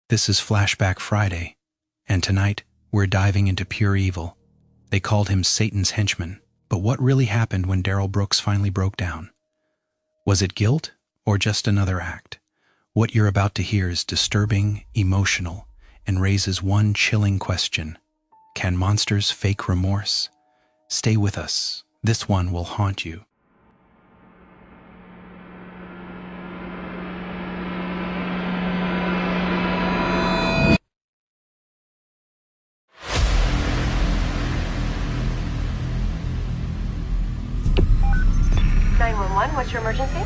This is Flashback Friday, and tonight we're diving into pure evil. They called him Satan's henchman, but what really happened when Darrell Brooks finally broke down? Was it guilt or just another act? What you're about to hear is disturbing, emotional, and raises one chilling question. Can monsters fake remorse? Stay with us. This one will haunt you. What's your emergency?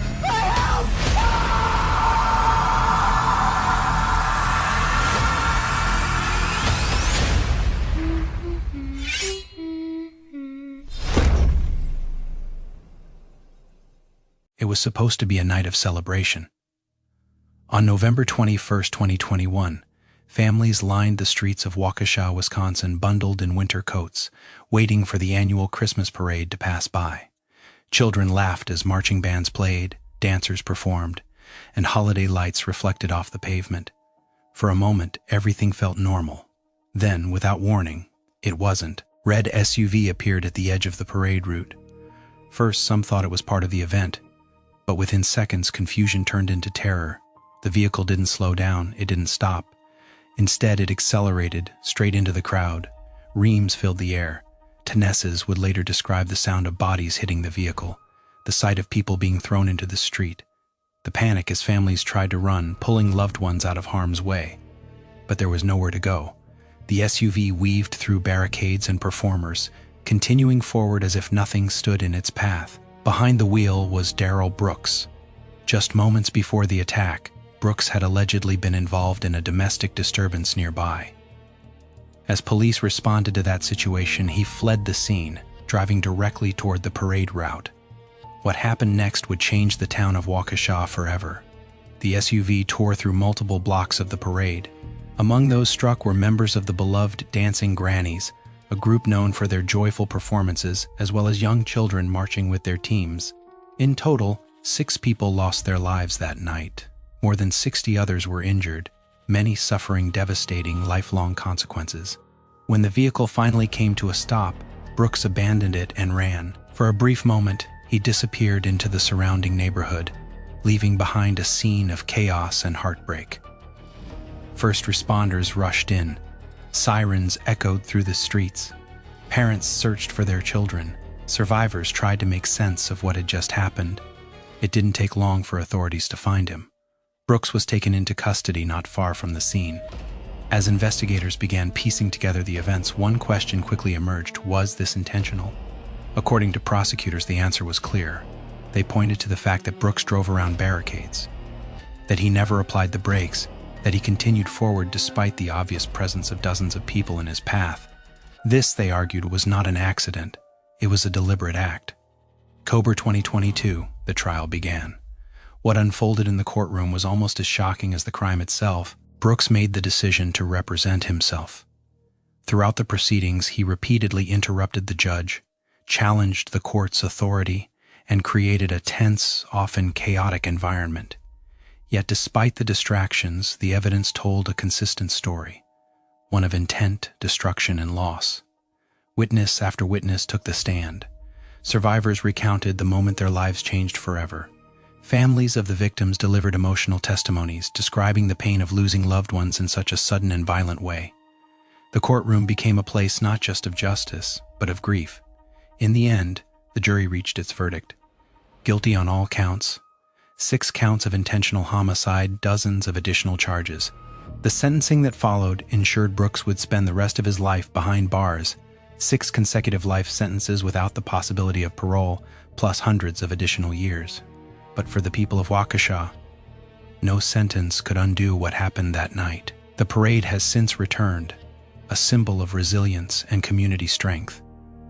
It was supposed to be a night of celebration. On November 21st, 2021, families lined the streets of Waukesha, Wisconsin, bundled in winter coats, waiting for the annual Christmas parade to pass by. Children laughed as marching bands played, dancers performed, and holiday lights reflected off the pavement. For a moment, everything felt normal. Then, without warning, it wasn't. Red SUV appeared at the edge of the parade route. First, some thought it was part of the event, but within seconds, confusion turned into terror. The vehicle didn't slow down, it didn't stop. Instead, it accelerated straight into the crowd. Reams filled the air. Tanesses would later describe the sound of bodies hitting the vehicle, the sight of people being thrown into the street, the panic as families tried to run, pulling loved ones out of harm's way. But there was nowhere to go. The SUV weaved through barricades and performers, continuing forward as if nothing stood in its path. Behind the wheel was Darrell Brooks. Just moments before the attack, Brooks had allegedly been involved in a domestic disturbance nearby. As police responded to that situation, he fled the scene, driving directly toward the parade route. What happened next would change the town of Waukesha forever. The SUV tore through multiple blocks of the parade. Among those struck were members of the beloved Dancing Grannies, a group known for their joyful performances, as well as young children marching with their teams. In total, 6 people lost their lives that night. More than 60 others were injured, many suffering devastating lifelong consequences. When the vehicle finally came to a stop, Brooks abandoned it and ran. For a brief moment, he disappeared into the surrounding neighborhood, leaving behind a scene of chaos and heartbreak. First responders rushed in. Sirens echoed through the streets. Parents searched for their children. Survivors tried to make sense of what had just happened. It didn't take long for authorities to find him. Brooks was taken into custody not far from the scene. As investigators began piecing together the events, one question quickly emerged: was this intentional? According to prosecutors, the answer was clear. They pointed to the fact that Brooks drove around barricades, that he never applied the brakes, that he continued forward despite the obvious presence of dozens of people in his path. This, they argued, was not an accident. It was a deliberate act. October 2022, the trial began. What unfolded in the courtroom was almost as shocking as the crime itself. Brooks made the decision to represent himself. Throughout the proceedings, he repeatedly interrupted the judge, challenged the court's authority, and created a tense, often chaotic environment. Yet despite the distractions, the evidence told a consistent story, one of intent, destruction, and loss. Witness after witness took the stand. Survivors recounted the moment their lives changed forever. Families of the victims delivered emotional testimonies, describing the pain of losing loved ones in such a sudden and violent way. The courtroom became a place not just of justice, but of grief. In the end, the jury reached its verdict. Guilty on all counts. 6 counts of intentional homicide, dozens of additional charges. The sentencing that followed ensured Brooks would spend the rest of his life behind bars, 6 consecutive life sentences without the possibility of parole, plus hundreds of additional years. But for the people of Waukesha, no sentence could undo what happened that night. The parade has since returned, a symbol of resilience and community strength.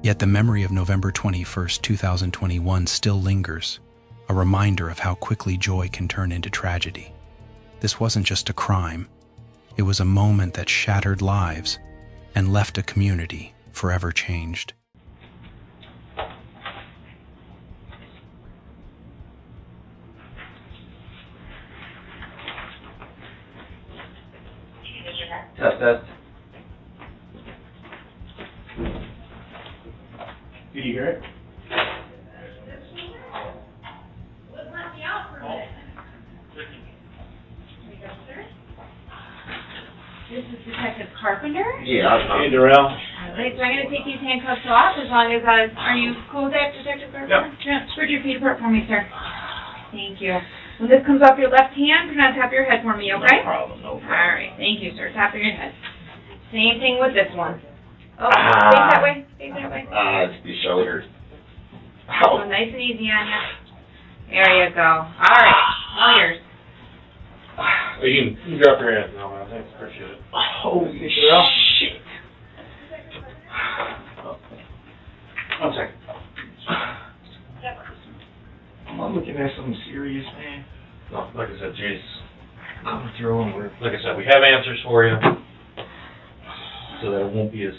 Yet the memory of November 21st, 2021 still lingers, a reminder of how quickly joy can turn into tragedy. This wasn't just a crime. It was a moment that shattered lives and left a community forever changed. Test. Did you hear it? This is Detective Carpenter. Yeah, Hey, Darrell. Alright, so I'm gonna take these handcuffs off as long as, are you cool with that, Detective Carpenter? Yep. Yeah. Spread your feet apart for me, sir. Thank you. When this comes off your left hand, turn on top of your head for me, okay? no problem. Alright, thank you, sir. Top of your head. Same thing with this one. Oh, face that way, face that way. It's the shoulder. So nice and easy on you. There you go. Alright, all yours. You can drop your hands now, man. Thanks, appreciate it. Holy shit. One second. Am I looking at something serious, man? No, like I said, Jay's coming through, and like I said, we have answers for you, so that it won't be as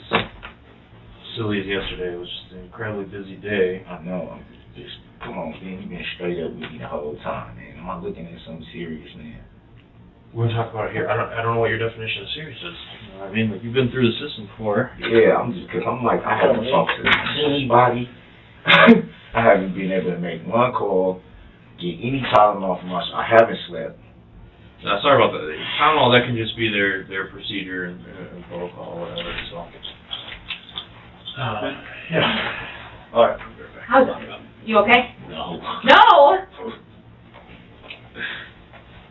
silly as yesterday. It was just an incredibly busy day. I know. I'm just come on, man. You've been straight up with me the whole time, man. Am I looking at something serious, man? We're gonna talk about it here. I don't know what your definition of serious is. You know what I mean? Like, you've been through the system before. Yeah, I'm like, I haven't talked to anybody. I haven't been able to make one call, get any Tylenol from us. I haven't slept. Sorry about that. Tylenol, that can just be their procedure and protocol or whatever, so. Yeah. All right. How's it? You okay? No. No!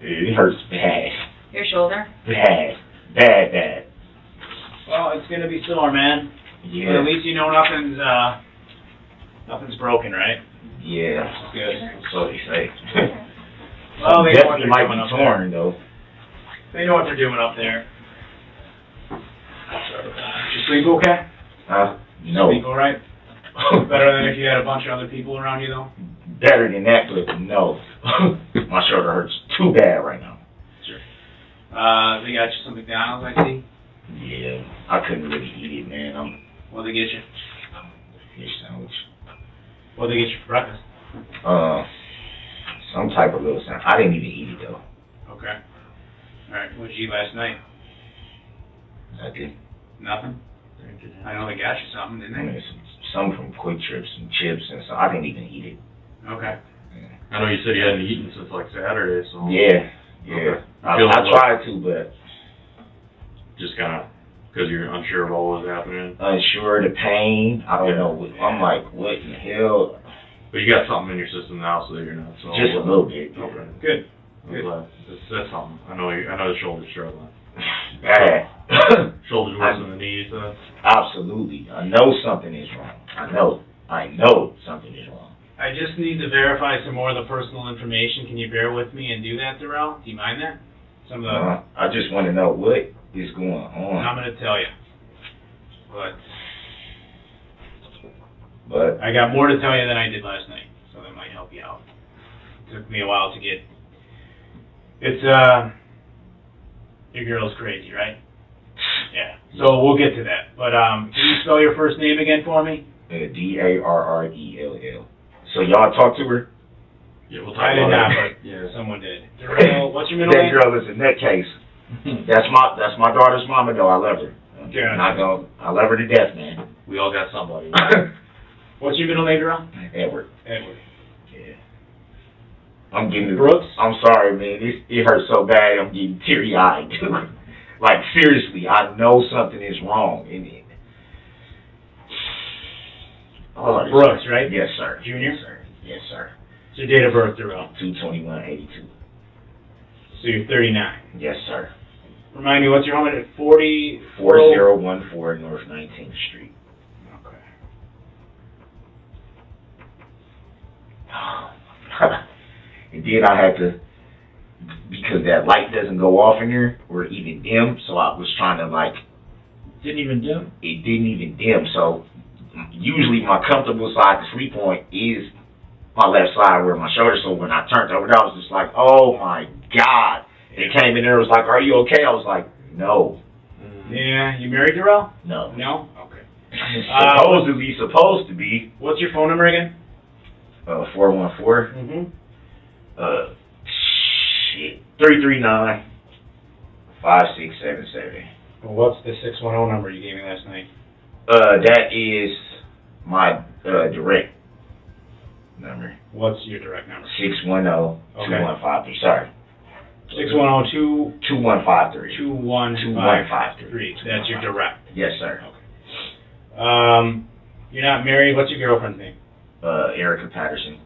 It hurts bad. Your shoulder? Bad. Well, it's gonna be sore, man. But Yeah. at least you know nothing's broken, right? Yeah. Good. So they say. Well, they know what Definitely they're might doing be up torn, though. They know what they're doing up there. Did you sleep okay? No. Sleep all right? Better than if you had a bunch of other people around you, though? Better than that, but no. My shoulder hurts too bad right now. Sure. They got you some McDonald's, I see. Yeah, I couldn't really eat it, man. What'd they get you? Fish sandwich. What'd they get you for breakfast? Some type of little sandwich. I didn't even eat it, though. Okay. All right. What'd you eat last night? Nothing. Nothing? I know they got you something, didn't I they? mean, some from Quick Trips and chips and so I didn't even eat it. Okay. I know you said you hadn't eaten since like Saturday, so. Yeah. Okay. I tried to, but Just kind of, because you're unsure of all what's happening. unsure of the pain. I don't Yeah. know. I'm like, what in the hell? But you got something in your system now, so that you're not so. Just a little bit. Okay. Good. I'm glad. That's something. I know the shoulder's struggling. Bad. Shoulders worse than the knees, Absolutely. I know something is wrong. I know something is wrong. I just need to verify some more of the personal information. Can you bear with me and do that, Darrell? Do you mind that? Some of the... I just want to know what is going on. I'm going to tell you. But I got more to tell you than I did last night, so that might help you out. It took me a while to get... It's, your girl's crazy, right? Yeah. So we'll get to that. But, can you spell your first name again for me? Darrell. So y'all talk to her? Yeah, we'll talk I did about not, it. but yeah, someone did. Darrell, what's your middle That name? girl is a nutcase. That's my daughter's mama, though. I love her. Yeah. I love her to death, man. We all got somebody. What's your middle name, Darrell? Edward. Edward. Yeah. I'm getting Brooks? I'm sorry, man. It hurts so bad. I'm getting teary-eyed. Like, seriously, I know something is wrong. Brooks, right? Yes, sir. Junior? Yes, sir. Yes, sir. What's your date of birth, Darrell? 2/21/82. So you're 39. Yes, sir. Remind me, what's your home at 40? 4014 North 19th Street. Okay. And then I had to, because that light doesn't go off in here, or even dim, so I was trying to like, Didn't even dim? it didn't even dim, so usually my comfortable side to sleep on is my left side where my shoulder, so when I turned over there, I was just like, oh my God. It came in there, it was like, are you okay? I was like, no. Yeah. You married, Darrell? No. No? Okay. Supposedly supposed to be, What's your phone number again? 414, Mm-hmm. shit, 339-5677. Well, what's the 610 number you gave me last night? That is my direct number. What's your direct number? 610-2153. Sorry. 610-2153. 2153. That's your direct. Yes, sir. Okay. You're not married. What's your girlfriend's name? Erica Patterson.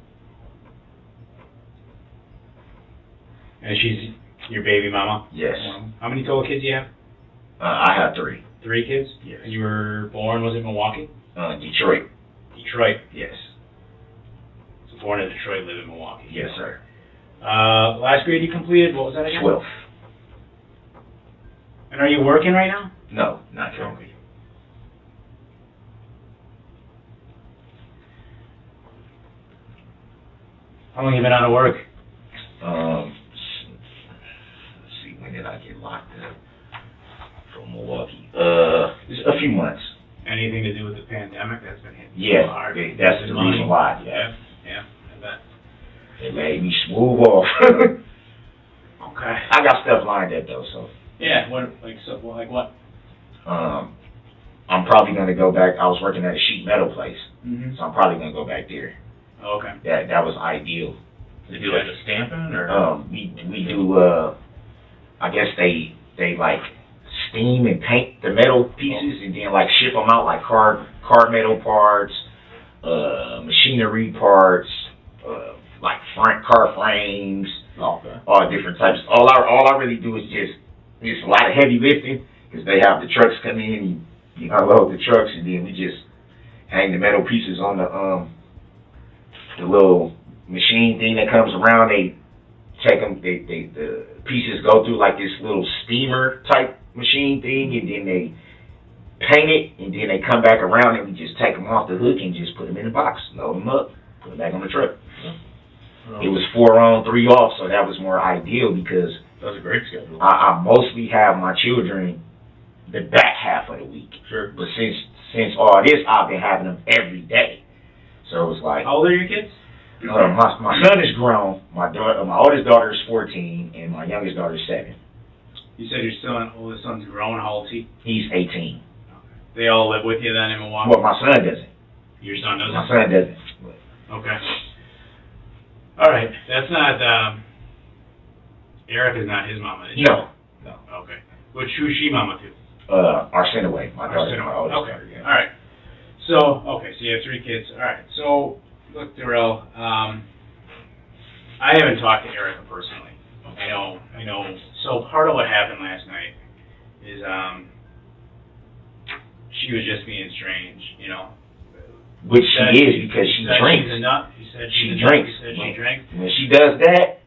And she's your baby mama? Yes. How many total kids do you have? I have 3. 3 kids? Yes. You were born, was it Milwaukee? Detroit. Detroit. Yes. So born in Detroit, live in Milwaukee. Yes, sir. Last grade you completed, what was that again? 12th. And are you working right now? No, not currently. How long have you been out of work? Let's see, when did I get locked up from Milwaukee? Just a few months. Anything to do with the pandemic? That's been hitting Yeah, hard. that's the reason why. Yeah, I bet. It made me smooth off. Okay. I got stuff lined up though, so. Yeah, like what? I'm probably gonna go back. I was working at a sheet metal place, Mm-hmm. so I'm probably gonna go back there. Oh, okay. That was ideal. They do like the stamping or? We do. I guess they like steam and paint the metal pieces and then like ship them out like car metal parts, machinery parts, like front car frames, Okay. all different types. All I really do is just a lot of heavy lifting because they have the trucks come in and you unload the trucks and then we just hang the metal pieces on the little machine thing that comes around. They take them, the pieces go through like this little steamer type machine thing, and then they paint it, and then they come back around and we just take them off the hook and just put them in the box, load them up, put them back on the truck. It was 4 on, 3 off, so that was more ideal because That was a great schedule. I mostly have my children the back half of the week. Sure. But since all this, I've been having them every day. So it's like, How old are your kids? my son is grown. My oldest daughter is 14, and my youngest daughter is 7. You said your oldest son's grown. How old is he? He's 18. They all live with you then in Milwaukee? Well, my son doesn't. Your son doesn't? My son doesn't. Okay. All right. That's not, Erica's not his mama, is she? No. Okay. Who's she mama to? Arsenaway, my daughter. My oldest Okay. daughter, yeah. All right. So, so you have 3 kids. All right. So, look, Darrell, I haven't talked to Erica personally. I know. So part of what happened last night is, she was just being strange, you know. Which she is because she drinks. She's a nut. You said She she's a drinks. Nut. You said she drinks. When she does that,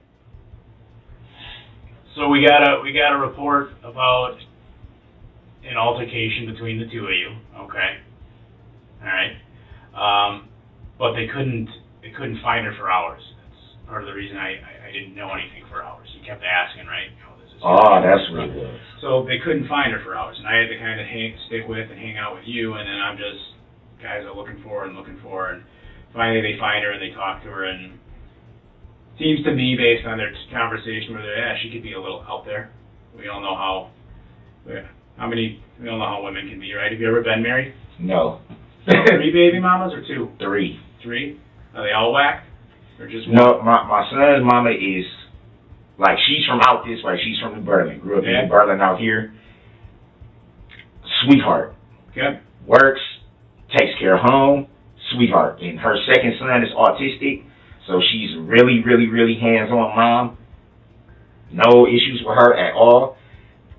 So we got a report about an altercation between the 2 of you. Okay. All right. But they couldn't find her for hours. That's part of the reason I didn't know anything for hours. You kept asking, right? that's what it was. So they couldn't find her for hours, and I had to kind of stick with and hang out with you, and then I'm just, guys are looking for her, and finally they find her and they talk to her, and seems to me, based on their conversation with her, she could be a little out there. We all know how women can be, right? Have you ever been married? No. 3 baby mamas or 2? 3. 3? Are they all whacked? Or just one? No, my son's mama is, like, she's from out this way. She's from New Berlin. Grew up in New Berlin out here. Sweetheart. Okay. Works, takes care of home, sweetheart. And her second son is autistic, so she's really, really, really hands-on mom. No issues with her at all.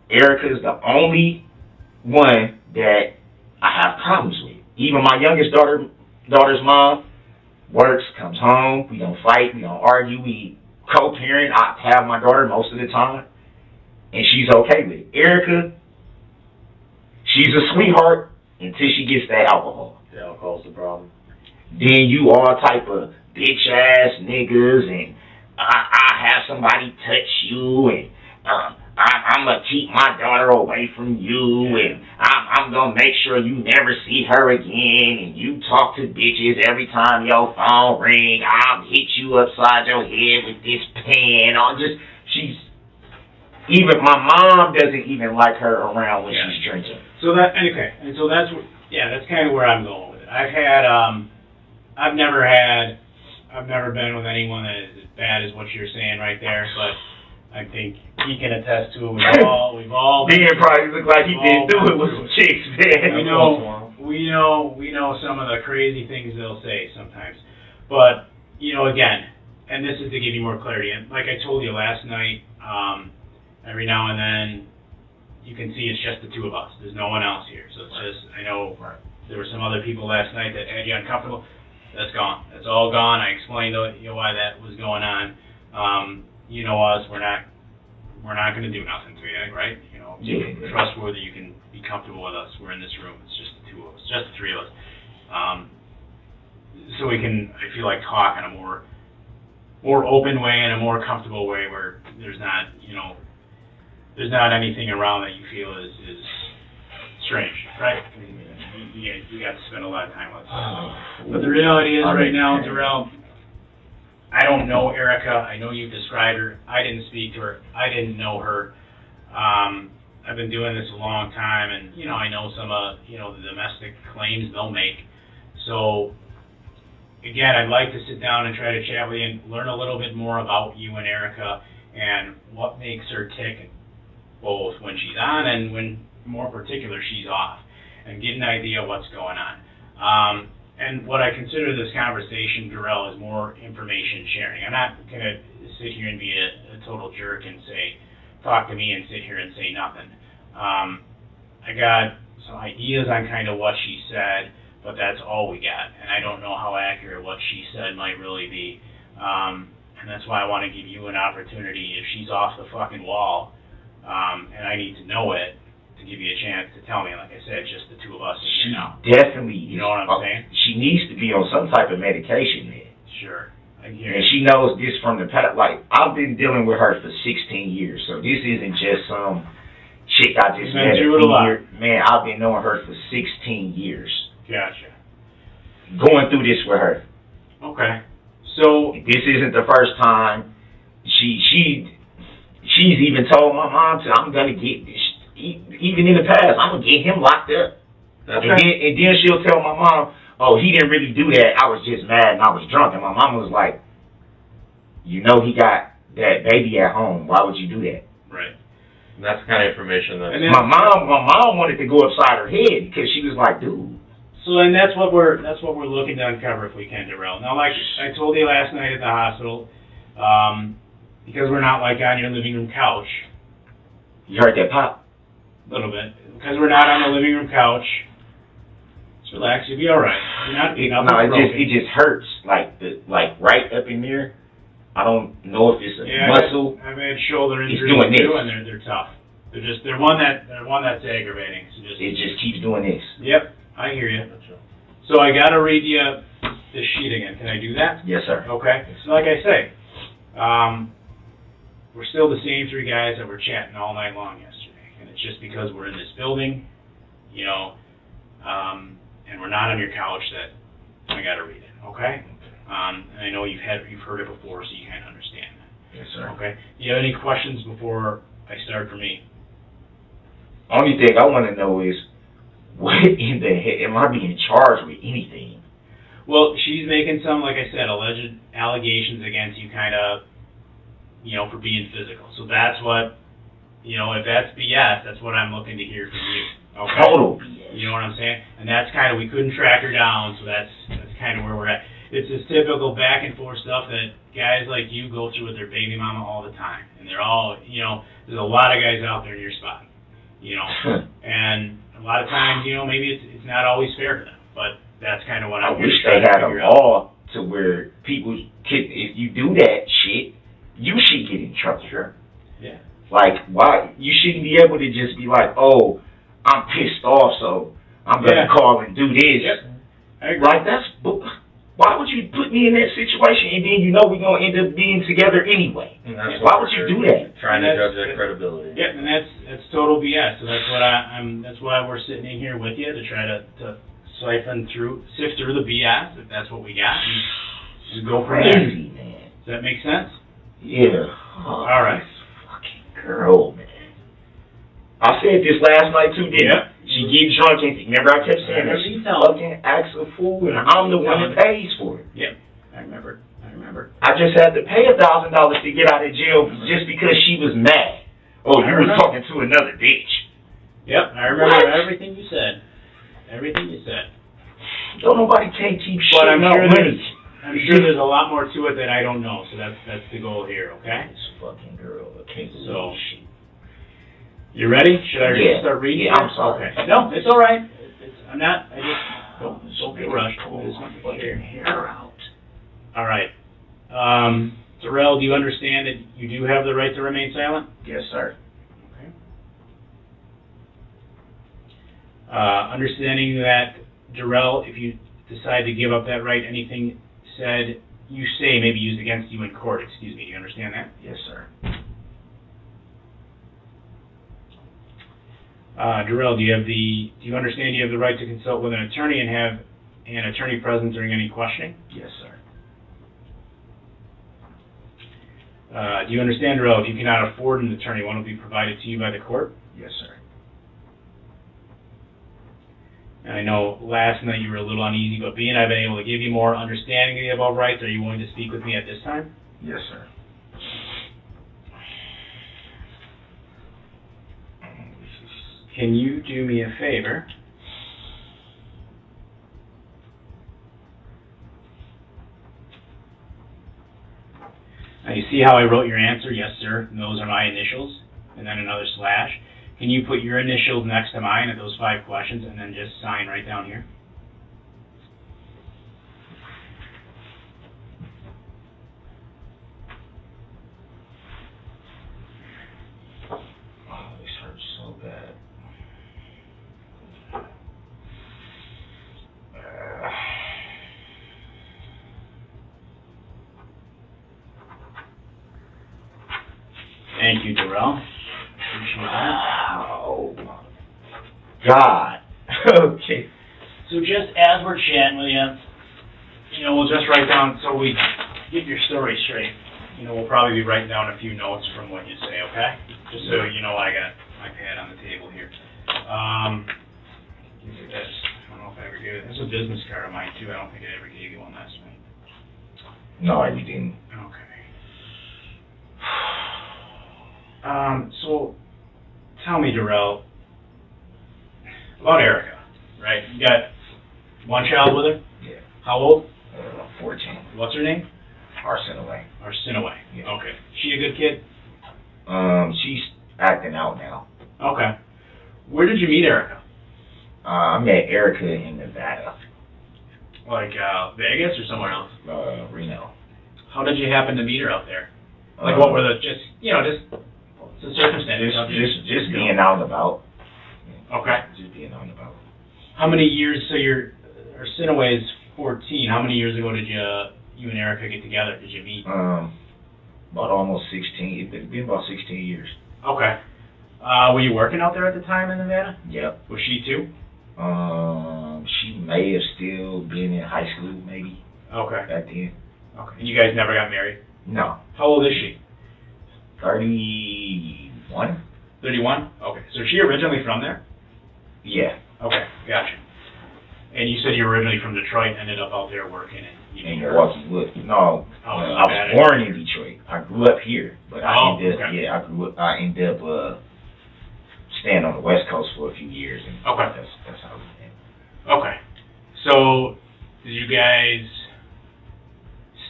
Erica's the only one that I have problems with. Even my youngest daughter's mom works, comes home. We don't fight. We don't argue. We co-parent. I have my daughter most of the time, and she's okay with it. Erica, she's a sweetheart until she gets that alcohol. The alcohol's the problem. Then you all type of bitch ass niggas, and I have somebody touch you, and I'm gonna keep my daughter away from you, and I'm gonna make sure you never see her again, and you talk to bitches every time your phone ring. I'll hit you upside your head with this pen. Even my mom doesn't even like her around when she's drinking. So that's kind of where I'm going with it. I've never been with anyone that is as bad as what you're saying right there, but I think he can attest to it. We've all Dan probably look like he been through it with some chicks, man. We know some of the crazy things they'll say sometimes, but again, and this is to give you more clarity. And like I told you last night, every now and then you can see it's just the two of us. There's no one else here. So it's just, I know there were some other people last night that had you uncomfortable. That's gone. That's all gone. I explained why that was going on. You know us. We're not going to do nothing to you, right? You can trustworthy. You can be comfortable with us. We're in this room. It's just the two of us, just the three of us. So we can, I feel like, talk in a more open way and a more comfortable way where there's not, there's not anything around that you feel is strange, right? I mean, you got to spend a lot of time with us. But the reality is right now, Darrell, I don't know Erica. I know you described her. I didn't speak to her. I didn't know her. I've been doing this a long time, and I know some of the domestic claims they'll make. So again, I'd like to sit down and try to chat with you and learn a little bit more about you and Erica and what makes her tick, both when she's on and when, more particular, she's off, and get an idea of what's going on. And what I consider this conversation, Darrell, is more information sharing. I'm not going to sit here and be a total jerk and talk to me and sit here and say nothing. I got some ideas on kind of what she said, but that's all we got. And I don't know how accurate what she said might really be. And that's why I want to give you an opportunity, if she's off the fucking wall, and I need to know it, to give you a chance to tell me. Like I said, just the two of us. She definitely, you know what I'm saying? She needs to be on some type of medication, man. Sure. And she knows this from the past. Like, I've been dealing with her for 16 years, so this isn't just some chick I just met. Man, I've been knowing her for 16 years. Gotcha. Going through this with her. Okay. So this isn't the first time. She's even told my mom I'm gonna get this. Even in the past, I'm gonna get him locked up. Okay. And then she'll tell my mom, "Oh, he didn't really do that. I was just mad and I was drunk." And my mom was like, he got that baby at home. Why would you do that?" Right. And that's the kind of information that my mom wanted to go upside her head because she was like, "Dude." So then that's what we're looking to uncover if we can, Darrell. Now, like I told you last night at the hospital, because we're not like on your living room couch. You heard that pop? A little bit. Because we're not on the living room couch. Just relax, you'll be all right. You're not. It just hurts like right up in there. I don't know if it's a muscle. I've had shoulder injuries too, and they're tough. They're one that's aggravating. So it just keeps doing this. Yep, I hear you. So I gotta read you this sheet again. Can I do that? Yes, sir. Okay. So like I say, we're still the same three guys that were chatting all night long yesterday. And it's just because we're in this building, and we're not on your couch that I got to read it, okay? And I know you've heard it before, so you kind of understand that. Yes, sir. Okay. Do you have any questions before I start for me? Only thing I want to know is, what in the heck am I being charged with anything? Well, she's making some, like I said, alleged allegations against you, kind of, for being physical. So that's what. If that's BS, that's what I'm looking to hear from you. Okay? Total BS. You know what I'm saying? And that's kind of, we couldn't track her down, so that's kind of where we're at. It's this typical back and forth stuff that guys like you go through with their baby mama all the time. And they're all, there's a lot of guys out there in your spot. And a lot of times, maybe it's not always fair to them. But that's kind of what I'm wish they had a law to where people if you do that shit, you should get in trouble. Sure. Yeah. Like, why? You shouldn't be able to just be like, "Oh, I'm pissed off, so I'm going to call and do this." Yep. I agree. Like, why would you put me in that situation and then we're going to end up being together anyway? Why would you do that? Trying to judge that credibility. Yeah, and that's total BS. So that's what that's why we're sitting in here with you, to try to sift through the BS, if that's what we got, and go from there. Crazy, man. Does that make sense? Yeah. All right. girl, man. I said this last night too, didn't I? She get drunk and remember I kept saying that she fucking acts a fool and I'm the one that pays for it. Yep, I remember. I just had to pay $1,000 to get out of jail just because she was mad. Oh, you was talking to another bitch. Yep, I remember everything you said. Everything you said. Don't nobody can't keep shit But I'm out sure money. there's a lot more to it that I don't know, so that's the goal here, okay? This fucking girl, okay? So, you ready? Should I start reading? Yeah, I'm sorry. Okay. No, it's all right. Don't get rushed. Pull my fucking hair out. All right. Darrell, do you understand that you do have the right to remain silent? Yes, sir. Okay. Understanding that, Darrell, if you decide to give up that right, anything said, you say may be used against you in court. Excuse me. Do you understand that? Yes, sir. Darrell, do you understand you have the right to consult with an attorney and have an attorney present during any questioning? Yes, sir. Do you understand, Darrell, if you cannot afford an attorney, one will be provided to you by the court? Yes, sir. And I know last night you were a little uneasy, but being I've been able to give you more understanding of the above rights, are you willing to speak with me at this time? Yes, sir. Can you do me a favor? Now you see how I wrote your answer, yes sir, and those are my initials, and then another slash. Can you put your initials next to mine at those 5 questions and then just sign right down here? Oh, this hurts so bad. Thank you, Darrell. Appreciate that. Oh, my God. Okay. So just as we're chatting with you, we'll just write down, so we get your story straight. We'll probably be writing down a few notes from what you say, okay? Just so you know, I got my pad on the table here. Give you this. I don't know if I ever gave it. This is a business card of mine, too. I don't think I ever gave you one last night. No, you didn't. Okay. So, tell me, Darrell, about Erica, right? You got one child with her? Yeah. How old? 14. What's her name? Arsenaway. Arsenaway. Yeah. Okay. She a good kid? She's acting out now. Okay. Where did you meet Erica? I met Erica in Nevada. Like, Vegas or somewhere else? Reno. How did you happen to meet her out there? Like, what were the, the circumstances? Just being out and about. Okay. Just being out and about. How many years, so Arsenaway is 14, how many years ago did you and Erica get together? Did you meet? About almost 16, it's been about 16 years. Okay. Were you working out there at the time in Nevada? Yep. Was she too? She may have still been in high school, maybe. Okay. Back then. Okay. And you guys never got married? No. How old is she? 31. 31? Okay. So is she originally from there? Yeah. Okay, gotcha. And you said you were originally from Detroit and ended up out there working in Milwaukee Wood. No, I was born in Detroit. I grew up here, but I ended up staying on the West Coast for a few years, and that's how we met. Okay. So, did you guys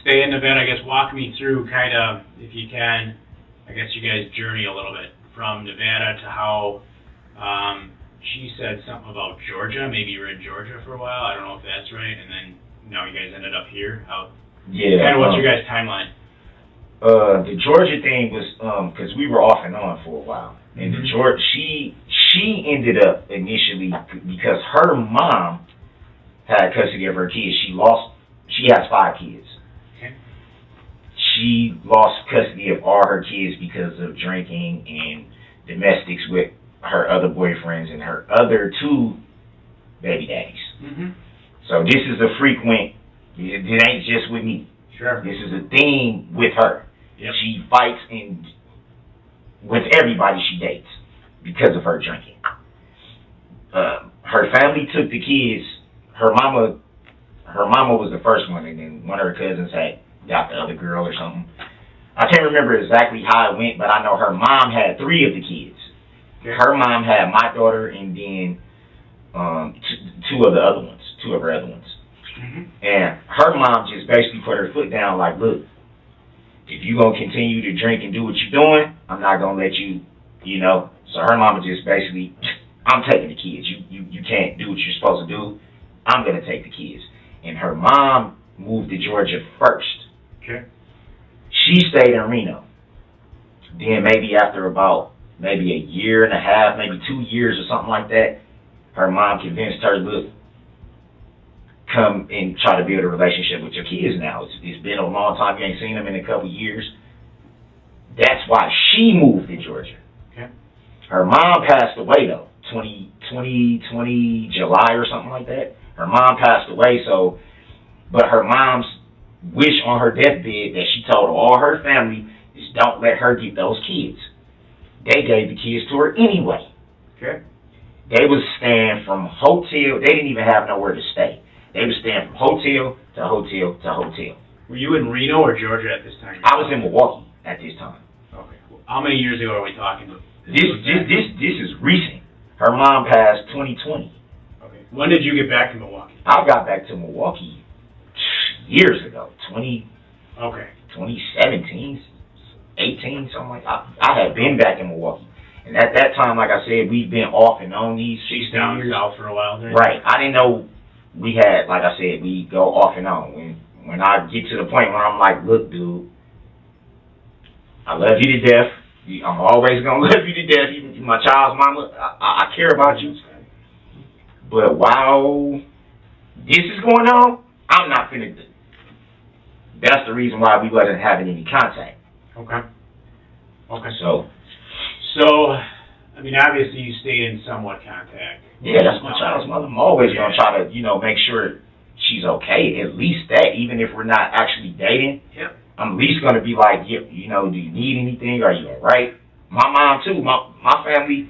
stay in Nevada? I guess walk me through kind of, if you can, I guess you guys journey a little bit from Nevada to how she said something about Georgia. Maybe you were in Georgia for a while. I don't know if that's right. And then now you guys ended up here. Yeah. Kind of what's your guys' timeline? The Georgia thing was because we were off and on for a while, and the Georgia she ended up initially because her mom had custody of her kids. She has 5 kids. Okay. She lost custody of all her kids because of drinking and domestics with her other boyfriends and her other 2 baby daddies. Mm-hmm. So this is a frequent, it ain't just with me. Sure. This is a theme with her. Yep. She fights and with everybody she dates because of her drinking. Her family took the kids. Her mama was the first one, and then one of her cousins had got the other girl or something. I can't remember exactly how it went, but I know her mom had 3 of the kids. Okay. Her mom had my daughter, and then two of her other ones. Mm-hmm. And her mom just basically put her foot down, like, look, if you gonna continue to drink and do what you're doing, I'm not gonna let you, you know. So her mama just basically, I'm taking the kids. You can't do what you're supposed to do. I'm gonna take the kids. And her mom moved to Georgia first. Okay. She stayed in Reno. Then maybe after about maybe a year and a half, maybe 2 years or something like that, her mom convinced her, look, come and try to build a relationship with your kids now. It's been a long time. You ain't seen them in a couple years. That's why she moved to Georgia. Okay. Her mom passed away, though, 2020 July or something like that. Her mom passed away, so, but her mom's wish on her deathbed that she told all her family is don't let her get those kids. They gave the kids to her anyway. Okay. They was staying from hotel. They didn't even have nowhere to stay. They was staying from hotel to hotel to hotel. Were you in Reno or Georgia at this time? I was in Milwaukee at this time. Okay. Well, how many years ago are we talking about? This is recent. Her mom passed 2020. Okay. When did you get back to Milwaukee? I got back to Milwaukee years ago. 2017, 18, something like that. I had been back in Milwaukee. And at that time, like I said, we've been off and on these 6 years. Down south for a while there. Right. I didn't know we had, like I said, we go off and on. When I get to the point where I'm like, look, dude, I love you to death. I'm always going to love you to death. Even my child's mama, I care about you. But while this is going on, I'm not finna do. That's the reason why we wasn't having any contact. Okay. So, I mean, obviously you stayed in somewhat contact. Yeah, that's my child's mother. I'm always going to try to, make sure she's okay. At least that, even if we're not actually dating. Yep. I'm at least going to be like, do you need anything? Are you all right? My mom, too. My family,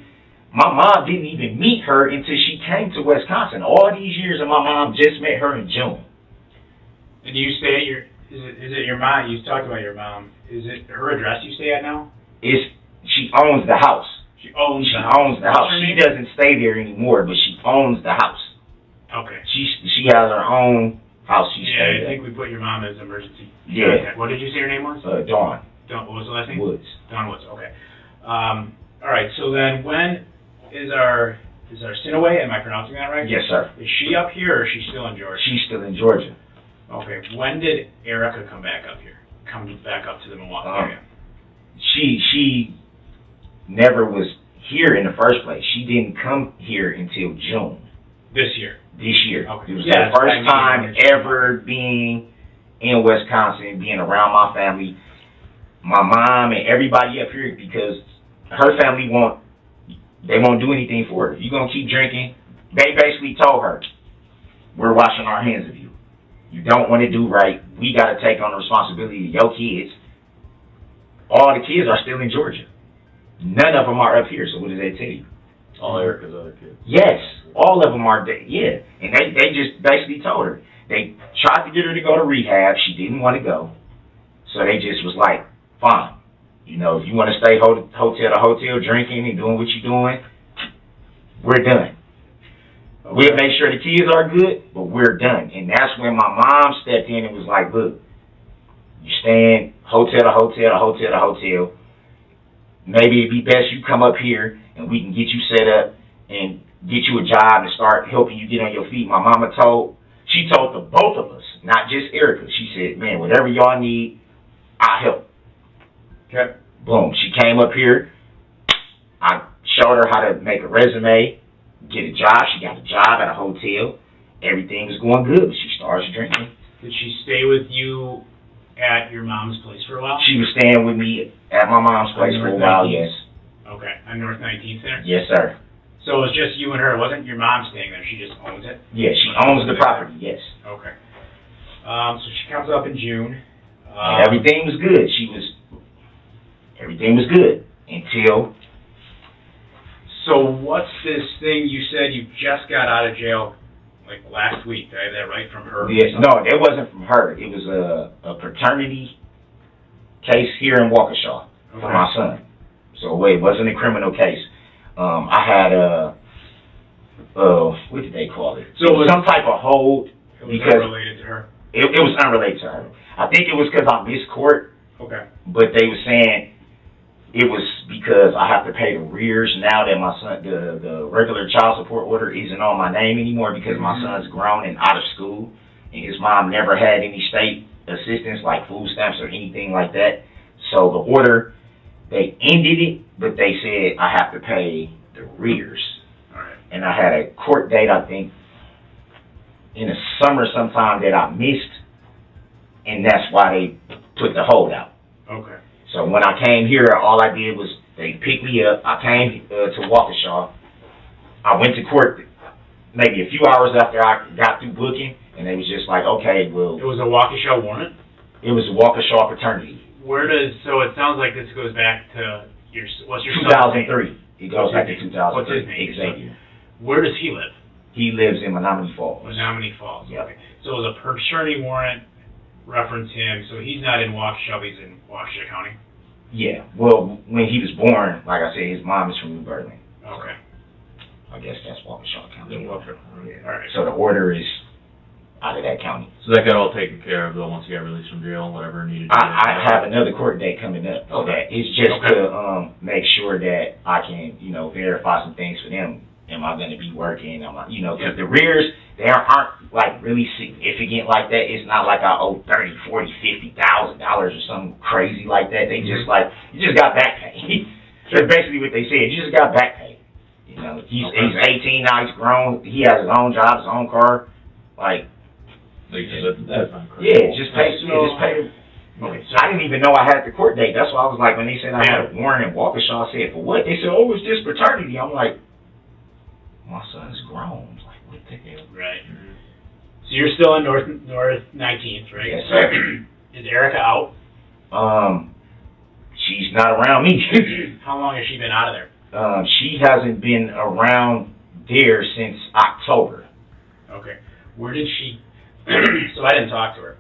my mom didn't even meet her until she came to Wisconsin. All these years, and my mom just met her in June. And do you stay at is it your mom? You talked about your mom. Is it her address you stay at now? She owns the house. She owns the house. She doesn't stay there anymore, but she owns the house. Okay. She has her own house she stays at. I think we put your mom as emergency. Yeah. Okay. What did you say her name was? Dawn. What was the last name? Woods. Dawn Woods. Okay. All right. So then, when is our Sinaway? Am I pronouncing that right? Yes, sir. Is she up here, or is she still in Georgia? She's still in Georgia. Okay. When did Erica come back up here? Come back up to the Milwaukee area? She never was here in the first place. She didn't come here until June. This year. It Okay. was the first time ever being in Wisconsin, being around my family, my mom and everybody up here, because her family won't do anything for her. You're going to keep drinking. They basically told her, we're washing our hands of you. You don't want to do right. We got to take on the responsibility of your kids. All the kids are still in Georgia. None of them are up here, so what does that tell you? All Erica's other kids. Yes, all of them are dead. Yeah, and they just basically told her. They tried to get her to go to rehab. She didn't want to go, so they just was like, fine. If you want to stay hotel to hotel drinking and doing what you're doing, we're done. Okay. We'll make sure the kids are good, but we're done. And that's when my mom stepped in and was like, look, you're staying hotel to hotel to hotel to hotel. Maybe it'd be best you come up here and we can get you set up and get you a job and start helping you get on your feet. My mama told the both of us, not just Erica. She said, man, whatever y'all need, I'll help. Okay. Boom. She came up here. I showed her how to make a resume, get a job. She got a job at a hotel. Everything was going good. She starts drinking. Did she stay with you at your mom's place for a while? She was staying with me at my mom's place for a while, yes. Okay. On North 19th there? Yes, sir. So it was just you and her. It wasn't your mom staying there. She just owns it? Yeah, she owns the property, yes. Okay. So she comes up in June. And everything was good. Everything was good. until. So what's this thing you said you just got out of jail like last week? Did I have that right from her? Yeah, no, it wasn't from her. It was a paternity case here in Waukesha for my son. So it wasn't a criminal case. I had what did they call it? So it was some type of hold. It was unrelated to her? It was unrelated to her. I think it was because I missed court. Okay. But they were saying it was because I have to pay the rears now that my son, the regular child support order isn't on my name anymore because my son's grown and out of school, and his mom never had any state assistance like food stamps or anything like that. So the order, they ended it, but they said I have to pay the rears. All right. And I had a court date, I think, in the summer sometime that I missed, and that's why they put the hold out. Okay. So when I came here, all I did was they picked me up. I came to Waukesha. I went to court maybe a few hours after I got through booking, and they was just like, okay, well. It was a Waukesha warrant? It was a Waukesha paternity. So it sounds like this goes back to what's your 2003. It goes back to 2003. What's his name? Xavier. Where does he live? He lives in Menominee Falls. Menominee Falls. Yep. Okay. So it was a paternity warrant, reference him. So he's not in Waukesha, but he's in Waukesha County. Yeah. Well, when he was born, like I said, his mom is from New Berlin. Okay. I guess that's Waukesha County. Waukesha. Yeah. All right. So the order is out of that county. So that got all taken care of though once you got released from jail and whatever needed to be I have another court date coming up for that. It's just to make sure that I can, verify some things for them. Am I going to be working? Because the rears, they aren't like really significant like that. It's not like I owe $30,000, $40,000, $50,000 or something crazy like that. They just like, you just got back pay. That's basically what they said. You just got back pay. He's 18 now. He's grown. He has his own job, his own car. Like, that's not correct. yeah, just pay. Okay, so I didn't even know I had the court date. That's why I was like, when they said I had a warrant in Waukesha, I said, for what? They said, oh, it's just paternity. I'm like, my son's grown. Like, what the hell? Right. So you're still in North 19th, right? Yes, sir. Is Erica out? She's not around me. How long has she been out of there? She hasn't been around there since October. Okay. Where did she, so I didn't talk to her.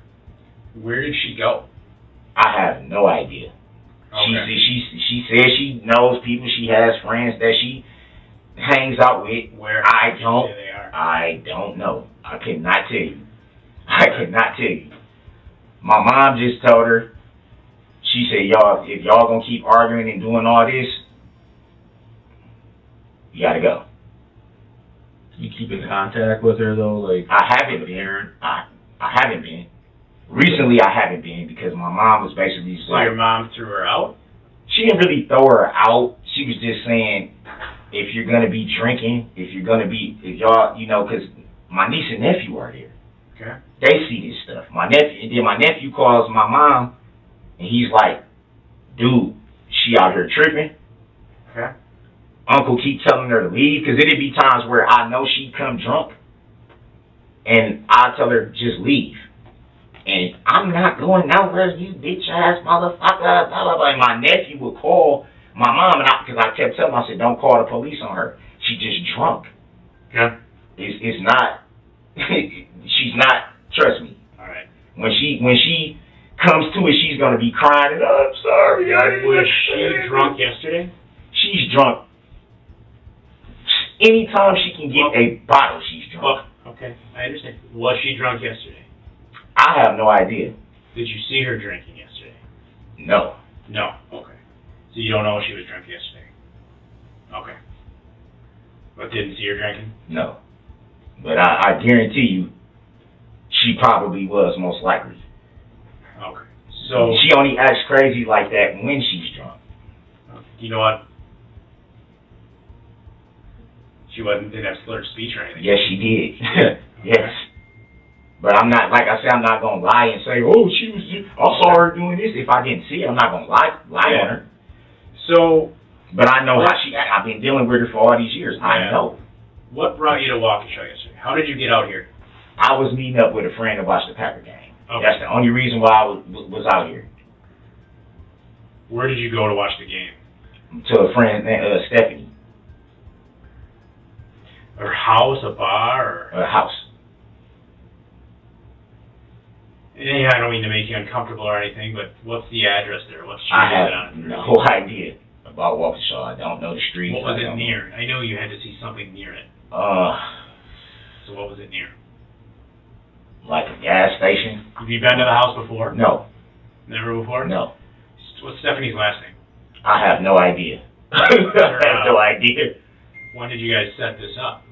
Where did she go? I have no idea. Okay. She says she knows people. She has friends that she hangs out with. Where I did don't. you say they are? I don't know. I cannot tell you. I cannot tell you. My mom just told her. She said, if y'all gonna keep arguing and doing all this, you gotta go. You keep in contact with her though, like I haven't been. I haven't been. Recently, I haven't been because my mom was basically just So like, your mom threw her out? she didn't really throw her out. She was just saying, if you're gonna be drinking, if y'all, because my niece and nephew are there. Okay. They see this stuff. My nephew calls my mom, and he's like, dude, she out here tripping. Okay. Uncle keep telling her to leave, because it'd be times where I know she'd come drunk, and I tell her, just leave. And I'm not going nowhere, you bitch ass motherfucker, blah, blah, blah. And my nephew would call my mom, because I kept telling him, I said, don't call the police on her. She just drunk. Okay. It's not, she's not, trust me. All right. When she comes to it, she's going to be crying, and I'm sorry. Was she drunk yesterday? She's drunk. Anytime she can get a bottle, she's drunk. Okay, I understand. Was she drunk yesterday? I have no idea. Did you see her drinking yesterday? No. No. Okay. So you don't know if she was drunk yesterday? Okay. But didn't see her drinking? No. But I guarantee you, she probably was most likely. Okay. So she only acts crazy like that when she's drunk. You know what? She didn't have slurred speech or anything. Yes, she did. Yes. But I'm not, like I said, I'm not going to lie and say, oh, I saw her doing this. If I didn't see it, I'm not going to lie on her. So. But I know how she acts. I've been dealing with her for all these years. Yeah. I know. What brought you to Waukesha yesterday? How did you get out here? I was meeting up with a friend to watch the Packer game. Okay. That's the only reason why I was out here. Where did you go to watch the game? To a friend named Stephanie. Her house, a bar, or? A house. Yeah, I don't mean to make you uncomfortable or anything, but what's the address there? What street I is it have on? no idea about Waukesha. I don't know the streets. What was I it don't near? I know you had to see something near it. So what was it near? Like a gas station? Have you been to the house before? No. Never before? No. What's Stephanie's last name? I have no idea. I have no idea. When did you guys set this up?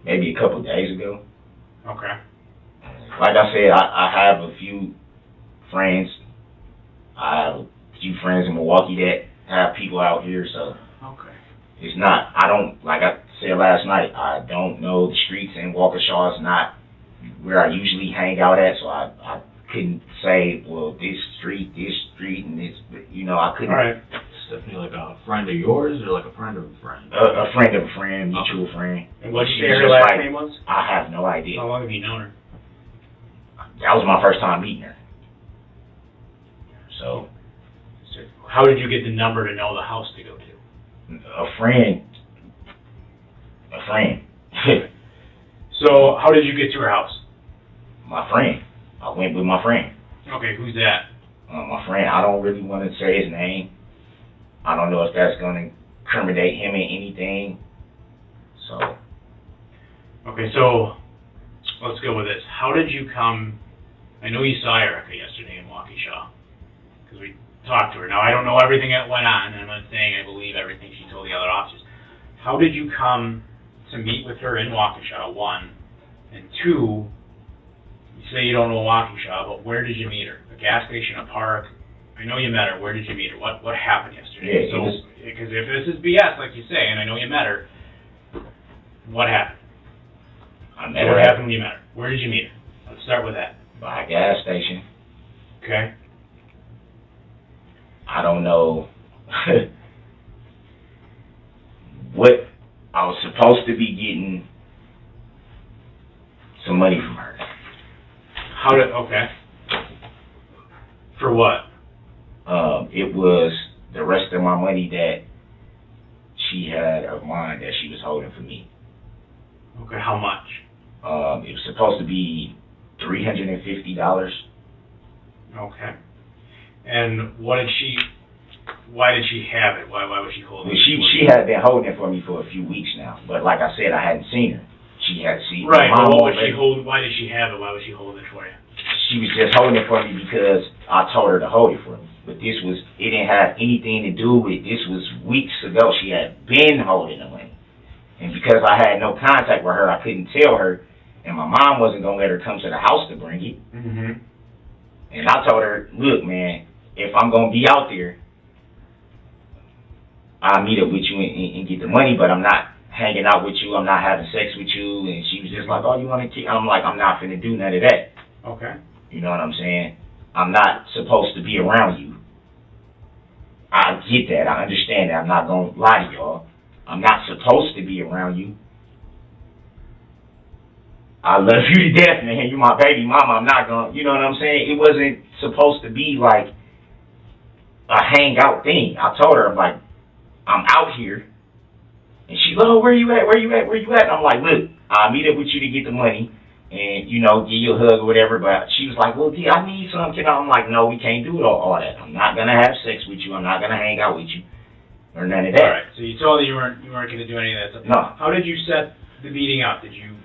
Maybe a couple days ago. Okay. Like I said, I have a few friends. I have a few friends in Milwaukee that have people out here, so Okay. it's not, I don't, like I said last night, I don't know the streets in Waukesha. It's not where I usually hang out at, so I couldn't say, well, this street, and this, you know, I couldn't. All right. Stephanie, like a friend of yours or like a friend of a friend? A friend of a friend, mutual friend. And what did you She's say her just last like- name was? I have no idea. How long have you known her? That was my first time meeting her. So, How did you get the number to know the house to go to? a friend. So, how did you get to her house? My friend. I went with my friend. Okay, who's that? My friend, I don't really want to say his name. I don't know if that's going to incriminate him in anything. So. Okay, so let's go with this. How did you come? I know you saw Erica yesterday in Waukesha because we talked to her. Now I don't know everything that went on, and I'm not saying I believe everything she told the other officers. How did you come to meet with her in Waukesha? One, and two. You say you don't know Waukesha, but where did you meet her? A gas station, a park? I know you met her. Where did you meet her? What happened yesterday? Yeah, because if this is BS, like you say, and I know you met her, what happened? What happened when you met her? Where did you meet her? Let's start with that. By a gas station. Okay. I don't know what I was supposed to be getting some money from her. Okay. For what? It was the rest of my money that she had of mine that she was holding for me. Okay, how much? It was supposed to be $350. Okay. And why did she have it? Why was she holding Well, it? she had been holding it for me for a few weeks now, but like I said, I hadn't seen her. She had seen Right, my but mom why did she have it? Why was she holding it for you? She was just holding it for me because I told her to hold it for me. But it didn't have anything to do with, this was weeks ago. She had been holding the money. And because I had no contact with her, I couldn't tell her, and my mom wasn't going to let her come to the house to bring it. Mm-hmm. And I told her, look, man, if I'm going to be out there, I'll meet up with you and get the money, but I'm not hanging out with you. I'm not having sex with you. And she was just like, oh, you want to kick? I'm like, I'm not finna do none of that. Okay. You know what I'm saying? I'm not supposed to be around you. I get that. I understand that. I'm not going to lie to y'all. I'm not supposed to be around you. I love you to death, man. You're my baby mama. I'm not going to, you know what I'm saying? It wasn't supposed to be like a hangout thing. I told her, I'm like, I'm out here. And she's like, oh, where you at? Where you at? Where you at? And I'm like, look, I'll meet up with you to get the money and, you know, give you a hug or whatever. But she was like, well, D, I need something. I'm like, no, we can't do all that. I'm not going to have sex with you. I'm not going to hang out with you or none of that. All right. So you told her you weren't going to do any of that stuff. No. How did you set the meeting up? Did you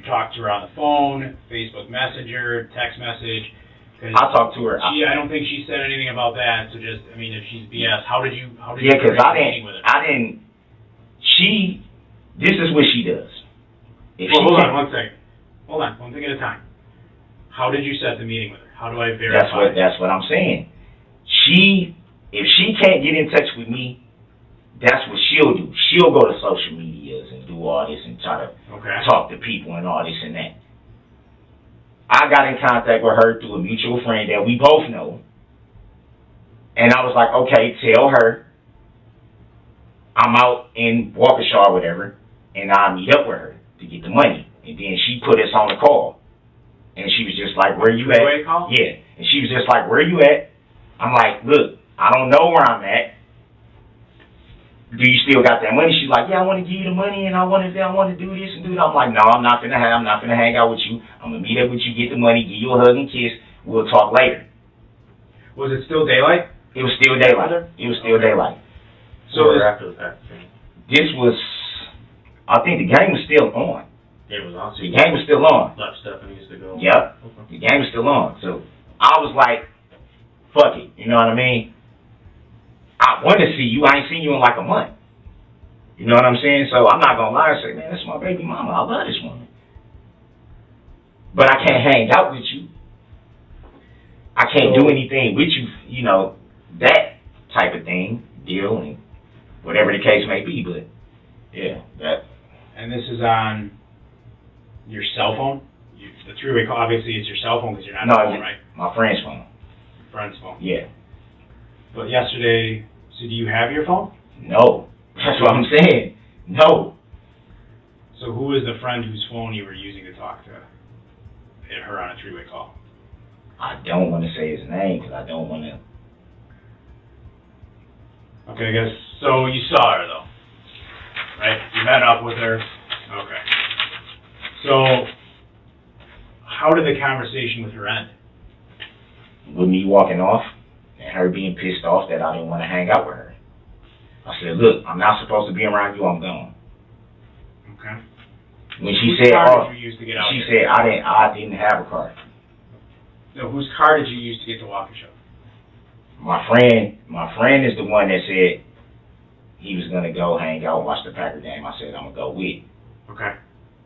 talk to her on the phone, Facebook Messenger, text message? I talked to her. I don't think she said anything about that. So just, I mean, if she's BS, how did you Yeah, because meeting with her? This is what she does. Hold on one second. Hold on, one thing at a time. How did you set the meeting with her? How do I verify? That's what I'm saying. If she can't get in touch with me, that's what she'll do. She'll go to social medias and do all this and try to talk to people and all this and that. I got in contact with her through a mutual friend that we both know. And I was like, okay, tell her I'm out in Waukesha or whatever, and I'll meet up with her to get the money. And then she put us on the call. And she was just like, where you at? Two-way call? Yeah. And she was just like, where you at? I'm like, look, I don't know where I'm at. do you still got that money? She's like, yeah, I want to give you the money, and I want to do this and do that. I'm like, no, I'm not gonna hang out with you. I'm gonna meet up with you, get the money, give you a hug and kiss. We'll talk later. Was it still daylight? It was still daylight. It was still daylight. So after the fact, This was, I think the game was still on. it was on. So The game was still on. left Stephanie's to go. Yep. Okay. The game was still on. So I was like, fuck it. You know what I mean? I want to see you. I ain't seen you in like a month. You know what I'm saying? So I'm not going to lie and say, man, that's my baby mama. I love this woman. But I can't hang out with you. I can't do anything with you, you know, that type of thing, deal, and whatever the case may be. But, yeah, that. And this is on your cell phone? The three-way call, obviously, it's your cell phone because you're not on the phone, right? My friend's phone. Friend's phone. Yeah. But yesterday, so do you have your phone? No. That's what I'm saying. No. So who is the friend whose phone you were using to talk to her on a three-way call? I don't want to say his name because I don't want to. Okay, I guess, so you saw her though, right? You met up with her. Okay. So, how did the conversation with her end? With me walking off and her being pissed off that I didn't want to hang out with her. I said, look, I'm not supposed to be around you, I'm gone. Okay. When she Whose said, car did you use to get out she here? said, I didn't have a car. No, whose car did you use to get to Waukesha? My friend is the one that said he was going to go hang out and watch the Packer game. I said, I'm going to go with. Okay.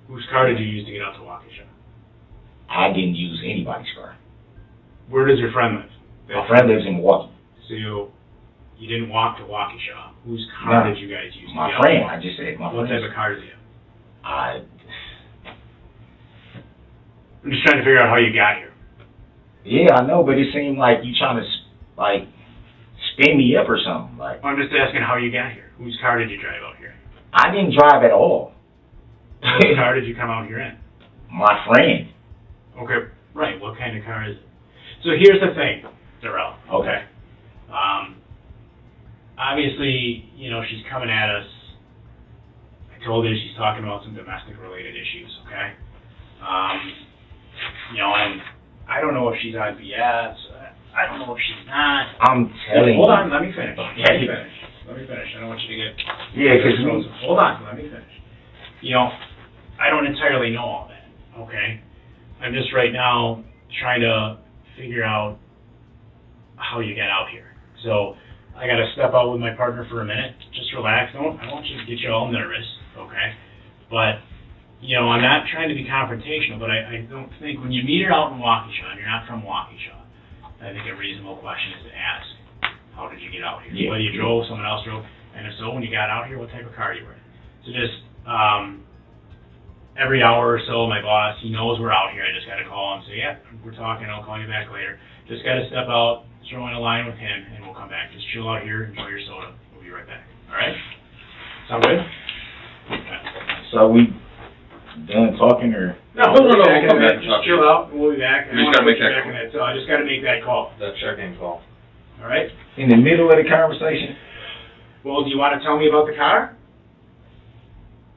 Whose car did you use to get out to Waukesha? I didn't use anybody's car. Where does your friend live? My friend lives in Milwaukee. So you didn't walk to Waukesha. Whose car No. did you guys use? My to get friend, out? I just said my What friend. type of car did you have? I, I'm just trying to figure out how you got here. yeah, I know, but it seemed like you trying to, like, spin me up or something. Like, I'm just asking how you got here. Whose car did you drive out here? I didn't drive at all. Whose car did you come out here in? My friend. Okay, right. What kind of car is it? So here's the thing, Darrell. Okay. Obviously, you know, she's coming at us. I told her she's talking about some domestic related issues, okay? You know, and I don't know if she's on BS. I don't know if she's not. I'm telling Hold you. on, let me finish. Let me finish. I don't want you to get... Yeah, because Hold on, let me finish. You know, I don't entirely know all that, okay? I'm just right now trying to figure out how you get out here. So I got to step out with my partner for a minute. Just relax. I don't want you to get you all nervous, okay? But, you know, I'm not trying to be confrontational, but I don't think when you meet her out in Waukesha, and you're not from Waukesha, I think a reasonable question is to ask, how did you get out here? Yeah. Whether you drove, someone else drove, and if so, when you got out here, what type of car you were in. So just, every hour or so, my boss, he knows we're out here. I just got to call him and say, yeah, we're talking. I'll call you back later. Just got to step out, throw in a line with him, and we'll come back. Just chill out here, enjoy your soda. We'll be right back. All right? Sound good? Okay. So we done talking or? No, No, we'll we'll come back. Just chill out, and we'll be back. You just gotta make that So I just got to make that call. That check-in call. All right? In the middle of the conversation? Well, do you want to tell me about the car?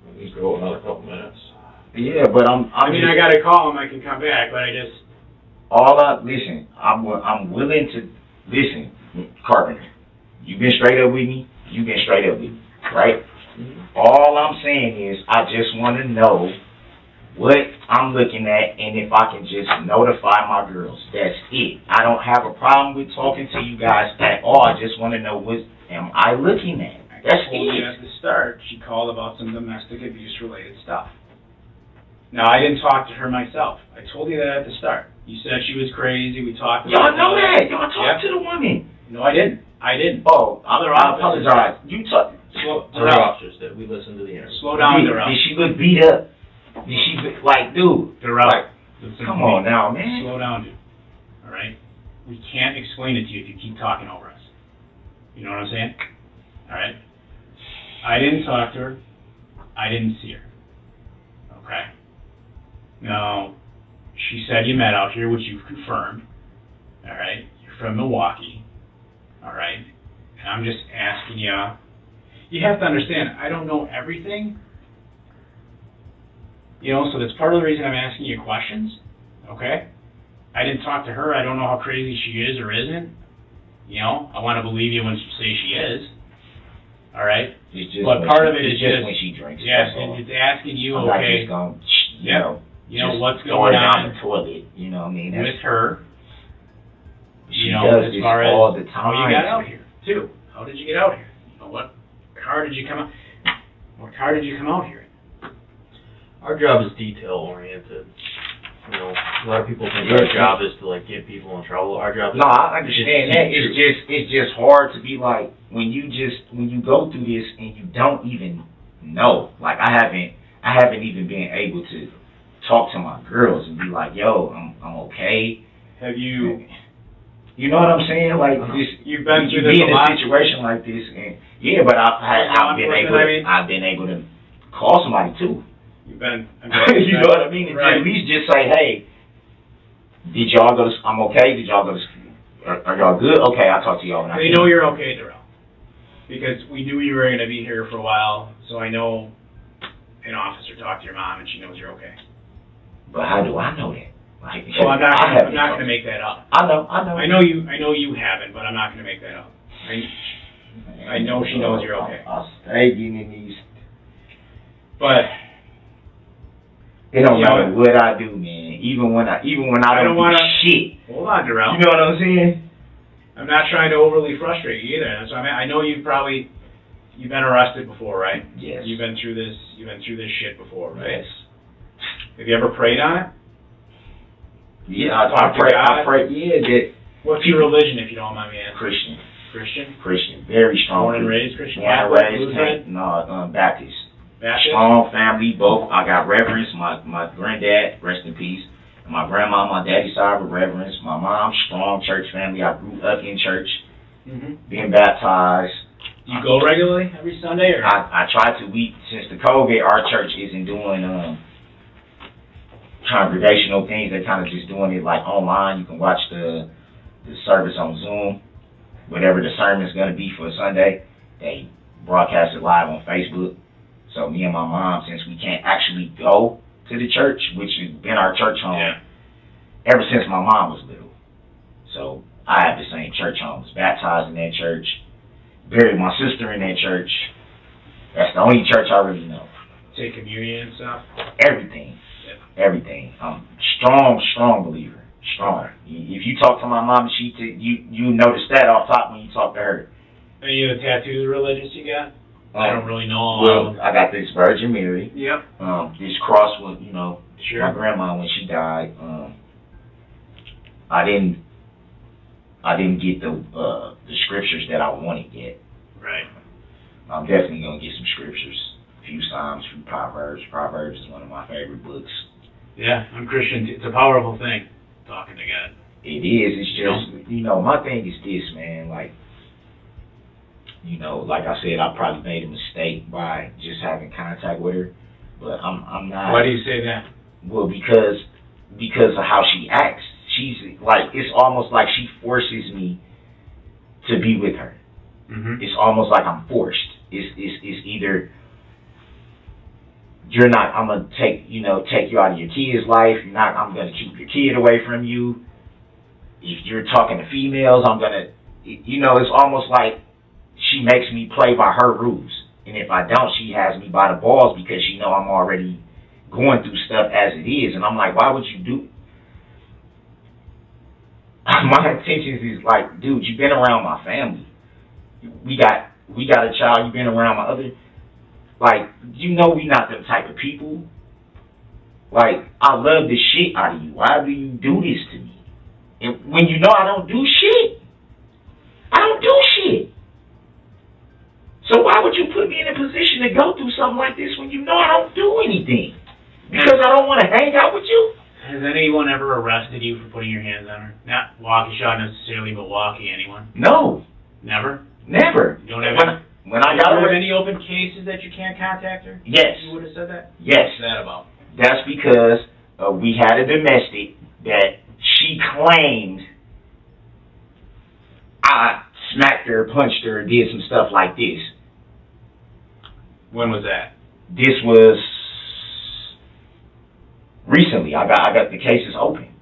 At least go another couple minutes. Yeah, but I mean, I got to call him. I can come back, but I just... listen, I'm willing to, listen, Carpenter, you've been straight up with me, right? All I'm saying is I just want to know what I'm looking at and if I can just notify my girls. That's it. I don't have a problem with talking to you guys at all. I just want to know what am I looking at. That's I told you it. at the start, she called about some domestic abuse-related stuff. Now, I didn't talk to her myself. I told you that at the start. You said she was crazy. We talked about Y'all know that. that. Y'all talk to the woman. No, I didn't. Oh, Other I officers. apologize. You talk. Other officers that we listened to the interview. Slow down, Did Darrell. she look beat up? Did she look like, dude? Darrell. Like, Listen come to me. on now, man. Slow down, dude. All right? We can't explain it to you if you keep talking over us. You know what I'm saying? All right? I didn't talk to her. I didn't see her. Okay? Now, she said you met out here, which you've confirmed. All right? You're from Milwaukee. All right? And I'm just asking you, you have to understand, I don't know everything. You know, so that's part of the reason I'm asking you questions, okay? I didn't talk to her. I don't know how crazy she is or isn't. You know, I want to believe you when you say she is. All right? But part of it is just when she drinks. Yes, and it's asking you, I'm okay, not just gonna, you know what's going on down the toilet, you know what I mean? with her. She You know, does as this far as all the time. how you got out here, too. How did you get out here? You know, what car did you come out? What car did you come out here in? Our job is detail oriented. You know, a lot of people think our job is to like get people in trouble. Our job is No, I understand that. It's just hard to be like when you go through this and you don't even know. Like I haven't even been able to talk to my girls and be like, yo, I'm okay. Have you? You know what I'm saying? Like You've been through you this be in a lot. a situation like this, and yeah, but I've been able to call somebody too. You've been. You know what I mean? Right. At least just say, hey, did y'all go to? I'm okay. Did y'all go to? Are y'all good? Okay, I'll talk to y'all when I They can. know you're okay, Darrell. Because we knew you were going to be here for a while, so I know an officer talked to your mom and she knows you're okay. But how do I know that? Like, Well, I'm not going to make that up. I know. I know you haven't, but I'm not going to make that up. I know she knows you're okay. I'll stay getting in these. But it don't matter what I do, man. Even when I don't do shit. Hold on, Darrell. You know what I'm saying? I'm not trying to overly frustrate you either. So I know you've been arrested before, right? Yes. You've been through this shit before, right? Yes. Have you ever prayed on it? Yeah, I pray. Yeah, that. What's your religion, if you don't mind me asking? Christian. Christian? Very strong. Born and raised Christian? Born and raised, Baptist. Baptist? Strong family, both. I got reverence. My granddad, rest in peace. And my grandma, my daddy's side were reverence. My mom, strong church family. I grew up in church, being baptized. Do you go regularly every Sunday? Or? I try to. Since the COVID, our church isn't doing congregational things. They're kind of just doing it like online. You can watch the service on Zoom. Whatever the sermon's going to be for Sunday, they broadcast it live on Facebook. So me and my mom, since we can't actually go to the church, which has been our church home ever since my mom was little. So I have the same church home. Was baptized in that church, buried my sister in that church. That's the only church I really know. Take communion and stuff? Everything. Everything. I'm strong believer. Strong. If you talk to my mom, you notice that off top when you talk to her. Any of the tattoos religious you got? I don't really know. Well, I got this Virgin Mary. Yep. This cross was, Sure. my grandma when she died. I didn't get the scriptures that I wanted yet. Right. I'm definitely gonna get some scriptures. A few Psalms, a few Proverbs. Proverbs is one of my favorite books. Yeah, I'm Christian. It's a powerful thing, talking to God. It is. It's just, my thing is this, man. Like, like I said, I probably made a mistake by just having contact with her, but I'm not. Why do you say that? Well, because of how she acts. She's like, it's almost like she forces me to be with her. Mm-hmm. It's almost like I'm forced. It's either you're not. I'm gonna take you out of your kid's life. You're not. I'm gonna keep your kid away from you. If you're talking to females, I'm gonna. It's almost like she makes me play by her rules, and if I don't, she has me by the balls because she know I'm already going through stuff as it is, and I'm like, why would you do? My intentions is like, dude, you've been around my family. We got a child. You've been around my other. Like, we not them type of people. Like, I love the shit out of you. Why do you do this to me? And when you know I don't do shit. I don't do shit. So why would you put me in a position to go through something like this when you know I don't do anything? Because I don't want to hang out with you? Has anyone ever arrested you for putting your hands on her? Not Waukesha necessarily, Milwaukee, anyone? No. Never? Never. You don't have when I got have any open cases that you can't contact her? Yes. You would have said that? Yes. What's that about? That's because we had a domestic that she claimed I smacked her, punched her, did some stuff like this. When was that? This was recently. I got the case is open.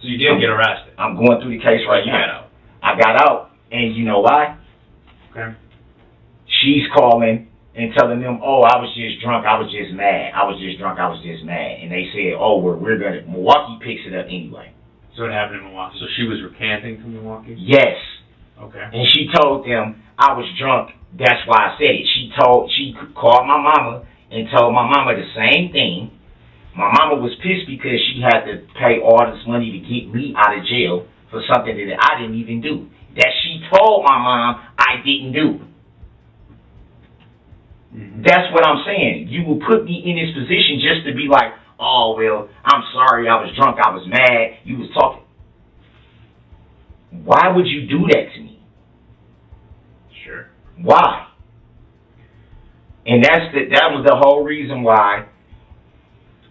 So you did get arrested? I'm going through the case right You now. got out. I got out, and you know why? Okay. She's calling and telling them, oh, I was just drunk, I was just mad. I was just drunk, I was just mad. And they said, oh, we're gonna, Milwaukee picks it up anyway. So it happened in Milwaukee. So she was recanting to Milwaukee? Yes. Okay. And she told them I was drunk, that's why I said it. She called my mama and told my mama the same thing. My mama was pissed because she had to pay all this money to get me out of jail for something that I didn't even do. That she told my mom I didn't do. Mm-hmm. That's what I'm saying. You will put me in this position just to be like, oh, well, I'm sorry, I was drunk, I was mad, you was talking. Why would you do that to me? Sure. Why? And that was the whole reason why,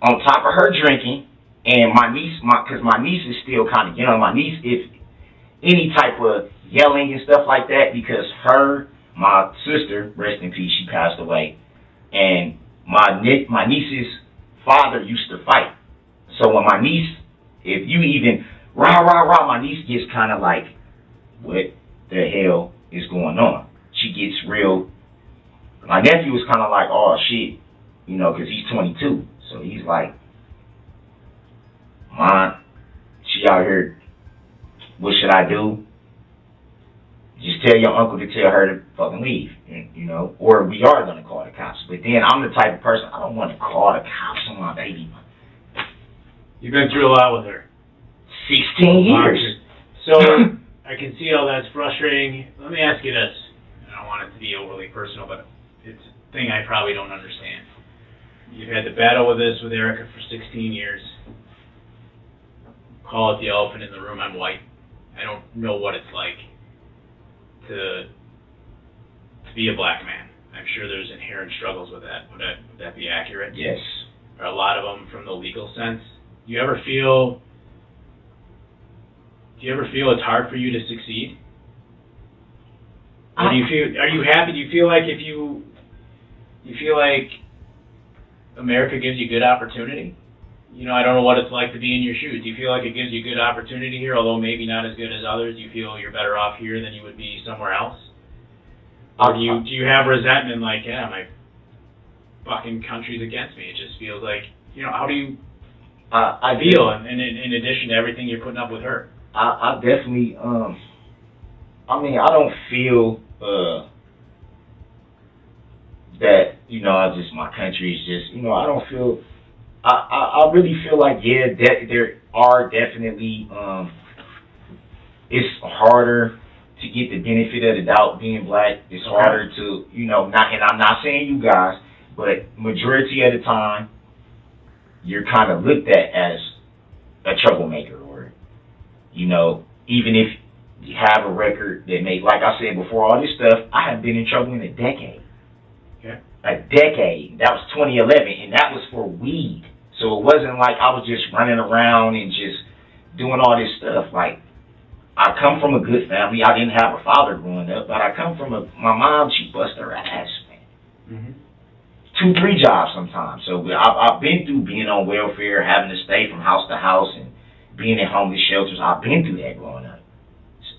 on top of her drinking, and my niece, because my niece is still kind of young, my niece, if any type of yelling and stuff like that, because my sister, rest in peace, she passed away, and my niece's father used to fight. So when my niece, if you even rah, my niece gets kind of like, what the hell is going on? She gets real. My nephew was kind of like, oh shit, you know, because he's 22. So he's like, Mom, she out here, what should I do? Just tell your uncle to tell her to fucking leave, you know, or we are going to call the cops. But then I'm the type of person, I don't want to call the cops on my baby. You've been through a lot with her. 16 years. So I can see how that's frustrating. Let me ask you this. I don't want it to be overly personal, but it's a thing I probably don't understand. You've had to battle with this with Erica for 16 years. Call it the elephant in the room, I'm white. I don't know what it's like to be a black man. I'm sure there's inherent struggles with that. Would that be accurate? Yes. Or a lot of them from the legal sense. Do you ever feel it's hard for you to succeed? Or do you feel, are you happy? Do you feel like you feel like America gives you good opportunity? You know, I don't know what it's like to be in your shoes. Do you feel like it gives you good opportunity here, although maybe not as good as others? Do you feel you're better off here than you would be somewhere else? Or do you have resentment like, yeah, my fucking country's against me? It just feels like, you know, how do you feel in addition to everything you're putting up with her? I definitely, I mean, I don't feel that, you know, my country is just, you know, I don't feel, I really feel like, yeah, there are definitely, it's harder to get the benefit of the doubt being black. It's harder to, you know, and I'm not saying you guys, but majority of the time, you're kind of looked at as a troublemaker, or, you know, even if you have a record that may, like I said before all this stuff, I have been in trouble in a decade. Okay. A decade. That was 2011, and that was for weed. So it wasn't like I was just running around and just doing all this stuff. Like, I come from a good family. I didn't have a father growing up, but I come from my mom, she bust her ass, man. Mm-hmm. 2, 3 jobs sometimes. So I've been through being on welfare, having to stay from house to house, and being in homeless shelters. I've been through that growing up.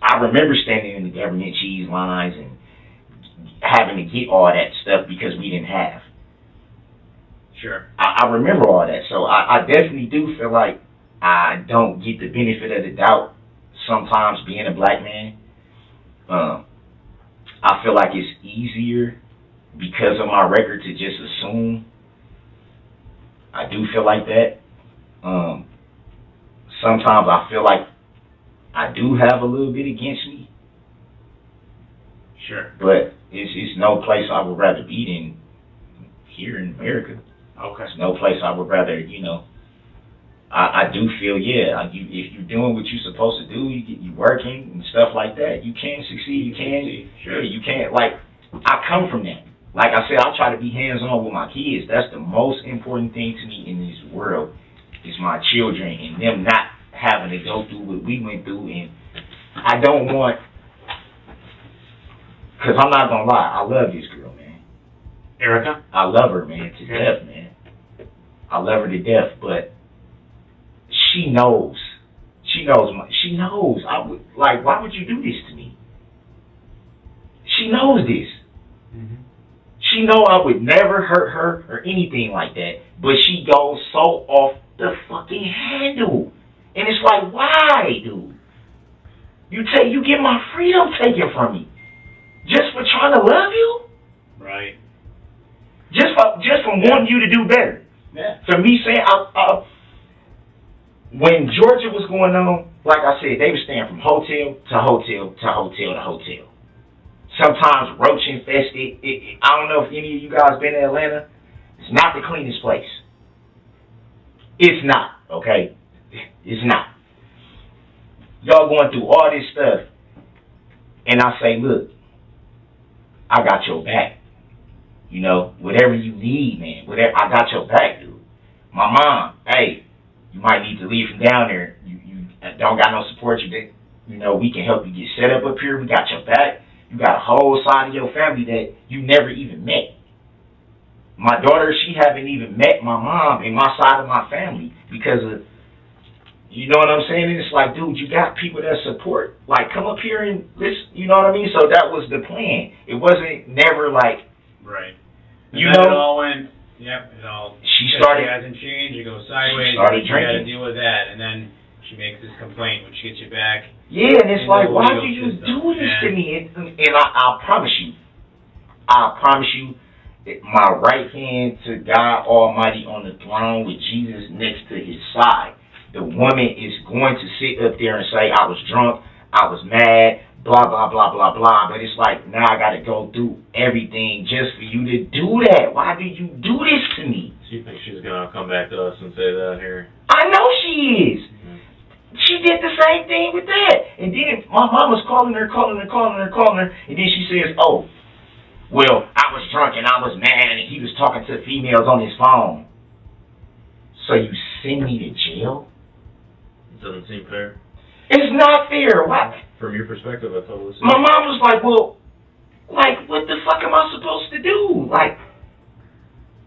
I remember standing in the government cheese lines and having to get all that stuff because we didn't have. Sure. I remember all that. So I definitely do feel like I don't get the benefit of the doubt sometimes being a black man. I feel like it's easier because of my record to just assume. I do feel like that. Sometimes I feel like I do have a little bit against me. Sure. But it's no place I would rather be than here in America. Okay. It's no place I would rather, you know. I do feel, yeah, if you're doing what you're supposed to do, you working and stuff like that, you can succeed. You can, sure. You can. Like, I come from that. Like I said, I try to be hands-on with my kids. That's the most important thing to me in this world is my children and them not having to go through what we went through. And I don't want, because I'm not going to lie, I love this girl, man. Erica? I love her, man, to death, man. I love her to death, but she knows. She knows. I would, like, why would you do this to me? She knows this. Mm-hmm. She know I would never hurt her or anything like that, but she goes so off the fucking handle. And it's like, why, dude? You get my freedom taken from me just for trying to love you? Right. Just for wanting you to do better. Yeah. For me saying, when Georgia was going on, like I said, they were staying from hotel to hotel to hotel to hotel. Sometimes roach infested. I don't know if any of you guys been to Atlanta. It's not the cleanest place. It's not, okay? It's not. Y'all going through all this stuff, and I say, look, I got your back. You know, whatever you need, man. Whatever, I got your back, dude. My mom, hey, you might need to leave from down there. You don't got no support. You know, we can help you get set up here. We got your back. You got a whole side of your family that you never even met. My daughter, she haven't even met my mom and my side of my family because of, you know what I'm saying? And it's like, dude, you got people that support. Like, come up here and listen. You know what I mean? So that was the plan. It wasn't never like, right. And you then know, it all went. Yep, it all. She started. It hasn't changed. It goes sideways. She started you got to drinking. deal with that, and then she makes this complaint, which gets you back. Yeah, and it's like, why do you system. do this to me? And I promise you, my right hand to God Almighty on the throne with Jesus next to his side, the woman is going to sit up there and say, I was drunk, I was mad, blah, blah, blah, blah, blah. But it's like, now I got to go through everything just for you to do that. Why do you do this to me? She thinks she's going to come back to us and say that here. I know she is. She did the same thing with that. And then my mom was calling her, and then she says, oh, well, I was drunk and I was mad and he was talking to females on his phone. So you send me to jail? It doesn't seem fair. It's not fair. Why? From your perspective, I totally see. My mom was like, well, like, what the fuck am I supposed to do? Like,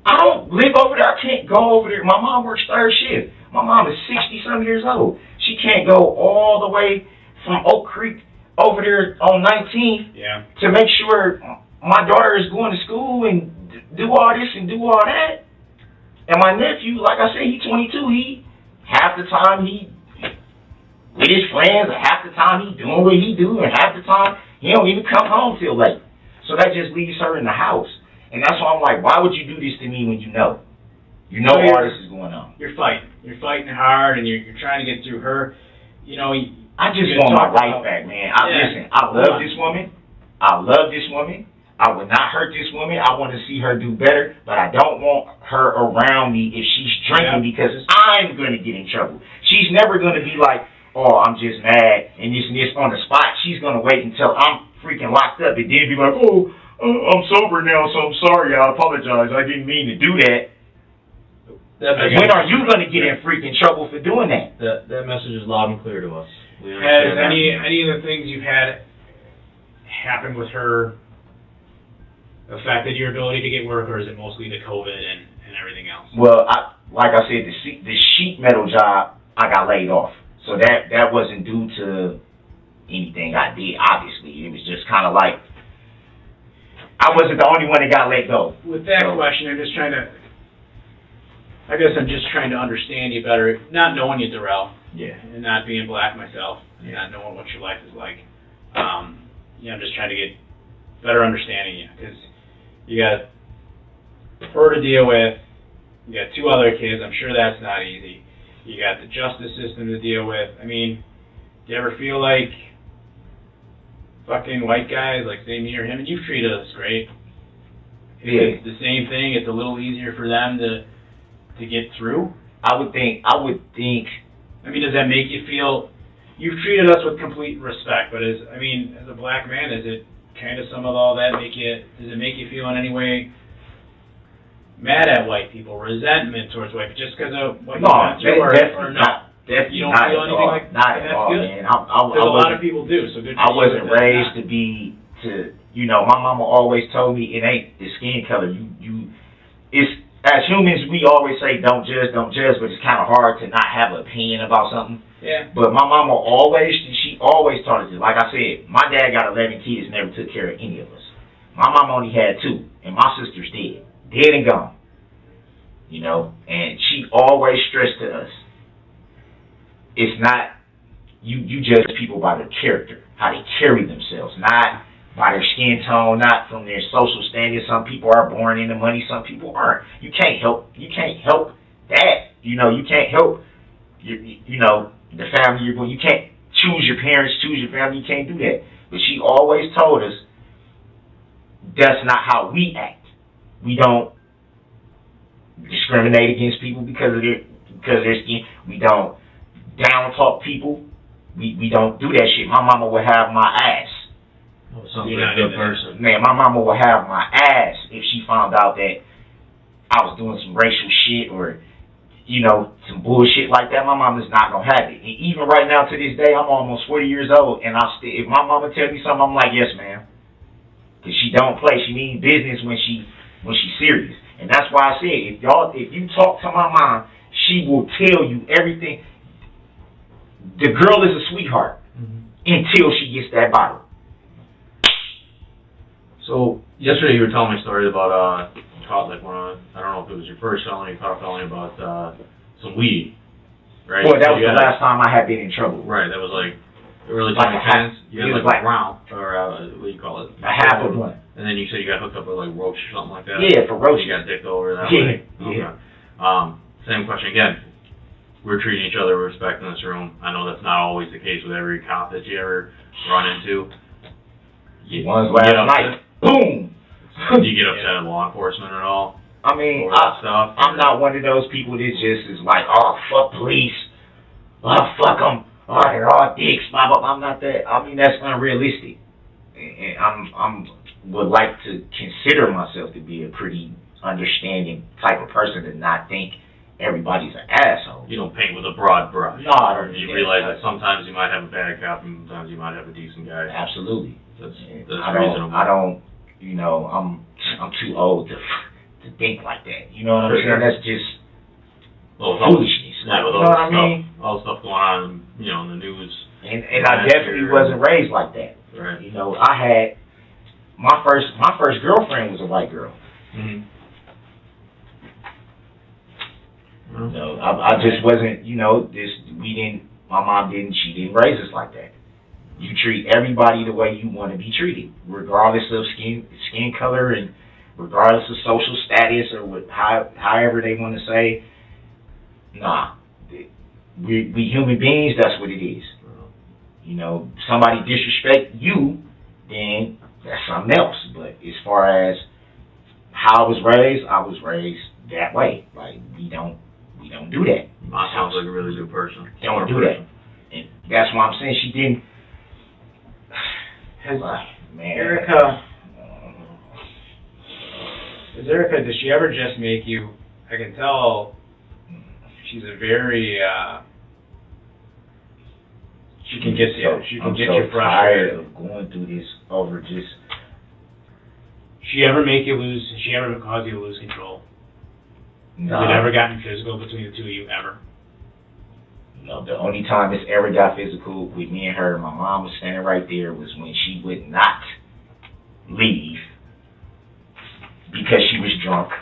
I don't live over there. I can't go over there. My mom works third shift. My mom is 60-some years old. She can't go all the way from Oak Creek over there on 19th to make sure my daughter is going to school and do all this and do all that. And my nephew, like I said, he's 22. Half the time he with his friends, and half the time he doing what he do, and half the time he don't even come home till late. So that just leaves her in the house. And that's why I'm like, why would you do this to me when you know all this is going on? You're fighting. You're fighting hard, and you're trying to get through her. You know, I just want my life back, man. Listen, I love this woman. I would not hurt this woman. I want to see her do better, but I don't want her around me if she's drinking because I'm going to get in trouble. She's never going to be like, oh, I'm just mad and this on the spot. She's going to wait until I'm freaking locked up and then be like, oh, I'm sober now, so I'm sorry. I apologize. I didn't mean to do that. When are you going to get in freaking trouble for doing that? That message is loud and clear to us. Has any of the things you've had happen with her affected your ability to get work, or is it mostly the COVID and everything else? Well, like I said, the sheet metal job, I got laid off. So that wasn't due to anything I did, obviously. It was just kind of like, I wasn't the only one that got let go. With that question, I'm just trying to understand you better, not knowing you, Darrell. Yeah. And not being black myself, and not knowing what your life is like. I'm just trying to get better understanding you, because you got her to deal with, you got 2 other kids, I'm sure that's not easy. You got the justice system to deal with. I mean, do you ever feel like fucking white guys, like say me or him, and you've treated us great. Yeah. It's the same thing, it's a little easier for them to get through? I would think. I mean, does that make you feel, you've treated us with complete respect, but as a black man, is it kind of some of all that does it make you feel in any way mad at white people, resentment towards white people, just because of what you went through, or not? Definitely you don't not feel at anything all. like that? Not at That's all, good. man. Because a lot of people do, so good for I you wasn't with that. raised You know, my mama always told me it ain't the skin color. It's, as humans, we always say don't judge, but it's kind of hard to not have an opinion about something. Yeah. But my mama she always taught us this. Like I said, my dad got 11 kids, never took care of any of us. My mom only had 2, and my sister's dead and gone. You know, and she always stressed to us, it's not, you judge people by their character, how they carry themselves, not by their skin tone, not from their social standing. Some people are born into money, some people aren't. You can't help that. You know, you can't help you know, the family you're born. You can't choose your parents, choose your family. You can't do that. But she always told us that's not how we act. We don't discriminate against people because of their skin. We don't down talk people. We don't do that shit. My mama would have my ass. You're not a good person. Man, my mama would have my ass if she found out that I was doing some racial shit or, you know, some bullshit like that. My mama's not gonna have it. And even right now to this day, I'm almost 40 years old, and if my mama tell me something, I'm like, yes, ma'am. Because she don't play. She means business when she's serious. And that's why I said, if you talk to my mom, she will tell you everything. The girl is a sweetheart until she gets that bottle. So yesterday you were telling me a story about caught like one. I don't know if it was your first felony, you caught a felony about some weed, right? Well, that was the last time I had been in trouble. Right, that was like early Like 2010s. You had like a round or what do you call it? A half of one. And then you said you got hooked up with like roach or something like that. Yeah, for roach. You got dicked over that way. Yeah. Okay. Same question again. We're treating each other with respect in this room. I know that's not always the case with every cop that you ever run into. One's last night. Boom! Do you get upset at law enforcement at all? I mean, stuff, I'm not one of those people that just is like, oh, fuck police. Oh, fuck them. Oh, they're all dicks. I'm not that. I mean, that's unrealistic. And I'm would like to consider myself to be a pretty understanding type of person and not think everybody's an asshole. You don't paint with a broad brush. No, I don't. You realize that sometimes you might have a bad cop and sometimes you might have a decent guy. Absolutely. That's reasonable. I don't, you know, I'm too old to think like that. You know what I'm saying? That's just foolishness. Yeah, you know what I mean? All the stuff going on, you know, in the news. And I definitely wasn't raised like that. Right. You know, I had my first girlfriend was a white girl. Mm-hmm. No, I just wasn't, you know, my mom she didn't raise us like that. You treat everybody the way you want to be treated, regardless of skin color and regardless of social status or however they want to say. Nah, we human beings, that's what it is. You know, somebody disrespect you, then that's something else. But as far as how I was raised that way. Like, we don't do that. Mom sounds like a really good person. Don't do that. And that's why I'm saying she didn't. Erica, does she ever just make you, I can tell she's a very, she can get you frustrated. Tired of going through this over just. She ever cause you to lose control? No. Has it ever gotten physical between the two of you, ever? No, the only time it's ever got physical with me and her, my mom was standing right there, was when she would not leave because she was drunk.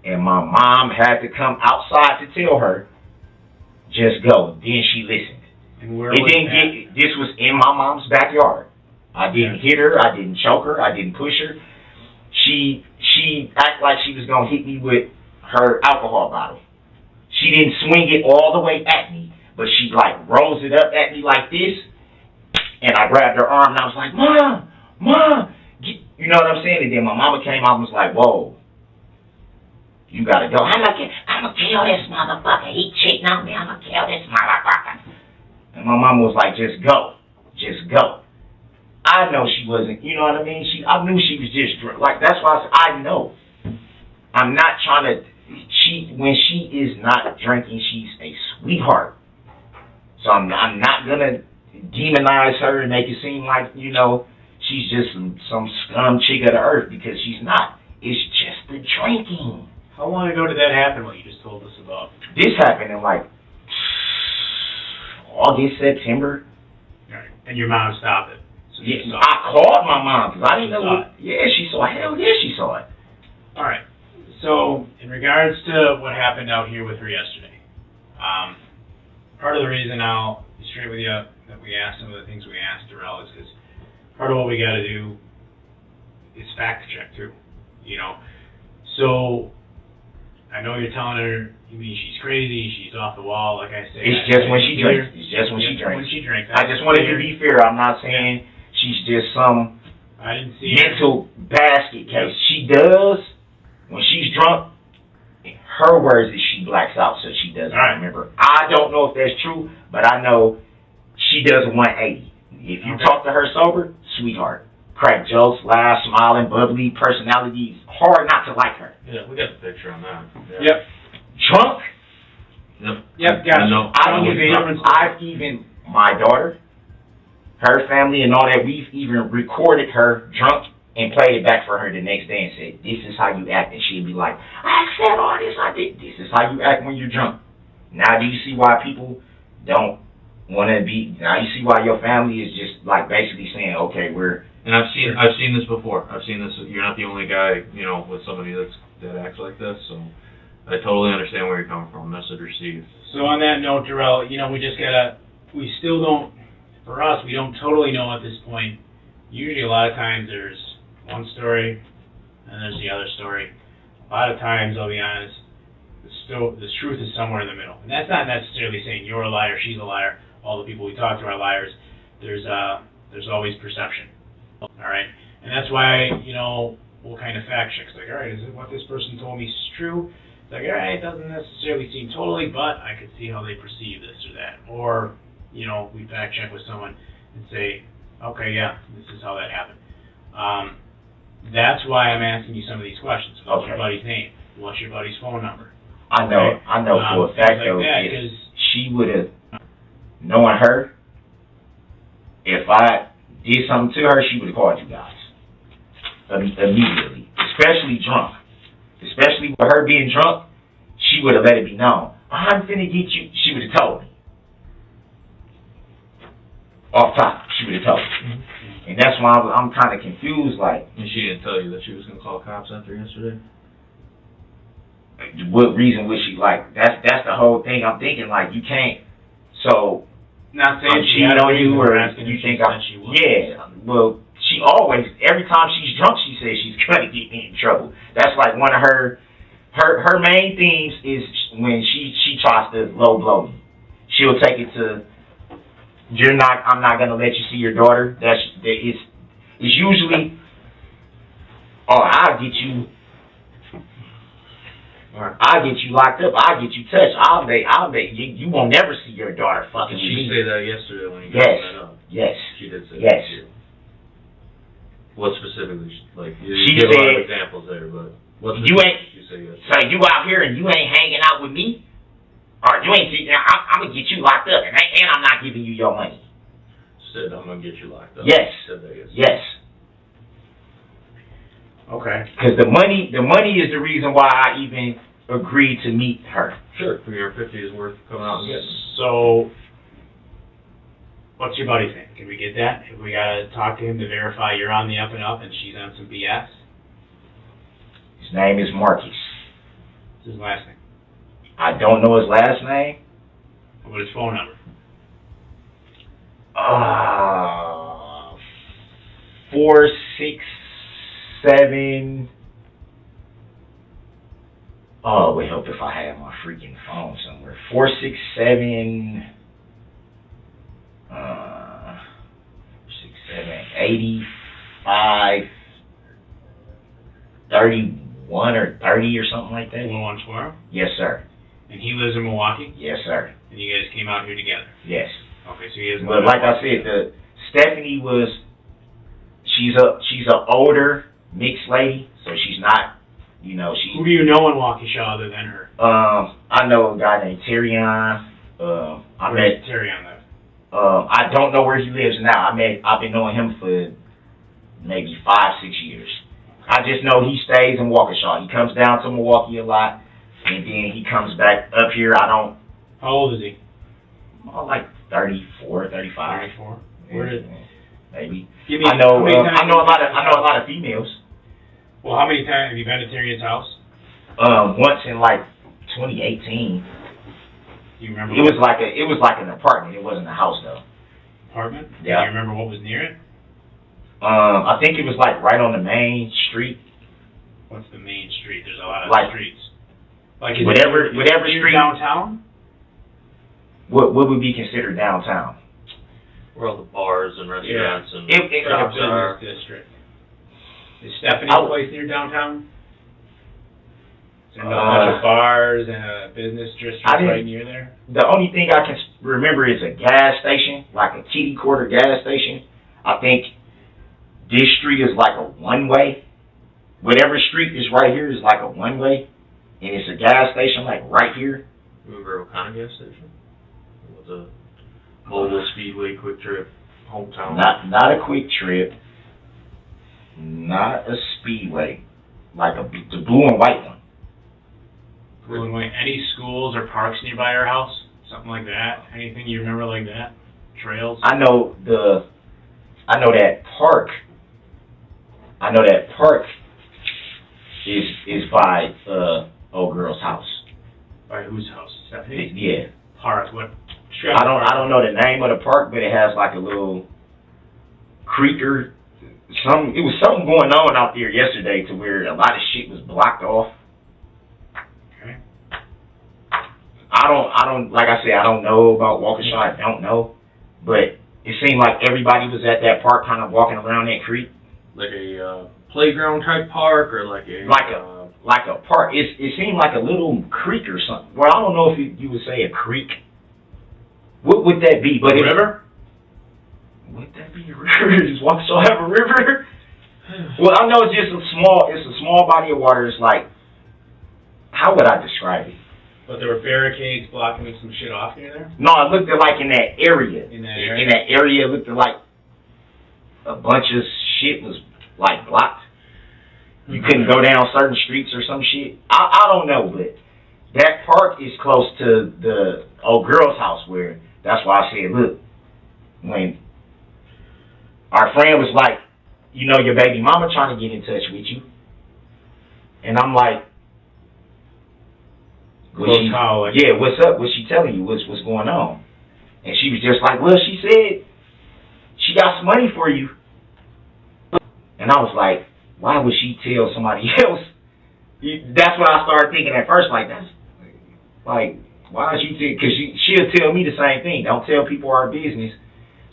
And my mom had to come outside to tell her, just go. Then she listened. And where was that? This was in my mom's backyard. I didn't hit her, I didn't choke her, I didn't push her. She acted like she was going to hit me with her alcohol bottle. She didn't swing it all the way at me, but she like rolls it up at me like this, and I grabbed her arm and I was like, Mom, you know what I'm saying? And then my mama came out and was like, whoa, you gotta go. I'm gonna kill this motherfucker. He cheating on me. I'm gonna kill this motherfucker. And my mama was like, just go. I know she wasn't, you know what I mean? I knew she was just drunk. Like, that's why I said, I know. I'm not trying to, when she is not drinking, she's a sweetheart. So I'm not gonna demonize her and make it seem like, you know, she's just some scum chick of the earth, because she's not. It's just the drinking. How long ago did that happen, what you just told us about? This happened in like August, September. Right. And your mom stopped it. So Yeah, I called my mom because I didn't know saw it. Yeah, she saw it. Hell yeah, she saw it. All right. So, in regards to what happened out here with her yesterday, part of the reason I'll be straight with you that we asked some of the things we asked Darrell is because part of what we got to do is fact check too. You know, so I know you're telling her, you mean she's crazy, she's off the wall, like I say. It's just when she drinks. It's just when she drinks. When she drinks. I just wanted to be fair. I'm not saying she's just some I didn't see her. mental basket case. She does, when she's drunk, her words is she blacks out, so she doesn't remember. I don't know if that's true, but I know she does a 180. If you talk to her sober, sweetheart. Crack jokes, laugh, smiling, bubbly, personality. Hard not to like her. Yeah, we got the picture on that. Yeah. Yep. Drunk? Yep, got it. I've even, my daughter, her family and all that, we've even recorded her drunk and played it back for her the next day and said, this is how you act. And she'd be like, I said all this, I did. This is how you act when you're drunk. Now do you see why people don't want to be, now you see why your family is just like basically saying, okay, we're. And I've seen this before. I've seen this. You're not the only guy, you know, with somebody that acts like this. So I totally understand where you're coming from. Message received. So on that note, Darrell, you know, we still don't, for us, we don't totally know at this point. Usually a lot of times there's one story and there's the other story. A lot of times, I'll be honest, the truth is somewhere in the middle. And that's not necessarily saying you're a liar, she's a liar, all the people we talk to are liars. There's always perception. All right? And that's why, you know, we'll kind of fact check. It's like, all right, is it what this person told me is true? It's like, all right, it doesn't necessarily seem totally, but I could see how they perceive this or that. Or, you know, we fact check with someone and say, okay, yeah, this is how that happened. That's why I'm asking you some of these questions. What's your buddy's name? What's your buddy's phone number? I know for a fact, though, if she would have known her, if I did something to her, she would have called you guys immediately, especially drunk. Especially with her being drunk, she would have let it be known. I'm finna get you. She would have told me. Off top, she would have told me. Mm-hmm. And that's why I'm kind of confused, like. And she didn't tell you that she was going to call cops after yesterday? What reason would she, like, that's the whole thing. I'm thinking, like, you can't, so. Not saying she know you, or you think she would. Yeah, well, she always, every time she's drunk, she says she's gonna get me in trouble. That's like one of her main themes is when she tries to low blow me. She'll take it to, I'm not gonna let you see your daughter. It's usually, I'll get you. I'll get you locked up. I'll get you touched. I'll bet you won't never see your daughter fucking with me. Did she say that yesterday when you got that up? Yes. She did say that. Yes. What specifically? Like, you she give said, a lot of examples there, but what you ain't. She say yes. So you out here and you ain't hanging out with me, or you ain't. I'm gonna get you locked up, and I'm not giving you your money. Said I'm gonna get you locked up. Yes. Said that yesterday. Yes. Okay. Because the money is the reason why I even agreed to meet her. Sure. For your 50 is worth coming out and getting. So, what's your buddy think? Can we get that? If we gotta talk to him to verify you're on the up and up and she's on some BS? His name is Marcus. What's his last name? I don't know his last name. What his phone number? 467. Oh, it would help if I had my freaking phone somewhere. 467. 85 31 or 30 or something like that. 112? Yes, sir. And he lives in Milwaukee? Yes, sir. And you guys came out here together? Yes. Okay, so he is. But like I said, Stephanie was. She's a older mixed lady, so she's not. You know, she. Who do you know in Waukesha other than her? I know a guy named Terrion. I met Terrion live? I don't know where he lives now. I've been knowing him for maybe 5-6 years. I just know he stays in Waukesha. He comes down to Milwaukee a lot, and then he comes back up here. How old is he? Like 34, 35. 34. Maybe. I know a lot of females. Well, how many times have you been to Tyrion's house? Once in like 2018. Do you remember? It was like an apartment. It wasn't a house though. Apartment? Yeah. Do you remember what was near it? I think it was like right on the main street. What's the main street? There's a lot of streets. Like whatever street downtown. What would be considered downtown? Where all the bars and restaurants and shops are. Business district. Is Stephanie's place near downtown? Is there a bunch of bars and a business district right near there? The only thing I can remember is a gas station, like a kitty quarter gas station. I think this street is like a one-way. Whatever street is right here is like a one-way, and it's a gas station like right here. Remember what kind of gas station? With the Mobile Speedway, Quick Trip, hometown. Not a Quick Trip. Not a Speedway. Like the blue and white one. Blue and white. Any schools or parks nearby our house? Something like that? Anything you remember like that? Trails? I know that park. I know that park is by old girl's house. By whose house? Stephanie? Yeah. Park. What? I don't know the name of the park, but it has like a little creek or something. It was something going on out there yesterday to where a lot of shit was blocked off. Okay. I don't like I said, I don't know about Waukesha. I don't know, but it seemed like everybody was at that park, kind of walking around that creek. Like a playground type park, or like a park. It seemed like a little creek or something. Well, I don't know if you would say a creek. What would that be? But a river? Would that be a river? Does Waukesha have a river? Well, I know it's just a small body of water. It's like, how would I describe it? But there were barricades blocking some shit off near there? No, it looked like in that area. In that area? In that area, it looked like a bunch of shit was like blocked. You couldn't go down certain streets or some shit. I don't know, but that park is close to the old girl's house where, that's why I said, look, when our friend was like, you know, your baby mama trying to get in touch with you. And I'm like, what's up? What's she telling you? What's going on? And she was just like, well, she said she got some money for you. And I was like, why would she tell somebody else? That's what I started thinking at first. Like, that's like, why don't you tell? Because she'll tell me the same thing. Don't tell people our business.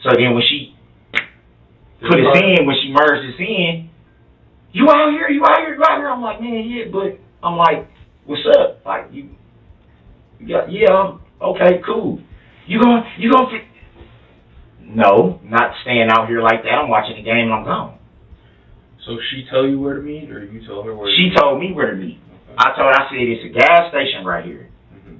So then when she put us in, when she merged us in, you out here? I'm like, man, yeah, but I'm like, what's up? Like, I'm okay, cool. You gonna No, not staying out here like that. I'm watching the game and I'm gone. So she tell you where to meet, or you tell her where to meet? She told me where to meet. Okay. I said, it's a gas station right here. Mm-hmm.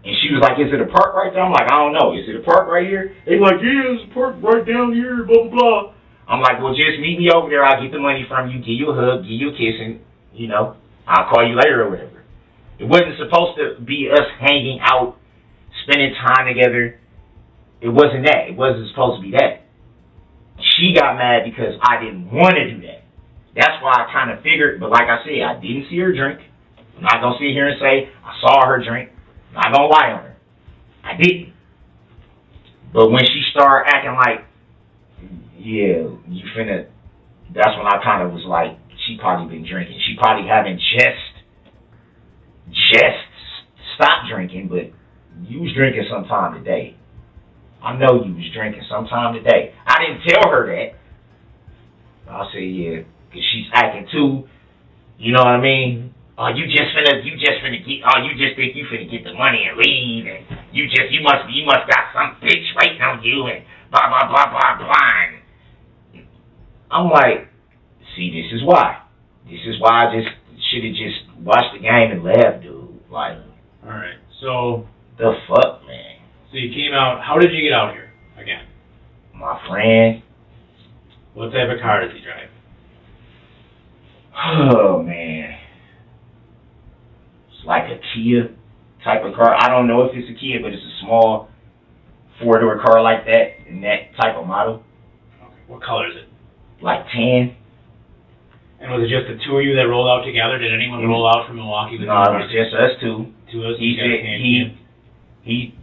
And she was like, is it a park right there? I'm like, I don't know. Is it a park right here? They like, yeah, it's a park right down here, blah, blah, blah. I'm like, well, just meet me over there. I'll get the money from you, give you a hug, give you a kiss, and, you know, I'll call you later or whatever. It wasn't supposed to be us hanging out, spending time together. It wasn't that. It wasn't supposed to be that. She got mad because I didn't want to do that. That's why I kind of figured, but like I said, I didn't see her drink. I'm not going to sit here and say I saw her drink. I'm not going to lie on her. I didn't. But when she started acting like, yeah, you finna, that's when I kind of was like, she probably been drinking. She probably haven't just stopped drinking, but you was drinking sometime today. I know you was drinking sometime today. I didn't tell her that. I said, yeah, because she's acting too, you know what I mean? Oh, you just think you finna get the money and leave, and you must got some bitch waiting on you, and blah, blah, blah, blah, blah. I'm like, see, this is why. This is why I just should have just watched the game and left, dude. Like, all right, so the fuck, man. So you came out. How did you get out here again? My friend. What type of car does he drive? Oh, man. It's like a Kia type of car. I don't know if it's a Kia, but it's a small four-door car like that, in that type of model. Okay. What color is it? Like tan. And was it just the two of you that rolled out together? Did anyone roll out from Milwaukee with No, it was just us two. Two of us? He said he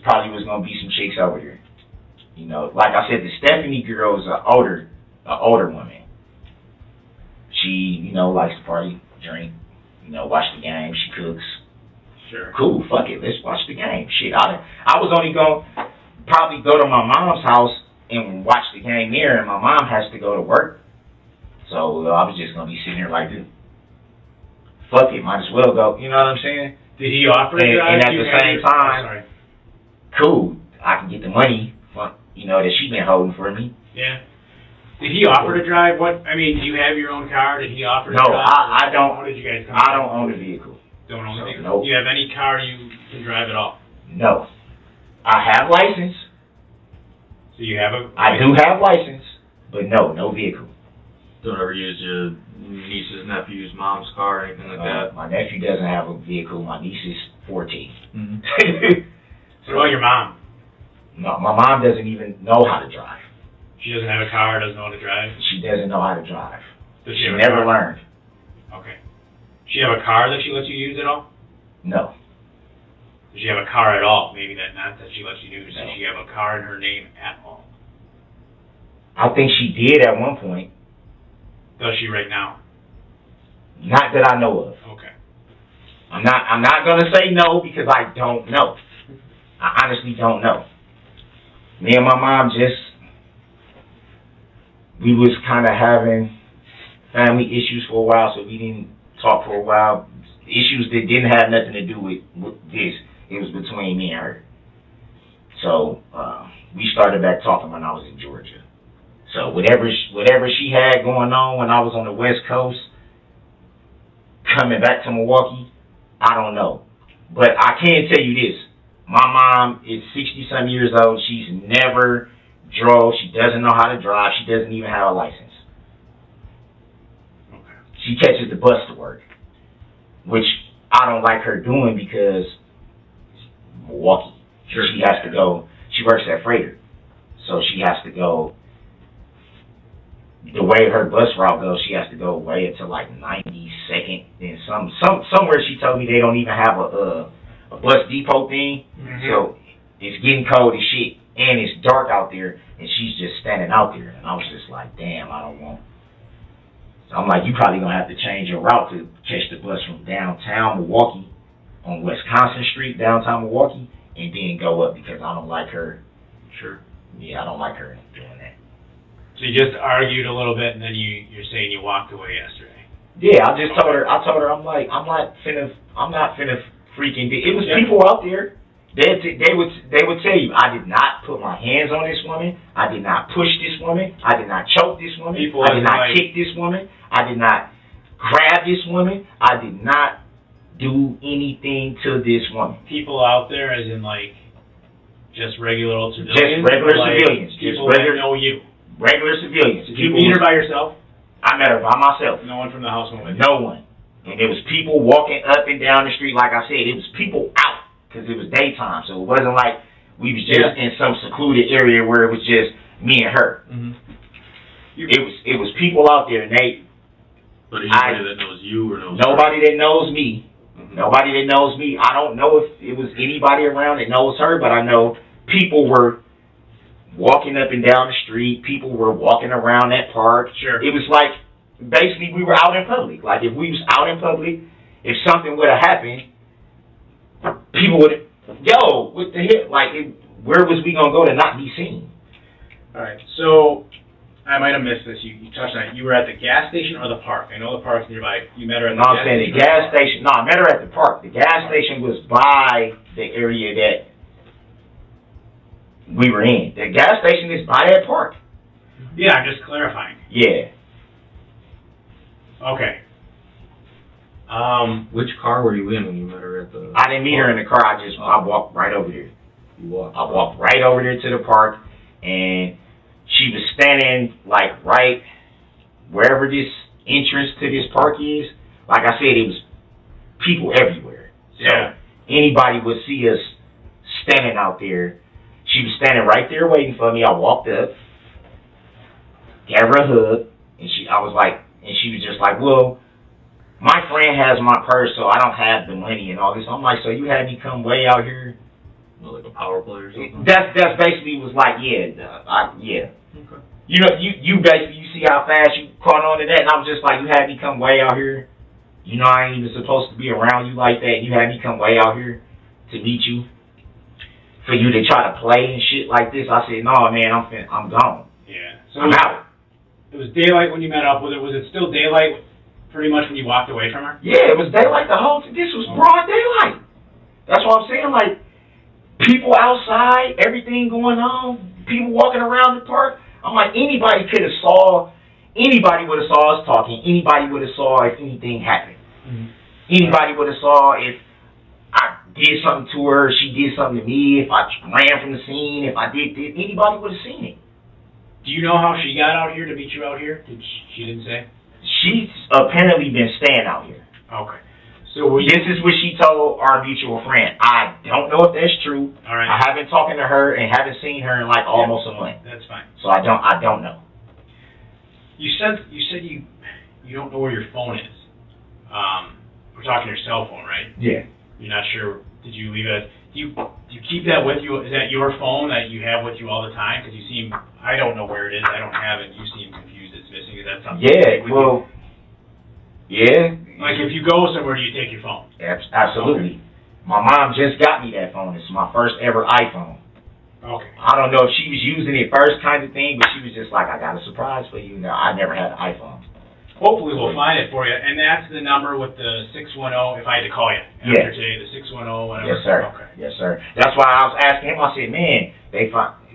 probably was gonna be some chicks over there. You know, like I said, the Stephanie girl is an older woman. She, you know, likes to party, drink, you know, watch the game. She cooks. Sure. Cool, fuck it, let's watch the game. Shit, I was only gonna probably go to my mom's house and watch the game there, and my mom has to go to work. So I was just gonna be sitting there like, dude, fuck it, might as well go. You know what I'm saying? Did he offer to drive? And at the same time, cool, I can get the money, you know, that she been holding for me. Yeah. Did he offer to drive? Do you have your own car? Did he offer to No, drive? I don't. How did you guys come I don't own a vehicle. Don't own a vehicle? Nope. Do you have any car you can drive at all? No. I have license. So you have a... I do have license, but no vehicle. Don't ever use your niece's, nephew's, mom's car or anything like that? My nephew doesn't have a vehicle. My niece is 14. Mm-hmm. What about your mom? No, my mom doesn't even know how to drive. She doesn't have a car, doesn't know how to drive? She doesn't know how to drive. Does She have a never car? learned. Okay. Does she have a car that she lets you use at all? No. Does she have a car at all? Maybe not that she lets you use. No. Does she have a car in her name at all? I think she did at one point. Does she right now? Not that I know of. Okay. I'm not gonna say no because I don't know. I honestly don't know. Me and my mom we was kind of having family issues for a while, so we didn't talk for a while. Issues that didn't have nothing to do with this. It was between me and her. So we started back talking when I was in Georgia. So whatever she had going on when I was on the West Coast, coming back to Milwaukee, I don't know. But I can tell you this. My mom is 60-some years old. She's never drove. She doesn't know how to drive. She doesn't even have a license. Okay. She catches the bus to work, which I don't like her doing because Milwaukee. Sure. She has to go. She works at Freighter, so she has to go. The way her bus route goes, she has to go way until like 92nd. Then somewhere she told me they don't even have a bus depot thing. Mm-hmm. So it's getting cold as shit, and it's dark out there, and she's just standing out there. And I was just like, damn, I don't want. So I'm like, you probably gonna have to change your route to catch the bus from downtown Milwaukee on Wisconsin Street, downtown Milwaukee, and then go up because I don't like her. Sure. Yeah, I don't like her doing that. So you just argued a little bit, and then you're saying you walked away yesterday. Yeah, I just told her. I'm not finna freaking. It was people out there. They would tell you, I did not put my hands on this woman. I did not push this woman. I did not choke this woman. I did not kick this woman. I did not grab this woman. I did not do anything to this woman. People out there, as in just regular old civilians. Just regular civilians. People that know you. Regular civilians. Did you meet her by yourself? I met her by myself. No one from the house went with you? No one. And there was people walking up and down the street. Like I said, it was people out because it was daytime. So it wasn't like we was just in some secluded area where it was just me and her. Mm-hmm. It was people out there, and they. But anybody that knows you or knows nobody her? that knows me. Mm-hmm. Nobody that knows me. I don't know if it was anybody around that knows her, but I know people were walking up and down the street. People were walking around that park. Sure. It was like, basically, we were out in public. Like, if we was out in public, if something would have happened, people would have, what the hell? Like, where was we going to go to not be seen? All right, so I might have missed this. You touched on it. You were at the gas station or the park? I know the park's nearby. You met her at the gas station? The gas station. No, I met her at the park. The gas station was by the area that we were in. The gas station is by that park. Yeah, I'm just clarifying. Yeah. Okay. Which car were you in when you met her at the... I didn't meet her in the car. I walked right over there. You walked. I walked right over there to the park, and she was standing like right wherever this entrance to this park is. Like I said, it was people everywhere. So anybody would see us standing out there. She was standing right there waiting for me. I walked up, gave her a hug, and she was just like, well, my friend has my purse, so I don't have the money and all this. I'm like, so you had me come way out here? Like a power play or something? That's basically was like, yeah. Okay. You know, you basically, you see how fast you caught on to that, and I was just like, you had me come way out here. You know, I ain't even supposed to be around you like that. You had me come way out here to meet you. For you to try to play and shit like this, I said, no, man, I'm gone. Yeah. So I'm out. It was daylight when you met up with her. Was it still daylight pretty much when you walked away from her? Yeah, it was daylight the whole time. This was broad daylight. That's what I'm saying. Like, people outside, everything going on, people walking around the park. I'm like, anybody would have saw us talking. Anybody would have saw if anything happened. Mm-hmm. Anybody would have saw if I did something to her, she did something to me, if I ran from the scene, if I did this, anybody would have seen it. Do you know how she got out here to meet you out here? She didn't say? She's apparently been staying out here. Okay. So this is what she told our mutual friend. I don't know if that's true. All right. I haven't talked to her and haven't seen her in like almost a month. That's fine. So I don't know. You said you don't know where your phone is. We're talking your cell phone, right? Yeah. You're not sure. Did you leave it? Do you keep that with you? Is that your phone that you have with you all the time? Because you seem, I don't know where it is. I don't have it. You seem confused. It's missing. Is that something? Yeah. Well. Yeah. Like if you go somewhere, do you take your phone? Absolutely. Okay. My mom just got me that phone. It's my first ever iPhone. Okay. I don't know if she was using it first kind of thing, but she was just like, I got a surprise for you. Now, I never had an iPhone. Hopefully we'll find it for you. And that's the number with the 610, if I had to call you after today, the 610, whatever. Yes, sir. Okay. Yes, sir. That's why I was asking him. I said, man,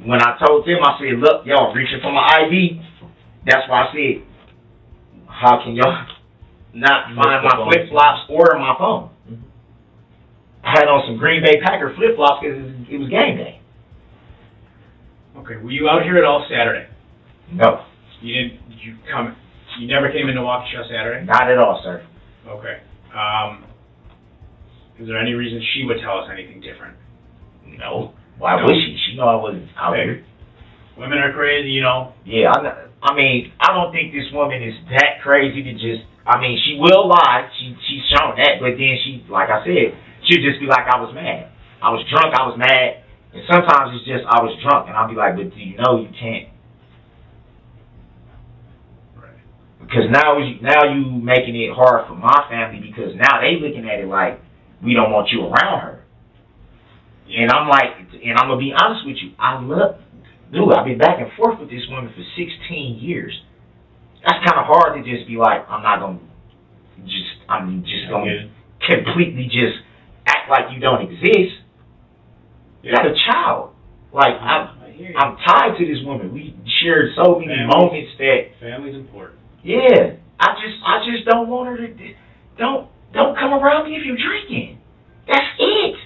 when I told them, I said, look, y'all reaching for my ID. That's why I said, how can y'all not find my flip-flops or my phone? Mm-hmm. I had on some Green Bay Packer flip-flops because it was game day. Okay. Were you out here at all Saturday? No. You never came into Waukesha Saturday? Not at all, sir. Okay. Is there any reason she would tell us anything different? No. Why would she? She know I wasn't out here. Women are crazy, you know. Yeah, I mean, I don't think this woman is that crazy to just, I mean, she will lie. She's shown that, but then she, like I said, she'll just be like, I was mad. I was drunk, I was mad. And sometimes it's just, I was drunk, and I'll be like, but do you know you can't? Because now you making it hard for my family because now they looking at it like we don't want you around her. And I'm like, and I'm gonna be honest with you, I've been back and forth with this woman for 16 years. That's kind of hard to just be like, I'm just gonna completely just act like you don't exist. You got a child. Like I'm tied to this woman. We shared so many moments that family's important. Yeah, I just don't want her to don't come around me if you're drinking. That's it.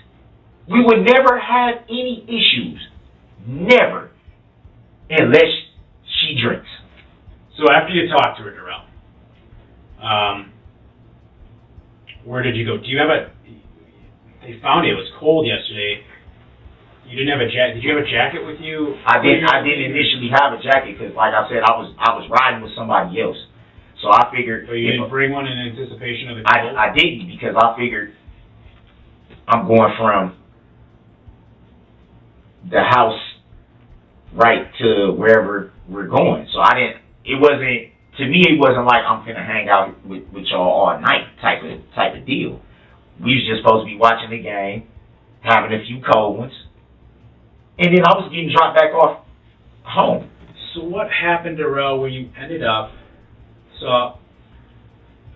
We would never have any issues, never, unless she drinks. So after you talked to her, Darrell, where did you go? Do you have they found it was cold yesterday. You didn't have a jacket. Did you have a jacket with you? I didn't initially have a jacket because, like I said, I was riding with somebody else. So I figured. So you didn't bring one in anticipation of the cold? I didn't because I figured I'm going from the house right to wherever we're going. So I didn't. It wasn't to me. It wasn't like I'm gonna hang out with y'all all night type of deal. We was just supposed to be watching the game, having a few cold ones. And then I was getting dropped back off home. So what happened, Darrell, where you ended up? So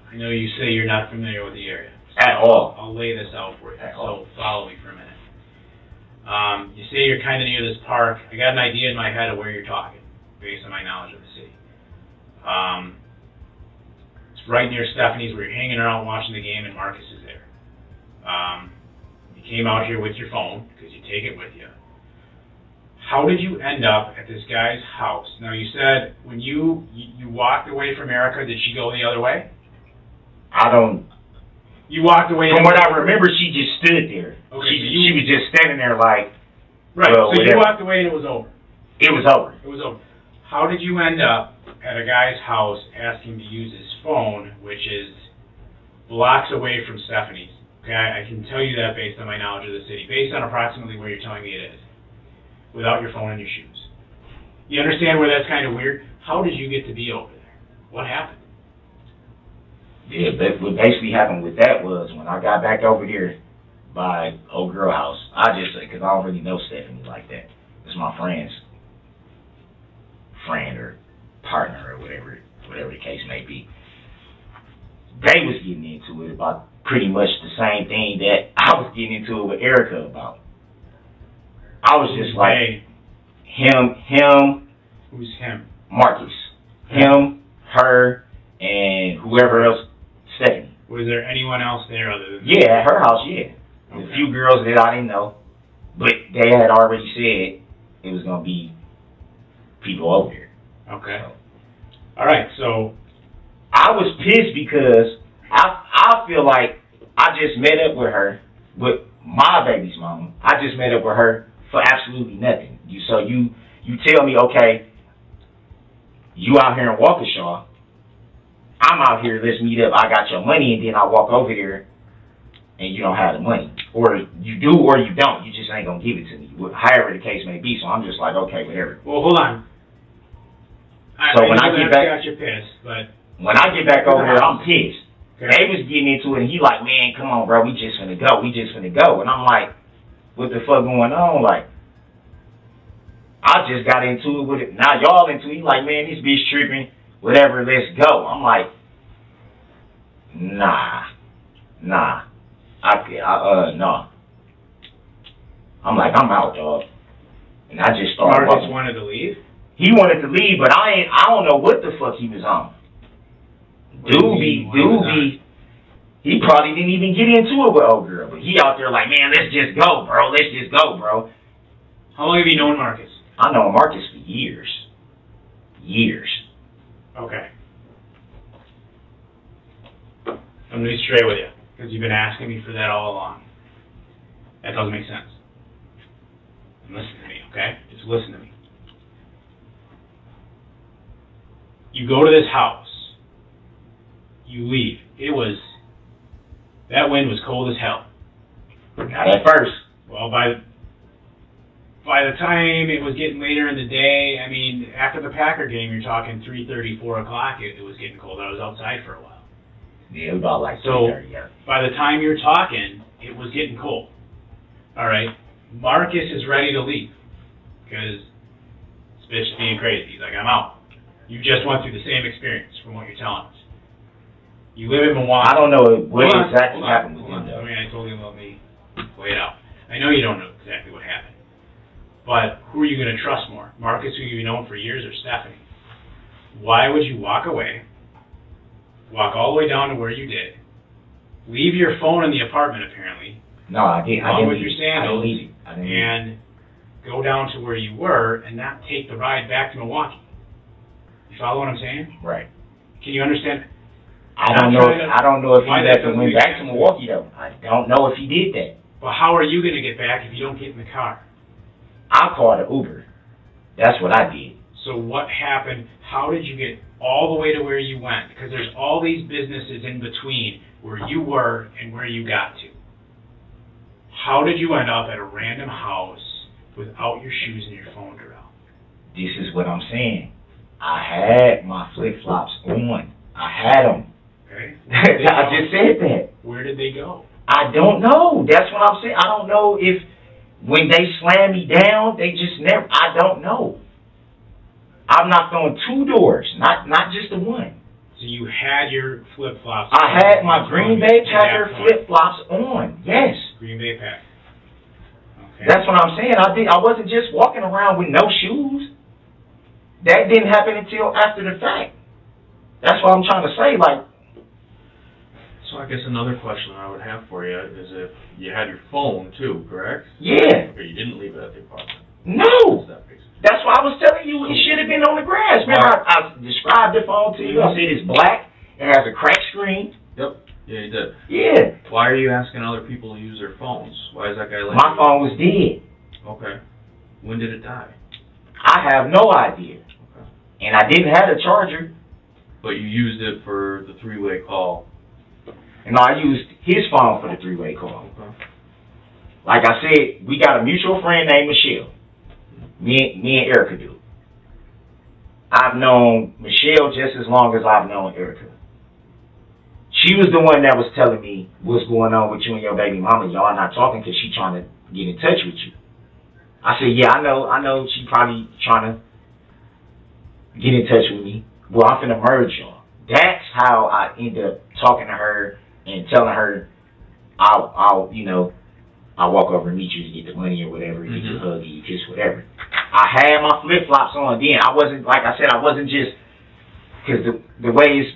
I know you say you're not familiar with the area. So At all. I'll lay this out for you. At so all. Follow me for a minute. You say you're kind of near this park. I got an idea in my head of where you're talking, based on my knowledge of the city. It's right near Stephanie's where you're hanging around watching the game, and Marcus is there. You came out here with your phone because you take it with you. how did you end up at this guy's house? Now, you said when you walked away from Erica, did she go the other way? I don't. You walked away. From what I remember, she just stood there. Okay, She was just standing there like. Right. Well, so whatever. you walked away and it was over. It was over. It was over. How did you end up at a guy's house asking to use his phone, which is blocks away from Stephanie's? Okay, I can tell you that based on my knowledge of the city, based on approximately where you're telling me it is, without your phone in your shoes. You understand where that's kind of weird? How did you get to be over there? What happened? Yeah, but what basically happened with that was when I got back over here by old girl house, I just, because I don't really know Stephanie like that. It's my friend's friend or partner or whatever the case may be. They was getting into it about pretty much the same thing that I was getting into it with Erica about. I was just like, him. Who's him? Marcus. Him, her, and whoever else, Stephanie. Was there anyone else there other than Yeah, at her house, yeah. Okay. A few girls that I didn't know. But they had already said it was going to be people over there. Okay. So, All right, so I was pissed because I feel like I just met up with her, with my baby's mama. I just met up with her for absolutely nothing. You tell me, okay, you out here in Waukesha, I'm out here, let's meet up, I got your money, and then I walk over there and you don't have the money. Or you do or you don't. You just ain't going to give it to me, however the case may be. So I'm just like, okay, whatever. Well, hold on. When I get back, got you pissed, but when I get back over there, I'm pissed. okay. They was getting into it, and he like, man, come on, bro, we just finna go. And I'm like, what the fuck going on? Like, I just got into it with it. Now y'all into it. He like, man, this bitch tripping. Whatever, let's go. I'm like, nah. No. I'm like, I'm out, dog. And I just started Marcus walking. wanted to leave? He wanted to leave, but I don't know what the fuck he was on. Doobie, he probably didn't even get into it with old girl, but he out there like, man, let's just go, bro. How long have you known Marcus? I know Marcus for years. Okay. I'm going to be straight with you, because you've been asking me for that all along. That doesn't make sense. And listen to me, okay? Just listen to me. You go to this house. You leave. That wind was cold as hell. Not at first. Well, by the time it was getting later in the day, I mean, after the Packer game, you're talking 3:30, 4 o'clock, it was getting cold. I was outside for a while. Yeah, it was about like So, 3:30, yeah. by the time you're talking, it was getting cold. All right? Marcus is ready to leave because this bitch is being crazy. He's like, I'm out. You just went through the same experience from what you're telling us. You live in Milwaukee. I don't know what exactly Hold on. happened with him, though. I mean, I told you let me lay it out. I know you don't know exactly what happened. But who are you going to trust more? Marcus, who you've known for years, or Stephanie? Why would you walk away, walk all the way down to where you did, leave your phone in the apartment, apparently, No, I didn't. along with leave your it. I sandals, didn't leave it. I didn't leave it. and go down to where you were and not take the ride back to Milwaukee? You follow what I'm saying? Right. Can you understand? I don't know if he why left that and doesn't went make back to sense. Milwaukee, though. I don't know if he did that. Well, how are you going to get back if you don't get in the car? I called an Uber. That's what I did. So what happened? How did you get all the way to where you went? Because there's all these businesses in between where you were and where you got to. How did you end up at a random house without your shoes and your phone, Darrell? This is what I'm saying. I had my flip-flops on. I had them. Okay. I just said that. Where did they go? I don't know. That's what I'm saying. I don't know if when they slammed me down, they just never. I don't know. I've knocked on 2 doors, not just the one. So you had your flip-flops. I had my Green Bay Packer at that point. flip-flops on. Yes. Green Bay Packer. Okay. That's what I'm saying. I wasn't just walking around with no shoes. That didn't happen until after the fact. That's what I'm trying to say. Like, So I guess another question I would have for you is if you had your phone too, correct? yeah. Or you didn't leave it at the apartment? No. That's why I was telling you it should have been on the grass. Remember, I described the phone to you. I said it's black. It has a cracked screen. Yep. Yeah, you did. Yeah. Why are you asking other people to use their phones? Why is that guy like My phone was dead. Okay. When did it die? I have no idea. Okay. And I didn't have a charger. But you used it for the three-way call. And I used his phone for the three-way call. Okay. Like I said, we got a mutual friend named Michelle. Me and Erica do. I've known Michelle just as long as I've known Erica. She was the one that was telling me what's going on with you and your baby mama. Y'all not talking because she trying to get in touch with you. I said, yeah, I know she probably trying to get in touch with me. Well, I'm finna merge y'all. That's how I end up talking to her and telling her I'll walk over and meet you to get the money or whatever, get you a hug, get you a kiss, whatever. I had my flip-flops on then. I wasn't, like I said, I wasn't just, because the ways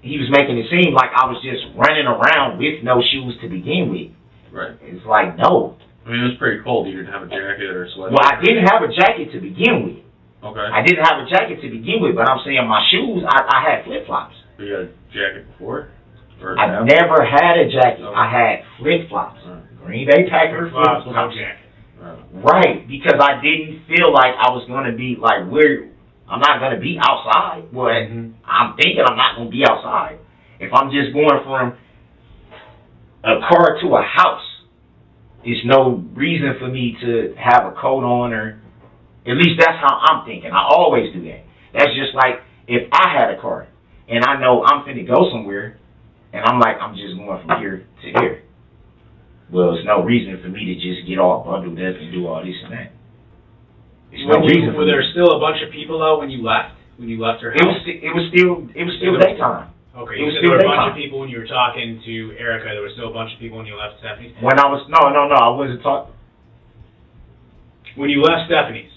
he was making it seem like I was just running around with no shoes to begin with. Right. It's like, no. I mean, it was pretty cold. You didn't have a jacket or a sweater. Well, I didn't have a jacket to begin with. Okay. I didn't have a jacket to begin with, but I'm saying my shoes, I had flip-flops. So you had a jacket before? I never had a jacket. Okay. I had flip-flops. Green Bay Packer Flip-flops, flip-flops. no jacket. Right, because I didn't feel like I was going to be, like, I'm not going to be outside. Well, I'm thinking I'm not going to be outside. If I'm just going from a car to a house, there's no reason for me to have a coat on, or at least that's how I'm thinking. I always do that. That's just like if I had a car and I know I'm finna go somewhere and I'm like, I'm just going from here to here. Well, there's no reason for me to just get all bundled up and do all this and that. There's no reason. Were there still a bunch of people out when you left? When you left her house? It was still daytime. Okay, It you was said there were a still bunch of daytime. people when you were talking to Erica. There were still a bunch of people when you left Stephanie's? When I was, no, I wasn't talking. When you left Stephanie's?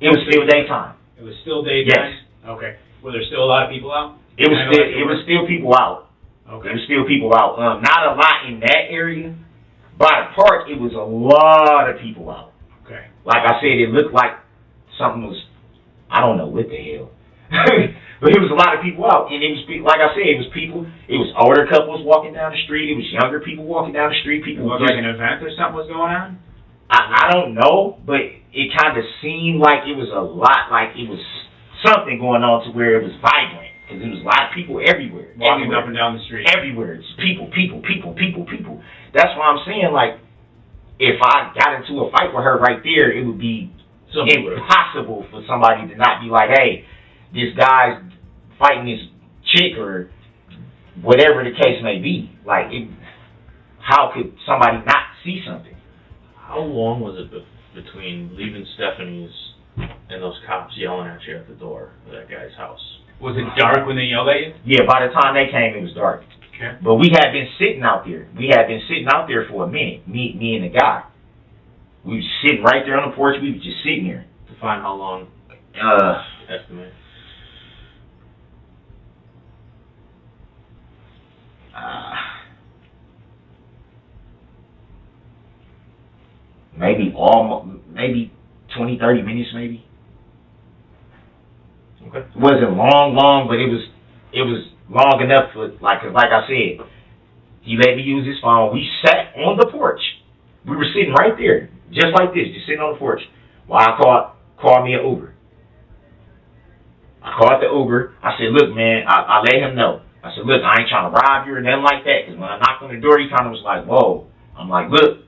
It was still daytime. It was still daytime? Yes. Okay. Were there still a lot of people out? It was still people out. Okay. It was still people out. Not a lot in that area. By the park, it was a lot of people out. Okay. Like I said, it looked like something was, I don't know what the hell. But it was a lot of people out. And it was, like I said, it was people, it was older couples walking down the street. It was younger people walking down the street. People It looked like an event or something was going on? I don't know, but it kind of seemed like it was a lot, like it was something going on to where it was vibrant. Because there was a lot of people everywhere. Walking up and down the street. Everywhere. It's people. That's why I'm saying, like, if I got into a fight with her right there, it would be impossible for somebody to not be like, hey, this guy's fighting this chick or whatever the case may be. Like, how could somebody not see something? How long was it between leaving Stephanie's and those cops yelling at you at the door of that guy's house? Was it dark when they yelled at you? Yeah, by the time they came, it was dark. Okay. But we had been sitting out there. We had been sitting out there for a minute, me and the guy. We was sitting right there on the porch. We was just sitting there. To find how long? Estimate. Maybe 20, 30 minutes, maybe. Okay. It wasn't long, but it was long enough for, like I said, he let me use his phone. We sat on the porch. We were sitting right there, just like this, just sitting on the porch. While I called me an Uber. I called the Uber. I said, look, man, I let him know. I said, look, I ain't trying to rob you or nothing like that. Because when I knocked on the door, he kind of was like, whoa. I'm like, look,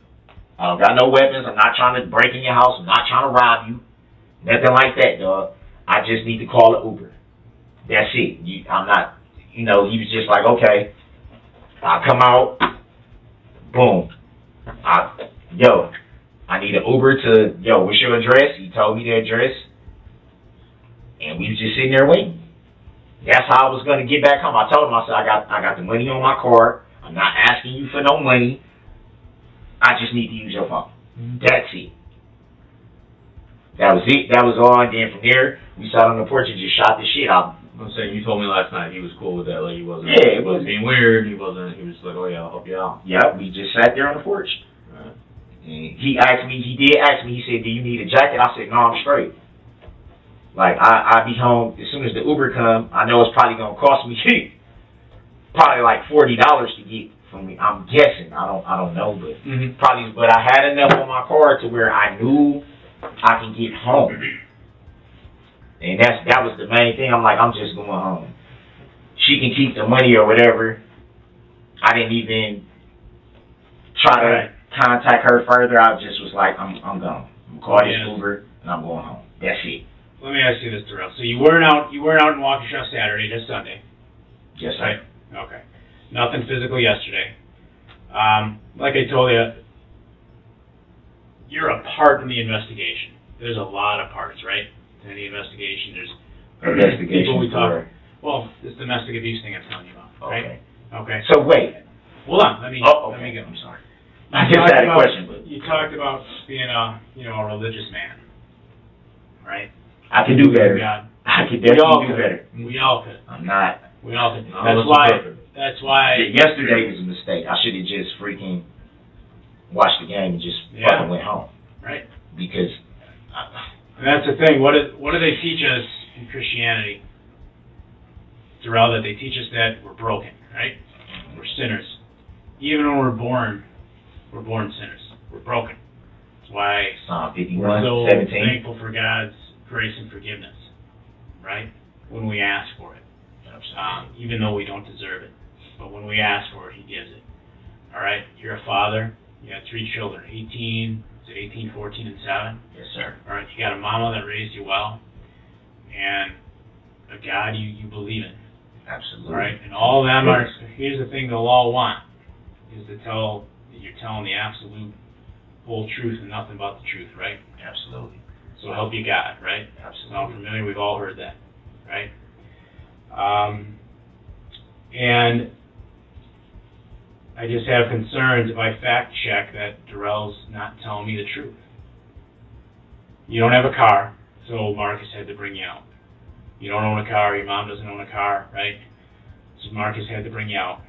I don't got no weapons. I'm not trying to break in your house. I'm not trying to rob you. Nothing like that, dog. I just need to call an Uber. That's it. I'm not, he was just like, okay. I come out. Boom. I need an Uber to, what's your address? He told me the address. And we was just sitting there waiting. That's how I was going to get back home. I told him, I said, I got the money on my card. I'm not asking you for no money. I just need to use your phone. That's it. That was it. That was all. And then from there, we sat on the porch and just shot the shit out. I'm saying, you told me last night he was cool with that. Like, he wasn't, yeah, he wasn't being weird. He was like, oh, yeah, I'll help you out. Yeah, we just sat there on the porch. Right. And he did ask me, he said, do you need a jacket? I said, no, I'm straight. Like, I'll be home as soon as the Uber come. I know it's probably going to cost me probably like $40 to get from me. I'm guessing. I don't know, but probably. But I had enough on my card to where I knew I can get home. And that was the main thing. I'm like, I'm just going home. She can keep the money or whatever. I didn't even try to contact her further. I just was like, I'm gone. I'm calling this Uber and I'm going home. That's it. Let me ask you this, Darrell. So you weren't out in Waukesha Saturday, just Sunday. Yes, sir. Right? Okay. Nothing physical yesterday. Like I told you, you're a part in the investigation. There's a lot of parts, right? In the investigation, there's people we talk. Well, this domestic abuse thing I'm telling you about, right? Okay. So wait. Hold on. Let me go. I'm sorry. I just had a question, but you talked about being a religious man, right? I can do better. I could definitely do better. We all could. I'm not. We all could. Perfect. That's why. Yesterday was a mistake. I should have just freaking watched the game and just fucking went home. Right. Because. And that's the thing. What do they teach us in Christianity, Darrell? That they teach us that we're broken, right? We're sinners. Even when we're born sinners. We're broken. That's why Psalm 51, we're so 17. thankful for God's grace and forgiveness, right? When we ask for it. Even though we don't deserve it. But when we ask for it, He gives it. All right? You're a father. You got 3 children. 18, 14, and 7? Yes, sir. All right? You got a mama that raised you well. And a God you believe in. Absolutely. All right? And all of them are, here's the thing they'll all want, is to tell that you're telling the absolute whole truth and nothing but the truth, right? Absolutely. So help you God, right? Absolutely. Sound familiar? We've all heard that, right? And I just have concerns if I fact check that Darrell's not telling me the truth. You don't have a car, so Marcus had to bring you out. You don't own a car, your mom doesn't own a car, right? So Marcus had to bring you out.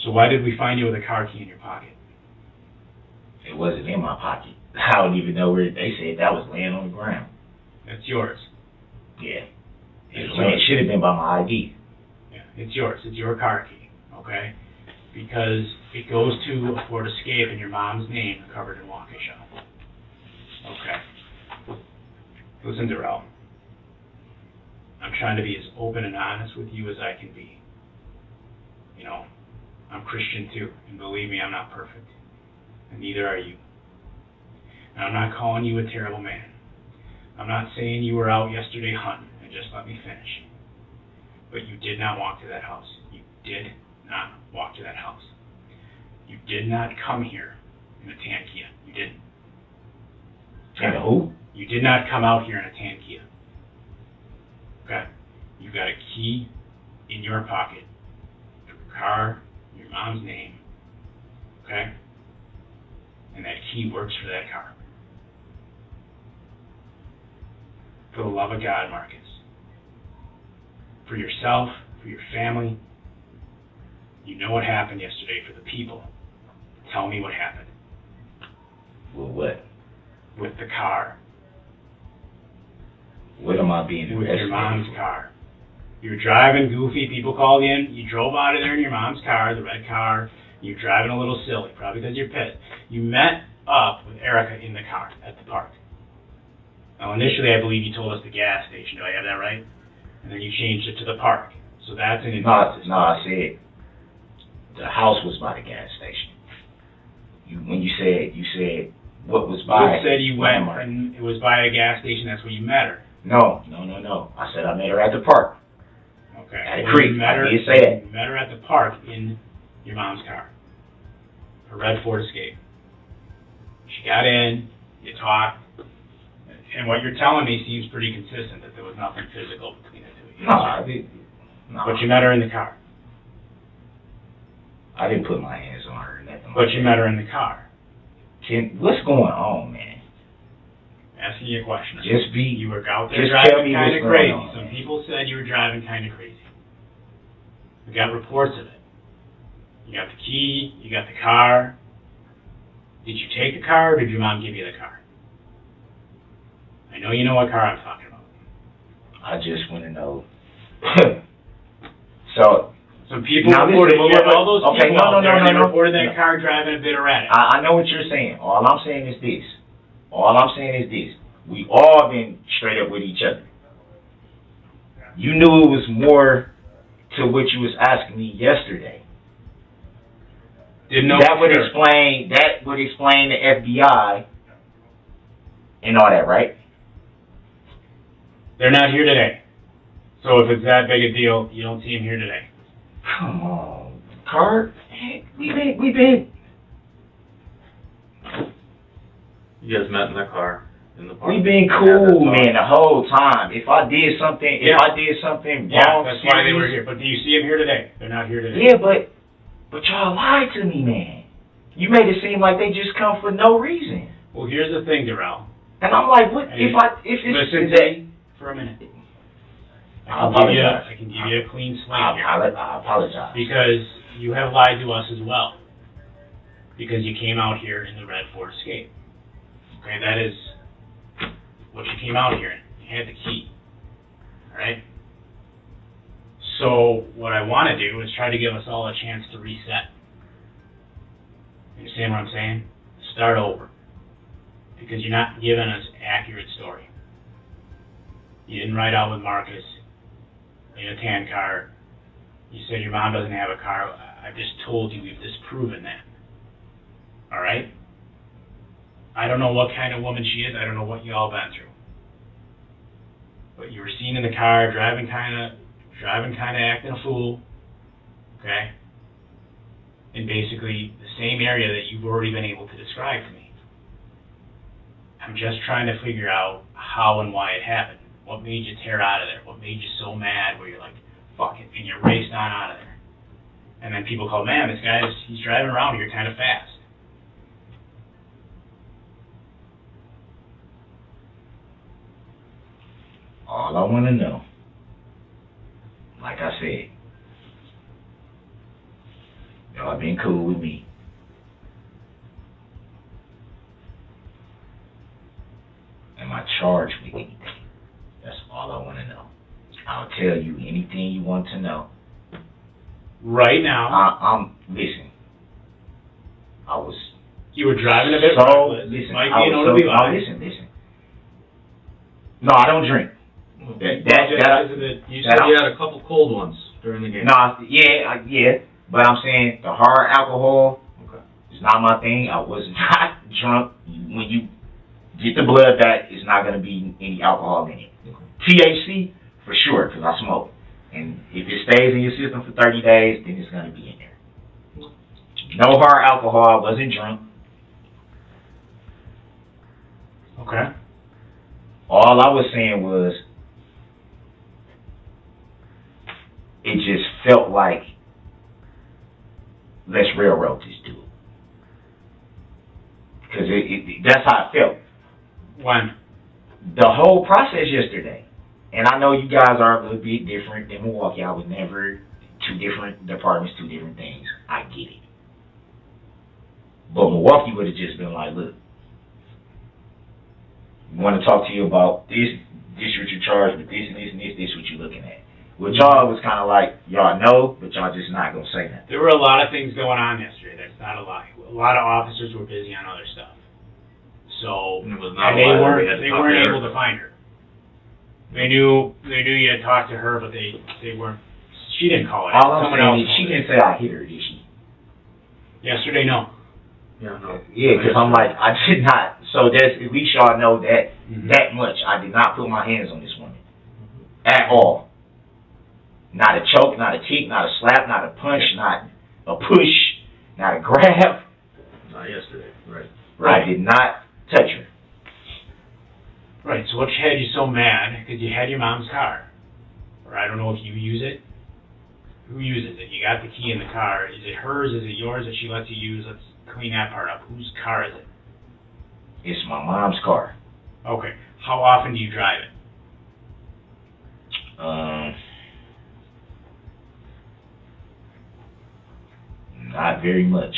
So why did we find you with a car key in your pocket? It wasn't in my pocket. I don't even know where they said that was laying on the ground. That's yours. Yeah. It should have been by my ID. Yeah, it's yours. It's your car key, okay? Because it goes to a Ford Escape in your mom's name covered in Waukesha. Okay. Listen, Darrell. I'm trying to be as open and honest with you as I can be. You know, I'm Christian too, and believe me, I'm not perfect. And neither are you. And I'm not calling you a terrible man. I'm not saying you were out yesterday hunting, and just let me finish. But you did not walk to that house. You did not walk to that house. You did not come here in a tan Kia. You didn't. And who? You did not come out here in a tan Kia. Okay? You got a key in your pocket. Your car, your mom's name. Okay? And that key works for that car. For the love of God, Marcus. For yourself, for your family. You know what happened yesterday. For the people. Tell me what happened. Well, what? With the car. What am I being with your mom's car. You were driving goofy. People called in. You drove out of there in your mom's car, the red car. You're driving a little silly, probably because you're pissed. You met up with Erica in the car at the park. Now, initially, I believe you told us the gas station. Do I have that right? And then you changed it to the park. So that's an inconsistency. No, I said the house was by the gas station. When you said what was by. You said you went and it was by a gas station. That's where you met her. No. I said I met her at the park. Okay. At a creek. I did say that. You met her at the park in your mom's car. A red Ford Escape. She got in, you talked, and what you're telling me seems pretty consistent, that there was nothing physical between the two of you. No. But you met her in the car. I didn't put my hands on her or nothing. But you met her in the car. What's going on, man? Asking you a question. You were out there driving kind of crazy. Some people said you were driving kind of crazy. We got reports of it. You got the key, you got the car. Did you take the car, or did your mom give you the car? I know you know what car I'm talking about. I just want to know. So. Some people reported, all those people out there, they reported that car driving a bit erratic. I know what you're saying. All I'm saying is this. We all been straight up with each other. You knew it was more to what you was asking me yesterday. Didn't know. That would explain the FBI and all that, right? They're not here today. So if it's that big a deal, you don't see them here today. Come on, Cart. We been. You guys met in the car in the park. We've been cool, man, the whole time. If I did something wrong, that's why they were here. But do you see them here today? They're not here today. Yeah, but y'all lied to me, man. You made it seem like they just come for no reason. Well, here's the thing, Darrell. And I'm like, what? Hey, listen to me for a minute. I can give you a clean slate here. I apologize. Because you have lied to us as well. Because you came out here in the red Ford Escape. Okay, that is what you came out here in. You had the key. Alright? So, what I want to do is try to give us all a chance to reset. You understand what I'm saying? Start over. Because you're not giving us an accurate story. You didn't ride out with Marcus in a tan car. You said your mom doesn't have a car. I just told you we've disproven that. Alright? I don't know what kind of woman she is. I don't know what you all been through. But you were seen in the car driving kinda acting a fool. Okay? In basically the same area that you've already been able to describe to me. I'm just trying to figure out how and why it happened. What made you tear out of there? What made you so mad where you're like, fuck it, and you raced on out of there? And then people call, man, he's driving around here kind of fast. All I want to know, like I said, y'all been cool with me. Am I charged with anything? That's all I want to know. I'll tell you anything you want to know. Right now. Listen. You were driving a bit reckless. Listen. No, I don't drink. You said you had a couple cold ones during the game. No, yeah, but I'm saying the hard alcohol is not my thing. I was not drunk. When you get the blood back, it's not going to be any alcohol in it. THC, for sure, because I smoke. And if it stays in your system for 30 days, then it's going to be in there. No hard alcohol. I wasn't drunk. Okay. All I was saying was, it just felt like, let's railroad this dude. Because that's how it felt. When? The whole process yesterday. And I know you guys are a little bit different than Milwaukee. I would never, two different departments, two different things. I get it. But Milwaukee would have just been like, look, we want to talk to you about this what you're charged with, this and this and this what you're looking at. Which y'all was kind of like, y'all know, but y'all just not going to say that. There were a lot of things going on yesterday. That's not a lie. A lot of officers were busy on other stuff. So, they weren't able to find her. They knew you had talked to her, but they weren't. She didn't call it. All I'm saying is, she didn't say I hit her, did she? Yesterday, no. Yeah, no. Yeah, because I'm like, I did not. So that's, at least y'all know that that much. I did not put my hands on this woman. At all. Not a choke, not a kick, not a slap, not a punch, not a push, not a grab. Not yesterday, right. I did not touch her. Right, so what had you so mad? Because you had your mom's car. Or I don't know if you use it. Who uses it? You got the key in the car. Is it hers? Is it yours that she lets you use? Let's clean that part up. Whose car is it? It's my mom's car. Okay. How often do you drive it? Not very much.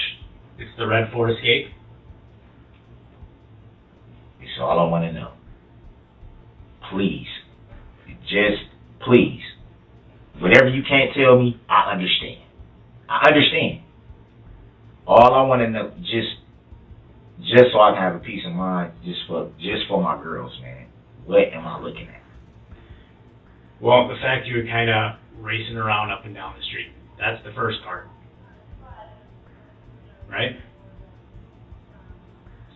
It's the red Ford Escape? So all I want to know, please, just please, whatever you can't tell me, I understand. I understand. All I want to know, just so I can have a peace of mind, just for my girls, man. What am I looking at? Well, the fact you were kind of racing around up and down the street, that's the first part. Right?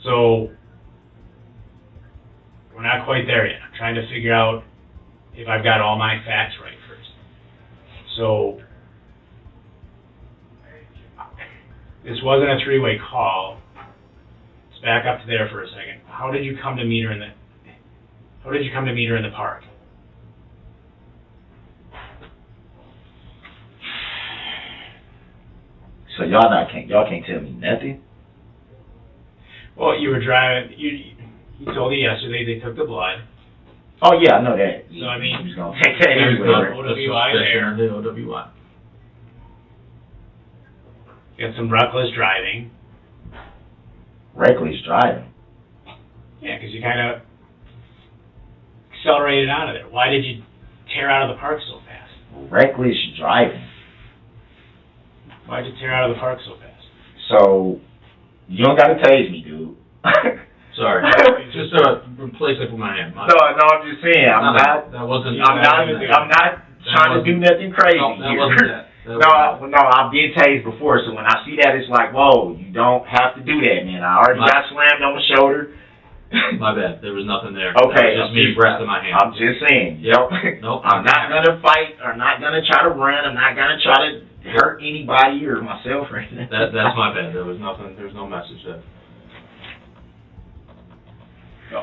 So, we're not quite there yet. I'm trying to figure out if I've got all my facts right first. So, this wasn't a three-way call. Let's back up to there for a second. How did you come to meet her in the park? So y'all can't tell me nothing? Well, you were driving. He told you yesterday they took the blood. Oh yeah, I know that. So I mean, he's gonna take that There's everywhere. OWI there. The OWI. You got some reckless driving. Reckless driving. Yeah, because you kind of accelerated out of there. Why did you tear out of the park so fast? Reckless driving. Why'd you tear out of the park so fast? So you don't gotta tase me, dude. Sorry. Just replace it with my hand. No, I'm just saying. I'm not trying to do nothing crazy. No, that here. wasn't that. No, I've been tased before, so when I see that, it's like, whoa, you don't have to do that, man. I already got slammed on the shoulder. My bad. There was nothing there. Okay. That was just me resting my hand. I'm just saying. Nope. I'm not gonna fight. I'm not gonna try to run. I'm not gonna try to hurt anybody or myself or anything. That's my bad. There was nothing. There's no message there. No.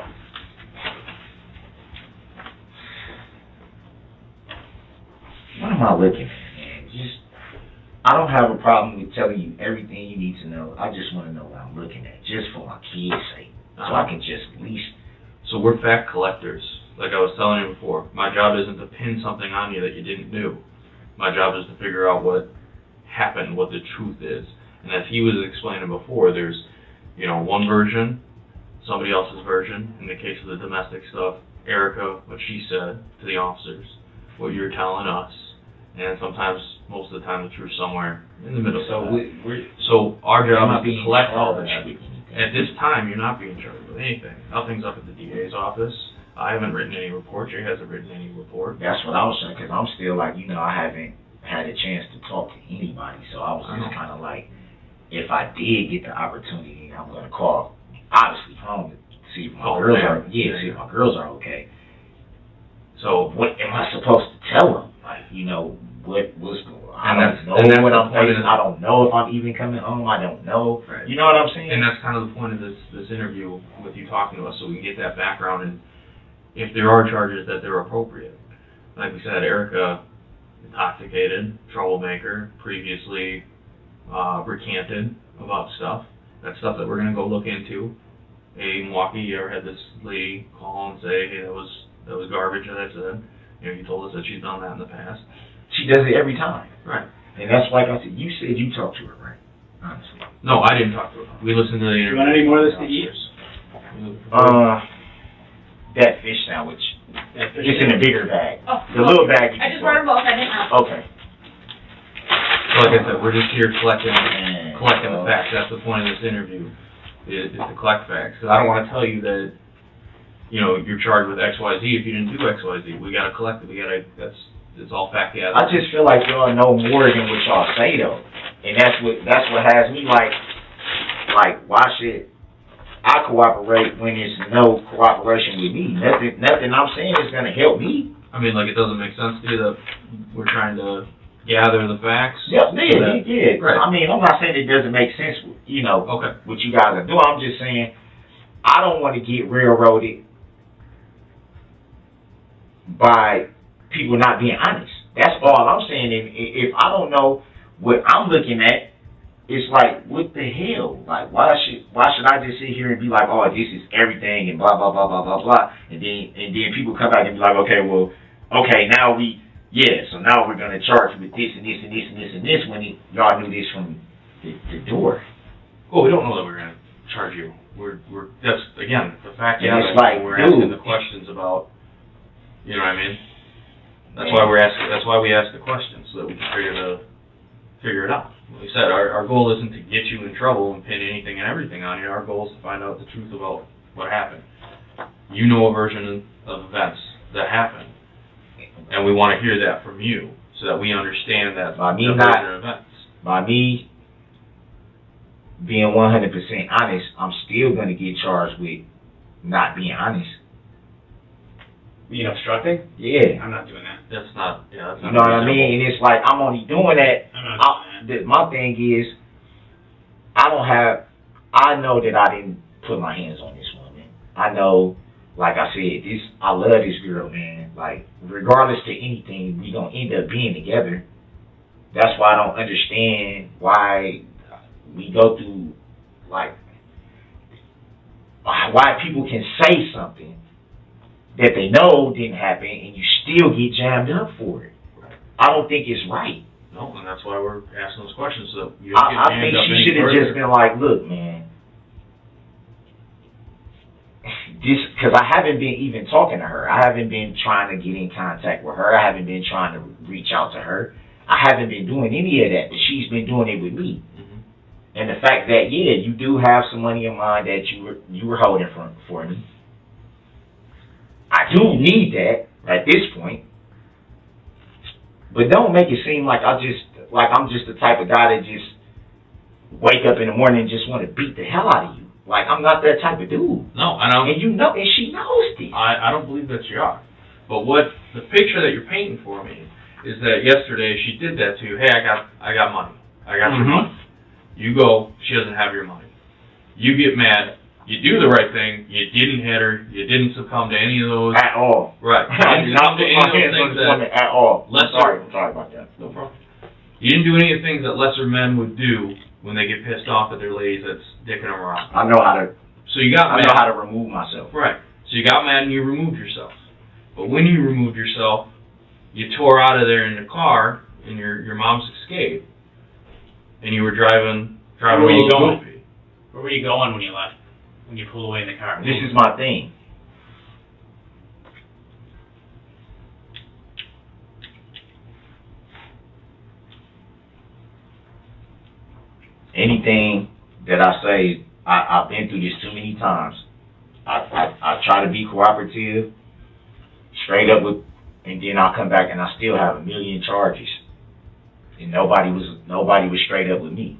What am I looking at, man? I don't have a problem with telling you everything you need to know. I just want to know what I'm looking at, just for my kids' sake, so I can just at least. So we're fact collectors. Like I was telling you before, my job isn't to pin something on you that you didn't do. My job is to figure out what happened, what the truth is. And as he was explaining before, there's, one version, somebody else's version. In the case of the domestic stuff, Erica, what she said to the officers, what you're telling us, and sometimes, most of the time, the truth somewhere in the middle. So our job is to collect all that. At this time, you're not being charged with anything. Nothing's up at the DA's office. I haven't written any report. Jay hasn't written any report. That's what I was saying, because I'm still like, I haven't had a chance to talk to anybody. So I was just kind of like, if I did get the opportunity, I'm going to call, obviously, home to see if my girls are, see if my girls are okay. So what am I supposed to tell them? Like, what's going on? I don't know what I'm facing. I don't know if I'm even coming home. I don't know. Right. You know what I'm saying? And that's kind of the point of this interview with you talking to us, so we can get that background and if there are charges that they're appropriate. Like we said, Erica, intoxicated, troublemaker, previously recanted about stuff. That's stuff that we're going to go look into. Hey, Milwaukee, you ever had this lady call and say, hey, that was garbage that I said? You told us that she's done that in the past. She does it every time. Right. And that's like I said, you said you talked to her, right? Honestly. No, I didn't talk to her. We listened to the interview. You want any more of this to eat? That fish sandwich. It's in a bigger bag. Oh, the little bag. I just brought them both. I didn't know. Okay. So like I said, we're just here collecting the facts. That's the point of this interview, is to collect facts. Because I don't want to tell you that, you're charged with X, Y, Z if you didn't do X, Y, Z. We got to collect it. It's all fact gathering. I just feel like y'all know more than what y'all say though, and that's what has me like why should I cooperate when there's no cooperation with me? Nothing I'm saying is gonna help me. I mean, like, it doesn't make sense to you that we're trying to gather the facts. Yeah. Right. I mean, I'm not saying it doesn't make sense. Okay. What you guys are doing. I'm just saying I don't want to get railroaded by people not being honest. That's all I'm saying. If I don't know what I'm looking at, it's like, what the hell? Like, why should I just sit here and be like, oh, this is everything and blah blah blah blah blah blah, and then people come back and be like, now so now we're gonna charge with this and this and this and this and this when y'all knew this from the door. Well, we don't know that we're gonna charge you. That's, again, the fact And that it's like, we're asking dude. the questions about, you know what I mean? That's why we ask the questions, so that we can figure it out. Like we said, our goal isn't to get you in trouble and pin anything and everything on you. Our goal is to find out the truth about what happened. You know a version of events that happened, and we want to hear that from you, so that we understand that version of events. By me being 100% honest, I'm still going to get charged with not being honest. Being obstructing? Yeah. I'm not doing that. That's not, that's not You know what I mean? And it's like, I'm only doing that. I'm not doing that. My thing is, I know that I didn't put my hands on this woman. I know, like I said, I love this girl, man. Like, regardless to anything, we gonna end up being together. That's why I don't understand why we go through, like, why people can say something that they know didn't happen and you still get jammed up for it. I don't think it's right. No, and that's why we're asking those questions, so you I think she should have just been like, look, man, because I haven't been even talking to her. I haven't been trying to get in contact with her. I haven't been trying to reach out to her. I haven't been doing any of that, but she's been doing it with me. Mm-hmm. And the fact that, yeah, you do have some money in mind that you were holding for me. I do need that at this point. But don't make it seem like I'm just the type of guy that just wake up in the morning and just want to beat the hell out of you. Like, I'm not that type of dude. No, I don't. And you know, and she knows this. I don't believe that you are. But what the picture that you're painting for me is that yesterday she did that to you. Hey, I got money. I got your money. You go. She doesn't have your money. You get mad. You do the right thing. You didn't hit her. You didn't succumb to any of those. At all. Right. I did not put my hands on this woman at all. I'm sorry about that. No problem. You didn't do any of the things that lesser men would do when they get pissed off at their ladies that's dicking them around. I know how to. So you got mad. I know how to remove myself. Right. So you got mad and you removed yourself. But when you removed yourself, you tore out of there in the car in your mom's Escape, and you were driving. Where were you going? Goofy. Where were you going when you left? When you pulled away in the car? This is my thing. Anything that I say, I've been through this too many times. I try to be cooperative, straight up with, and then I'll come back and I still have a million charges. And nobody was straight up with me.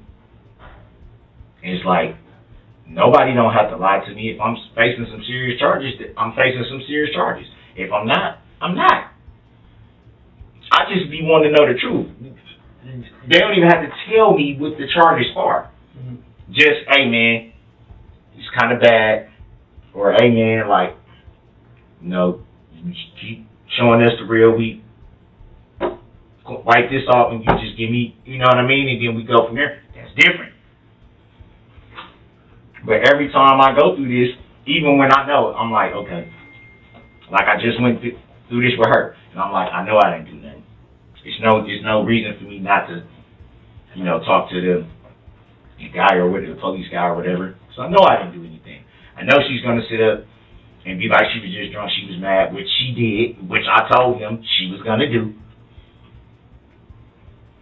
And it's like, nobody don't have to lie to me. If I'm facing some serious charges, I'm facing some serious charges. If I'm not, I'm not. I just be wanting to know the truth. They don't even have to tell me what the charges are. Mm-hmm. Just, hey man, it's kind of bad. Or, hey man, like, you know, you keep showing us the real. We wipe this off and you just give me, you know what I mean? And then we go from there. That's different. But every time I go through this, even when I know it, I'm like, okay. Like I just went through this with her. And I'm like, I know I didn't do nothing. There's no reason for me not to, you know, talk to the guy or whatever, the police guy or whatever. So I know I didn't do anything. I know she's going to sit up and be like she was just drunk, she was mad, which she did, which I told him she was going to do.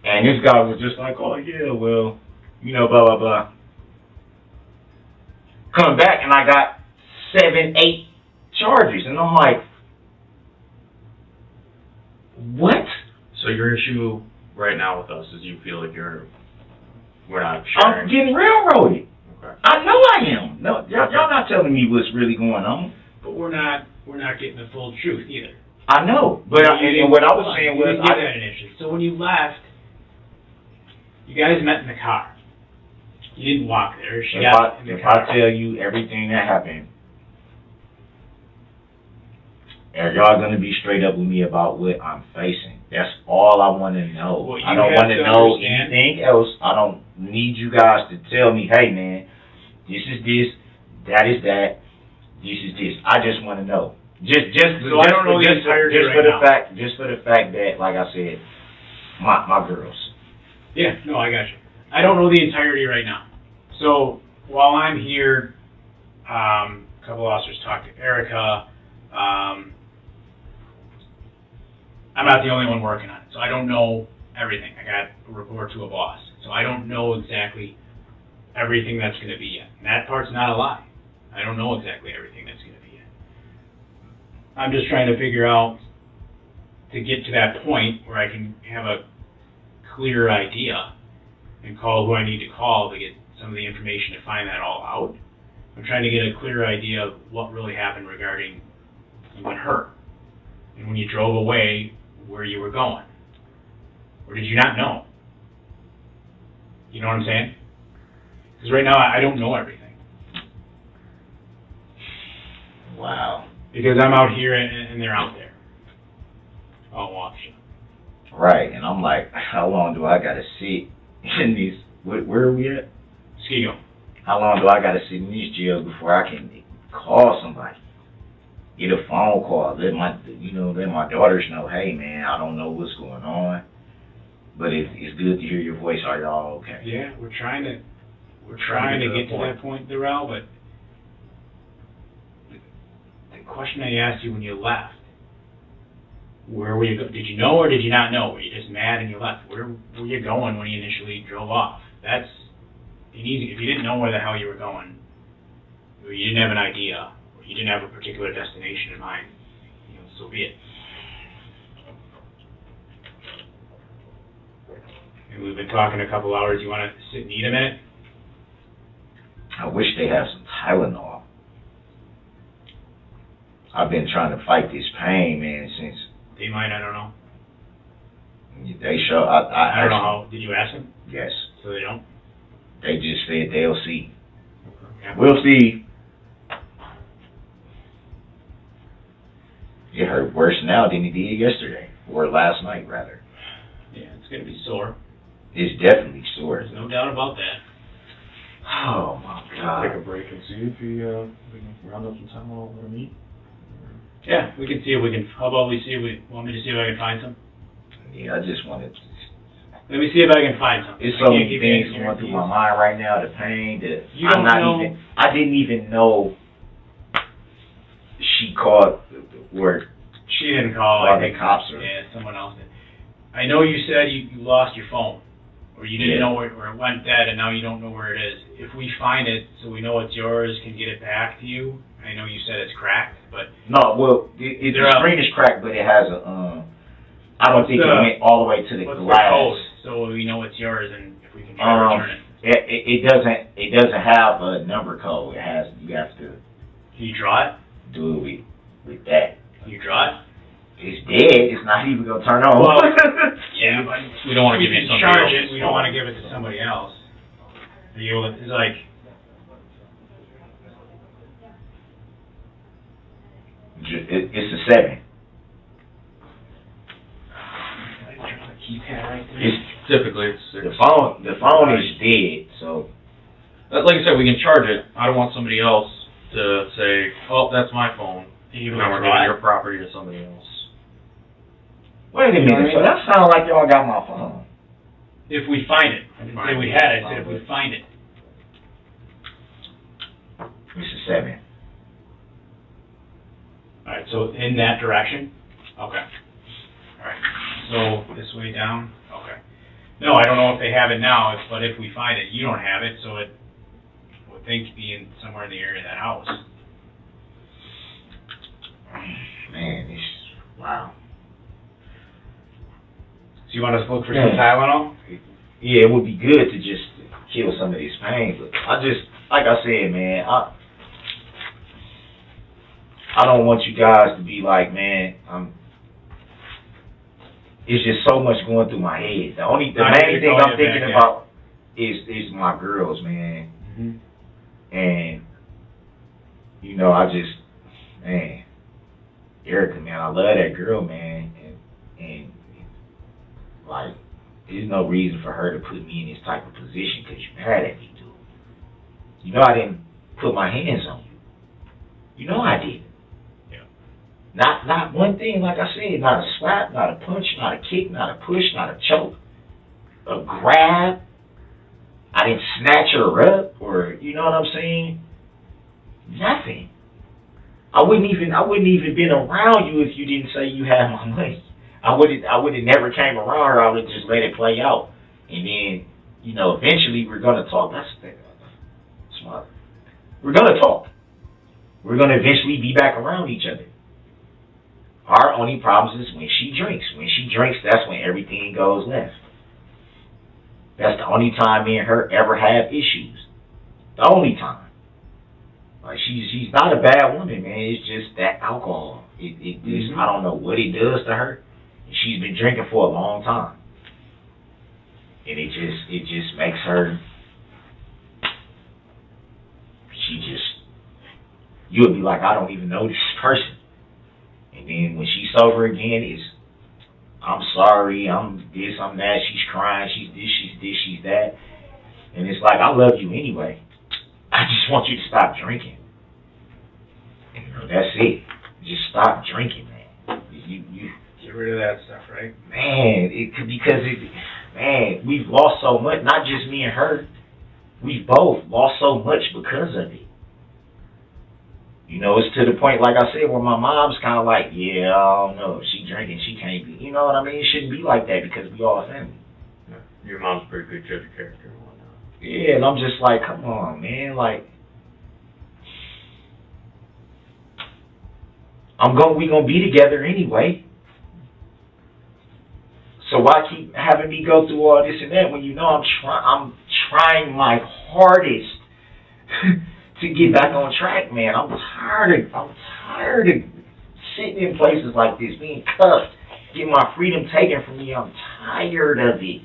And this guy was just like, oh, yeah, well, you know, blah, blah, blah. Come back and I got 7, 8 charges. And I'm like, what? So your issue right now with us is you feel like we're not sharing. I'm getting railroaded. Okay. I know I am. No, y'all not telling me what's really going on. But we're not getting the full truth either. I know, but and what I was saying was, you didn't get that initially. So when you left, you guys met in the car. You didn't walk there. If I tell you everything that happened, are y'all gonna be straight up with me about what I'm facing? That's all I want to know. Well, I don't want to know anything else. I don't need you guys to tell me, hey man, this is this, that is that, this is this. I just want to know. Just for the fact that, like I said, my girls. Yeah, no, I got you. I don't know the entirety right now. So while I'm here, a couple officers talked to Erica. I'm not the only one working on it, so I don't know everything. I got a report to a boss, so I don't know exactly everything that's going to be yet. And that part's not a lie. I don't know exactly everything that's going to be yet. I'm just trying to figure out to get to that point where I can have a clear idea and call who I need to call to get some of the information to find that all out. I'm trying to get a clear idea of what really happened regarding you and her. And when you drove away, where you were going. Or did you not know? You know what I'm saying? Because right now, I don't know everything. Wow. Because I'm out here and they're out there. Oh, Waukesha. Right, and I'm like, how long do I gotta sit in these? Where are we at? Skigo. How long do I gotta sit in these jails before I can call somebody? Get a phone call, let my daughters know, hey man, I don't know what's going on, but it's good to hear your voice. Are y'all okay? Yeah, we're trying to get to that point, Darrell, but the question I asked you when you left, where were you? Did you know or did you not know? Were you just mad and you left? Where were you going when you initially drove off? That's easy. If you didn't know where the hell you were going, or you didn't have an idea, or you didn't have a particular destination in mind, so be it. And we've been talking a couple hours. You want to sit and eat a minute? I wish they had some Tylenol. I've been trying to fight this pain, man, since. They might, I don't know. They show. I don't know how. Did you ask them? Yes. So they don't? They just said they'll see. Yeah. We'll see. It hurt worse now than it did yesterday, or last night, rather. Yeah, it's going to be sore. It's definitely sore. There's no doubt about that. Oh, my God. Take a break and see if we can round up some time while we're meet. Yeah, we can see if we can. How about we see if we want me to see if I can find some? Yeah, I just wanted to. Let me see if I can find some. It's so many things going through my mind right now. The pain that You don't know. I didn't even know she called where. She didn't call. I think cops are. Yeah, someone else did. I know you said you lost your phone, or you didn't know where it went dead, and now you don't know where it is. If we find it, so we know it's yours, can get it back to you. I know you said it's cracked, but no. Well, the screen is cracked, but it has a. I don't think it went all the way to the what's glass. The code, so we know it's yours, and if we can try to return it. It doesn't have a number code. It has. You have to. Can you draw it? Do it with that. Can you draw it? It's dead. It's not even gonna turn on. Well, yeah, but we don't want to give it to somebody charge else. it. We don't want to give it to somebody else. It's like. It's a 7. It's Typically, it's 6. the phone is dead. So, like I said, we can charge it. I don't want somebody else to say, "Oh, that's my phone." Now we're giving your property to somebody else. wait a minute. So that sounds like y'all got my phone. If we find it. I didn't say we had it. I said if we find it. It's a 7. Alright, so in that direction? Okay. Alright, so this way down? Okay. No, I don't know if they have it now, but if we find it, you don't have it, so it would think be somewhere in the area of that house. Man, it's wow. So you want us to look for some Tylenol? Yeah, it would be good to just kill some of this pain, but like I said, man, I don't want you guys to be like, man, it's just so much going through my head. The main thing I'm thinking about is my girls, man. Mm-hmm. And man, Erica, man, I love that girl, man, and like, there's no reason for her to put me in this type of position because you're mad at me, dude. I didn't put my hands on you. I did. Not one thing, like I said, not a slap, not a punch, not a kick, not a push, not a choke, a grab. I didn't snatch her up, or, you know what I'm saying? Nothing. I wouldn't even been around you if you didn't say you had my money. I would have never came around her. I would just let it play out. And then, you know, eventually we're gonna talk. That's smart. We're gonna talk. We're gonna eventually be back around each other. Our only problem is when she drinks. When she drinks, that's when everything goes left. That's the only time me and her ever have issues. The only time. Like she's not a bad woman, man. It's just that alcohol. It just, I don't know what it does to her. She's been drinking for a long time, and it just makes her. You would be like, I don't even know this person. And then when she's sober again, it's, I'm sorry, I'm this, I'm that, she's crying, she's this, she's that. And it's like, I love you anyway. I just want you to stop drinking. You know, that's it. Just stop drinking, man. You get rid of that stuff, right? Man, we've lost so much, not just me and her. We've both lost so much because of it. You know, it's to the point, like I said, where my mom's kind of like, yeah, I don't know, if she drinking, she can't be. You know what I mean? It shouldn't be like that because we all family. Yeah. Your mom's a pretty good judge of character and whatnot. Yeah, and I'm just like, come on, man. Like, we gonna be together anyway. So why keep having me go through all this and that when you know I'm trying my hardest to get back on track, man. I'm tired of sitting in places like this, being cuffed, getting my freedom taken from me. I'm tired of it.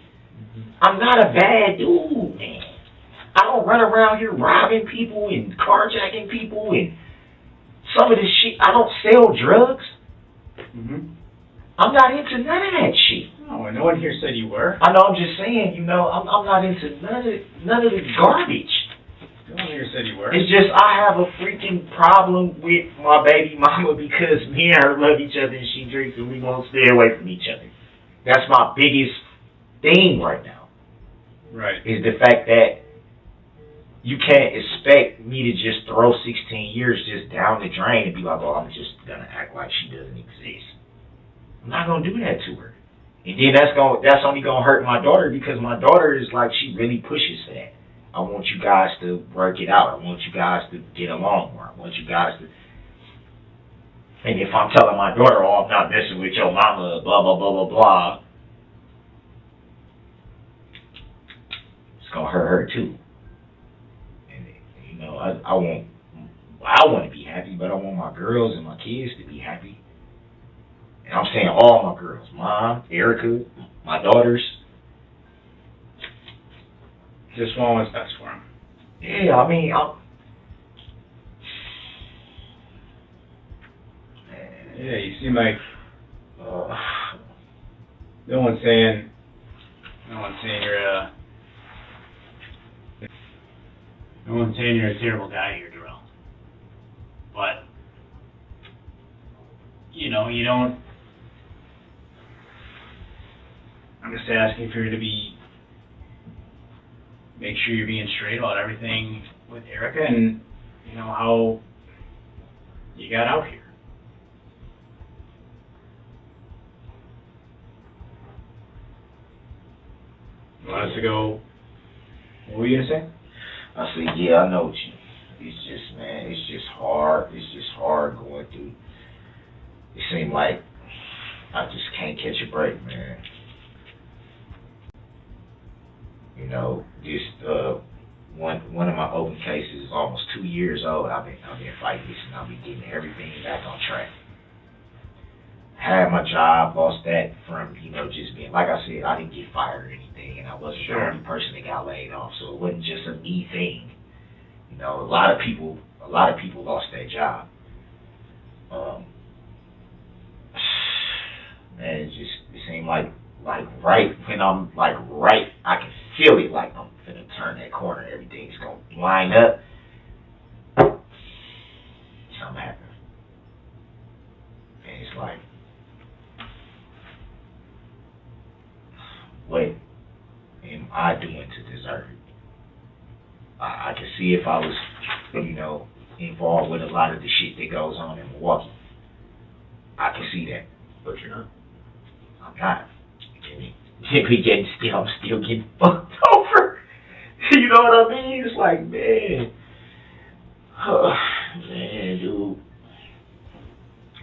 I'm not a bad dude, man. I don't run around here robbing people and carjacking people and some of this shit. I don't sell drugs. I'm not into none of that shit. No, no one here said you were. I know, I'm just saying, you know, I'm not into none of the garbage. No one here said you were. It's just I have a freaking problem with my baby mama because me and her love each other and she drinks and we won't stay away from each other. That's my biggest thing right now. Right. Is the fact that you can't expect me to just throw 16 years just down the drain and be like, oh, I'm just going to act like she doesn't exist. I'm not going to do that to her. And then that's only going to hurt my daughter because my daughter is like, she really pushes for that. I want you guys to work it out. I want you guys to get along more. I want you guys to... And if I'm telling my daughter, oh, I'm not messing with your mama, blah, blah, blah, blah, blah, it's going to hurt her too. And, you know, I want to be happy, but I want my girls and my kids to be happy. And I'm saying all my girls, Mom, Erica, my daughters. Just want what's best for them. Yeah, I mean, yeah, you seem like no one's saying you're a terrible guy here, Darrell. But you know, you don't. I'm just asking for you to make sure you're being straight about everything with Erica and, you know, how you got out here. You want us to go, what were you going to say? I said, yeah, I know what you. It's just, man, it's just hard. It's just hard going through. It seems like I just can't catch a break, man. You know, just one of my open cases is almost 2 years old. I've been fighting this, and I've been getting everything back on track. Had my job, lost that from, you know, just being, like I said, I didn't get fired or anything, and I wasn't the only person that got laid off, so it wasn't just a me thing. You know, a lot of people lost their job. Man, it seemed like right when I'm like right, I can feel it like I'm gonna turn that corner, everything's gonna line up. Something happened. And it's like, what am I doing to deserve it? I can see if I was you know, involved with a lot of the shit that goes on in Milwaukee. I can see that. But you're not. I'm not. I'm still getting fucked over. You know what I mean? It's like, man. Man, dude.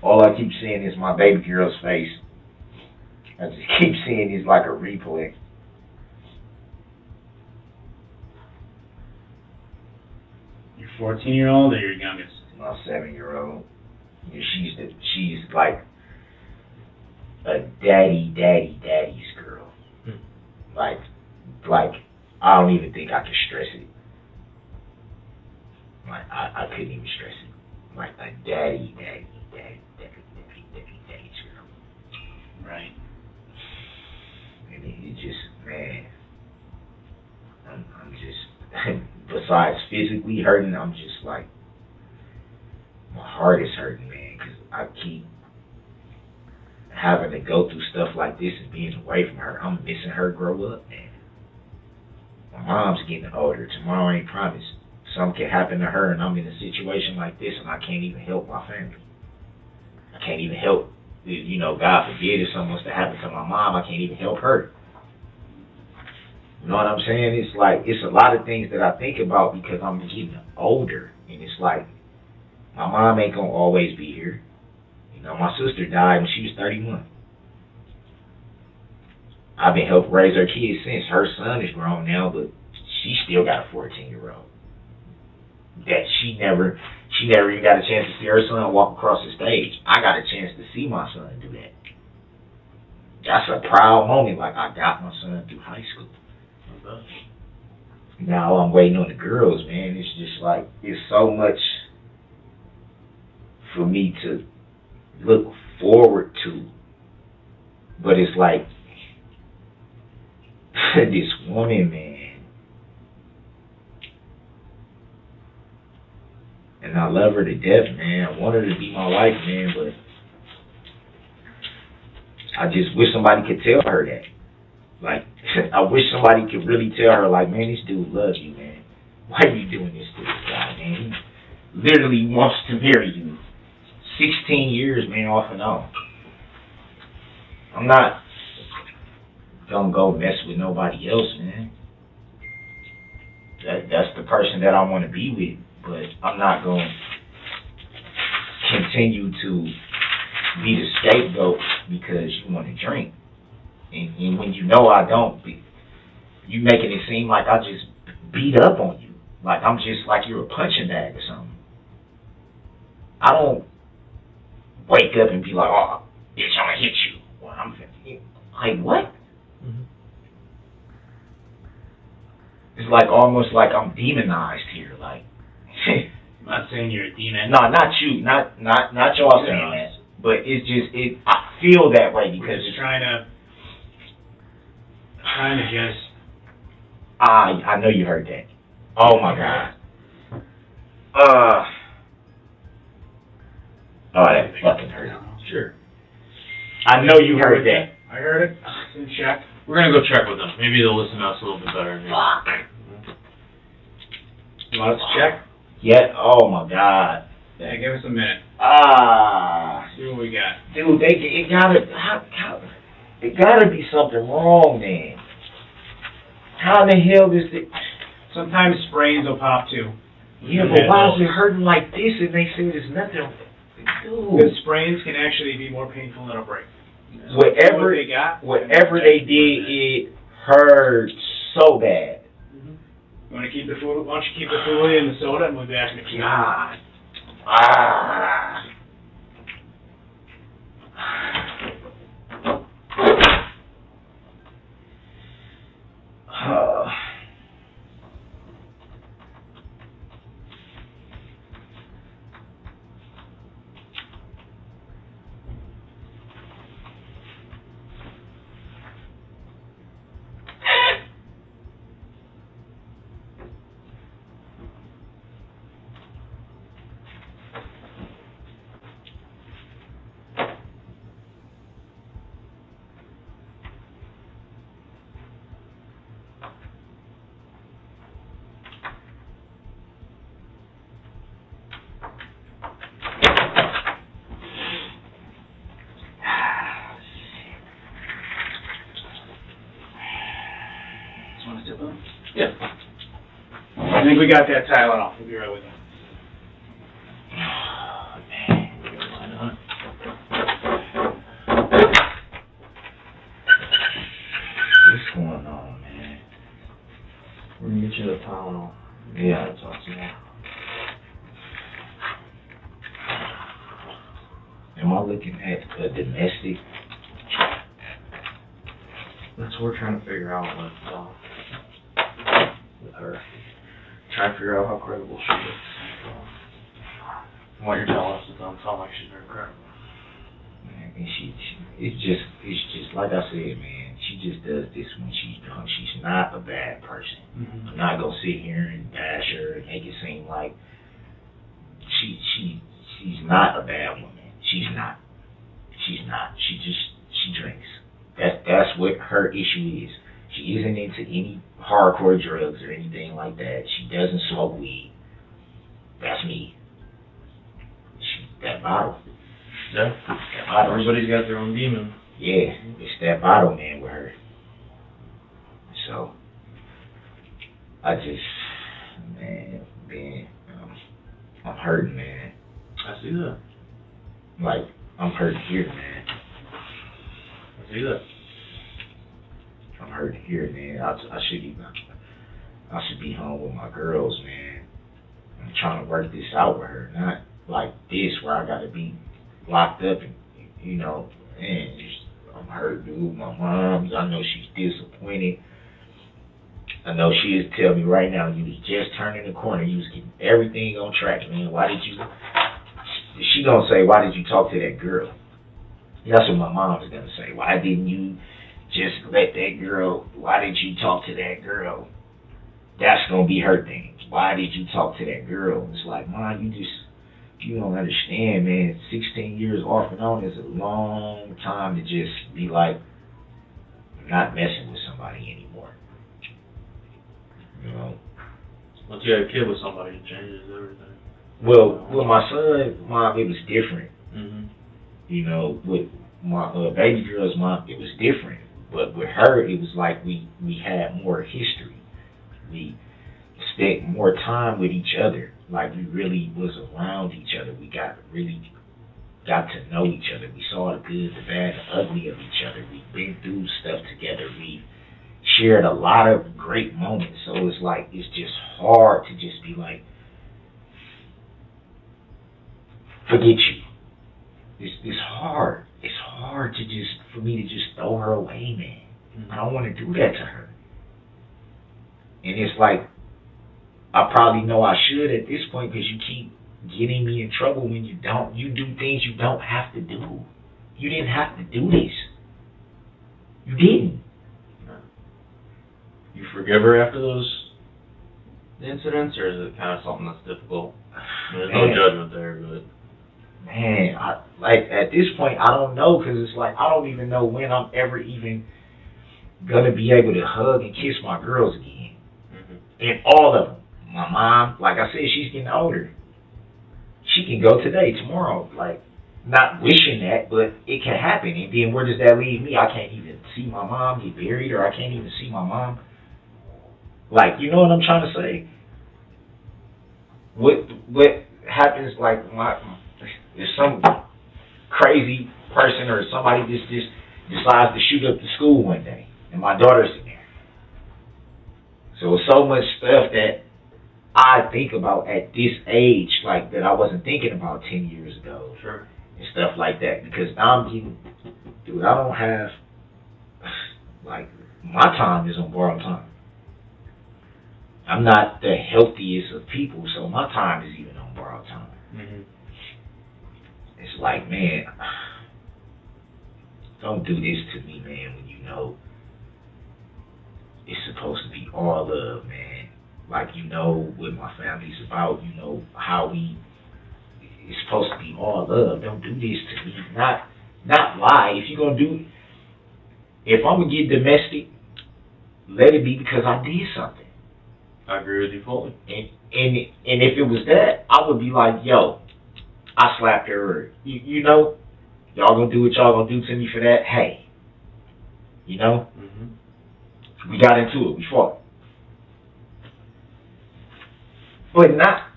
All I keep seeing is my baby girl's face. I just keep seeing it's like a replay. Your 14-year-old or your youngest? My 7-year-old. She's like a daddy's girl. Like I don't even think I can stress it. Like I couldn't even stress it. Like a daddy's girl. Right. And it just, man, I'm just, besides physically hurting, I'm just like, my heart is hurting, man, because I keep having to go through stuff like this and being away from her. I'm missing her grow up, man. My mom's getting older. Tomorrow ain't promised. Something can happen to her and I'm in a situation like this and I can't even help my family. I can't even help, you know, God forbid if something was to happen to my mom, I can't even help her. You know what I'm saying? It's like, it's a lot of things that I think about because I'm getting older. And it's like, my mom ain't gonna always be here. You know, my sister died when she was 31. I've been helping raise her kids since. Her son is grown now, but she still got a 14-year-old. That she never even got a chance to see her son walk across the stage. I got a chance to see my son do that. That's a proud moment, like I got my son through high school. Now I'm waiting on the girls, man. It's just like, it's so much for me to look forward to. But it's like, this woman, man. And I love her to death, man. I want her to be my wife, man, but I just wish somebody could tell her that. Like, I wish somebody could really tell her, like, man, this dude loves you, man. Why are you doing this to this guy, man? He literally wants to marry you. 16 years, man, off and on. I'm not gonna go mess with nobody else, man. That's the person that I want to be with. But I'm not going to continue to be the scapegoat because you want to drink. And when you know I don't, you making it seem like I just beat up on you. Like I'm just like you're a punching bag or something. I don't wake up and be like, oh, bitch, I'm going to hit you. Well, I'm like, what? Mm-hmm. It's like almost like I'm demonized here. Like, I'm not saying you're a demon. No, not you. Not y'all saying that. But it's just, I feel that way because it's trying to just. I know you heard that. Oh my God. Oh, that fucking hurt. Sure. I know you heard that. I heard it. It's in check. We're gonna go check with them. Maybe they'll listen to us a little bit better. Fuck. You want us to check? Yeah. Oh my God. Yeah, give us a minute. See what we got. Dude, it gotta be something wrong, man. How the hell is it? Sometimes sprains will pop too. Yeah, but why is it hurting like this and they say there's nothing? Dude. Because sprains can actually be more painful than a break. So whatever they did, it hurt so bad. Mm-hmm. You want to keep the food? Why don't you keep the food and the soda and we'll be back in a few minutes. God. we got that Tylenol. We'll be right with you. What's going on, man? We're gonna get you the Tylenol. Yeah. That's awesome. Am I looking at a domestic? That's what we're trying to figure out with her. Trying to figure out how credible she is. What you're telling us, it doesn't sound like she's very credible. Man, and it's just like I said, man. She just does this when she's drunk. She's not a bad person. Mm-hmm. I'm not gonna sit here and bash her and make it seem like she's not a bad woman. She's not. She drinks. That's what her issue is. She isn't into any hardcore drugs or anything like that. She doesn't smoke weed. That's me. That bottle. Yeah. That bottle. Everybody's got their own demon. Yeah, it's that bottle, man, with her. So, I just, man, I'm hurting, man. I see that. Like, I'm hurting here, man. I see that. I'm hurting here, man. I should be home with my girls, man. I'm trying to work this out with her, not like this where I gotta be locked up and, you know, man, I'm hurt, dude. My mom, I know she's disappointed. I know she is telling me right now, you was just turning the corner, you was getting everything on track, man. Why did you, she gonna say, why did you talk to that girl? That's what my mom is gonna say. Why didn't you just let that girl, why did you talk to that girl? That's gonna be her thing. Why did you talk to that girl? It's like, Mom, you don't understand, man. 16 years off and on is a long time to just be like, not messing with somebody anymore. You know? Once you have a kid with somebody, it changes everything. Well, with my son, Mom, it was different. Mm-hmm. You know, with my baby girl's mom, it was different. But with her, it was like we had more history. We spent more time with each other. Like we really was around each other. We really got to know each other. We saw the good, the bad, the ugly of each other. We've been through stuff together. We shared a lot of great moments. So it's like, it's just hard to just be like, forget you. It's hard. It's hard to just, for me to just throw her away, man. I don't want to do that to her. And it's like, I probably know I should at this point because you keep getting me in trouble when you do things you don't have to do. You didn't have to do this. You didn't. You forgive her after those incidents, or is it kind of something that's difficult? There's no judgment there, but... Man, like at this point, I don't know, because it's like, I don't even know when I'm ever even going to be able to hug and kiss my girls again. Mm-hmm. And all of them. My mom, like I said, she's getting older. She can go today, tomorrow. Like, not wishing that, but it can happen. And then where does that leave me? I can't even see my mom get buried, or I can't even see my mom. Like, you know what I'm trying to say? What happens, like, if some crazy person or somebody just decides to shoot up the school one day, and my daughter's in there. So it's so much stuff that I think about at this age, like, that I wasn't thinking about 10 years ago. Sure. And stuff like that. Because now I'm getting, dude, I don't have, like, my time is on borrowed time. I'm not the healthiest of people, so my time is even on borrowed time. Mm-hmm. It's like, man, don't do this to me, man, when you know it's supposed to be all love, man. Like, you know what my family's about, you know how it's supposed to be all love. Don't do this to me. Not lie. If you're going to do, if I'm going to get domestic, let it be because I did something. I agree with you fully. And if it was that, I would be like, yo, I slapped her. Or, you know, y'all going to do what y'all going to do to me for that? Hey. You know? Mm-hmm. We got into it. We fought. But not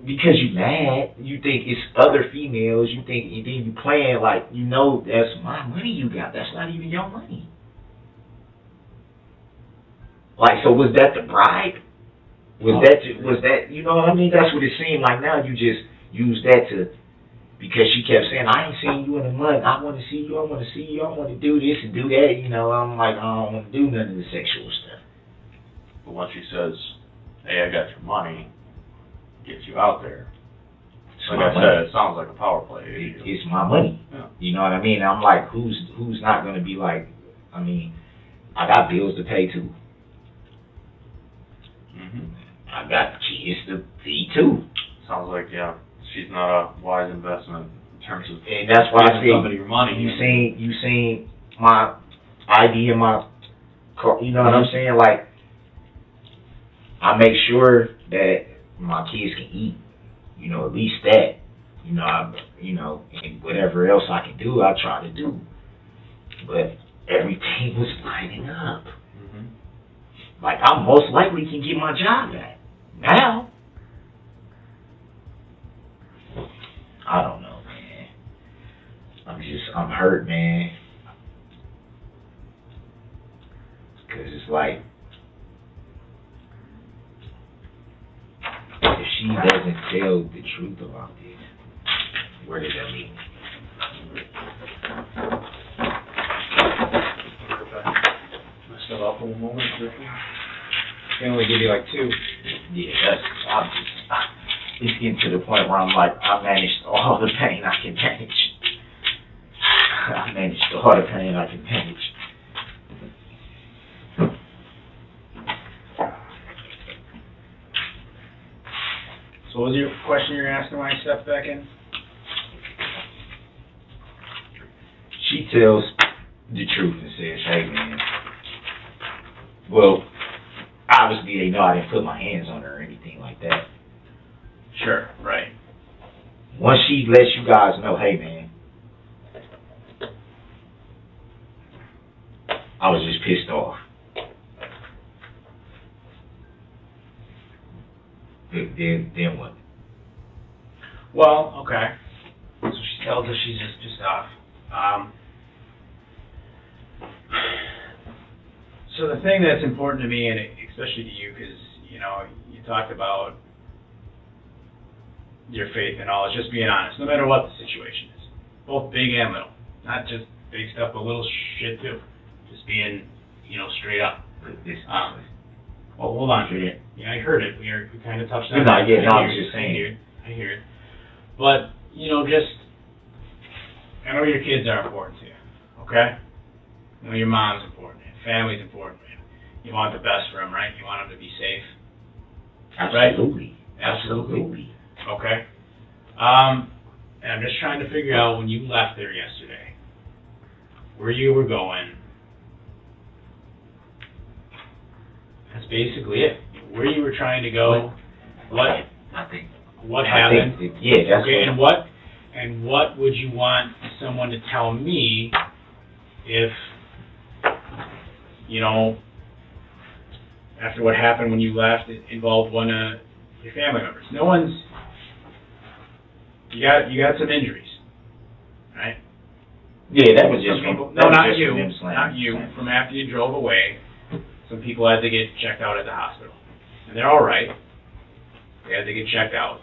because you mad. You think it's other females. You think you playing like you know that's my money you got. That's not even your money. Like, so was that the bribe? Was that you know what I mean? That's what it seemed like. Now you just use that to, because she kept saying, I ain't seen you in a month. I want to see you. I want to see you. I want to do this and do that. You know, I'm like, I don't want to do none of the sexual stuff. But once she says, hey, I got your money, gets you out there. Like I said, it sounds like a power play. It's my money. Yeah. You know what I mean? I'm like, who's not going to be like, I mean, I got bills to pay too. Mm-hmm. I got kids to feed too. Sounds like, yeah, she's not a wise investment in terms of and that's why I giving say somebody your money. You seen my ID in my car. You know what I'm saying? Like, I make sure that my kids can eat. You know, at least that. You know, and whatever else I can do, I try to do. But everything was lining up. Mm-hmm. Like, I most likely can get my job back. Now, I don't know, man. I'm hurt, man. Because it's like, if she doesn't tell the truth about this, where does that lead me? Step up for a moment. Can only give you like 2. Yeah, it's getting to the point where I'm like, I managed all the pain I can manage. I managed all the pain I can manage. So what was your question you're asking when I stepped back in? She tells the truth and says, hey, man. Well, obviously they know I didn't put my hands on her or anything like that. Sure, right. Once she lets you guys know, hey, man, I was just pissed off. Then what? Well, okay. So she tells us she's just pissed off. So the thing that's important to me, and especially to you, because, you know, you talked about your faith and all, is just being honest, no matter what the situation is. Both big and little. Not just big stuff, but little shit too. Just being, you know, straight up. Well, hold on. Yeah, I heard it. We kind of touched on it. I was just saying. I hear it. But, you know, just, I know your kids are important to you, okay? I know your mom's important. Family's important, man. You want the best for them, right? You want them to be safe. Absolutely. Right? Absolutely. Okay. And I'm just trying to figure out, when you left there yesterday, where you were going. That's basically it. Where you were trying to go. What happened? Yeah, that's okay. And what would you want someone to tell me if, you know, after what happened when you left, it involved one of your family members? No one's. You got some injuries, right? Yeah, that was just people. No, not you. Not you. From after you drove away, some people had to get checked out at the hospital, and they're all right. They had to get checked out.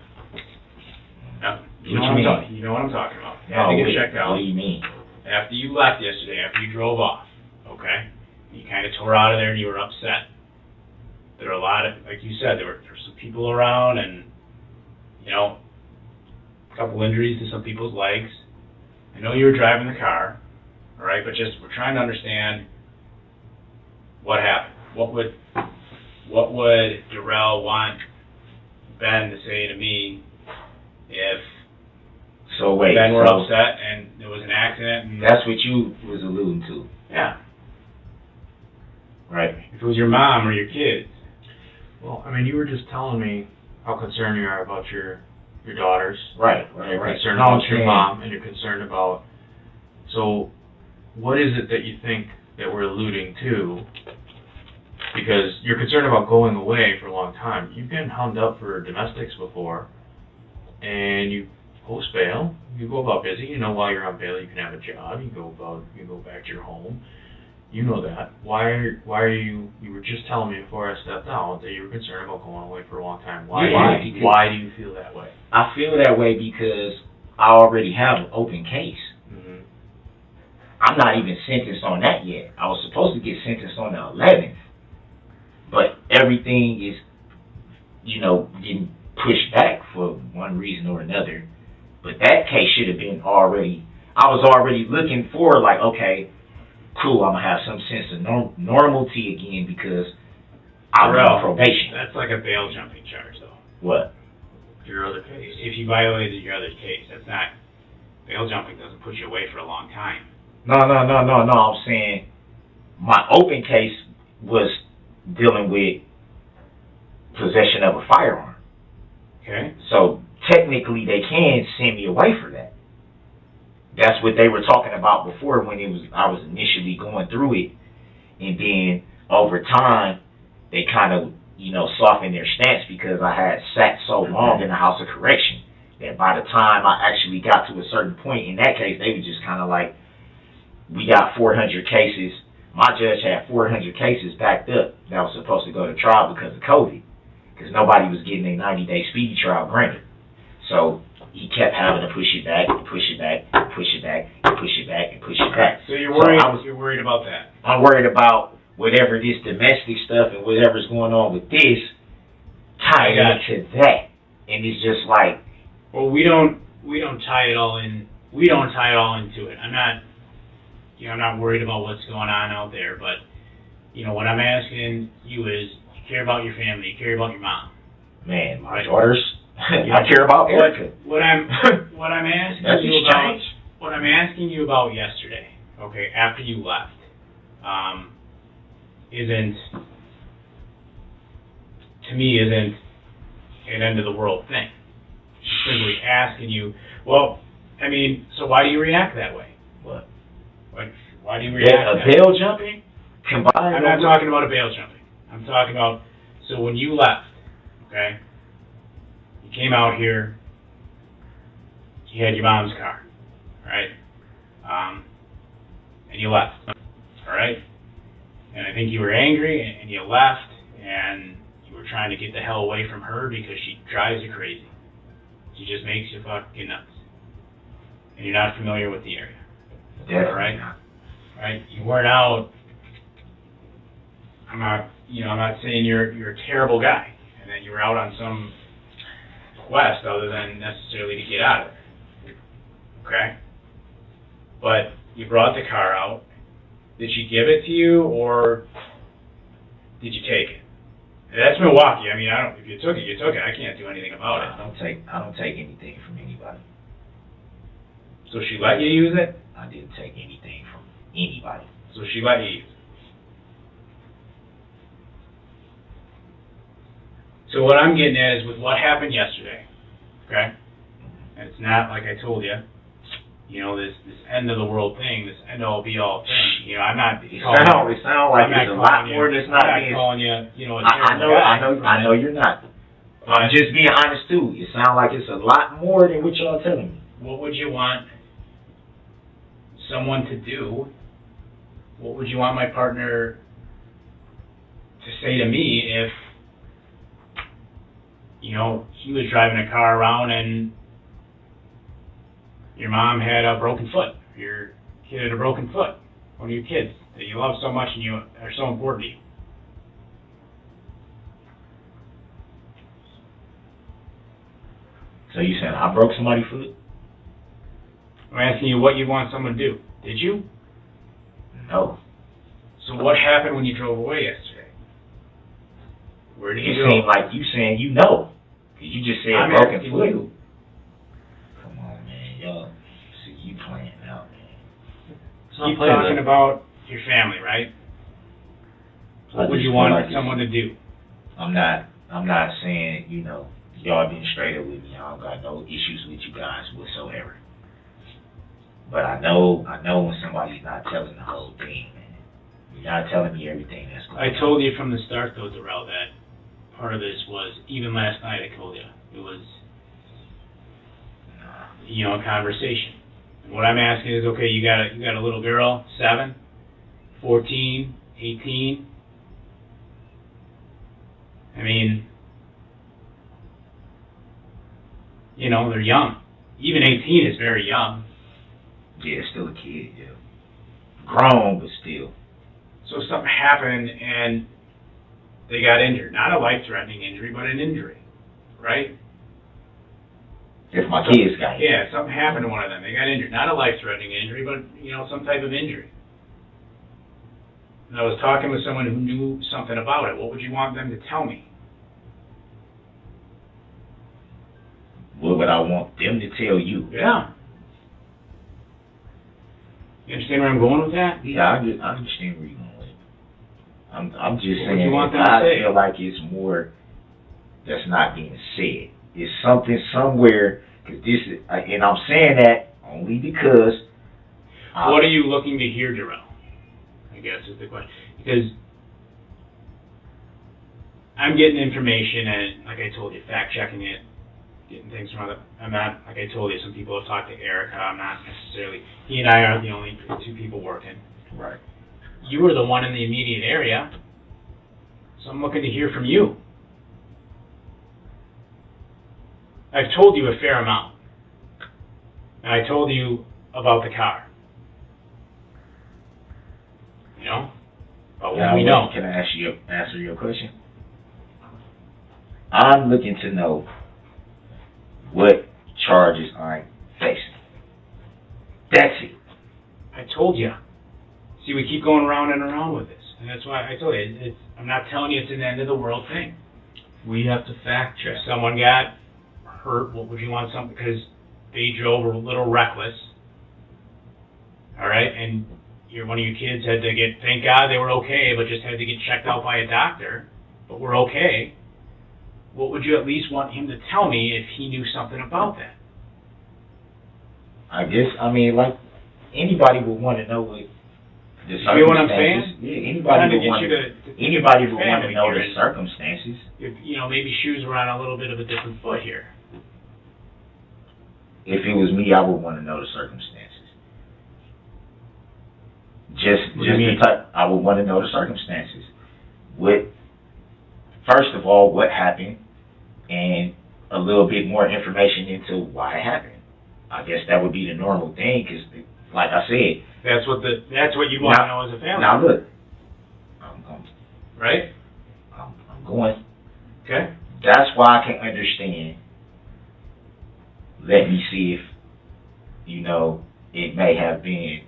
Now, you know what I'm talking about. They had to get checked out. What do you mean? After you left yesterday, after you drove off, okay? You kind of tore out of there and you were upset. There were a lot of, like you said, there were some people around, and, you know, a couple injuries to some people's legs. I know you were driving the car, all right, but just we're trying to understand what happened. What would Darrell want Ben to say to me if Ben were upset and there was an accident? And that's what you was alluding to. Yeah. Right. If it was your mom or your kids. Well, I mean, you were just telling me how concerned you are about your daughters. Right. You're concerned about your mom, and you're concerned about. So, what is it that you think that we're alluding to Because you're concerned about going away for a long time. You've been hummed up for domestics before, and you post bail. You go about busy. You know, while you're on bail, you can have a job. You go back to your home. You know that. Why are you? You were just telling me before I stepped out that you were concerned about going away for a long time. Why do you feel that way? I feel that way because I already have an open case. Mm-hmm. I'm not even sentenced on that yet. I was supposed to get sentenced on the 11th, but everything is, getting pushed back for one reason or another. But that case should have been already. I was already looking for like, okay, cool, I'm gonna have some sense of normalcy again because I'm on probation. That's like a bail jumping charge, though. What? Your other case. If you violated your other case, that's not, bail jumping doesn't put you away for a long time. No. I'm saying my open case was dealing with possession of a firearm. Okay. So technically, they can send me away for that. That's what they were talking about before when I was initially going through it, and then over time they kind of softened their stance because I had sat so long in the House of Correction that by the time I actually got to a certain point in that case, they were just kind of like, we got 400 cases. My judge had 400 cases backed up that was supposed to go to trial because of COVID, because nobody was getting a 90-day speedy trial granted. So he kept having to push it back, and push it back, and push it back, and push it back, and push it back. So you're worried. You're worried about that. I'm worried about whatever this domestic stuff and whatever's going on with this tying into that, and it's just like. Well, we don't tie it all in. We don't tie it all into it. I'm not worried about what's going on out there, but what I'm asking you is, you care about your family, you care about your mom. Man, my daughters. I care about Erica. What I'm asking you about yesterday, okay, after you left, isn't an end of the world thing. I'm simply asking you. Well, so why do you react that way? What? Why do you react that way? A bail jumping? Combined. I'm not talking about a bail jumping. I'm talking about, so when you left, okay, you came out here, you had your mom's car, right? And you left, all right? And I think you were angry, and you left, and you were trying to get the hell away from her because she drives you crazy. She just makes you fucking nuts. And you're not familiar with the area. Yeah. Right? Right? You weren't out. I'm not saying you're a terrible guy and that you were out on some quest other than necessarily to get out of there. Okay? But you brought the car out. Did she give it to you, or did you take it? And that's Milwaukee. If you took it, you took it. I can't do anything about it. I don't take anything from anybody. So she let you use it? I didn't take anything from anybody. So she let you use it. So what I'm getting at is with what happened yesterday, okay? And it's not like I told you, this end of the world thing, this end all be all thing. I'm not. It sounds like it's a lot more that's not being. I'm not calling you, a terrible guy. I know you're not. I'm just being honest too. It sounds like it's a lot more than what y'all telling me. What would you want someone to do? What would you want my partner to say to me if, he was driving a car around and your mom had a broken foot, your kid had a broken foot, one of your kids that you love so much and you are so important to you? So you saying I broke somebody's foot? I'm asking you what you want someone to do. Did you? No. So what happened when you drove away yesterday? Where did you go? It seemed like you saying you know. You just said broken foot. You. Come on, man. Y'all, see you playing out, man. Keep talking about your family, right? What would you want someone to do? I'm not saying, y'all been straight up with me. I don't got no issues with you guys whatsoever. But I know when somebody's not telling the whole thing, man. You're not telling me everything that's going on. I told you from the start, though, Darrell, that part of this was, even last night I told you, it was, a conversation. And what I'm asking is, okay, you got a little girl, 7, 14, 18. I mean, they're young. Even 18 is very young. Yeah, still a kid, yeah. Grown, but still. So something happened and they got injured. Not a life-threatening injury, but an injury, right? If my kids got injured. Yeah, something happened to one of them. They got injured. Not a life-threatening injury, but, some type of injury. And I was talking with someone who knew something about it. What would you want them to tell me? What would I want them to tell you? Yeah. You understand where I'm going with that? Yeah, I understand where you're going with it. I'm just What would saying you want them I to say? feel like it's more that's not being said. It's something somewhere, cause and I'm saying that only because. What are you looking to hear, Darrell? I guess is the question. Because I'm getting information and, like I told you, fact-checking it, getting things from other. I'm not, like I told you, some people have talked to Erica. I'm not necessarily. He and I aren't the only 2 people working. Right. You were the one in the immediate area, so I'm looking to hear from you. I've told you a fair amount. And I told you about the car. About what we know. Can I answer your question? I'm looking to know what charges I'm facing. That's it. I told you. See, we keep going around and around with this. And that's why I told you, I'm not telling you it's an end of the world thing. We have to fact check. If someone got hurt, what would you want something? Because they drove a little reckless. All right? And one of your kids had to get, thank God they were okay, but just had to get checked out by a doctor. But we're okay. What would you at least want him to tell me if he knew something about that? I guess, like, anybody would want to know what the circumstances. You know what I'm saying? Yeah, anybody would want to know the circumstances. If, maybe shoes were on a little bit of a different foot here. If it was me, I would want to know the circumstances. I would want to know the circumstances. First of all, what happened, and a little bit more information into why it happened. I guess that would be the normal thing, because, like I said, that's what you want to know as a family. Now look, right? I'm going. Okay. That's why I can understand. Let me see if, it may have been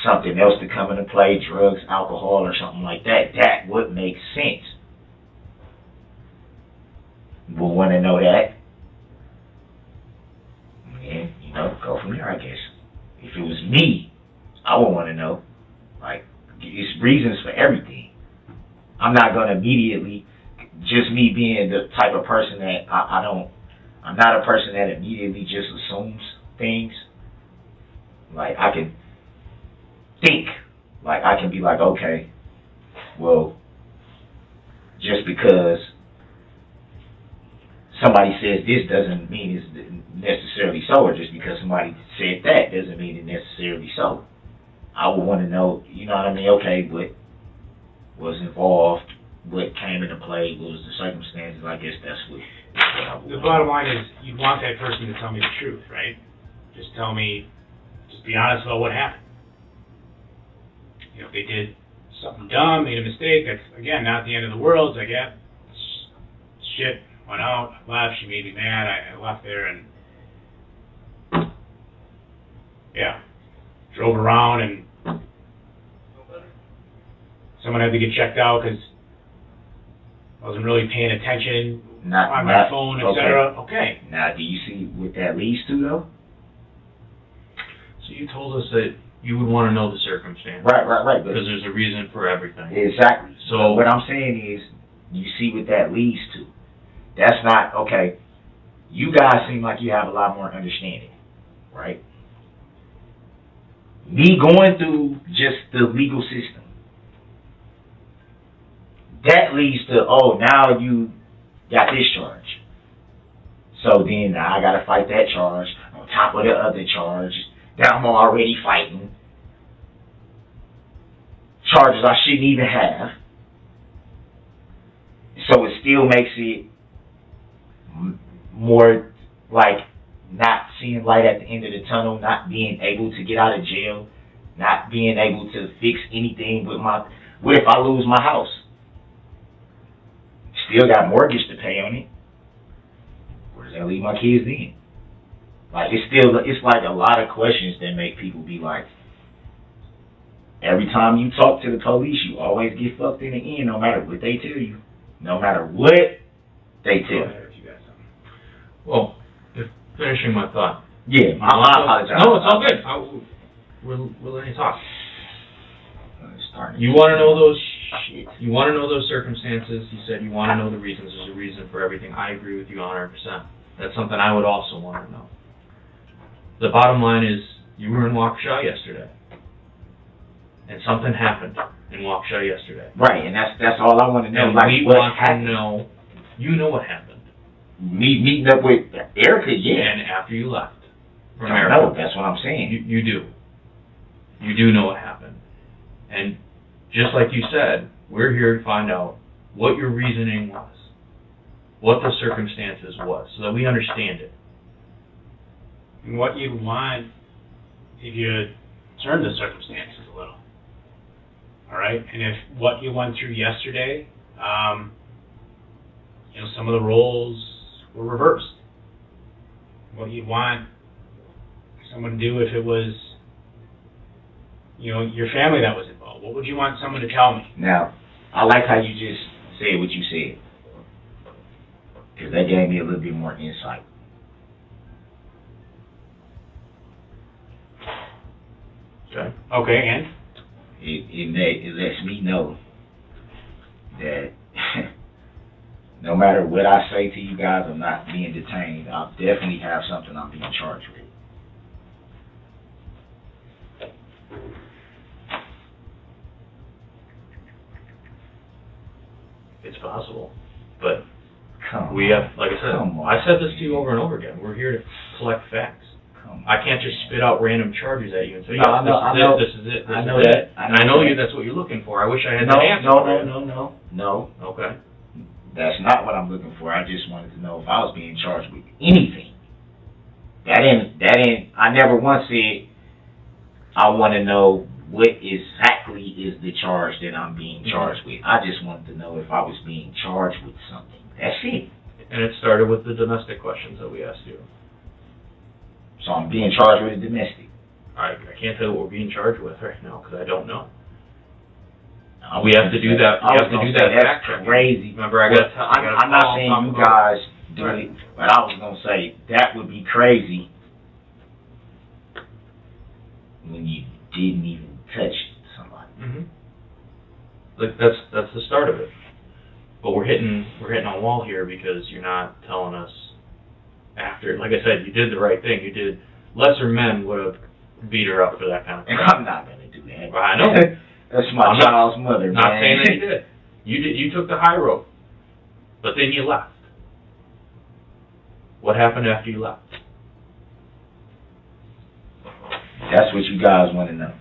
something else to come into play, drugs, alcohol, or something like that. That would make sense. We'll want to know that. And, go from there, I guess. If it was me, I would want to know. Like, it's reasons for everything. I'm not going to immediately, just me being the type of person that I'm not a person that immediately just assumes things. Like, I can think. Like, I can be like, okay, well, just because somebody says this doesn't mean it's necessarily so, or just because somebody said that doesn't mean it's necessarily so. I would want to know, you know what I mean? Okay, what was involved, what came into play, what was the circumstances? I guess that's what I would The want. bottom line is, you'd want that person to tell me the truth, right? Just be honest about what happened. If they did something dumb, made a mistake, that's, again, not the end of the world. It's like, yeah, shit, went out, I left, she made me mad, I left there and, yeah, drove around and someone had to get checked out because I wasn't really paying attention on my phone, etc. Okay. Now, do you see what that leads to, though? So you told us that you would want to know the circumstance. Right. Because there's a reason for everything. Exactly. So but what I'm saying is, you see what that leads to. That's not, okay, you guys seem like you have a lot more understanding, right? Me going through just the legal system, that leads to, oh, now you got this charge. So then now I got to fight that charge on top of the other charge that I'm already fighting. Charges I shouldn't even have. So it still makes it more like not seeing light at the end of the tunnel, not being able to get out of jail, not being able to fix anything with my, what if I lose my house? Still got mortgage to pay on it. Where does that leave my kids then? Like, it's like a lot of questions that make people be like, every time you talk to the police, you always get fucked in the end, no matter what they tell you. No matter what they tell you. Well, finishing my thought. Yeah, I apologize. No, it's all good. We'll let you talk. You want to know those? Shit. You want to know those circumstances. You said you want to know the reasons. There's a reason for everything. I agree with you 100%. That's something I would also want to know. The bottom line is, you were in Waukesha yesterday, and something happened in Waukesha yesterday. Right, and that's all I want to know. And like, we what want happened? to know. You know what happened. Me meeting up with Erica, yeah. And after you left from I Erica, know, that's what I'm saying. you do. You do know what happened. And just like you said, we're here to find out what your reasoning was, what the circumstances was, so that we understand it. And what you'd want if you turn the circumstances a little. All right? And if what you went through yesterday, some of the roles were reversed. What you'd want someone to do if it was, your family that was involved. What would you want someone to tell me? Now, I like how you just said what you said, because that gave me a little bit more insight. Okay, and? It lets me know that no matter what I say to you guys, I'm not being detained. I'll definitely have something I'm being charged with. It's possible, but Come we on. have, like I said, Come on. I said this to you over and over again. We're here to collect facts. I can't just spit out random charges at you and say, No, I know. this is it, this I know is that. it. And I know you. That's what you're looking for. I wish I had No, that answer for you. no. Okay. That's not what I'm looking for. I just wanted to know if I was being charged with anything. That ain't, I never once said, I want to know what exactly is the charge that I'm being charged with. I just wanted to know if I was being charged with something. That's it. And it started with the domestic questions that we asked you. So I'm being charged with a domestic. I can't tell you what we're being charged with right now because I don't know. We have to do that. We have to do that fact check. That's crazy. Remember, I'm not saying you guys do it, but I was gonna say that would be crazy when you didn't even touch somebody. Like that's the start of it. But we're hitting a wall here because you're not telling us after. Like I said, you did the right thing. You did. Lesser men would have beat her up for that kind of thing. And I'm not gonna do that. Well, I know. That's my child's mother, Not man. saying that you did. You did. You took the high road, but then you left. What happened after you left? That's what you guys want to know.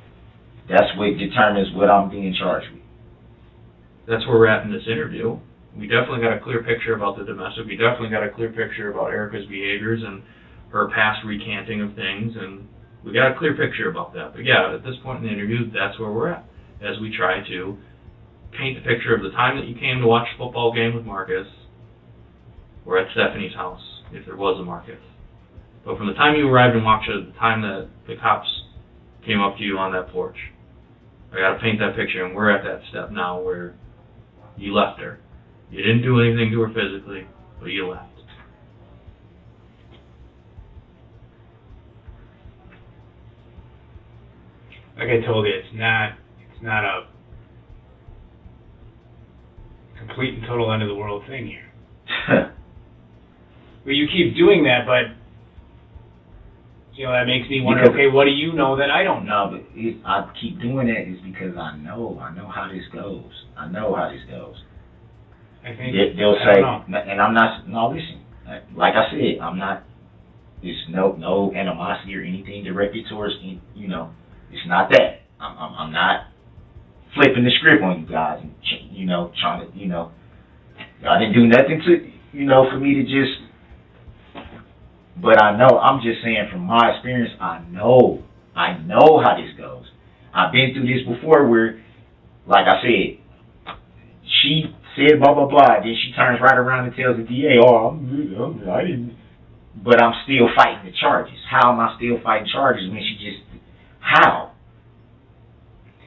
That's what determines what I'm being charged with. That's where we're at in this interview. We definitely got a clear picture about the domestic. We definitely got a clear picture about Erica's behaviors and her past recanting of things, and we got a clear picture about that. But yeah, at this point in the interview, that's where we're at, as we try to paint the picture of the time that you came to watch a football game with Marcus. We're at Stephanie's house, if there was a Marcus. But from the time you arrived in Waukesha to the time that the cops came up to you on that porch, I got to paint that picture, and we're at that step now where you left her. You didn't do anything to her physically, but you left. Like I told you, it's not a complete and total end of the world thing here. Well, you keep doing that, but that makes me wonder. Okay, what do you know that I don't know? No, but I keep doing that is because I know how this goes. I know how this goes. I think they'll I say, don't know. and I'm not. No, listen. Like I said, I'm not. There's no animosity or anything directed towards you know. It's not that. I'm not flipping the script on you guys and you know trying to you know. I didn't do nothing to you know for me to just. But I know. I'm just saying from my experience. I know how this goes. I've been through this before where, like I said, she said blah blah blah. Then she turns right around and tells the DA, "Oh, I didn't." But I'm still fighting the charges. How am I still fighting charges when she just how?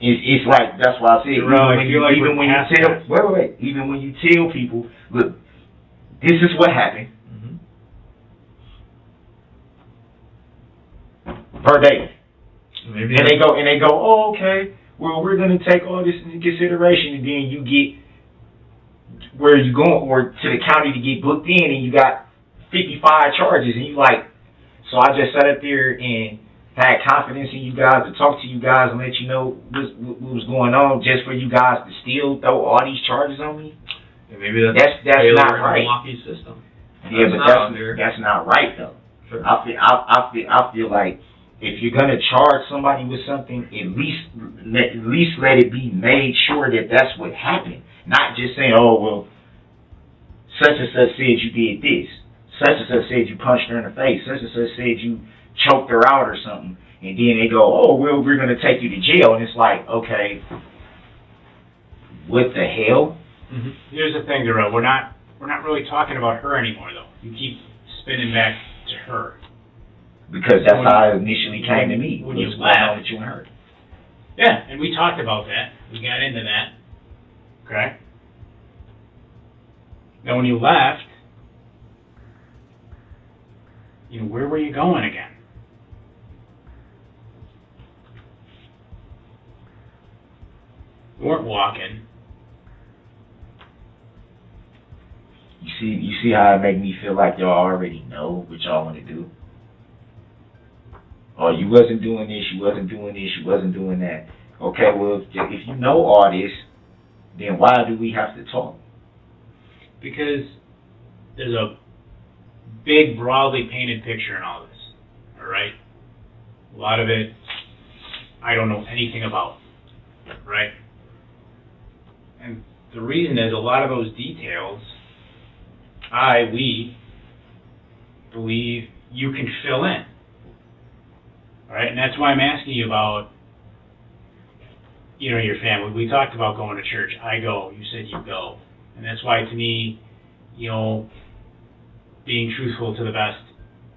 It's like that's why I said even when you tell even when you tell people, look, this is what happened. Verbatim. Maybe And they go, oh, okay. Well, we're gonna take all this into consideration, and then you get where you going, or to the county to get booked in, and you got 55 charges, and you like, so I just sat up there and had confidence in you guys to talk to you guys and let you know what was going on, just for you guys to still throw all these charges on me. And maybe that's not right. Milwaukee's system. Yeah, but that's not right though. Sure. I feel like if you're gonna charge somebody with something, at least let it be made sure that that's what happened. Not just saying, oh well, such and such said you did this, such and such said you punched her in the face, such and such said you choked her out or something, and then they go, oh well, we're gonna take you to jail, and it's like, okay, what the hell? Mm-hmm. Here's the thing, Darrell. We're not really talking about her anymore, though. You keep spinning back to her. Because that's how it initially came to me. When you What's left. going on with you and her? Yeah, and we talked about that. We got into that. Okay? Now, when you left, you know, where were you going again? You weren't walking. You see how it make me feel like y'all already know what y'all want to do? Oh, you wasn't doing this, you wasn't doing this, you wasn't doing that. Okay, well, if you know all this, then why do we have to talk? Because there's a big, broadly painted picture in all this. All right? A lot of it, I don't know anything about. Right? And the reason is a lot of those details, we believe you can fill in. All right, and that's why I'm asking you about, you know, your family. We talked about going to church. I go. You said you go. And that's why, to me, you know, being truthful to the best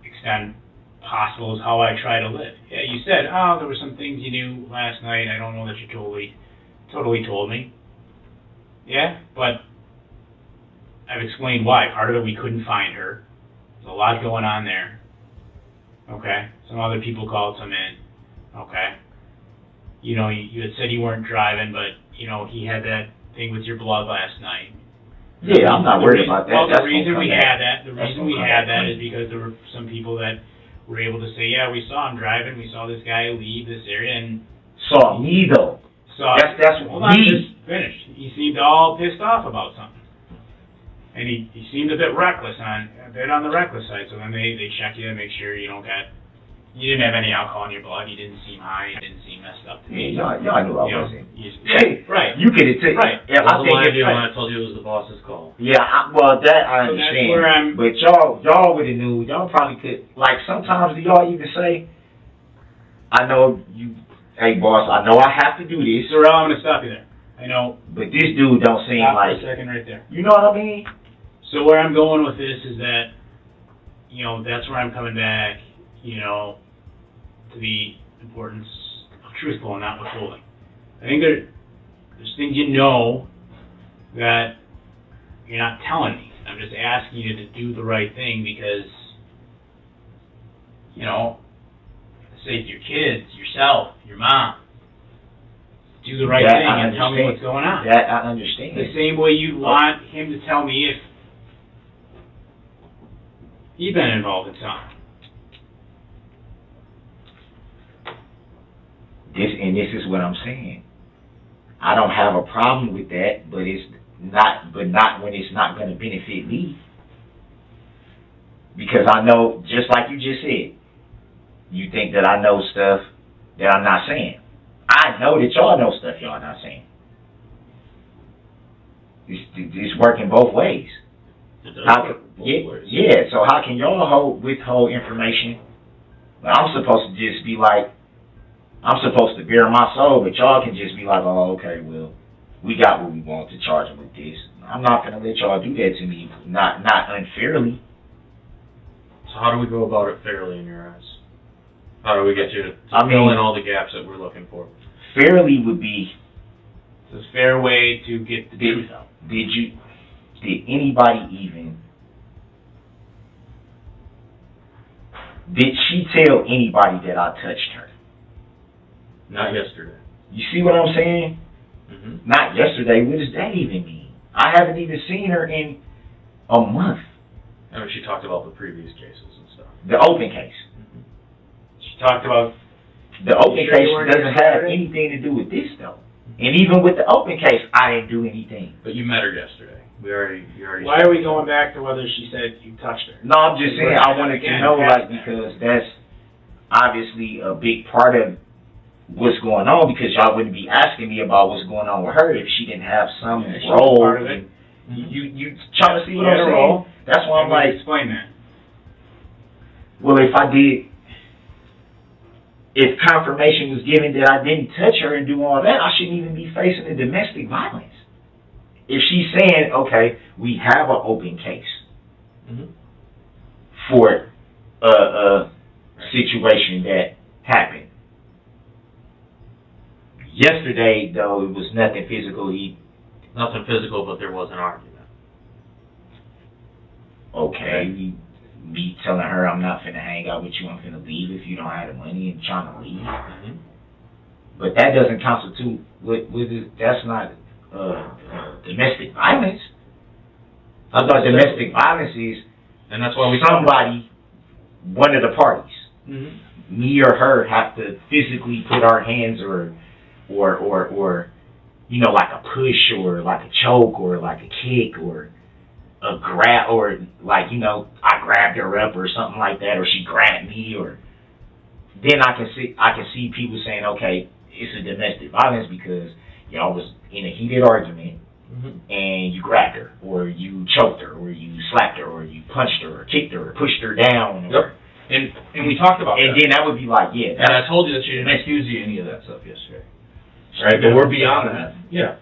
extent possible is how I try to live. Yeah, you said, oh, there were some things you knew last night. I don't know that you totally told me. Yeah, but I've explained why. Part of it, we couldn't find her. There's a lot going on there. Okay. Some other people called some in. Okay. You know, you had said you weren't driving, but, you know, he had that thing with your blood last night. Yeah, I'm not worried about that. Well, the reason we had that is because there were some people that were able to say, yeah, we saw him driving, we saw this guy leave this area, and... Saw me, though. That's hold on, just finish. He seemed all pissed off about something. And he seemed a bit on the reckless side. So then they check you to make sure you didn't have any alcohol in your blood. You didn't seem high. You didn't seem messed up to me. Yeah, y'all knew I wasn't. Yeah, right. You could have taken. Right. Yeah, I told you it was the boss's call. Yeah, that I understand. That's where but y'all would have knew. Y'all probably could. Like sometimes do y'all even say, "I know you, hey boss, I know I have to do this." Darrell, I'm gonna stop you there. I know. But this dude don't seem Stop like. for a second right there. You know what I mean? So where I'm going with this is that, you know, that's where I'm coming back, you know, to the importance of truthful and not withholding. I think there's things you know that you're not telling me. I'm just asking you to do the right thing because, you know, say to your kids, yourself, your mom, do the right thing and tell me what's going on. That I understand. The same way you'd want him to tell me if he'd been involved in something. This is what I'm saying. I don't have a problem with that, but it's not when it's not going to benefit me. Because I know, just like you just said, you think that I know stuff that I'm not saying. I know that y'all know stuff y'all not saying. It's working both ways. It does work both ways. Yeah, so how can y'all withhold information? Well, I'm supposed to just be like, I'm supposed to bare my soul, but y'all can just be like, oh, okay, well, we got what we want to charge them with this. I'm not going to let y'all do that to me, not unfairly. So how do we go about it fairly in your eyes? How do we get you to fill in all the gaps that we're looking for? Fairly would be... It's a fair way to get the truth out. Did anybody even... Did she tell anybody that I touched her? Not yesterday. You see what I'm saying? Mm-hmm. Not yesterday. What does that even mean? I haven't even seen her in a month. I mean, she talked about the previous cases and stuff. The open case. Mm-hmm. She talked about... The open case doesn't have anything to do with this, though. And even with the open case, I didn't do anything. But you met her yesterday. You already. Why are we going back to whether she said you touched her? No, I'm just saying I wanted to know, like, because that's obviously a big part of what's going on, because y'all wouldn't be asking me about what's going on with her if she didn't have some role. Part of it. You trying to see what I'm saying? That's why I'm like, explain that. well, if confirmation was given that I didn't touch her and do all that, I shouldn't even be facing the domestic violence. If she's saying, okay, we have an open case for a situation that happened. Yesterday, though, it was nothing physical. Nothing physical, but there was an argument. Okay, me telling her I'm not finna hang out with you, I'm finna leave if you don't have the money, and trying to leave. Mm-hmm. But that doesn't constitute, that's not domestic violence. I thought domestic violence is, and that's why somebody, one of the parties, mm-hmm. me or her, have to physically put our hands or you know, like a push or like a choke or like a kick or a grab, or like, you know, I grabbed her up or something like that, or she grabbed me, or then I can see people saying, okay, it's a domestic violence because y'all was in a heated argument and you grabbed her, or you choked her, or you slapped her, or you punched her, or kicked her, or pushed her down. Or, and we talked about that. And then that would be like, yeah. And I told you that she didn't accuse you of any of that stuff yesterday. Right, but we're beyond that. Yeah.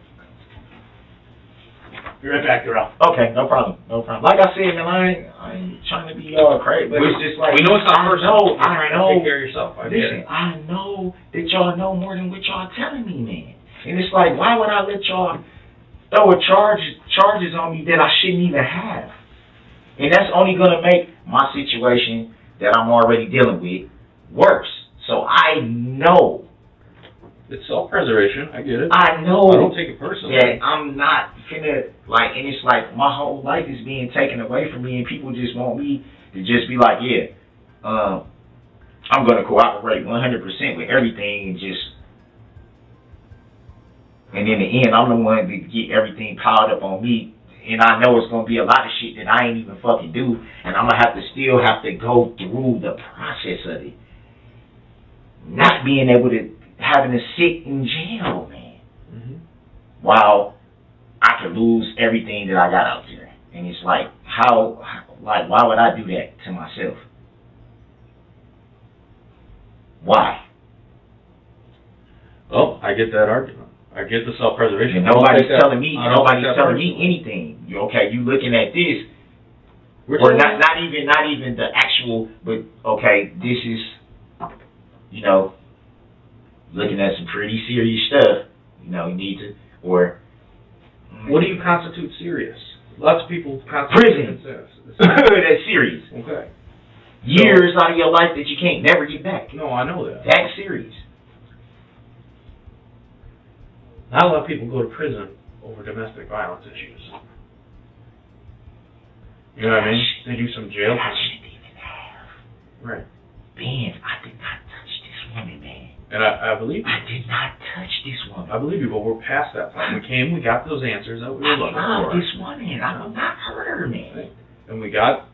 Be right back, Darrell. Okay, no problem. Like I said, man, I ain't trying to be all crazy, but it's just like, we know it's not personal. I know. Take care of yourself. I know that y'all know more than what y'all telling me, man. And it's like, why would I let y'all throw charges on me that I shouldn't even have? And that's only gonna make my situation that I'm already dealing with worse. So I know. It's self-preservation. I get it. I know. I don't take it personally. Yeah, I'm not finna, like, and it's like my whole life is being taken away from me, and people just want me to just be like, yeah, I'm gonna cooperate 100% with everything, and in the end, I'm the one to get everything piled up on me, and I know it's gonna be a lot of shit that I ain't even fucking do, and I'm gonna still have to go through the process of it, not being able to. Having to sit in jail, man, while I could lose everything that I got out there. And it's like, why would I do that to myself? Why? Well, I get that argument. I get the self-preservation. And nobody's telling me anything. You looking at this, or not even the actual, but okay, this is, you know, looking at some pretty serious stuff, you know, you need to, or... What do you constitute serious? Lots of people constitute... Prison. That's serious. Okay. Years out of your life that you can't never get back. No, I know that. That's serious. Not a lot of people go to prison over domestic violence issues. You know what I mean? They do some jail time. I shouldn't even have. Right. Ben, I did not touch this woman, man. And I believe I did not touched this woman. I believe you, but we're past that point. We got those answers that we were looking I for. love this woman. I do not hurt her, man. Right. And we got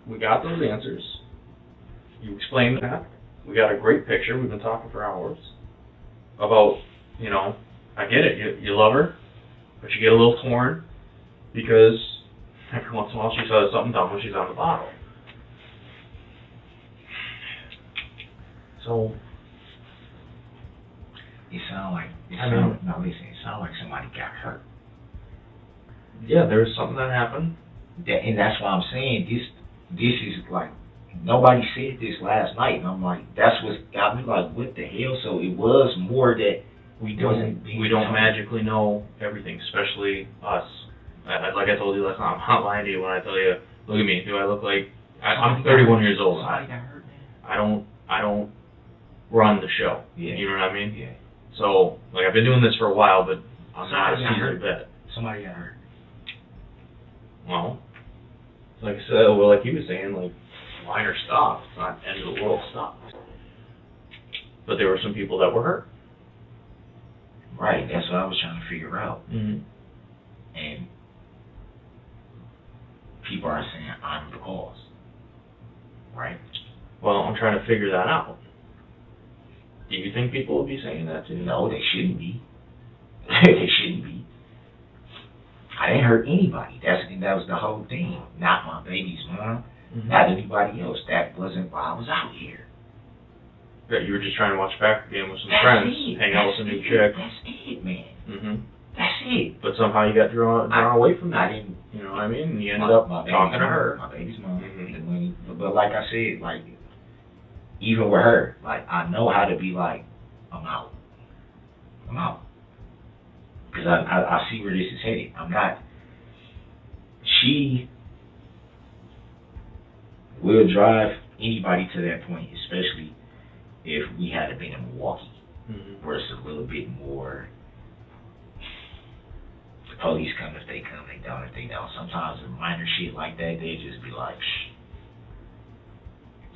those answers. You explained that. We got a great picture. We've been talking for hours about, you know, I get it. You love her, but you get a little torn because every once in a while she says something dumb when she's on the bottle. So It sound like somebody got hurt. Yeah, there was something that happened. And that's why I'm saying this is like, nobody said this last night, and I'm like, that's what got me like, what the hell? So it was more that We don't magically know everything, especially us. Like I told you last night, I'm not lying to you when I tell you, look at me. Do I look like I'm 31 years old? Somebody got hurt, man. I don't run the show. Yeah. You know what I mean? Yeah. So like I've been doing this for a while, but I'm not a Somebody got seasoned hurt. vet. Somebody got hurt. Well, like I said, well, like you were saying, like minor stuff. It's not end of the world stuff. But there were some people that were hurt. Right. That's what I was trying to figure out. Mm-hmm. And people are saying I'm the cause. Right. Well, I'm trying to figure that out. Do you think people will be saying that too? No, they shouldn't be. They shouldn't be. I didn't hurt anybody. That was the whole thing. Not my baby's mom. Mm-hmm. Not anybody else. That wasn't why I was out here. Yeah, you were just trying to watch a basketball game with some That's friends, it. hang out with some new That's chick. That's it, man. Mm-hmm. That's it. But somehow you got drawn away from that. I didn't. You know what I mean? And you ended up talking to her. My baby's mom. Mhm. And but like I said, like, even with her, like, I know how to be like, I'm out. I'm out. Because I see where this is headed. I'm not. She will drive anybody to that point, especially if we had been in Milwaukee, Mm-hmm. where it's a little bit more. The police come if they come, they don't if they don't. Sometimes the minor shit like that, they just be like, shh.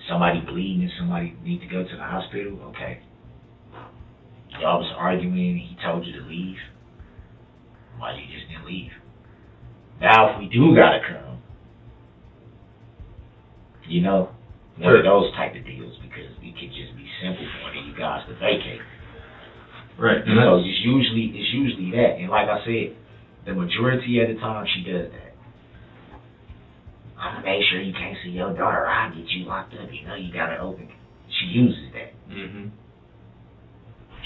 Somebody bleeding and somebody need to go to the hospital, okay. Y'all was arguing and he told you to leave. Why you just didn't leave? Now if we do gotta come, you know, one of those type of deals, because it could just be simple for one of you guys to vacate. Right. You know, it's usually that. And like I said, the majority of the time she does that. I'm gonna make sure you can't see your daughter, I'll get you locked up. You know you gotta open. She uses that. Mm-hmm.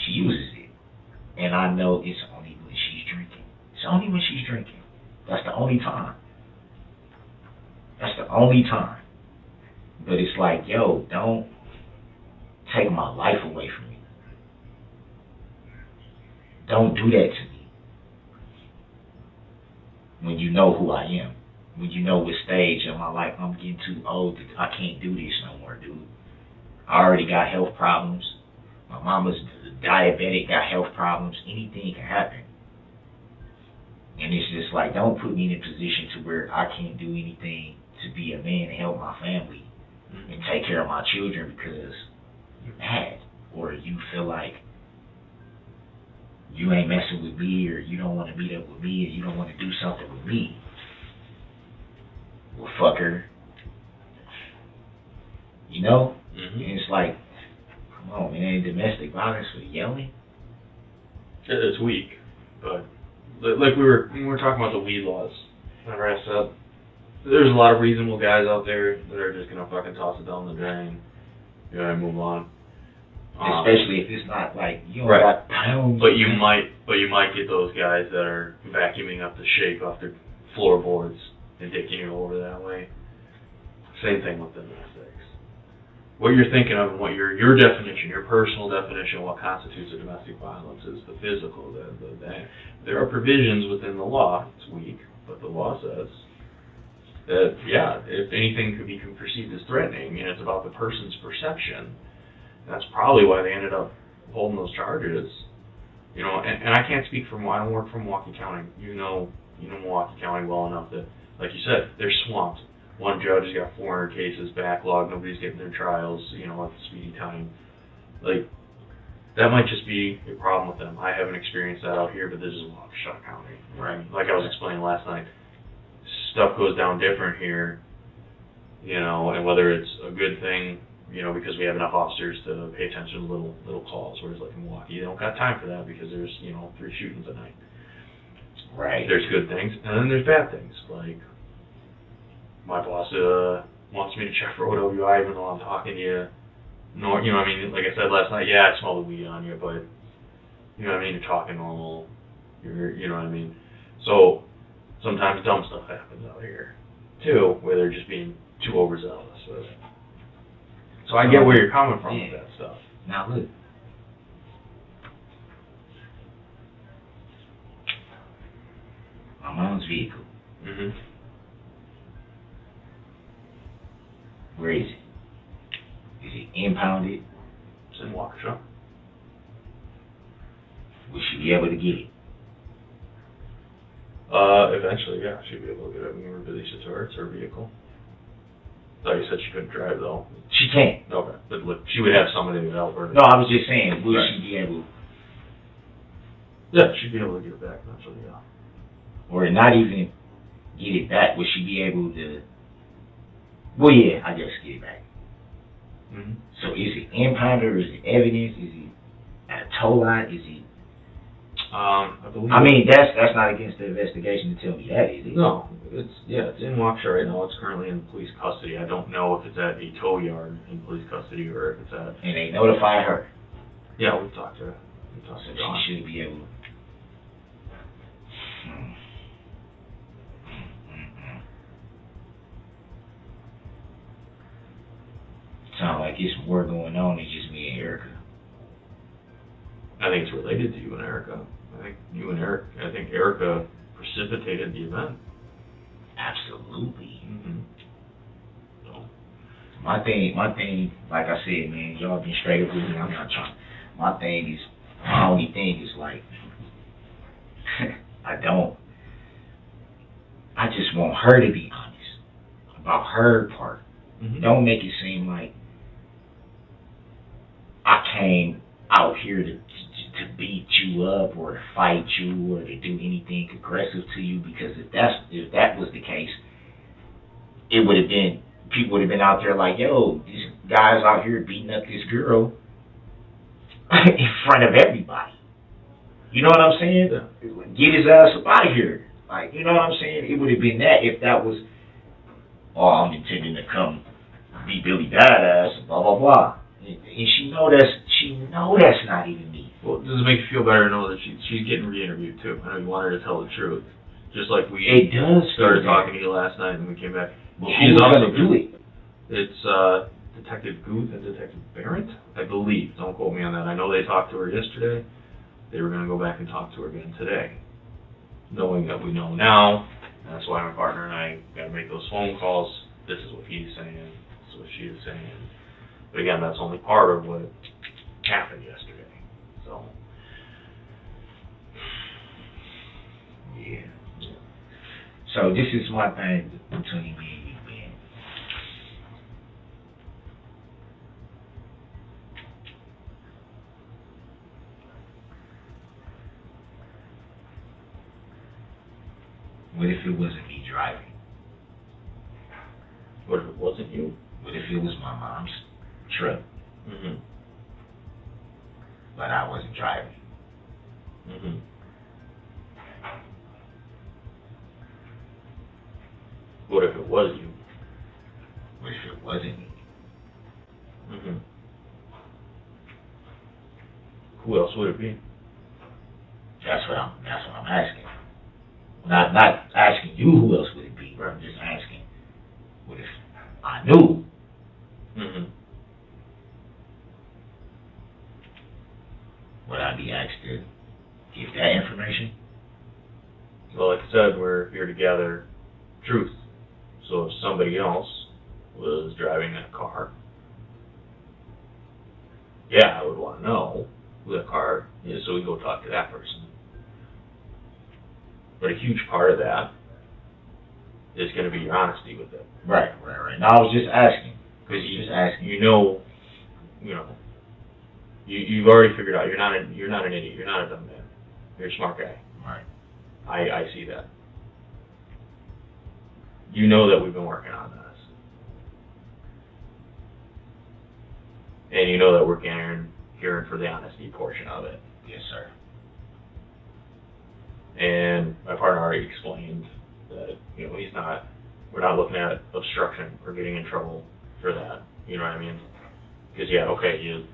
She uses it. And I know it's only when she's drinking. It's only when she's drinking. That's the only time. That's the only time. But it's like, yo, don't take my life away from me. Don't do that to me. When you know who I am. When you know what stage of my life I'm getting too old. I can't do this no more, dude. I already got health problems. My mama's diabetic, got health problems. Anything can happen. And it's just like, don't put me in a position to where I can't do anything to be a man and help my family and take care of my children because you're mad or you feel like you ain't messing with me or you don't want to meet up with me or you don't want to do something with me. Well, fucker. You know? Mm-hmm. And it's like, come on, man, domestic violence for yelling? It's weak, but like we were talking about the weed laws. Remember I said there's a lot of reasonable guys out there that are just gonna fucking toss it down the drain. You know, and move on. Especially if it's not like you don't right. got pounds. But you might get those guys that are vacuuming up the shake off their floorboards and taking you over that way. Same thing with domestics. What you're thinking of and what your definition, your personal definition of what constitutes a domestic violence is the physical. There are provisions within the law. It's weak, but the law says that, yeah, if anything could be perceived as threatening, and it's about the person's perception, that's probably why they ended up holding those charges. You know, and I can't speak for, I don't work for Milwaukee County. You know Milwaukee County well enough that, like you said, they're swamped. One judge has got 400 cases backlogged. Nobody's getting their trials, you know, at the speedy time. Like, That might just be a problem with them. I haven't experienced that out here, but this is Waukesha County. Right. Like I was explaining last night, stuff goes down different here, you know, and whether it's a good thing, you know, because we have enough officers to pay attention to little calls, whereas like in Milwaukee, they don't got time for that because there's, you know, 3 shootings a night. Right. There's good things, and then there's bad things. Like, my boss wants me to check for OWI even though I'm talking to you. No, you know what I mean? Like I said last night, yeah, I smell the weed on you, but, you know what I mean? You're talking normal. You know what I mean? So, sometimes dumb stuff happens out here, too, where they're just being too overzealous with it. So I get where you're coming from with that stuff. Now look. My mom's vehicle. Mm-hmm. Where is it? Is it impounded? It's in Waukesha. Will she be able to get it? Eventually, yeah, she'd be able to get it when we release it to her. It's her vehicle. Thought you said she couldn't drive, though. She can't. Okay, but look, she would have somebody to help her. No, I was just saying, will Right. she be able, Yeah, she'd be able to get it back eventually, yeah. or not even get it back, will she be able to, well, yeah, I guess get it back. Mm-hmm. So is it impounded, or is it evidence, is it at a tow lot, is it, I believe. I mean, that's not against the investigation to tell me that, is it? No, it's in Waukesha right now. It's currently in police custody. I don't know if it's at a tow yard in police custody or if it's at. And they notified her, Yeah, we've talked to her. We've talked so to John. she should be able. Sound like it's more going on than just me and Erica. I think it's related to you and Erica. I think Erica precipitated the event. Absolutely. Mm-hmm. So. My thing, like I said, man, y'all been straight up with me. I'm not trying. My only thing is like, I just want her to be honest about her part. Mm-hmm. Don't make it seem like I came out here to beat you up or to fight you or to do anything aggressive to you, because if that was the case, it would have been, people would have been out there like, yo, this guy's out here beating up this girl in front of everybody. You know what I'm saying? Get his ass up out of here. Like, you know what I'm saying? It would have been that if that was, oh, I'm intending to come be Billy Badass, blah, blah, blah. And she know that's not even me. Well, does it make you feel better to know that she's getting re-interviewed too? I know you want her to tell the truth. Just like we started talking to you last night and we came back. Well, who's going to do it? It's Detective Guth and Detective Barrett, I believe. Don't quote me on that. I know they talked to her yesterday. They were going to go back and talk to her again today. Knowing that we know now, that's why my partner and I got to make those phone calls. This is what he's saying. This is what she is saying. But again, that's only part of what happened yesterday. So. Yeah. So this is my thing between me and you, man. What if it wasn't me driving? What if it wasn't you? What if it was my mom's truck, Mm-hmm. but I wasn't driving? Mm-hmm. What if it was you? What if it wasn't me? Mm-hmm. Who else would it be? That's what I'm asking. Not asking you who else would it be. Right. I'm just asking, what if I knew? Mm-hmm. Would I be asked to give that information? Well, like I said, we're here to gather truth. So if somebody else was driving that car, yeah, I would want to know who that car is so we can go talk to that person. But a huge part of that is going to be your honesty with it. Right. No, I was just asking. Because Just asking. you know, You've already figured out you're not an idiot. You're not a dumb man. You're a smart guy. Right. I see that. You know that we've been working on this. And you know that we're here for the honesty portion of it. Yes, sir. And my partner already explained that, we're not looking at obstruction or getting in trouble for that. You know what I mean? Because, yeah, okay, you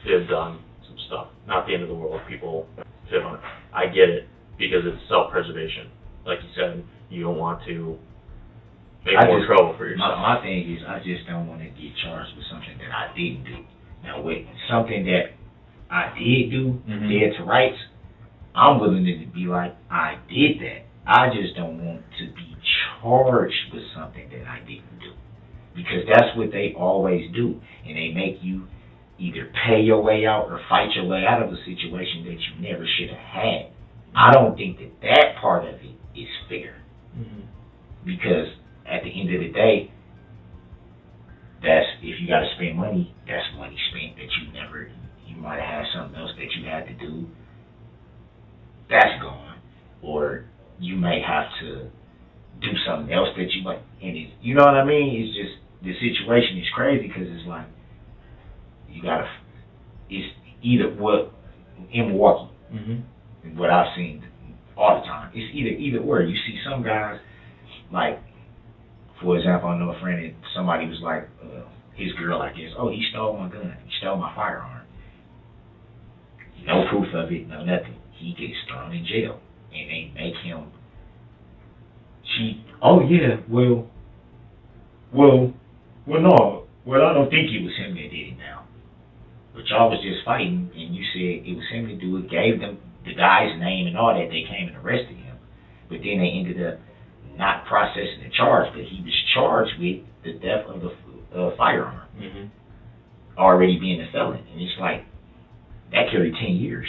fibbed on some stuff. Not the end of the world. People fib on it. I get it, because it's self-preservation. Like you said, you don't want to make more trouble for yourself. My thing is, I just don't want to get charged with something that I didn't do. Now, with something that I did do, dead to rights, I'm willing to be like, I did that. I just don't want to be charged with something that I didn't do. Because that's what they always do. And they make you either pay your way out or fight your way out of a situation that you never should have had. I don't think that part of it is fair. Because at the end of the day, if you got to spend money, that's money spent that you might have had something else that you had to do. That's gone. Or you may have to do something else that you might, and you know what I mean? It's just, the situation is crazy because it's like, it's either what, in Milwaukee, what I've seen all the time, it's either or. You see some guys, like, for example, I know a friend, somebody was like, his girl, I guess, oh, he stole my gun, he stole my firearm. No proof of it, no nothing. He gets thrown in jail, and they make him cheat. Oh yeah, well, no, I don't think it was him that did it now. But y'all was just fighting, and you said it was him to do it, gave them the guy's name and all that, they came and arrested him. But then they ended up not processing the charge, but he was charged with the theft of the firearm, already being a felon. And it's like, that carried 10 years.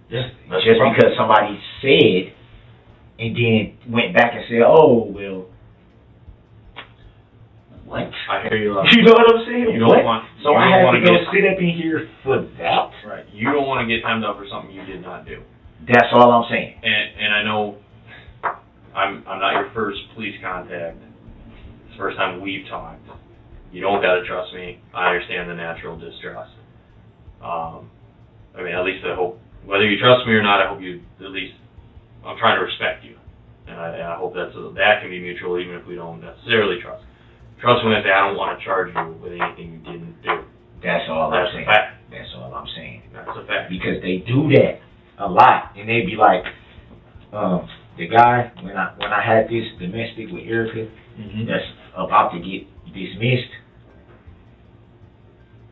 Yeah, just because somebody said, and then went back and said, oh, well, what? I hear you. You know what I'm saying? You don't want. So I have to go sit up in here for that? Right. You don't want to get timed up for something you did not do. That's all I'm saying. And I know I'm not your first police contact. It's the first time we've talked. You don't gotta trust me. I understand the natural distrust. I mean, at least I hope, whether you trust me or not, I hope you at least, I'm trying to respect you. And I hope that can be mutual, even if we don't necessarily trust. Trust me when I say I don't want to charge you with anything you didn't do. That's all I'm saying. That's a fact. That's all I'm saying. That's a fact. Because they do that a lot, and they be like, the guy, when I had this domestic with Erica, that's about to get dismissed,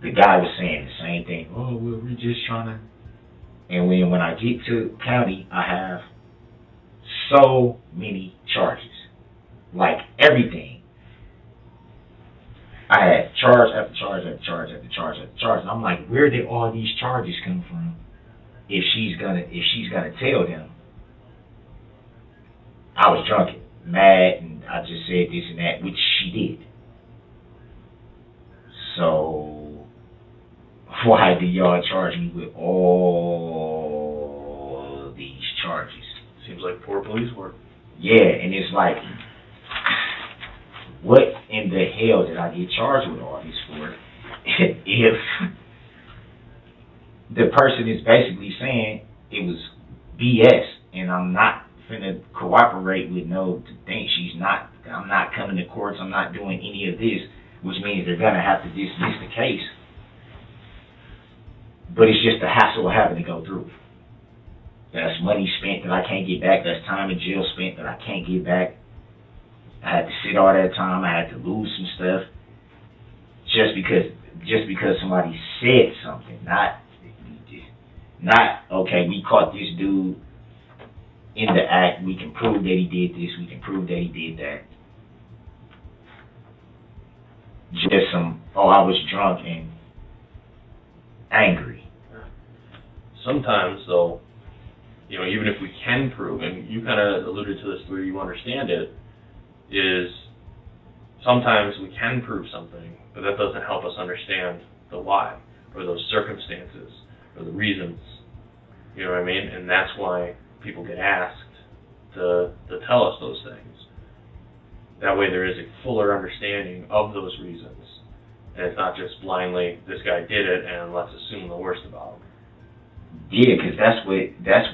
the guy was saying the same thing. Oh, well, we're just trying to. And when I get to county, I have so many charges, like everything. I had charge after charge after charge after charge after charge, and I'm like, where did all these charges come from? If she's gonna tell them, I was drunk and mad, and I just said this and that, which she did. So why do y'all charge me with all these charges? Seems like poor police work. Yeah, and it's like, what in the hell did I get charged with all this for? If the person is basically saying it was BS, and I'm not finna cooperate with no thing. I'm not coming to courts, I'm not doing any of this, which means they're gonna have to dismiss the case. But it's just the hassle of having to go through. That's money spent that I can't get back. That's time in jail spent that I can't get back. I had to sit all that time. I had to lose some stuff just because somebody said something. Not okay, we caught this dude in the act. We can prove that he did this. We can prove that he did that. Just some, I was drunk and angry. Sometimes, though, even if we can prove, and you kind of alluded to this the way you understand it, is sometimes we can prove something, but that doesn't help us understand the why, or those circumstances, or the reasons. You know what I mean? And that's why people get asked to tell us those things. That way there is a fuller understanding of those reasons. And it's not just blindly, this guy did it, and let's assume the worst about him. Yeah, because that's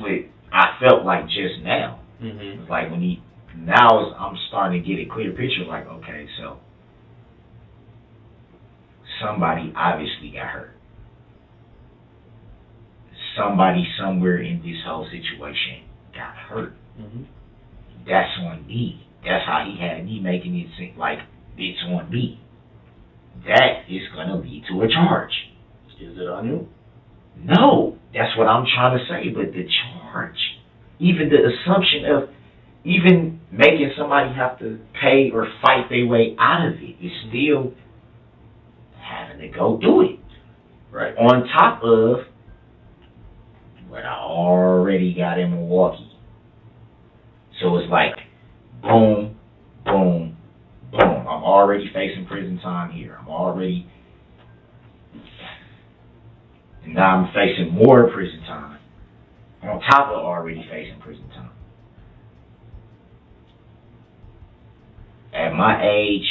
what I felt like just now. Mm-hmm. It's like I'm starting to get a clear picture, like, okay, so somebody obviously got hurt. Somebody somewhere in this whole situation got hurt. Mm-hmm. That's on me. That's how he had me making it seem like it's on me. That is going to lead to a charge. Is it on you? No, that's what I'm trying to say. But the charge, even the assumption of even making somebody have to pay or fight their way out of it is still having to go do it. Right. On top of what I already got in Milwaukee. So it's like, boom, boom, boom. I'm already facing prison time here. And now I'm facing more prison time on top of already facing prison time. At my age,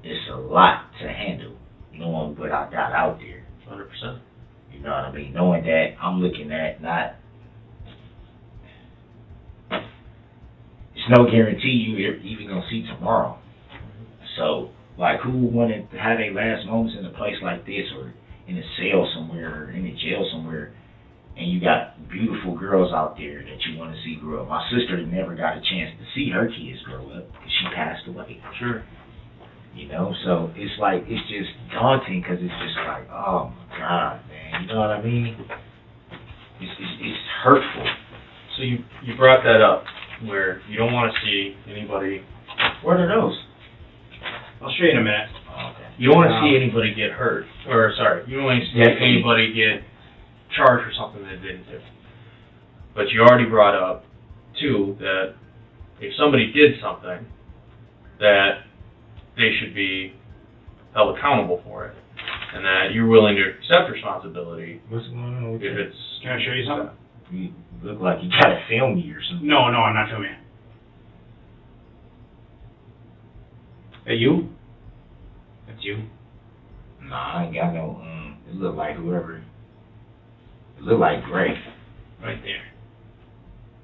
it's a lot to handle, knowing what I got out there. 100%. You know what I mean? Knowing that I'm looking at not... It's no guarantee you're even going to see tomorrow. So, like, who wanted to have their last moments in a place like this, or in a cell somewhere, or in a jail somewhere, and you got beautiful girls out there that you want to see grow up? My sister never got a chance to see her kids grow up because she passed away. Sure. You know, so it's like, it's just daunting because it's just like, oh my God, man, you know what I mean? It's hurtful. So you brought that up, where you don't want to see anybody. What are those? I'll show you in a minute. Oh, okay. You don't want to see anybody get hurt, or sorry, you don't want to see anybody get charged for something they didn't do. But you already brought up too that if somebody did something, that they should be held accountable for it, and that you're willing to accept responsibility. What's going on with if that? it's. Can I show you something? You look like you gotta film me or something. No, I'm not filming you. That you? That's you. Nah, I ain't got no, it look like whoever. It look like Gray. Right there.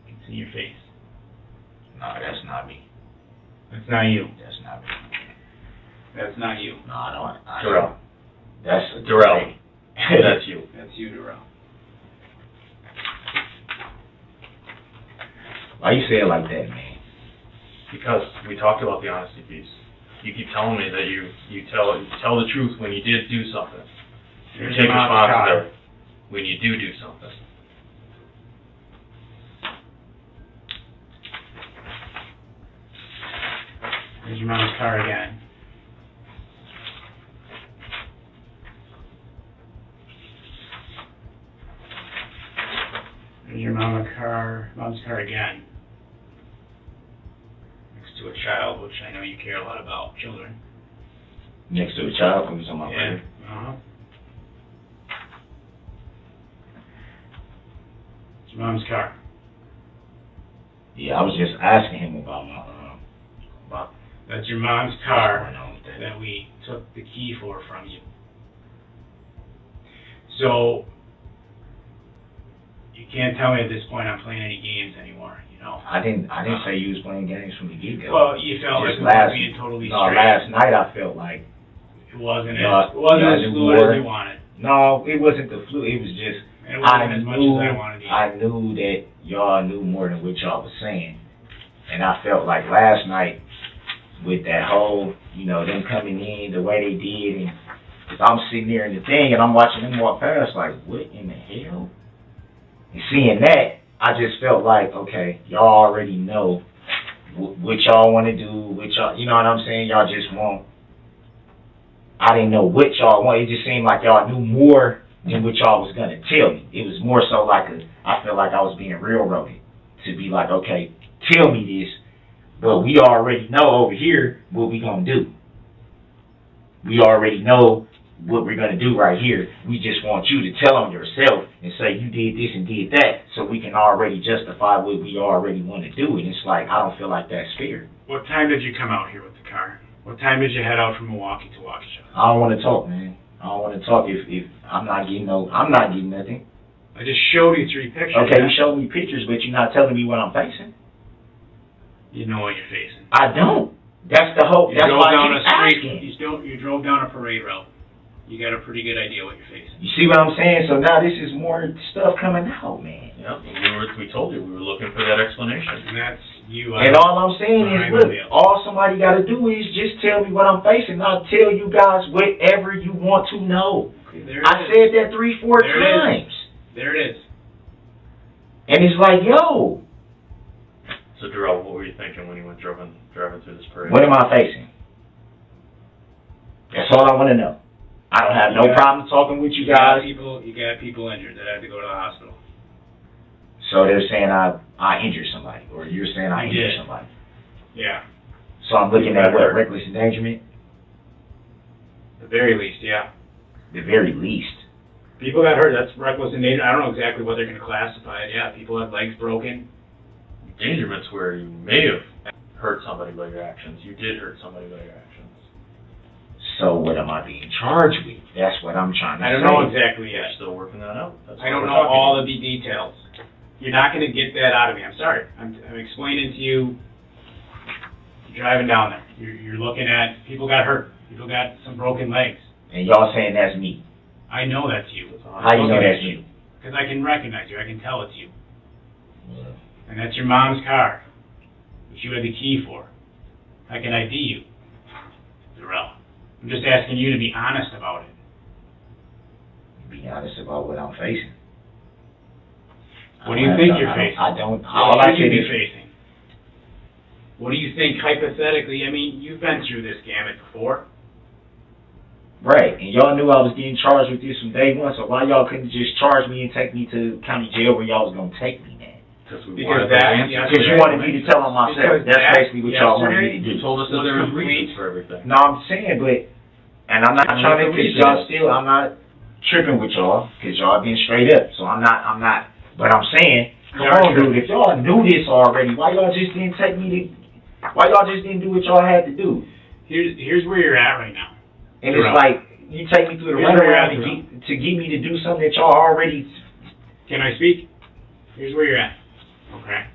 You can see your face. Nah, that's not me. That's not you. That's not me. That's not you. Nah, I don't. Darrell. That's Darrell. That's you. That's you, Darrell. Why you say it like that, man? Because we talked about the honesty piece. You keep telling me that you tell the truth when you did do something. You Here's take your mom's responsibility when you do something. Here's your mom's car again. There's your mom's car again. Next to a child, which I know you care a lot about, children. Next to a child who's on my Yeah. brother. It's your mom's car. Yeah, I was just asking him about about That's your mom's what's car going on with that. that we took the key for from you. So, you can't tell me at this point I'm playing any games anymore, you know? I didn't say you was playing games from the get-go. Well, you felt like Just we were last- being totally No, straight. last night I felt like, It wasn't Yeah, as fluid knew as more. you wanted. no, it wasn't the flu. It was just, And it wasn't as much as I wanted either. I knew that y'all knew more than what y'all was saying. And I felt like last night, with that whole, them coming in the way they did, and cause I'm sitting there in the thing and I'm watching them walk past, like, what in the hell? And seeing that, I just felt like, okay, y'all already know what y'all want to do, what y'all, you know what I'm saying? Y'all just want. I didn't know what y'all want. It just seemed like y'all knew more than what y'all was gonna tell me. It was more so like I felt like I was being railroaded to be like, okay, tell me this, but we already know over here what we gonna do. We already know what we're going to do right here. We just want you to tell on yourself and say you did this and did that, so we can already justify what we already want to do. And it's like, I don't feel like that's fair. What time did you come out here with the car? What time did you head out from Milwaukee to Waukesha? I don't want to talk, man. I don't want to talk if I'm not getting nothing. I just showed you 3 pictures. Okay, you showed me pictures, but you're not telling me what I'm facing. You know what you're facing. I don't. That's the hope. You That's drove why down I a keep street. asking. You drove down a parade route. You got a pretty good idea what you're facing. You see what I'm saying? So now this is more stuff coming out, man. Yeah, we told you, we were looking for that explanation. And that's you. And all I'm saying is, look, all somebody got to do is just tell me what I'm facing. I'll tell you guys whatever you want to know. I said that 3-4 times. There it is. And it's like, yo. So, Darrell, what were you thinking when you went driving through this parade? What am I facing? That's all I want to know. I don't have no problem talking with you guys. You got people injured that had to go to the hospital. So they're saying I injured somebody, or you're saying I injured somebody. Yeah. So I'm looking at what, reckless endangerment? At the very least, yeah. The very least. People got hurt. That's reckless endangerment. I don't know exactly what they're going to classify it. Yeah, people have legs broken. Endangerment's where you may have hurt somebody by your actions. You did hurt somebody by your actions. So what am I being charged with? That's what I'm trying to say. I don't know exactly yet. You're still working that out. I don't know all of the details. You're not going to get that out of me. I'm sorry. I'm explaining to you. You're driving down there. You're looking at people got hurt. People got some broken legs. And y'all saying that's me. I know that's you. How you know that's you? Because I can recognize you. I can tell it's you. And that's your mom's car, which you had the key for. I can ID you, Darrell. I'm just asking you to be honest about it. Be honest about what I'm facing. What do you think you're facing? I don't. What should you be facing? What do you think hypothetically? I mean, you've been through this gamut before. Right, and y'all knew I was getting charged with this from day one, so why y'all couldn't just charge me and take me to county jail where y'all was going to take me, man? Because you wanted me to tell on myself. That's basically what y'all wanted me to do. You told us that there was reasons for everything. No, I'm saying, but, and I'm not trying to, because y'all still, I'm not tripping with y'all, because y'all being straight up, so I'm not, but I'm saying, come on, dude, if y'all knew this already, why y'all just didn't why y'all just didn't do what y'all had to do? Here's where you're at right now. And it's like, you take me through the runaround to get me to do something that y'all already... Can I speak? Here's where you're at. Okay?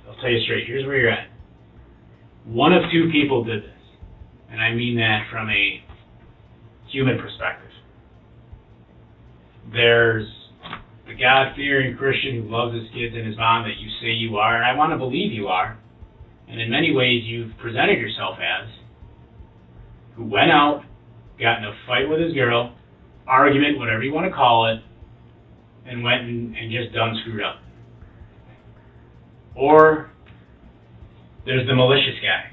I'll tell you straight. Here's where you're at. One of 2 people did this. And I mean that from a human perspective. There's the God-fearing Christian who loves his kids and his mom that you say you are, and I want to believe you are. And in many ways you've presented yourself as, who went out, got in a fight with his girl, argument, whatever you want to call it, and went and just done screwed up. Or there's the malicious guy.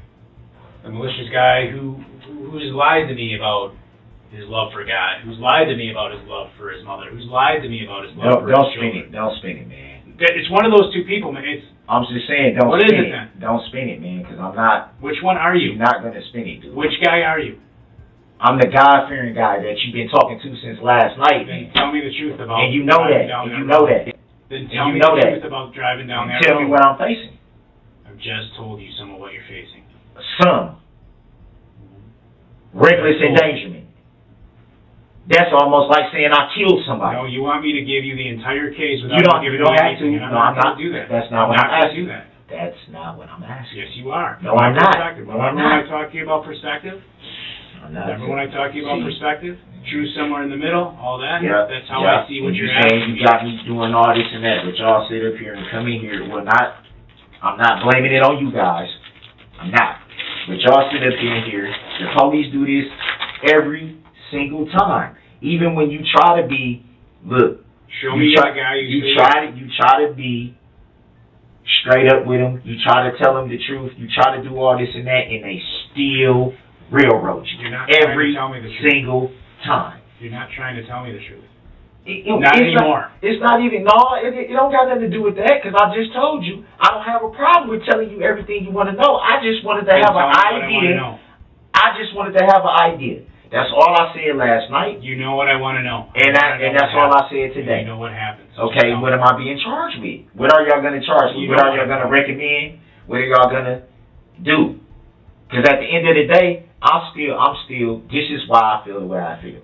The malicious guy who's lied to me about his love for God, who's lied to me about his love for his mother, who's lied to me about his love for his children. Don't spin it, man. It's one of those 2 people, man. I'm just saying, don't spin it. What is it then? Don't spin it, man, because I'm not... Which one are you? You're not going to spin it, dude. Which guy are you? I'm the God-fearing guy that you've been talking to since last night, man. Tell me the truth about... And you know that. And you know that. Then tell me the truth about driving down there. Tell me what I'm facing. I've just told you some of what you're facing. Some. Reckless endangerment. That's almost like saying I killed somebody. No, you want me to give you the entire case without you don't have to. No, I'm not going to do that. That's not what I'm asking. Do that. That's not what I'm asking. Yes, you are. No, I'm not. No, I'm not. When I talk to you about perspective? Remember when I talk to you about perspective? True somewhere in the middle, all that? Yeah. That's how I see what you're You asking. got me doing all this and that, but y'all sit up here and come in here. Well, I'm not blaming it on you guys. I'm not. But y'all sit up here. The police do this every single time. Even when you try to be, look. Show me that guy you try to be straight up with them. You try to tell them the truth. You try to do all this and that, and they still railroad you. You're not every trying to tell me the truth. Single time. You're not trying to tell me the truth. Not anymore. It's not even, it don't got nothing to do with that, because I just told you, I don't have a problem with telling you everything you want to know. I just wanted to have an idea. I just wanted to have an idea. That's all I said last night. You know what I want to know. And that's all I said today. You know what happens. Okay, what am I being charged with? What are y'all going to charge me? What are y'all going to recommend? What are y'all going to do? Because at the end of the day, I'm still, this is why I feel the way I feel.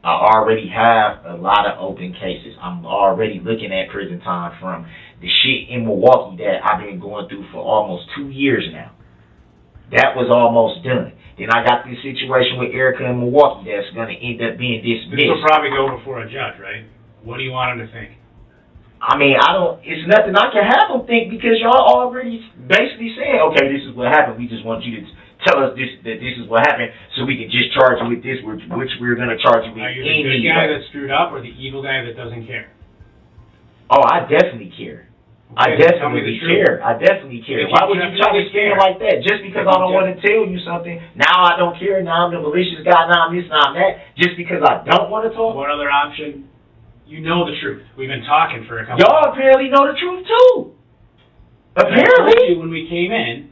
I already have a lot of open cases. I'm already looking at prison time from the shit in Milwaukee that I've been going through for almost 2 years now. That was almost done. Then I got this situation with Erica in Milwaukee that's going to end up being dismissed. This will probably go before a judge, right? What do you want him to think? I mean, it's nothing I can have them think because y'all already basically said, okay, this is what happened. We just want you to tell us that this is what happened so we can just charge you with this, which we're going to charge you with. Are you the good guy that screwed up or the evil guy that doesn't care? Oh, I definitely care. Okay, I definitely care. I definitely care. Why would you try to scare like that? Just because I don't want to tell you something, now I don't care, now I'm the malicious guy, now I'm this, now I'm that, just because I don't want to talk? What other option? You know the truth. We've been talking for a couple Y'all apparently know the truth too. Apparently. When we came in,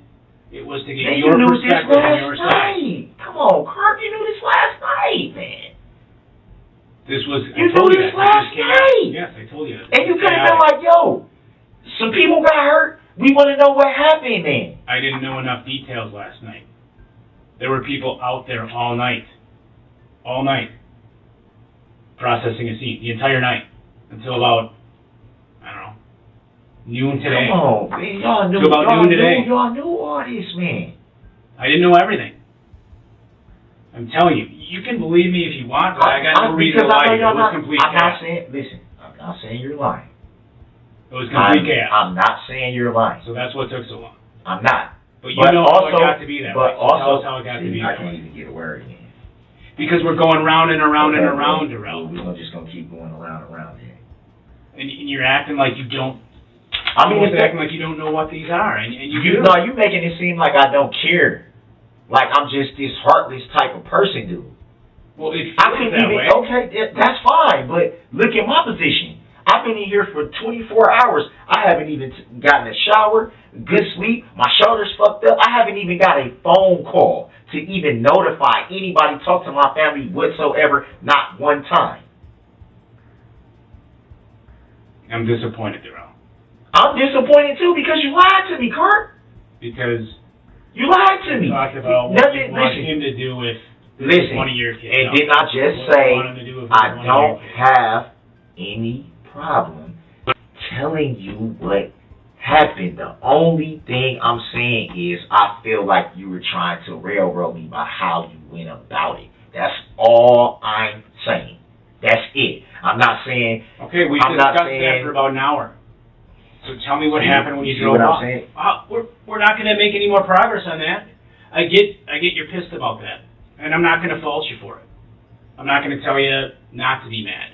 it was to get Man, your you knew this perspective on last your side. night. Come on, Kirk, you knew this last night, man. This was, You I told knew you this that. last night. Yes, I told you that. And you could have been like, yo, some people got hurt. We want to know what happened, man. I didn't know enough details last night. There were people out there all night, processing a scene, the entire night, until about, I don't know, noon today. Come on, man. Y'all knew, about noon today. Y'all knew all this, man. I didn't know everything. I'm telling you, you can believe me if you want, but I got no reason to lie to you. It was complete chaos. I'm not saying you're lying. It was complete chaos. I'm not saying you're lying. So that's what took so long. I'm not. But you know how it got to be that way. But also, tell us how it got to be I that can't way. even get a word in. Because we're going round and around and around, Darrell. We're just going to keep going around and around here. And you're acting like you don't. I mean, you're acting like you don't know what these are, and you do. No, you're making it seem like I don't care. Like I'm just this heartless type of person, dude. Well, it I feels couldn't that even. way. Okay, that's fine, but look at my position. I've been in here for 24 hours. I haven't even gotten a shower, good sleep. My shoulder's fucked up. I haven't even got a phone call to even notify anybody, talk to my family whatsoever, not one time. I'm disappointed, Darrell. I'm disappointed too because you lied to me, Kurt. Because you lied to me. You talked about what you want him to do with one of your kids. And did not just say I don't have any problem telling you what happened. The only thing I'm saying is I feel like you were trying to railroad me by how you went about it. That's all I'm saying. That's it. I'm not saying. Okay, we discussed that for about an hour. So tell me what happened when you drove off. We're not going to make any more progress on that. I get you're pissed about that, and I'm not going to fault you for it. I'm not going to tell you not to be mad.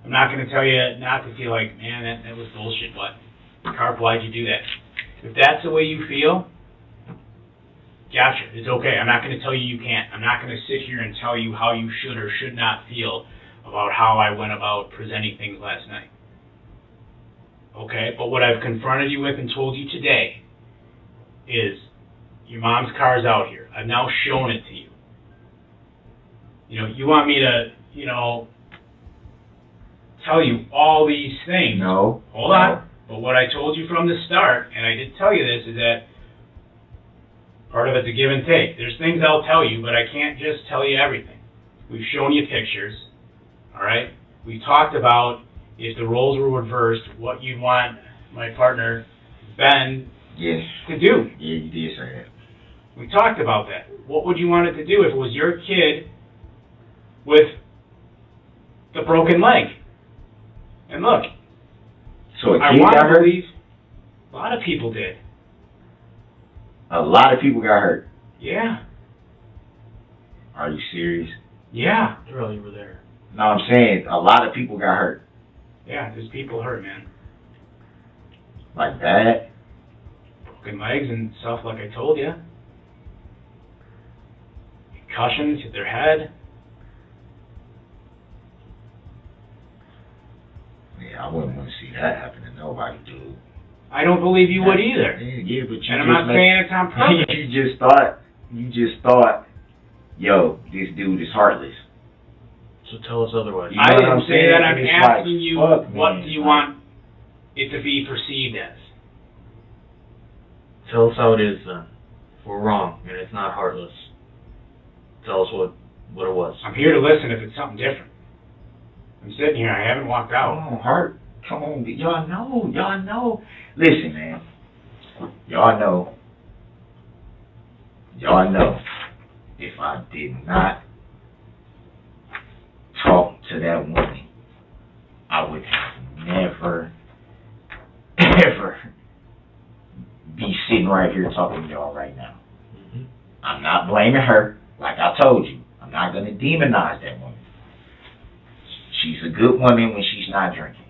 I'm not going to tell you not to feel like, man, that was bullshit. What? Carp, why'd you do that? If that's the way you feel, gotcha. It's okay. I'm not going to tell you you can't. I'm not going to sit here and tell you how you should or should not feel about how I went about presenting things last night. Okay? But what I've confronted you with and told you today is your mom's car's out here. I've now shown it to you. You know, you want me to, tell you all these things. No. Hold on. But what I told you from the start, and I did tell you this, is that part of it's a give and take. There's things I'll tell you, but I can't just tell you everything. We've shown you pictures, all right? We talked about if the roles were reversed, what you'd want my partner, Ben, to do. Yeah, you did say that. We talked about that. What would you want it to do if it was your kid with the broken leg? And look, so I want to believe a lot of people did. A lot of people got hurt. Yeah. Are you serious? Yeah. Darrell, you were there. No, I'm saying a lot of people got hurt. Yeah, there's people hurt, man. Like that? Broken legs and stuff like I told you. Concussions, hit their head. Yeah, I wouldn't want to see that happen to nobody, dude. I don't believe you would either. Yeah, but you and I'm not saying it's on purpose. You just thought yo, this dude is heartless. So tell us otherwise. You know I what didn't I'm say saying? that. I'm It's asking like, you, fuck, what man, do you like- want it to be perceived as? Tell us how it is then. If we're wrong and it's not heartless, tell us what it was. I'm here to listen if it's something different. I'm sitting here. I haven't walked Come out. on, Hart. Come on, y'all know. Listen, man. Y'all know. If I did not talk to that woman, I would have never, ever be sitting right here talking to y'all right now. Mm-hmm. I'm not blaming her. Like I told you, I'm not going to demonize that woman. She's a good woman when she's not drinking.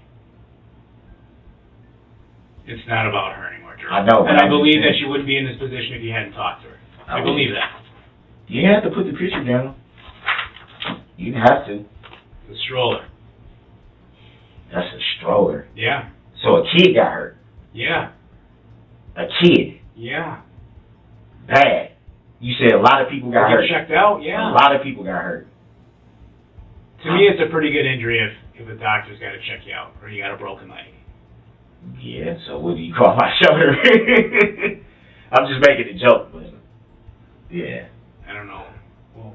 It's not about her anymore, Drew. I know, but And I I'm believe just that saying. she wouldn't be in this position if you hadn't talked to her. I I believe that. You didn't have to put the picture down. You didn't have to. The stroller. That's a stroller. Yeah. So a kid got hurt. Yeah. A kid. Yeah. Bad. You said a lot of people got hurt. Get checked out? A Yeah. lot of people got hurt. To me, it's a pretty good injury if the doctor's got to check you out or you got a broken leg. Yeah, so what do you call my shoulder? I'm just making a joke, but yeah. I don't know. Well,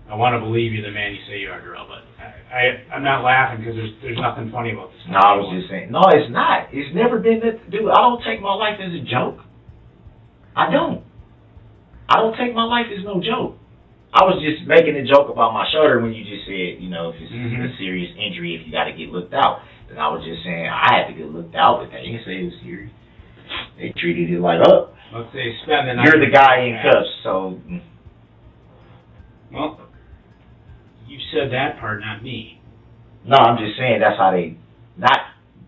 I want to believe you're the man you say you are, Darrell, but I'm not laughing because there's nothing funny about this. No, I was just saying. No, it's not. It's never been that. Dude, I don't take my life as a joke. I don't. I don't take my life as no joke. I was just making a joke about my shoulder when you just said, you know, if it's a serious injury, if you got to get looked out. And I was just saying I had to get looked out, but they didn't say it was serious. They treated it like, oh, Let's say spend the night. you're the guy in cuffs, so. Well, you said that part, not me. No, I'm just saying that's how they, not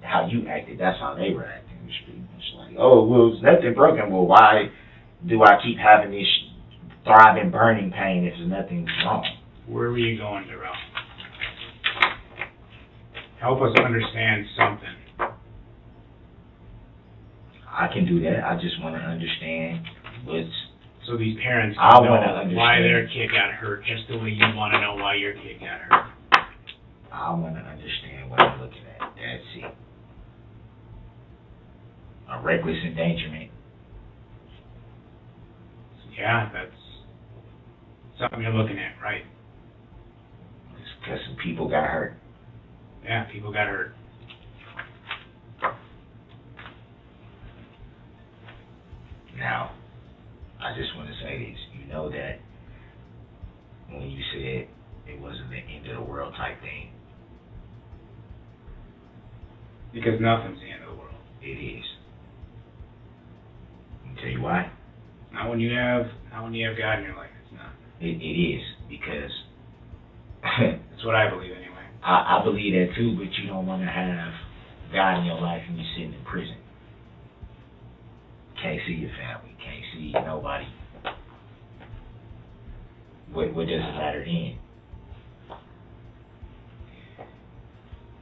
how you acted, that's how they were acting. It's like, oh, well, there's nothing broken. Well, why do I keep having this thriving burning pain if there's nothing wrong? Where were you going, Darrell? Help us understand something. I can do that. I just want to understand what's. So these parents I can wanna know understand. why their kid got hurt, just the way you want to know why your kid got hurt. I want to understand what I'm looking at. That's it. A reckless endangerment. Yeah, that's something you're looking at, right? It's because some people got hurt. Yeah, people got hurt. Now, I just want to say this. You know that when you said it wasn't the end of the world type thing, Because nothing's the end of the world. it is. I'll tell you why. Not when you have God in your life. It's not. It is because That's what I believe anyway. I believe that too, but you don't want to have God in your life and you're sitting in prison. Can't see your family, can't see nobody. What does it matter then?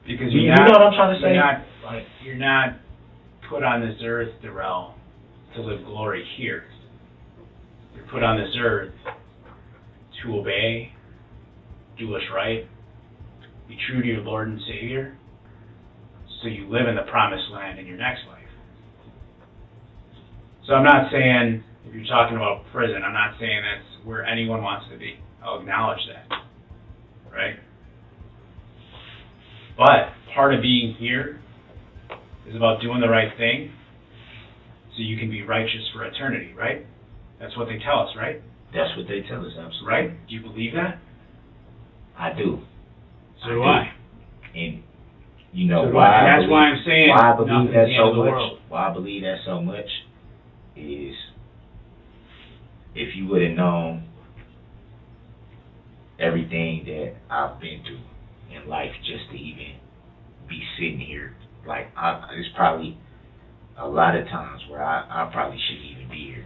Because You know what I'm trying to say? You're not put on this earth, Darrell, to live glory here. You're put on this earth to obey, do what's right, be true to your Lord and Savior, so you live in the promised land in your next life. So I'm not saying, if you're talking about prison, I'm not saying that's where anyone wants to be. I'll acknowledge that, right? But part of being here is about doing the right thing so you can be righteous for eternity, right? That's what they tell us, right? That's what they tell us, absolutely. Right? Do you believe that? I do. So do I. And you know So do why I. And I that's believe, why I'm saying why I believe nothing's that the end so of the much. world. Why I believe that so much is if you would have known everything that I've been through in life just to even be sitting here. Like, there's probably a lot of times where I probably shouldn't even be here.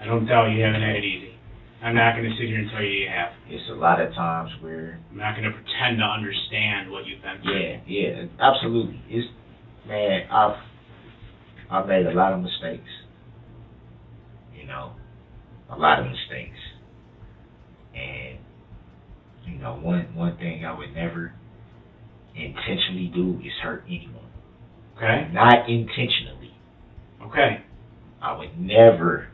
I don't doubt you haven't had it easy. I'm not going to sit here and tell you you have. It's a lot of times where, I'm not going to pretend to understand what you've been through. yeah, absolutely. Man, I've made a lot of mistakes. you know, a lot of mistakes. And, you know, one thing I would never intentionally do is hurt anyone. Okay. Not intentionally. Okay. I would never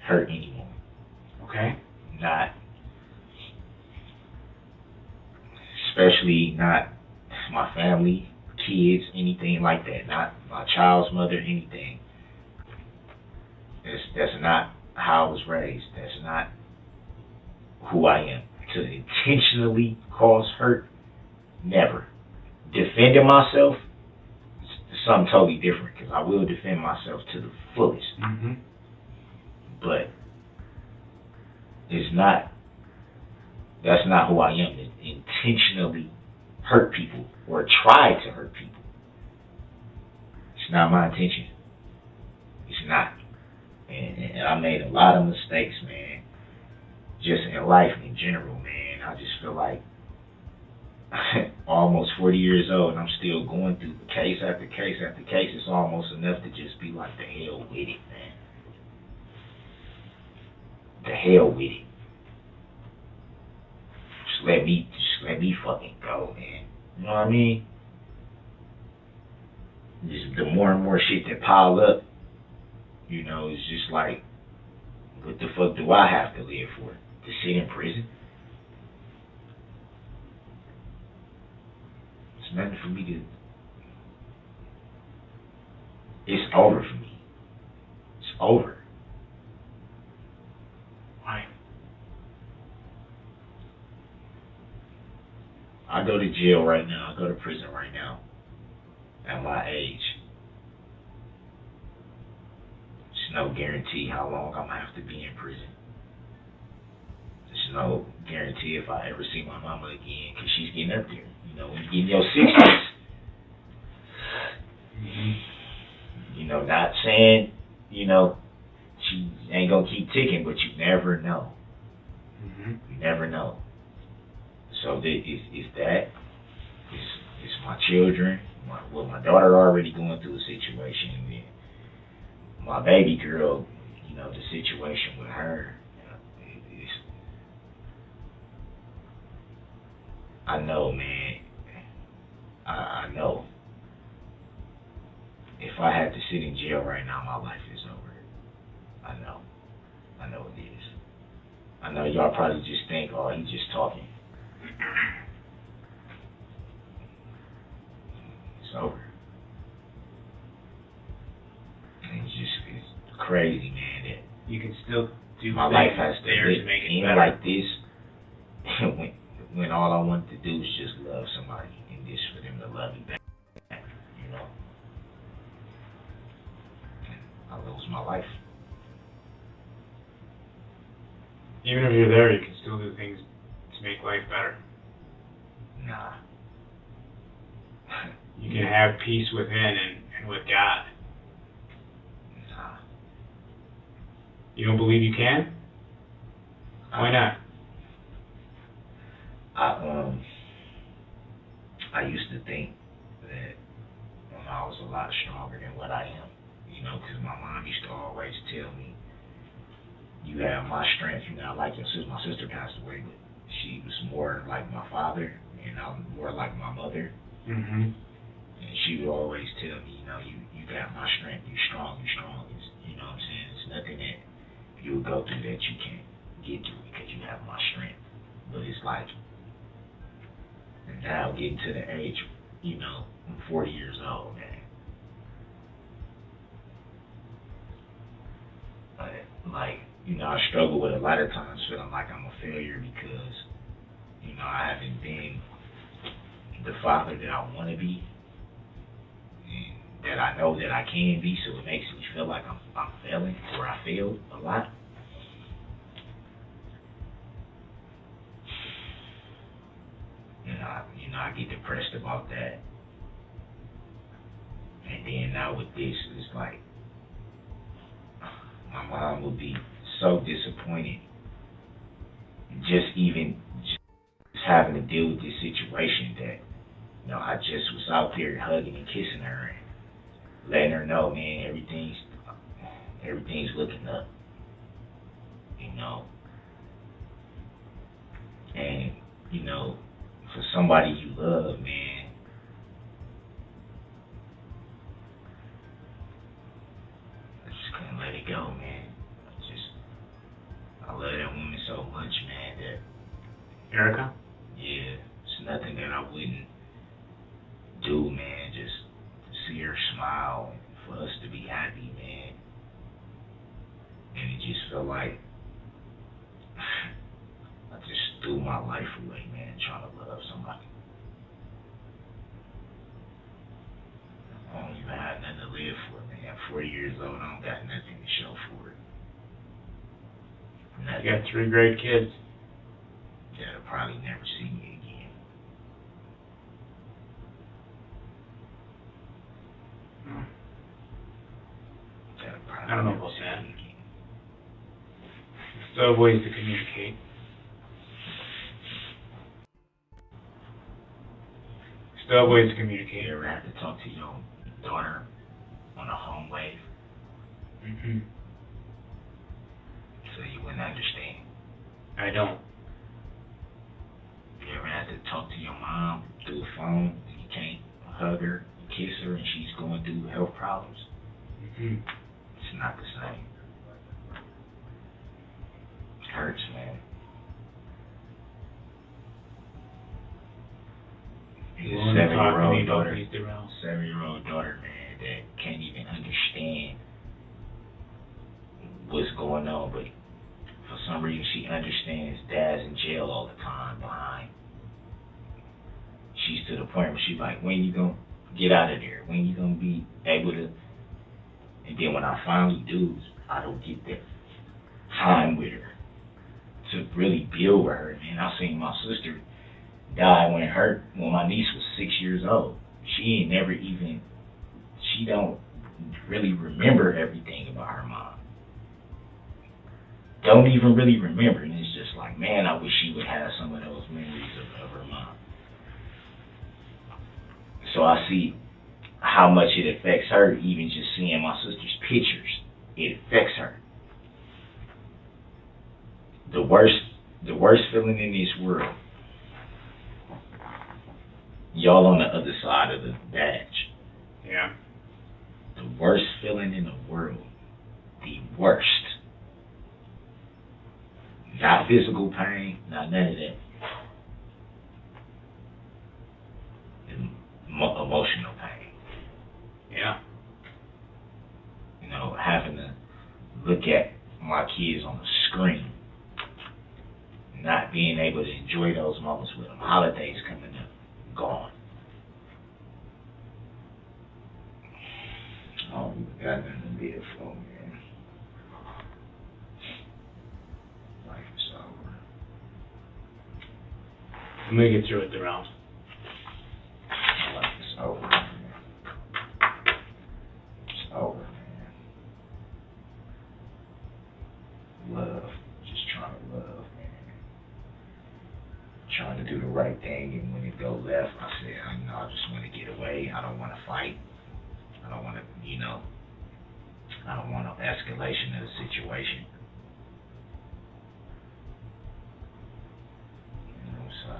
hurt anyone. Okay. Not, especially not my family, kids, anything like that. Not my child's mother, anything. That's not how I was raised. That's not who I am. To intentionally cause hurt, never. Defending myself is something totally different, because I will defend myself to the fullest. Mm-hmm. But that's not who I am. To intentionally hurt people or try to hurt people. It's not my intention. It's not. And I made a lot of mistakes, man. Just in life in general, man. I just feel like almost 40 years old and I'm still going through case after case after case. It's almost enough to just be like, the hell with it, man. The hell with it. Just let me fucking go, man. You know what I mean? Just the more and more shit that pile up, you know, it's just like, what the fuck do I have to live for? To sit in prison? It's nothing for me to... It's over for me. It's over. Why? I go to jail right now. I go to prison right now. At my age. There's no guarantee how long I'm going to have to be in prison. There's no guarantee if I ever see my mama again, because she's getting up there. You know, when you get in your 60s, you know, not saying, you know, she ain't going to keep ticking, but you never know. You never know. So is that, is my children, my daughter already going through a situation with my baby girl, you know, the situation with her. I know, man. I know. If I had to sit in jail right now, my life is over. I know. I know it is. I know y'all probably just think, oh, he's just talking. It's over. And it's crazy, man, that You can still do my things life has to there to make it end better. like this when all I wanted to do was just love somebody and just for them to love me back, you know. And I lose my life. Even if you're there, you can still do things to make life better. Nah. You can have peace within and with God. Nah. You don't believe you can? Why not? I used to think that I was a lot stronger than what I am, you know, because my mom used to always tell me, you have my strength, you're not like your sister. My sister passed away, but she was more like my father, and I'm more like my mother. Mm-hmm. And she would always tell me, you know, you got my strength, you're strong. It's, you know what I'm saying? It's nothing that you would go through that you can't get through because you have my strength. But it's like, and now getting to the age, you know, I'm 40 years old, man. Like, you know, I struggle with a lot of times feeling like I'm a failure because, you know, I haven't been the father that I want to be, and that I know that I can be, so it makes me feel like I'm failing, or I failed a lot. I get depressed about that. And then now with this, it's like, my mom would be so disappointed just having to deal with this situation that, you know, I just was out there hugging and kissing her, and letting her know, man, everything's looking up, you know. And, you know, for somebody you love, man, I just couldn't let it go, man. I love that woman so much, man, that, Erica? yeah, it's nothing that I wouldn't do, man, just to see her smile and for us to be happy, man. And it just felt like I just threw my life away, man, trying to love somebody. I don't even have nothing to live for, man. I'm 40 years old, I don't got nothing to show for it. You got 3 great kids. That'll probably never see me again. That'll probably I don't know never about see that. me again. Still have ways to communicate. Still have ways to communicate. You ever have to talk to your daughter on a home wave Mm-hmm. so you wouldn't understand? I don't. You ever had to talk to your mom through the phone and you can't hug her, kiss her, and she's going through health problems? Mm-hmm. It's not the same. It hurts, man. You Your want to talk to me 7-year-old about daughter, these Darrell? 7-year-old daughter, man, that can't even understand what's going on, but for some reason she understands dad's in jail all the time behind. She's to the point where she's like, when you gonna get out of there? When you gonna be able to? And then when I finally do, I don't get that time with her to really build with her. Man, I seen my sister die when my niece was 6 years old. She don't really remember everything about her mom. Don't even really remember, and it's just like, man, I wish she would have some of those memories of her mom. So I see how much it affects her, even just seeing my sister's pictures. It affects her. The worst feeling in this world, y'all on the other side of the badge. Yeah. The worst feeling in the world, the worst. Not physical pain, not none of that. Emotional pain. Yeah. You know, having to look at my kids on the screen, not being able to enjoy those moments with them. Holidays coming up, gone. I don't even got nothing to live for, man. Life is over. I'm gonna get through it, Darrell. Life is over, man. It's over, man. Love. Just trying to love, man. Trying to do the right thing, and when it go left, I said, I just want to get away. I don't want to fight. I don't want to, I don't want no escalation of the situation. So I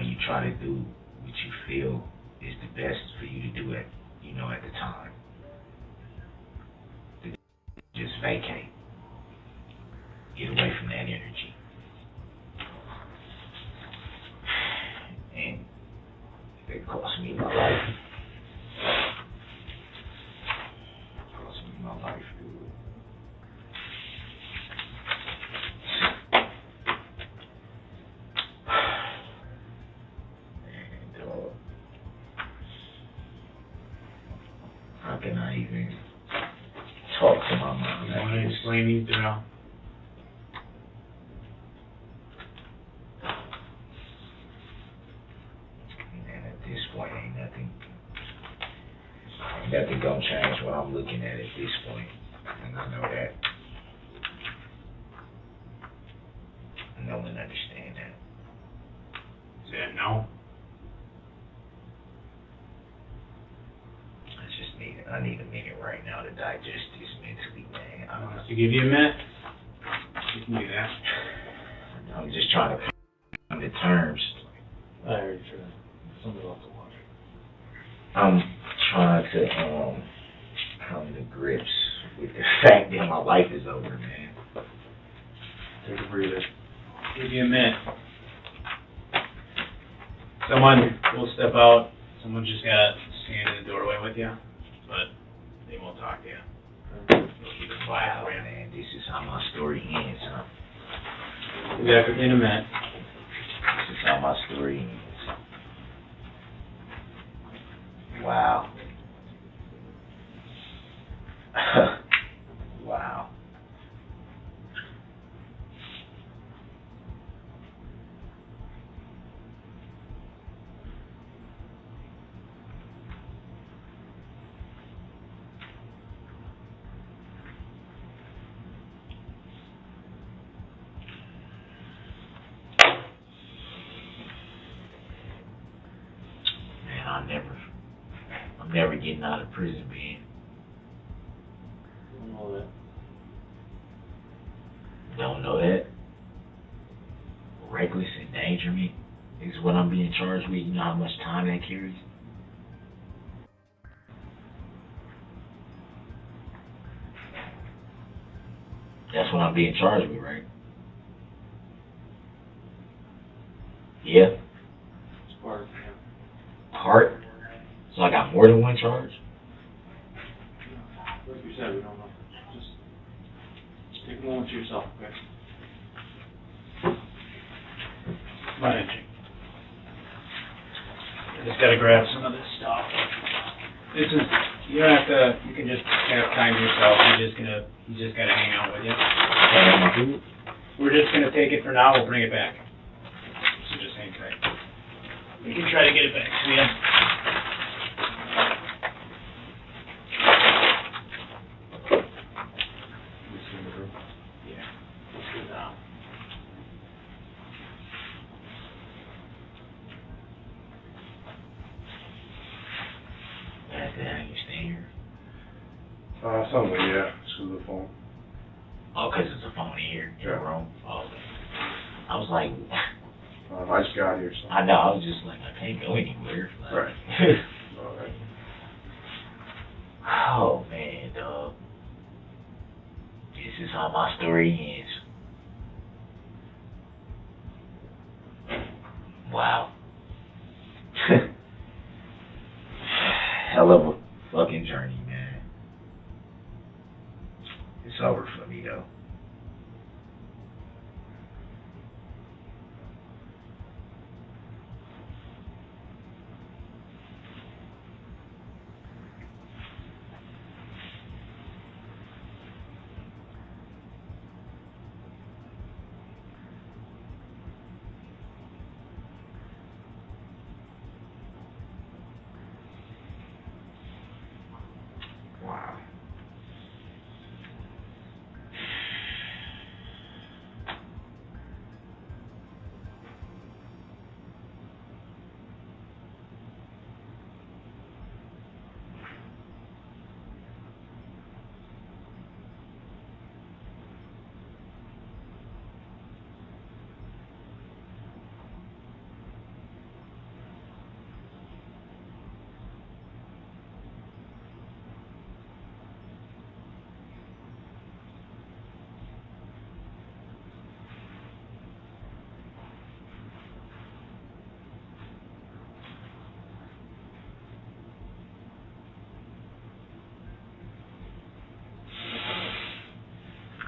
just, you try to do what you feel is the best for you to do at the time. Just vacate. Get away from that energy. And it cost me my life. It cost me my life, dude. And how can I even talk to my mom? You want to explain these, Darrell? Nothing gonna change what I'm looking at this point, and I know that. No one understand that. Is that no? I need a minute right now to digest this mentally, man. To give you a minute, you can do that. I'm just trying to come to terms. I already tried. Somebody else to watch. I'm trying to come to grips with the fact that my life is over, man. Take a breather. Give you a minute. Someone will step out. Someone just gotta stand in the doorway with you, but they won't talk to you. They'll keep it quiet Wow, for you. man, this is how my story ends, huh? Be back with you in a minute. This is how my story ends. Wow. Wow. Man, I'm never getting out of prison, man. Don't know that. Don't know that. Reckless endangerment is what I'm being charged with. You know how much time that carries? That's what I'm being charged with, right? Yeah. It's part of it. Part? So I got more than one charge? Like you said, we don't know. Just take a moment to yourself, okay? Come on in, Jake. I just gotta grab some of this stuff. This is, you don't have to, you can just have time to yourself. He's just gotta hang out with you. We're just gonna take it for now. We'll bring it back. So just hang tight. We can try to get it back to you. Yeah. Let's go down. That's the hell you stay here? Something, yeah. Just with the phone. Oh, 'cause it's a phone here in your room? Oh, okay. I was like, I just got here, so. I know, I was just like, I can't go anywhere. Like, Right. Alright. Oh, man, dog. This is how my story ends. Wow. Hell of a fucking journey, man. It's over for me, though. Wow.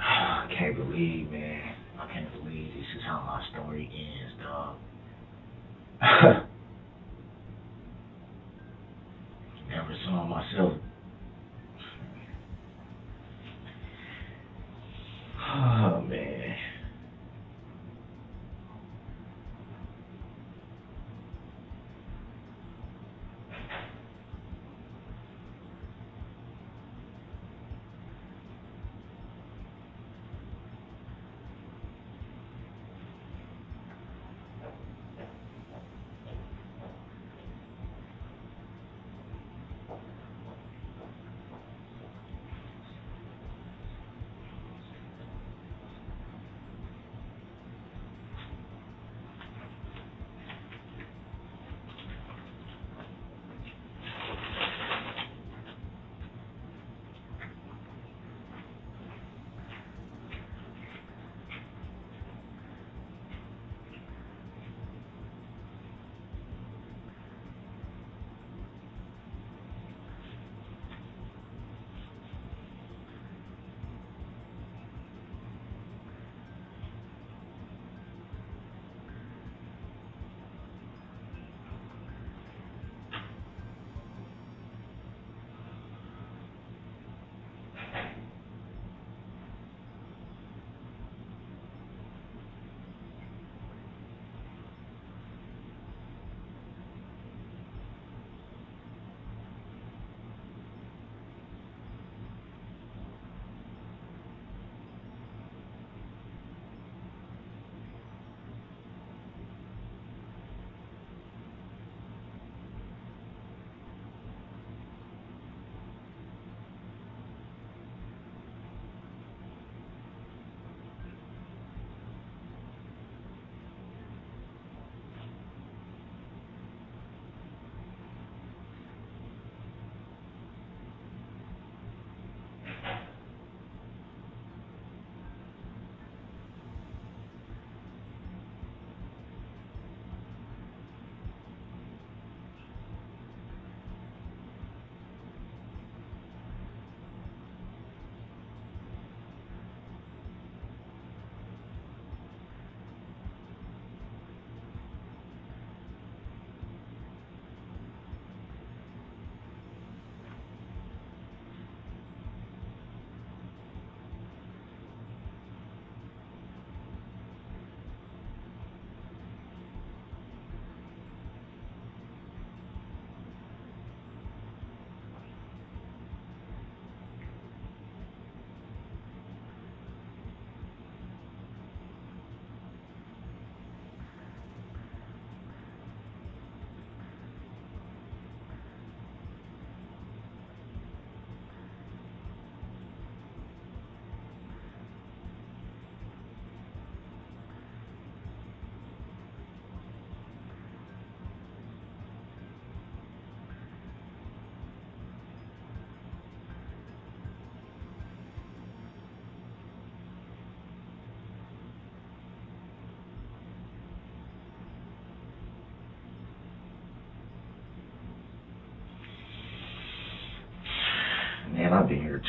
I can't believe, man. I can't believe this is how my story ends, dog. Never saw myself. Oh, man.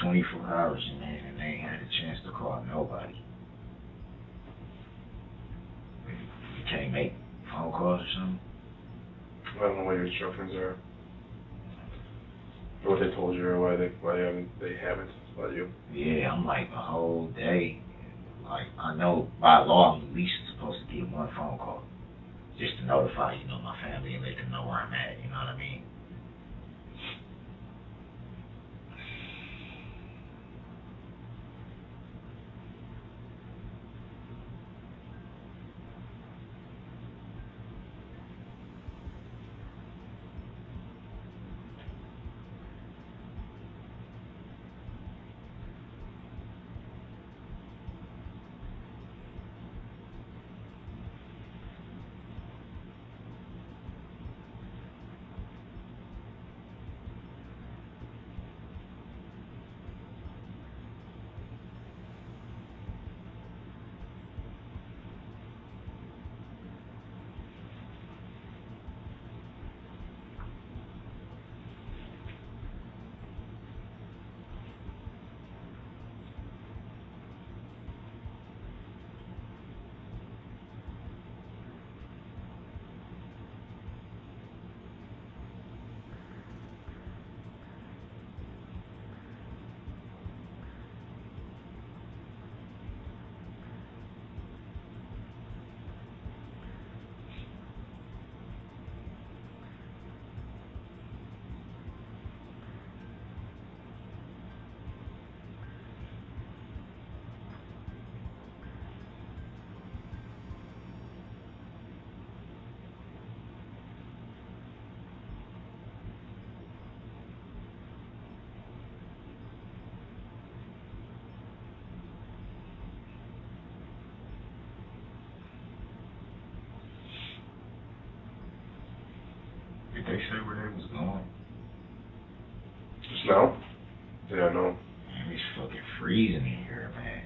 24 hours, man, and they ain't had a chance to call nobody. You can't make phone calls or something? I don't know what your instructions are. Or what they told you, or why they haven't let you. Yeah, I'm like a whole day. Like, I know by law I'm at least supposed to get one phone call. Just to notify, my family and let them know where I'm at, you know what I mean? Did they say where they was going? Just now? Yeah, no. Man, it's fucking freezing in here, man.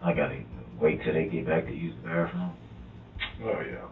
I gotta wait till they get back to use the bathroom. Oh, yeah.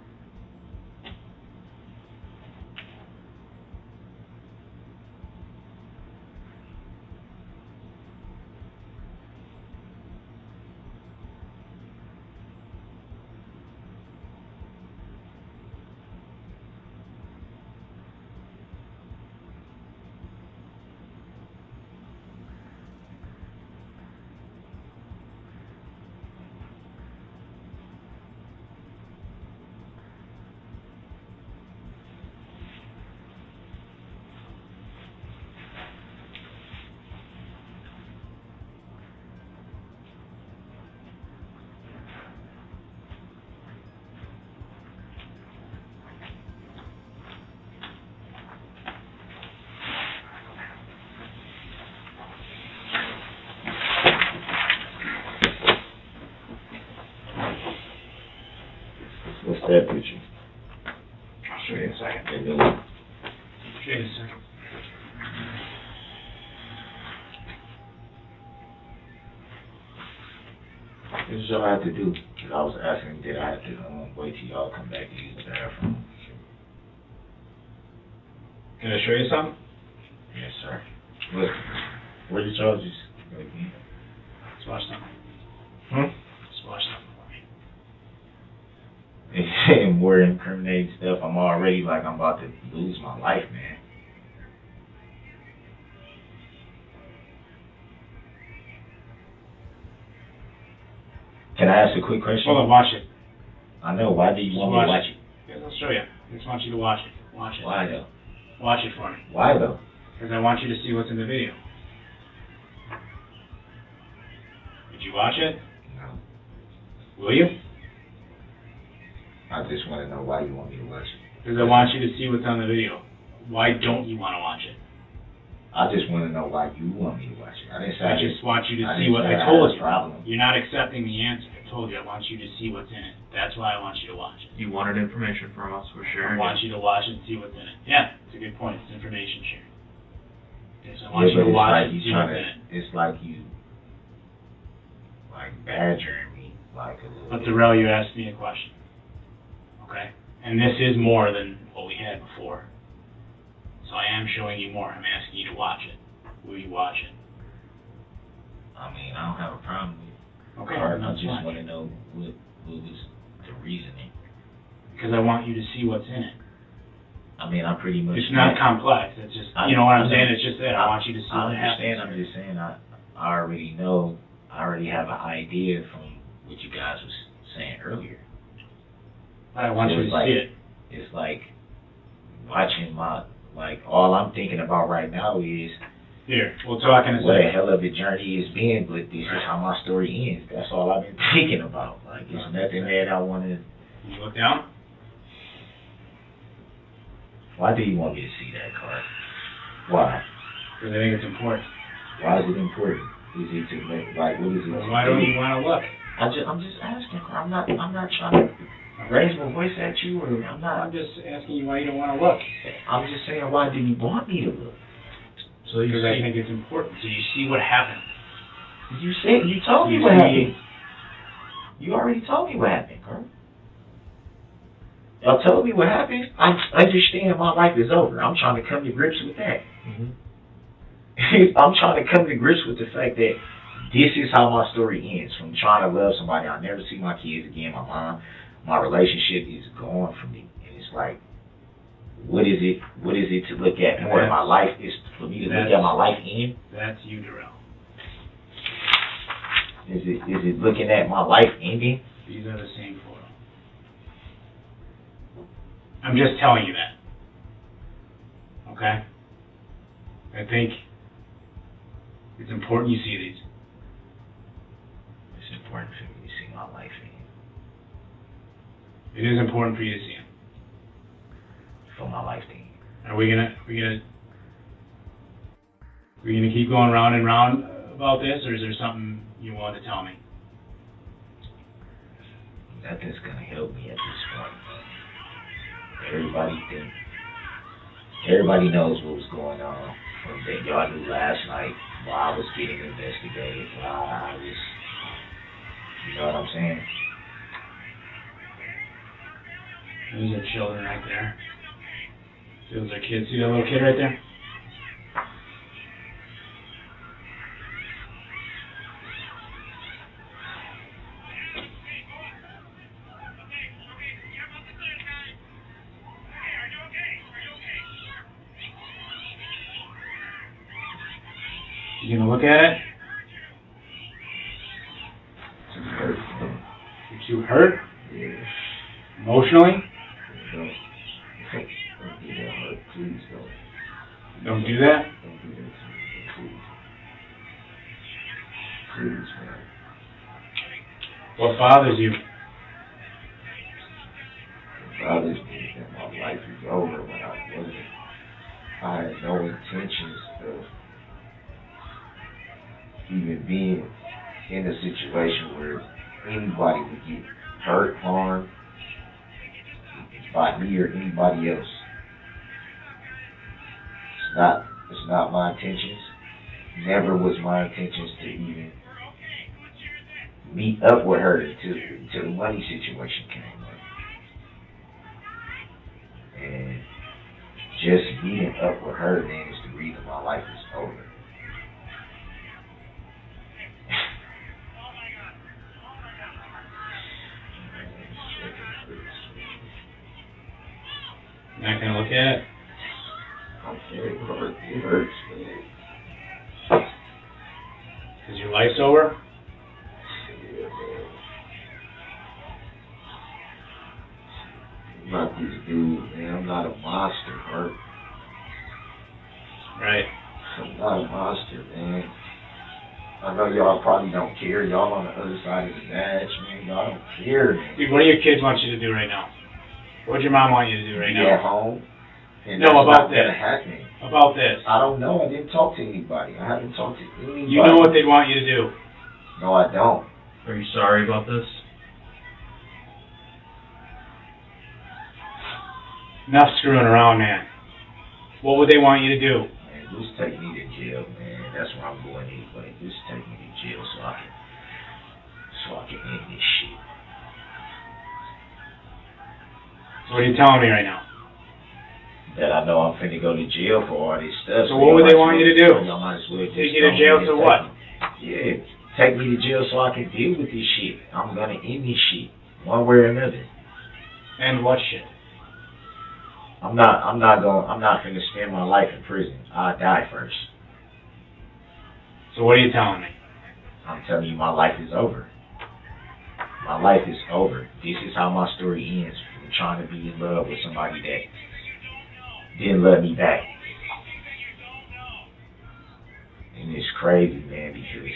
What's that picture? I'll show you in a second. That new one. Show you in a second. This is all I have to do. Cause I was asking, did I have to wait till y'all come back to use the bathroom? Can I show you something? Yes, sir. Look, where the charges? Let's watch something. Hmm? Let's watch something for me. And more incriminating stuff. I'm already like I'm about to lose my life, man. Can I ask a quick question? Hold on, watch it. I know. Why do you want me to watch it? Yes, I'll show you. I just want you to watch it. Watch it. Why though? Watch it for me. Why though? Because I want you to see what's in the video. Did you watch it? No. Will you? I just want to know why you want me to watch it. Because I want you to see what's on the video. Why don't you want to watch it? I just want to know why you want me to watch it. I didn't say I just want you to I see didn't what say I had told a you. problem. You're not accepting the answer. I told you I want you to see what's in it. That's why I want you to watch it. You wanted information from us, we're I sharing want it. you to watch it and see what's in it. Yeah, it's a good point. It's information sharing. Yes, I Yeah, want you but to it's watch like it and you see what's trying in it. to. It's like you, like badgering me, like a little. But Darrell, you asked me a question. Okay? And this is more than what we had before. So I am showing you more. I'm asking you to watch it. Will you watch it? I mean, I don't have a problem with it. Okay, I that's just fine. want to know what was the reasoning. Because I want you to see what's in it. I mean, I pretty much. It's not complex. It's just, you know what I'm saying? It's just that. I want you to see I what understand. happens. I'm just saying. I already know. I already have an idea from what you guys was saying earlier. I want So you it's to like- see it. It's like watching all I'm thinking about right now is Here, we'll talk in a what a second. hell of a journey it's been, but this is how my story ends. That's all I've been thinking about. Like, it's nothing that I want to. Can you look down? Why do you want me to see that card? Why? Because I think it's important. Why is it important? Is it to make, like, what is it? Well, to why do? don't you want to look? I'm just asking. I'm not trying to raise my voice at you, or I'm not. I'm just asking you why you don't want to look. I'm just saying, why do you want me to look? So you Because I see, think it's important. So you see what happened. you told me You what see- happened. You already told me what happened, Carl. Y'all told me what happened. I understand my life is over. I'm trying to come to grips with that. I'm trying to come to grips with the fact that this is how my story ends. From trying to love somebody, I'll never see my kids again. My mom, my relationship is gone from me. And it's like, what is it to look at more in my life? Is for me to look at my life end? That's you, Darrell. Is it looking at my life ending? These are the same photo. I'm just telling you that. Okay? I think it's important you see these. It's important for me to see my life end. It is important for you to see them. For my life to end. Are we gonna keep going round and round about this, or is there something you want to tell me? Nothing's gonna help me at this point. Everybody knows what was going on from that y'all knew last night while I was getting investigated, while I was You know what I'm saying? Those are children right there. Those are kids. See that little kid right there? You gonna look at it? You're too hurt? Yeah. Emotionally? Don't do that, hurt. Please don't. Don't do that? Don't do that to me, please. Please, man. What bothers you? It bothers me that my life is over when I wasn't. I had no intentions of even being in a situation where anybody would get hurt, harmed by me or anybody else. It's not my intentions. Never was my intentions to even meet up with her until the money situation came up. And just meeting up with her then is the reason my life is over. You're not gonna look at it? It hurts, man. Because your life's over? Yeah, man. I'm not this dude, man. I'm not a monster, Hurt. Right. I'm not a monster, man. I know y'all probably don't care. Y'all on the other side of the match, man. Y'all don't care, man. Dude, what do your kids want you to do right now? What'd your mom want you to do right Be now? at home. And No, that's about not gonna this. happen. About this. I don't know. I didn't talk to anybody. I haven't talked to anybody. You know what they'd want you to do. No, I don't. Are you sorry about this? Enough screwing around, man. What would they want you to do? Man, just take me to jail, man. That's where I'm going anyway. Just take me to jail so I can end this shit. So what are you telling me right now? That I know I'm finna go to jail for all this stuff. So what would they want you to do? Y'all might as well just Take you to jail to what? Yeah, take me to jail so I can deal with this shit. I'm gonna end this shit one way or another. And what shit? I'm not finna spend my life in prison. I'll die first. So what are you telling me? I'm telling you my life is over. My life is over. This is how my story ends, from trying to be in love with somebody that didn't love me back. And it's crazy, man, because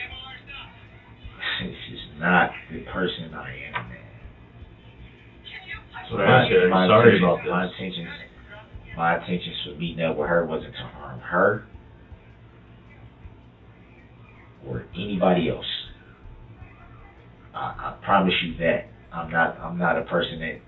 it's just not the person I am, man. That's what I said. I'm sorry about this. My intentions for meeting up with her wasn't to harm her or anybody else. I promise you that. I'm not a person that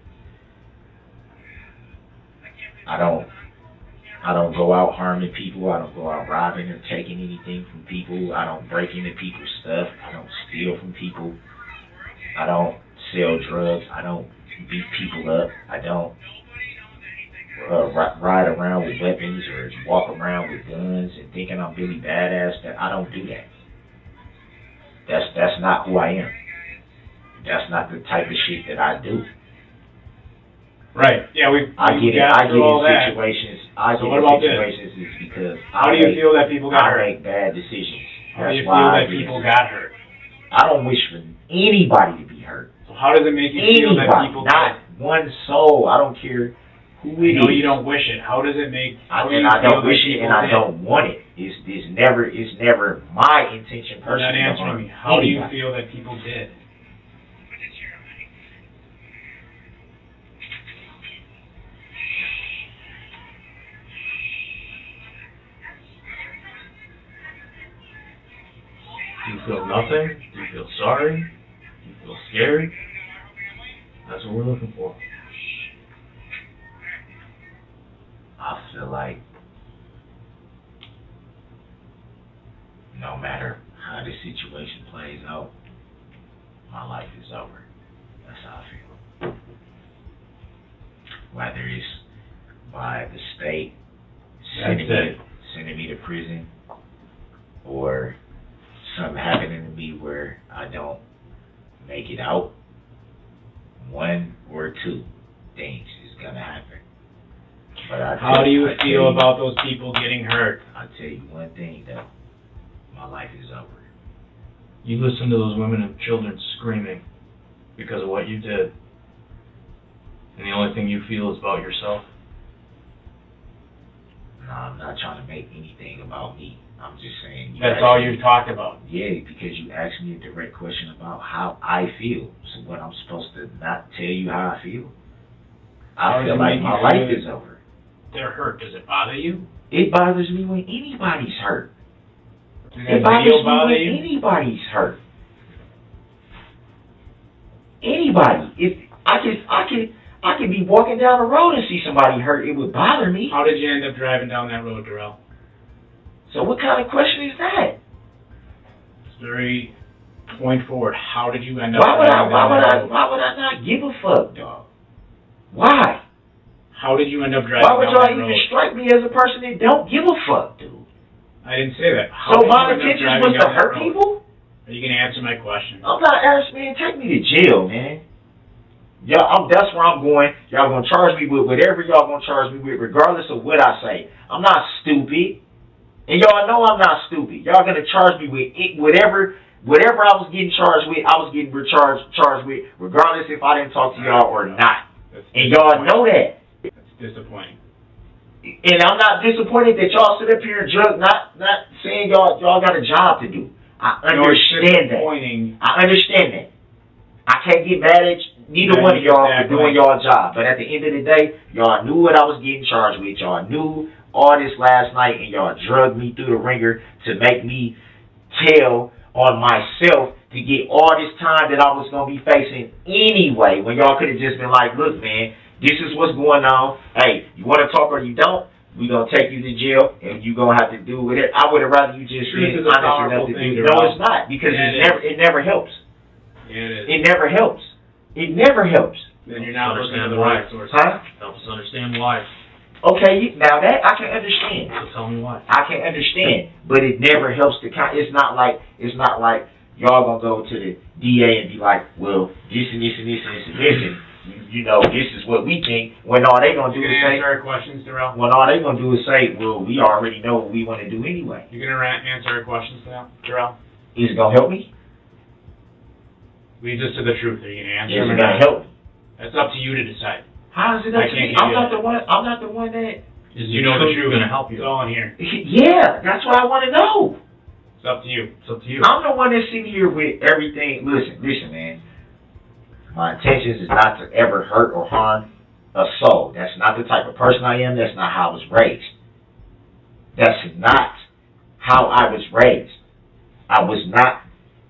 I don't go out harming people. I don't go out robbing or taking anything from people. I don't break into people's stuff. I don't steal from people. I don't sell drugs. I don't beat people up. I don't ride around with weapons or walk around with guns and thinking I'm really badass. That I don't do that. That's not who I am. That's not the type of shit that I do. Right. Yeah, I get in situations. So what about this? Is because How do you feel that people got hurt? I make bad decisions. How do you feel that people got hurt? I don't wish for anybody to be hurt. So how does it make you feel that people not one soul. I don't care who it is. No, you don't wish it. How does it make? I don't wish it, and I don't want it. It's never my intention personally. You're not answering me. How do you feel that people did? Do you feel nothing? Do you feel sorry? Do you feel scared? That's what we're looking for. I feel like no matter how the situation plays out, my life is over. That's how I feel. Whether it's by the state sending me to prison, or something happening to me where I don't make it out, one or two things is gonna happen. But How do you feel about those people getting hurt? I'll tell you one thing though, my life is over. You listen to those women and children screaming because of what you did, and the only thing you feel is about yourself. No, I'm not trying to make anything about me. I'm just saying. That's all you talk about. Yeah, because you asked me a direct question about how I feel. So what, I'm supposed to not tell you how I feel? I feel like my life is over. They're hurt. Does it bother you? It bothers me when anybody's hurt. Does It that bothers video me bother when you? anybody's hurt. Anybody. If I could be walking down the road and see somebody hurt, it would bother me. How did you end up driving down that road, Darrell? So what kind of question is that? It's very point forward. How did you end up Why would driving I not give a fuck, dog? Why? How did you end up driving Why would down y'all that even road? strike me as a person that don't give a fuck, dude? I didn't say that. How So did my you end up intentions driving was to down that hurt road? people? Are you going to answer my question? I'm not asking, man. Take me to jail, man. That's where I'm going. Y'all gonna charge me with whatever y'all gonna charge me with, regardless of what I say. I'm not stupid, and y'all know I'm not stupid. Y'all gonna charge me with it, whatever I was getting charged with. I was getting charged with, regardless if I didn't talk to y'all or not. And y'all know that. That's disappointing. And I'm not disappointed that y'all sit up here and judge. Not saying y'all got a job to do. I understand that. I understand that. I can't get mad at neither one of y'all for doing y'all job. But at the end of the day, y'all knew what I was getting charged with. Y'all knew all this last night, and y'all drugged me through the ringer to make me tell on myself to get all this time that I was going to be facing anyway, when y'all could have just been like, look, man, this is what's going on. Hey, you want to talk or you don't? We're going to take you to jail, and you're going to have to do with it. I would have rather you just been honest enough to do it. No, it's not, because it never helps. Yeah, it never helps. It never helps. Then you're not listening to the right source. Huh? Help us understand why. Okay, now that I can understand. So tell me why. I can understand, but it never helps to count. It's not like y'all gonna go to the DA and be like, well, this and this and this and this and this, and you know, this is what we think. When all they gonna do is say, answer our questions, Darrell? when all they gonna do is say, well, we already know what we want to do anyway. You're gonna answer our questions now, Darrell? Is it gonna help me? Leads us to the truth. Are you gonna answer Is them or it gonna not? help me? That's up to you to decide. How is it up to me? I'm not the one that. Is You know the truth. going to help It's you? all in here. Yeah, that's what I want to know. It's up to you. It's up to you. I'm the one that's sitting here with everything. Listen, man. My intentions is not to ever hurt or harm a soul. That's not the type of person I am. That's not how I was raised. That's not how I was raised. I was not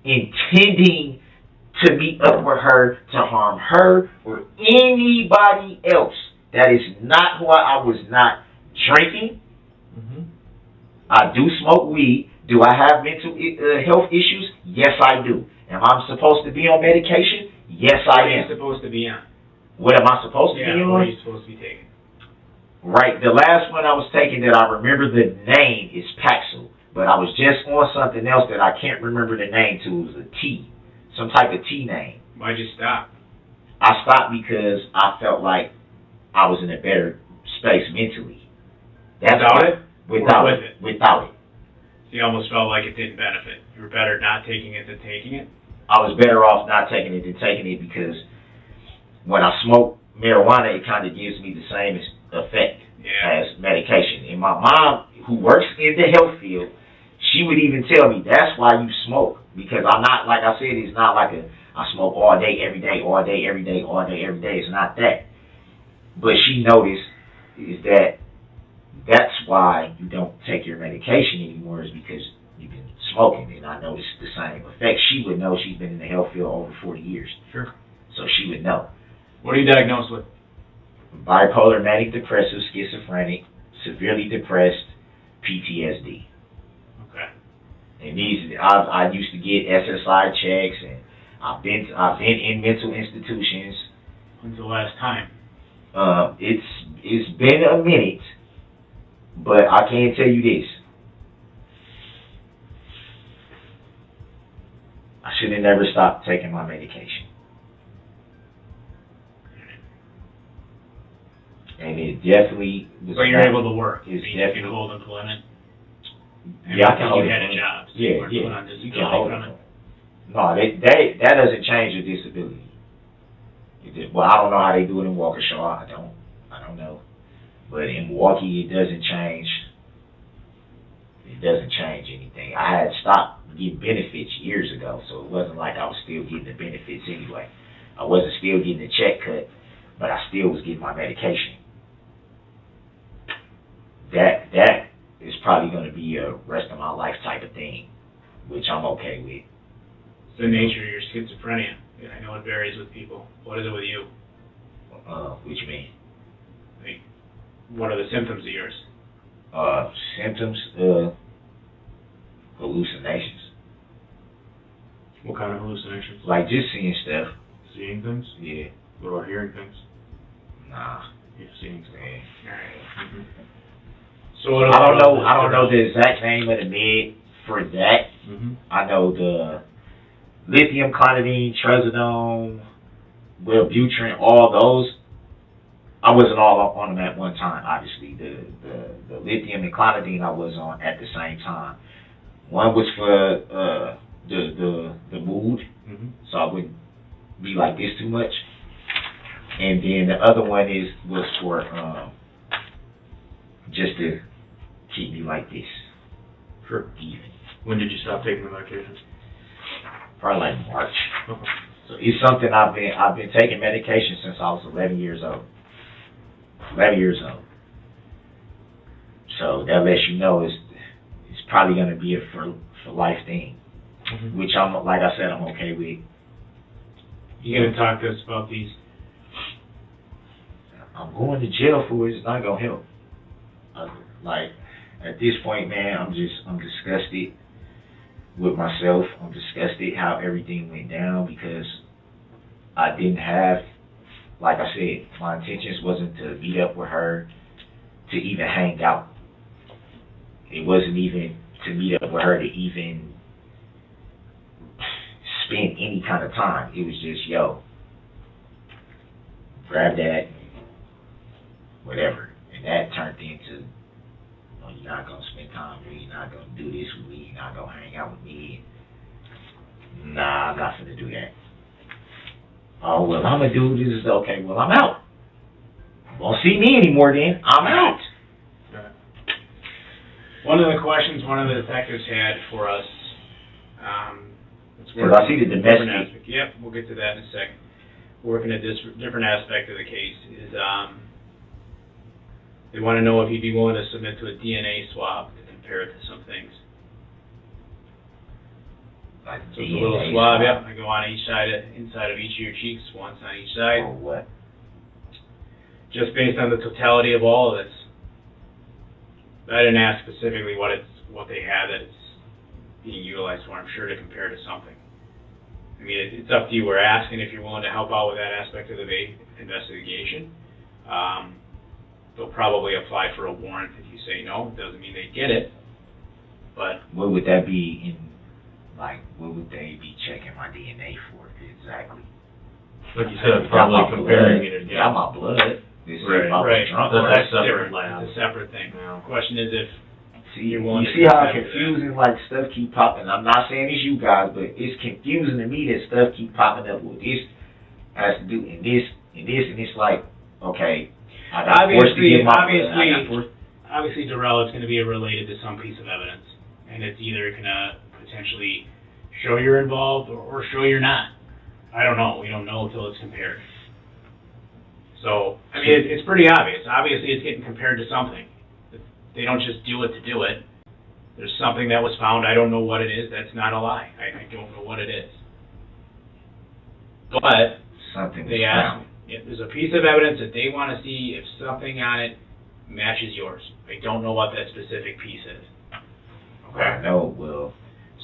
intending to meet up with her to harm her or anybody else. That is not who I was not drinking. Mm-hmm. I do smoke weed. Do I have mental health issues? Yes, I do. Am I supposed to be on medication? Yes, What I are you am. supposed to be on? What am I supposed to be Yeah, what are on? you supposed to be taking? Right. The last one I was taking that I remember the name is Paxil. But I was just on something else that I can't remember the name to. It was a T. Some type of T name. Why'd you stop? I stopped because I felt like I was in a better space mentally. That's Without why- it? Without Or it. with it? Without it. So you almost felt like it didn't benefit. You were better not taking it than taking it? I was better off not taking it than taking it because when I smoke marijuana, it kind of gives me the same effect Yeah. as medication. And my mom, who works in the health field, she would even tell me, that's why you smoke. Because I'm not, like I said, it's not like I smoke all day, every day, all day, every day, all day, every day. It's not that. But she noticed is that's why you don't take your medication anymore, is because you've been smoking. And I noticed the same effect. She would know. She's been in the health field over 40 years. Sure. So she would know. What are you diagnosed with? Bipolar, manic depressive, schizophrenic, severely depressed, PTSD. Okay. And these, I used to get SSI checks, and I've been in mental institutions. When's the last time? It's been a minute, but I can tell you this. I should have never stopped taking my medication. And it definitely was. But you're able to work. It's You definitely. can hold employment. And Yeah, I can hold you had a employment. job. So Yeah, you weren't yeah. put on You disability can hold from it. it. No, that doesn't change your disability. Well, I don't know how they do it in Waukesha. I don't know. But in Milwaukee, it doesn't change. It doesn't change anything. I had stopped getting benefits years ago, so it wasn't like I was still getting the benefits anyway. I wasn't still getting the check cut, but I still was getting my medication. That is probably going to be a rest of my life type of thing, which I'm okay with. It's the nature of your schizophrenia. And I know it varies with people. What is it with you? What you mean? Like, what are the symptoms of yours? Symptoms, hallucinations. What kind of hallucinations? Like just seeing stuff. Seeing things? Yeah. What about hearing things? Nah. Yeah, seeing things. Yeah. Alright. Mm-hmm. So what I don't know. about I don't know the exact name of the med for that. Mm-hmm. I know the lithium, clonidine, trazodone, Wellbutrin, all those. I wasn't all up on them at one time. Obviously, the lithium and clonidine I was on at the same time. One was for the mood, Mm-hmm. so I wouldn't be like this too much. And then the other one was for just to keep me like this. Sure. Even. When did you stop taking the medication? Probably like March. Okay. So it's something I've been taking medication since I was 11 years old. 11 years old. So that lets you know it's probably going to be a for life thing, Mm-hmm. which I'm, like I said, I'm okay with. You gonna talk to us about these? I'm going to jail for it. It's not going to help. Like at this point, man, I'm disgusted with myself. I'm disgusted how everything went down because I didn't have, like I said, my intentions wasn't to meet up with her, to even hang out. It wasn't even to meet up with her to even spend any kind of time. It was just, yo, grab that, whatever. And that turned into, oh, you're not going to spend time with me, you're not going to do this with me, you're not going to hang out with me. Nah, I'm not going to do that. Oh, well, I'm going to do this. Okay, well, I'm out. Won't see me anymore then. I'm out. One of the questions one of the detectives had for us, Because I see the domestic. aspect. Yep, we'll get to that in a second. Working at this different aspect of the case is they want to know if you'd be willing to submit to a DNA swab to compare it to some things. Like So it's a little swab, yep. I go on each side, inside of each of your cheeks, once on each side. Or what? Just based on the totality of all of this. I didn't ask specifically what they had that it's being utilized for. I'm sure to compare to something. I mean, it's up to you. We're asking if you're willing to help out with that aspect of the investigation. They'll probably apply for a warrant if you say no. It doesn't mean they get it, but What would that be in, like, what would they be checking my DNA for exactly? Like you said, Got probably my comparing blood. it. Got my blood. This is Right, if I was right. drunk. That's that's separate different. lab. It's a separate thing. Yeah. The question is if See, You're you willing to see how consider that. confusing, like, stuff keep popping. I'm not saying it's you guys, but it's confusing to me that stuff keep popping up with this has to do and this and this, and it's like, okay, I got forced to give my blood. I got forced. obviously, Darrell, it's going to be related to some piece of evidence, and it's either going to potentially show you're involved or show you're not. I don't know. We don't know until it's compared. So, I mean, it's pretty obvious. Obviously, it's getting compared to something. They don't just do it to do it. There's something that was found. I don't know what it is. That's not a lie. I don't know what it is. But Something they was ask, found. if there's a piece of evidence that they want to see if something on it matches yours. I don't know what that specific piece is. I know. Well,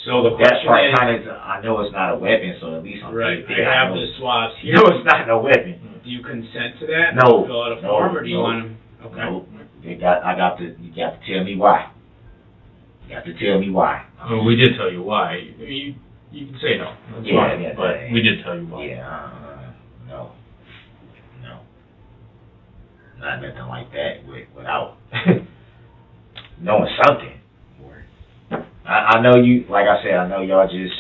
So the That's question part is, kind of, I know it's not a weapon, so at least I'm right, pretty I have know. the swabs You here. know it's not no weapon. Do you consent to that? No. Fill out a No, form, or do you no. want to? Okay. No, you got to tell me why. You got to tell me why. Well, we did tell you why. You can say no. That's Yeah, fine, yeah, but yeah. we did tell you why. Yeah, no. Not nothing like that without knowing something. I know you, like I said, I know y'all just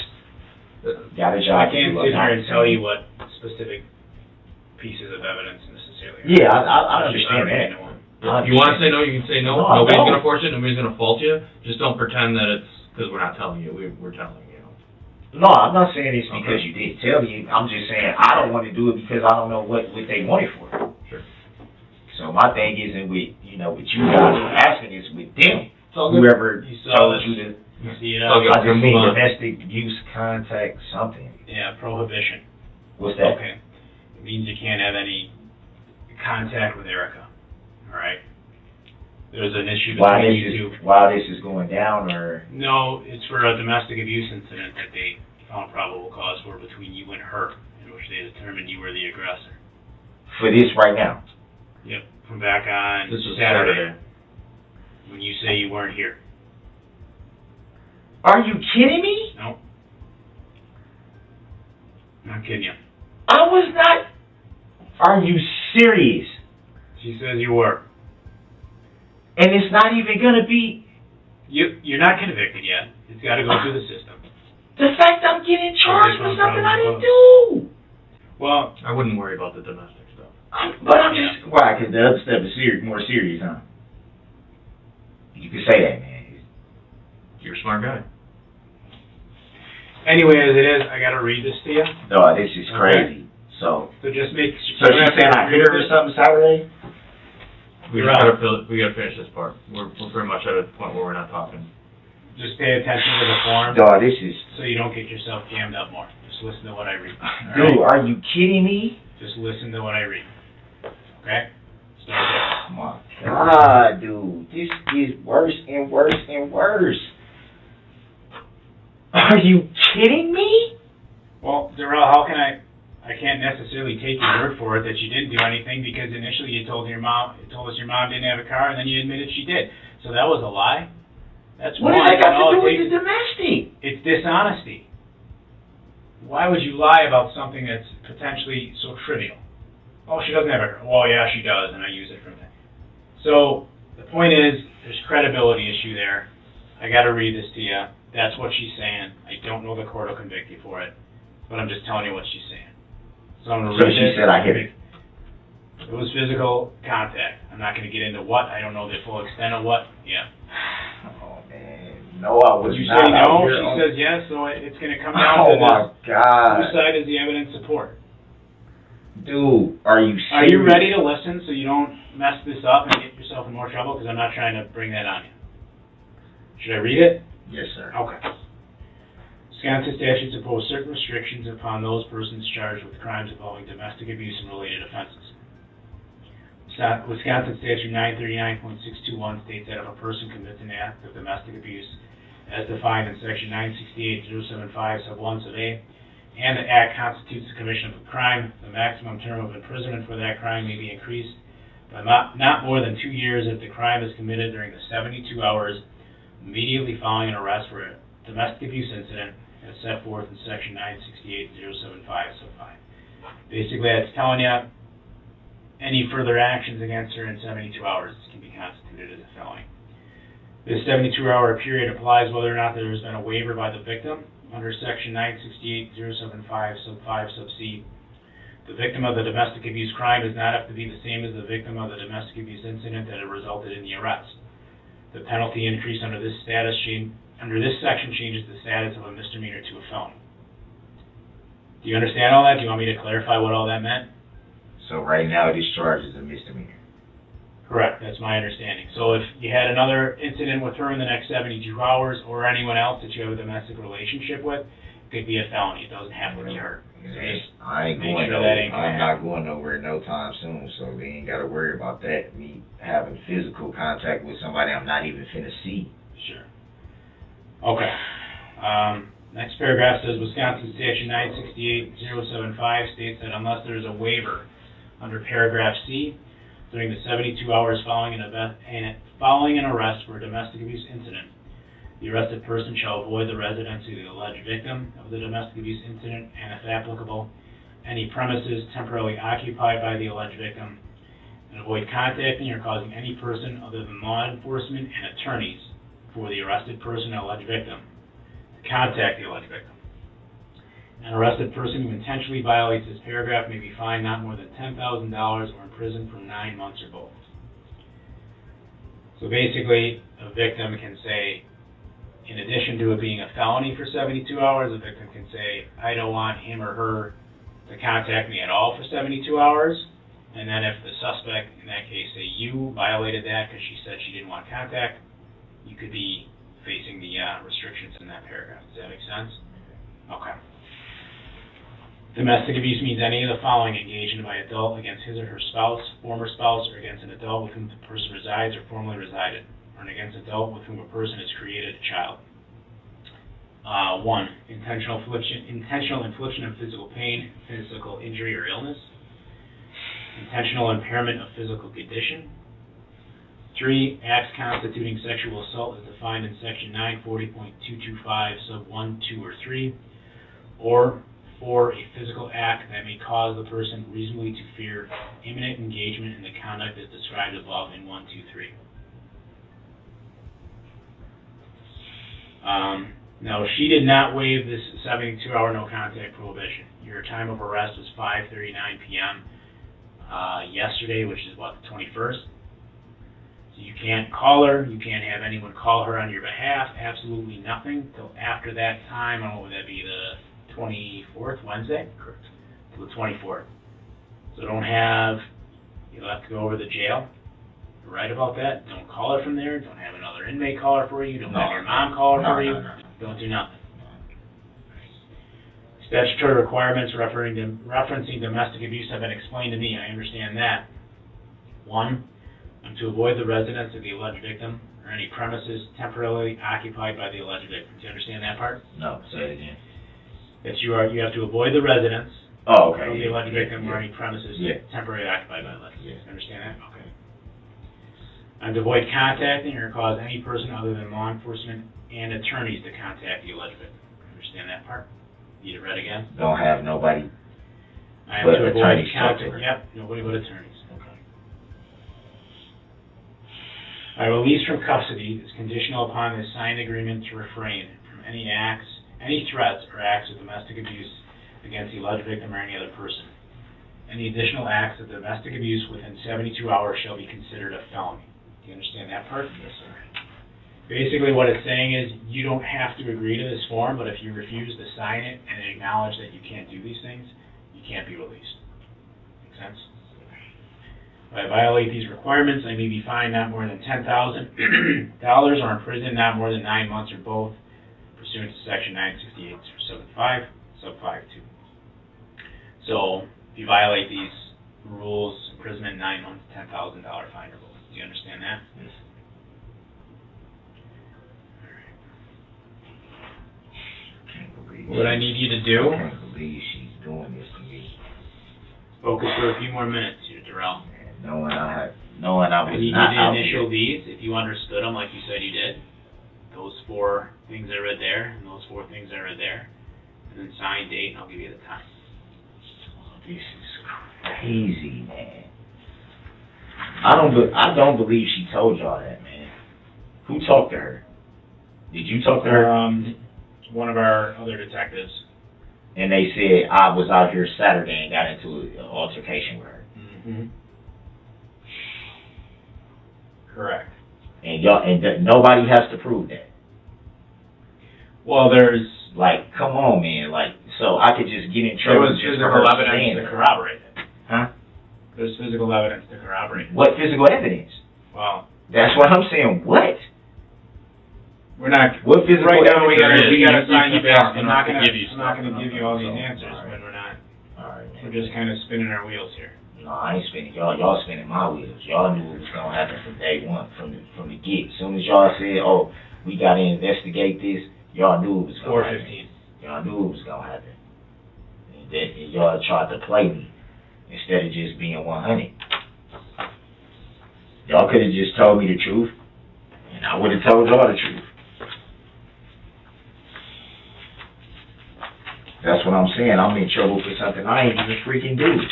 got a job. I can't sit here and tell you what specific pieces of evidence necessarily. Yeah, I understand that. If you want to say no, you can say no. No, I Nobody's don't. going to force it. Nobody's going to fault you. Just don't pretend that it's because we're not telling you. We're telling you. No, I'm not saying it's because you didn't tell me. I'm just saying I don't want to do it because I don't know what they want it for. Sure. So my thing isn't with, with you guys asking, it's with them. all good. Whoever You saw told this. you to, You see it It's all out. good. I just mean Move on. domestic use contact something. Yeah, prohibition. What's that? Okay. It means you can't have any contact with Erica. All right. There's an issue between you two. While this is going down, or No, it's for a domestic abuse incident that they found probable cause for between you and her, in which they determined you were the aggressor. for this right now. Yep. From back on This was Saturday, Saturday. when you say you weren't here. Are you kidding me? No. Not kidding you. I was not. Are you serious? She says you were. And it's not even gonna be You're not convicted yet. It's got to go through the system. the fact I'm getting charged with Okay, something I didn't probably do. Well, I wouldn't worry about the domestic stuff. But I'm just why? Because the other stuff is more serious, huh? You can say that, man. You're a smart guy. anyway, as it is, I got to read this to you. No, this is crazy. So So just make. she's saying I hit her or something Saturday? We You're just out. we gotta finish this part. We're pretty much at a point where we're not talking. Just pay attention to the form, Dog, this is. so you don't get yourself jammed up more. Just listen to what I read. All Dude, right? are you kidding me? Just listen to what I read. Okay? Start there. Oh my God, dude, this is worse and worse and worse. Are you kidding me? Well, Darrell, how can I can't necessarily take your word for it that you didn't do anything, because initially you told us your mom didn't have a car, and then you admitted she did. So that was a lie. That's What one. does that got and all to do it with the takes- domestic? It's dishonesty. Why would you lie about something that's potentially so trivial? Oh, she doesn't have a car. Well, yeah, she does, and I use it from that. So the point is, there's credibility issue there. I got to read this to you. That's what she's saying. I don't know the court will convict you for it, but I'm just telling you what she's saying. So I'm going to So read she this. said I hit her. It was physical contact. I'm not going to get into what. I don't know the full extent of what. Yeah. Oh man, no, I was You not. say no, out here she on- says yes, so it's going to come down Oh to my this. God, Whose side is the evidence support? dude, are you serious? Are you ready to listen so you don't mess this up and get yourself in more trouble? Because I'm not trying to bring that on you. Should I read it? Yes, sir. Okay. Wisconsin statutes impose certain restrictions upon those persons charged with crimes involving domestic abuse and related offenses. Wisconsin statute 939.621 states that if a person commits an act of domestic abuse as defined in section 968.075 sub 1 sub a, and the act constitutes the commission of a crime, the maximum term of imprisonment for that crime may be increased by not more than 2 years if the crime is committed during the 72 hours immediately following an arrest for a domestic abuse incident as set forth in section 968.075 sub 5. Basically, that's telling you any further actions against her in 72 hours can be constituted as a felony. This 72-hour period applies whether or not there has been a waiver by the victim under section 968.075 sub 5 sub c. The victim of the domestic abuse crime does not have to be the same as the victim of the domestic abuse incident that had resulted in the arrest. The penalty increase under this section changes the status of a misdemeanor to a felony. Do you understand all that? Do you want me to clarify what all that meant? So right now, this charge is a misdemeanor. Correct, that's my understanding. So if you had another incident with her in the next 72 hours, or anyone else that you have a domestic relationship with, it could be a felony. It doesn't have to be her. So just I ain't make going sure nowhere. that ain't gonna I'm not going nowhere no time soon, so we ain't got to worry about that. Me having physical contact with somebody I'm not even finna see. Sure. Okay. Next paragraph says Wisconsin Statute 968-075 states that unless there is a waiver under paragraph C, during the 72 hours following an arrest for a domestic abuse incident, the arrested person shall avoid the residence of the alleged victim of the domestic abuse incident and, if applicable, any premises temporarily occupied by the alleged victim, and avoid contacting or causing any person other than law enforcement and attorneys for the arrested person or alleged victim to contact the alleged victim. An arrested person who intentionally violates this paragraph may be fined not more than $10,000 or imprisoned for 9 months or both. So basically, a victim can say, in addition to it being a felony for 72 hours, a victim can say, I don't want him or her to contact me at all for 72 hours. And then if the suspect, in that case, say you violated that because she said she didn't want contact, you could be facing the restrictions in that paragraph. Does that make sense? Okay. Domestic abuse means any of the following: engagement by adult against his or her spouse, former spouse, or against an adult with whom the person resides or formerly resided, or against an adult with whom a person has created a child. 1. Intentional infliction of physical pain, physical injury, or illness. Intentional impairment of physical condition. 3. Acts constituting sexual assault as defined in Section 940.225, sub 1, 2, or 3. Or 4. A physical act that may cause the person reasonably to fear imminent engagement in the conduct as described above in 1, 2, 3. Now, she did not waive this 72-hour no-contact prohibition. Your time of arrest was 5:39 p.m. Yesterday, which is, what, the 21st? So you can't call her, you can't have anyone call her on your behalf, absolutely nothing till after that time. What would that be, the 24th, Wednesday? Correct. Till the 24th. So you'll have to go over to the jail. You're right about that. Don't call her from there. Don't have another inmate call her for you. Don't have your mom call her for you. Don't do nothing. Statutory requirements referencing domestic abuse have been explained to me. I understand that. 1, I'm to avoid the residence of the alleged victim or any premises temporarily occupied by the alleged victim. Do you understand that part? No, say it again. You have to avoid the residence of the alleged victim or any premises temporarily occupied by the alleged victim. Understand that? Okay. I'm to avoid contacting or cause any person other than law enforcement and attorneys to contact the alleged victim. Understand that part? Need it read again? Don't have nobody. I am to avoid contact. Yep, nobody but attorneys. Okay. My release from custody is conditional upon the signed agreement to refrain from any threats or acts of domestic abuse against the alleged victim or any other person. Any additional acts of domestic abuse within 72 hours shall be considered a felony. Do you understand that part? Yes, sir. Basically what it's saying is you don't have to agree to this form, but if you refuse to sign it and acknowledge that you can't do these things, you can't be released. Make sense? If I violate these requirements, I may be fined not more than $10,000 or imprisoned not more than 9 months or both, pursuant to Section 968.75, sub 5.2. So if you violate these rules, imprisonment 9 months, $10,000 fine or both. Do you understand that? Yes. What I need you to do, I can't believe she's doing this to me. Focus for a few more minutes here, Darrell. Knowing I was I need you not to out initial here. these, if you understood them like you said you did. Those 4 things I read there, and those 4 things I read there. And then sign, date, and I'll give you the time. This is crazy, man. I don't believe she told y'all that, man. Who talked to her? Did you talk to her? One of our other detectives. And they said I was out here Saturday and got into an altercation with her. Mm-hmm. Correct. And nobody has to prove that. Well, there's like, come on, man. Like, so I could just get in trouble just for her saying to corroborate it. Huh? There's physical evidence to corroborate it. What physical evidence? Well, that's what I'm saying. What? We're not. What physical right now, we evidence? gotta sign you back. I'm not gonna give you give you all these answers when we're not. All right, man. We're just kind of spinning our wheels here. No, I ain't spinning. Y'all spinning my wheels. Y'all knew what was gonna happen from day one, from the get. As soon as y'all said, "Oh, we gotta investigate this," Y'all knew it was gonna happen. 4:15. Y'all knew it was gonna happen. And y'all tried to play me instead of just being 100. Y'all could have just told me the truth, and I would have told y'all the truth. That's what I'm saying. I'm in trouble for something I ain't even freaking do.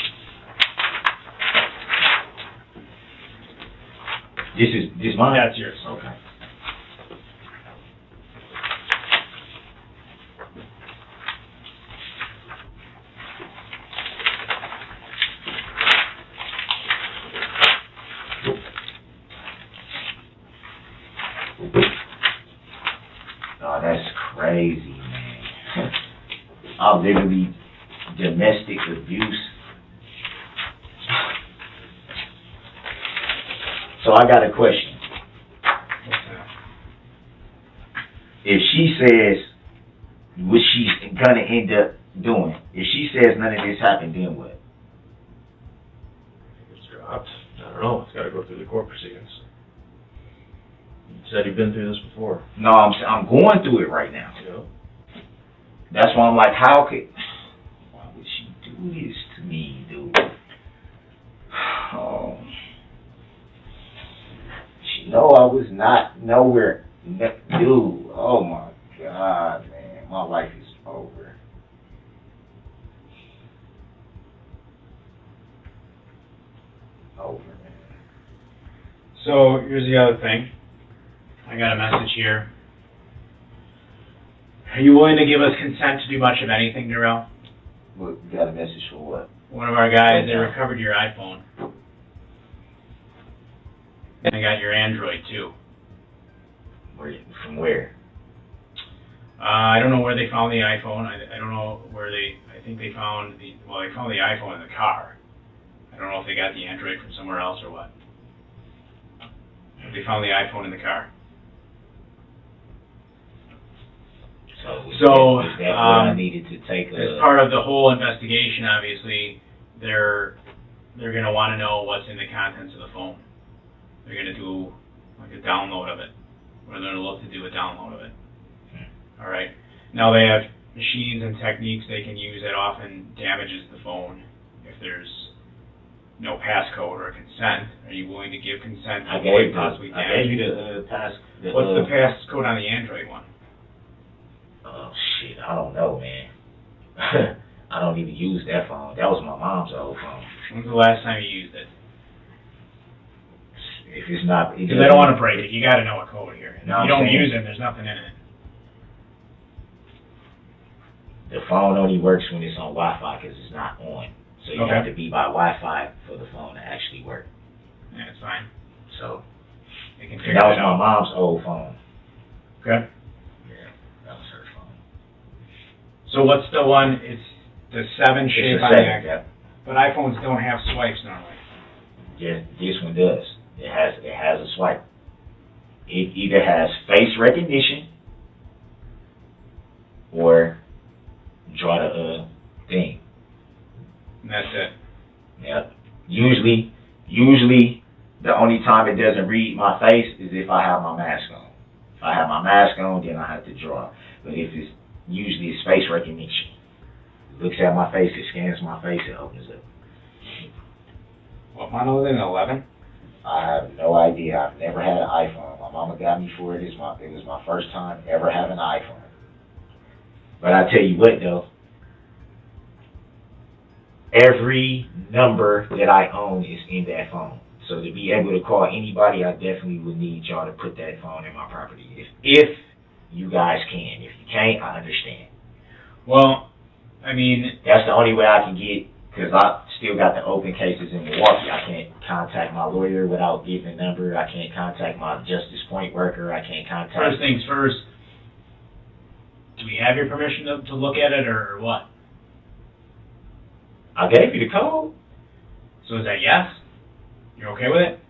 This mine? That's yours. Okay. Oh, that's crazy, man. I'm literally domestic abuse. So I got a question. If she says what she's gonna end up doing, if she says none of this happened, then what? It's dropped. I don't know. It's got to go through the court proceedings. You said you've been through this before. No, I'm going through it right now. You know? That's why I'm like, why would she do this to me, dude? Oh. She know I was not nowhere, dude. Oh my God, man, my life is over. Over, man. So here's the other thing. I got a message here. Are you willing to give us consent to do much of anything, Darrell? What, you got a message for what? One of our guys, they recovered your iPhone. And they got your Android too. From where? I don't know where they found the iPhone. I don't know where I think they found they found the iPhone in the car. I don't know if they got the Android from somewhere else or what. But they found the iPhone in the car. So is that what I needed to take as part of the whole investigation, obviously, they're going to want to know what's in the contents of the phone. They're going to do like a download of it, or they're going to look to do a download of it. All right. Now they have machines and techniques they can use that often damages the phone if there's no passcode or consent. Are you willing to give consent to avoid possibly damage? I gave you the pass. What's the passcode on the Android one? Oh shit, I don't know, man. I don't even use that phone. That was my mom's old phone. When's the last time you used it? If it's not, because I don't want to break it. You got to know a code here. If no, you don't use it, there's nothing in it. The phone only works when it's on Wi-Fi because it's not on. So you have to be by Wi-Fi for the phone to actually work. Yeah, it's fine. So they can that was my mom's old phone. Okay. Yeah, that was her phone. So what's the one? It's the 7 shape on the back. Yep. But iPhones don't have swipes normally. Yeah, this one does. It has a swipe. It either has face recognition or draw the thing. And that's it. Yep. Usually the only time it doesn't read my face is if I have my mask on. If I have my mask on, then I have to draw. But if it's usually it's face recognition. It looks at my face, it scans my face, it opens up. What model is it? An 11? I have no idea. I've never had an iPhone. My mama got me for it. It was my first time ever having an iPhone. But I tell you what though, every number that I own is in that phone. So to be able to call anybody, I definitely would need y'all to put that phone in my property. If you guys can. If you can't, I understand. Well, I mean, that's the only way I can get, because I still got the open cases in Milwaukee. I can't contact my lawyer without giving a number. I can't contact my justice point worker. I can't contact... First things first, do we have your permission to look at it, or what? I gave you the code. So is that yes? You're okay with it?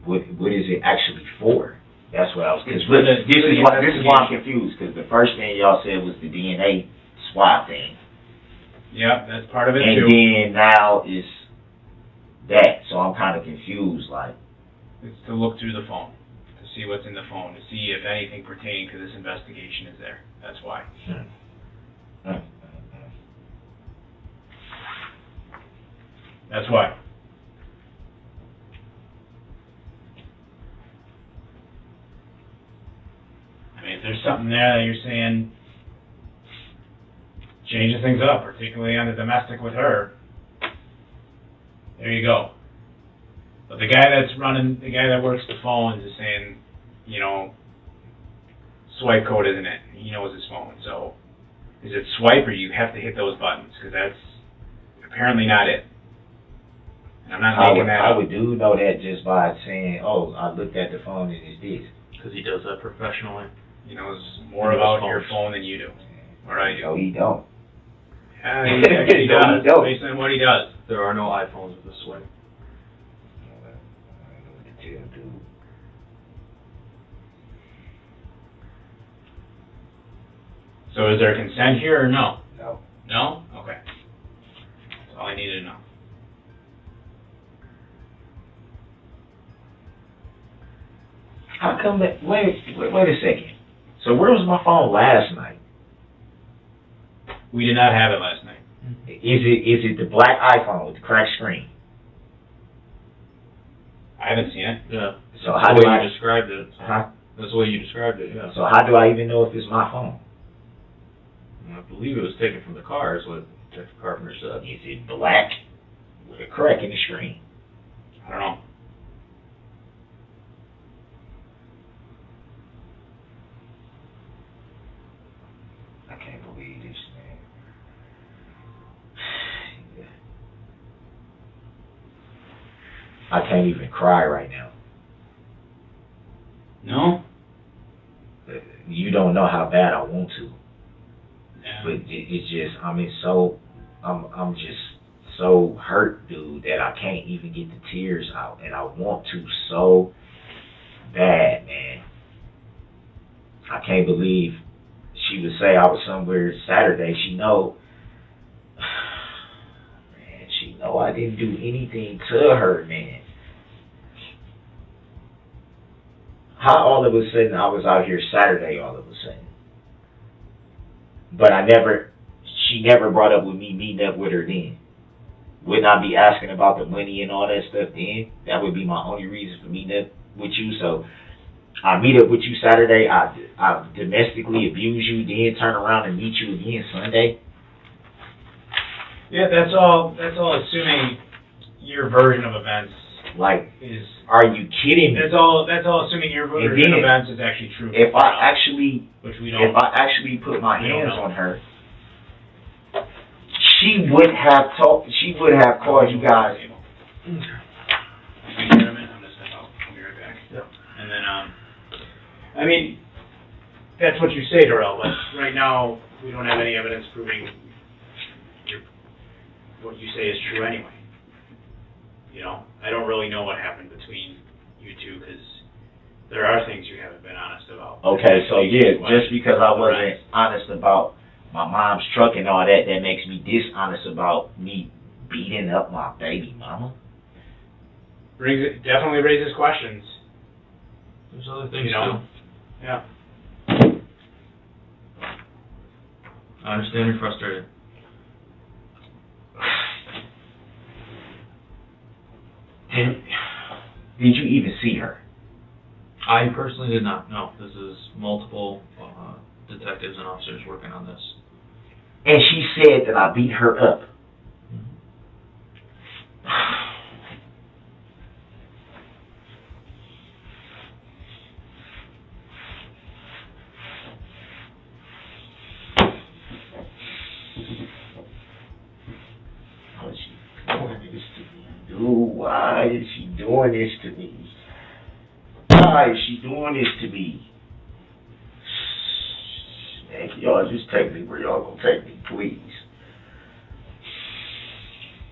What is it actually for? That's what I was... This is why I'm confused, because the first thing y'all said was the DNA swab thing. Yep, that's part of it and too. And then now is that, so I'm kind of confused, like... It's to look through the phone, to see what's in the phone, to see if anything pertaining to this investigation is there. That's why. That's why. I mean, if there's something there that you're saying changes things up, particularly on the domestic with her, there you go. But the guy that works the phones is saying, you know, swipe code isn't it? He knows his phone. So is it swipe or you have to hit those buttons? Because that's apparently not it. And I'm not making that up. I would do know that just by saying, oh, I looked at the phone and it's this. Because he does that professionally. He knows more about your phone than you do. Or I do. No, he don't. Yeah, he actually does. He don't. Based on what he does. There are no iPhones with a swipe. So is there consent here or no? No. No? Okay. That's all I needed to know. How come that? Wait a second. So where was my phone last night? We did not have it last night. Is it the black iPhone with the cracked screen? I haven't seen it. Yeah. So That's how the do way I? you described it. So Huh? That's the way you described it, yeah. So how do I even know if it's my phone? I believe it was taken from the car, is what Detective Carpenter said. Is it black with a crack in the screen? I don't know. I can't believe this, man. I can't even cry right now. No? You don't know how bad I want to. Yeah. But it's just, I'm just so hurt, dude, that I can't even get the tears out. And I want to so bad, man. I can't believe she would say I was somewhere Saturday. She know I didn't do anything to her, man. How all of a sudden I was out here Saturday all of a sudden. But she never brought up with me meeting up with her then. Wouldn't I be asking about the money and all that stuff then? That would be my only reason for meeting up with you. So I meet up with you Saturday, I domestically abuse you, then turn around and meet you again Sunday. Yeah, that's all assuming your version of events Like, is. are you kidding me? That's all assuming your version of events is actually true. If I actually put my We don't hands know. on her, she would have called you guys. Give me a minute, I'll be right back. Yep. And then, I mean, that's what you say, Darrell, but right now, we don't have any evidence proving what you say is true anyway. You know, I don't really know what happened between you two, because there are things you haven't been honest about. Okay, so yeah, just because I wasn't Right. honest about my mom's truck and all that, that makes me dishonest about me beating up my baby mama? Definitely raises questions. There's other things, You know. too. Yeah. I understand you're frustrated. Did you even see her? I personally did not. No, this is multiple detectives and officers working on this. And she said that I beat her up. Why is she doing this to me? Why is she doing this to me? Man, can y'all just take me where y'all gonna take me, please?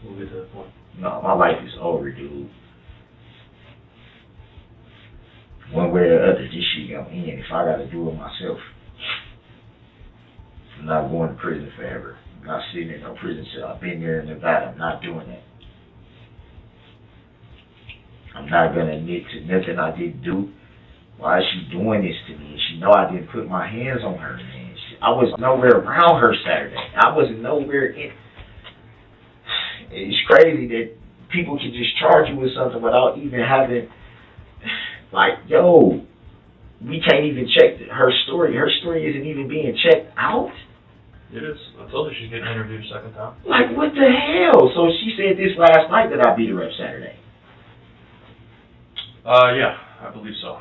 We'll get to that point. No, my life is over, dude. One way or the other, this shit gonna end if I gotta do it myself. I'm not going to prison forever. I'm not sitting in no prison cell. I've been there in Nevada. I'm not doing that. I'm not gonna admit to nothing I didn't do. why is she doing this to me? And she know I didn't put my hands on her, man. I was nowhere around her Saturday. I wasn't nowhere in. It's crazy that people can just charge you with something without even having, like, yo, we can't even check her story. Her story isn't even being checked out. It is. I told her she's getting interviewed a second time. Like, what the hell? So she said this last night that I beat her up Saturday. Yeah, I believe so.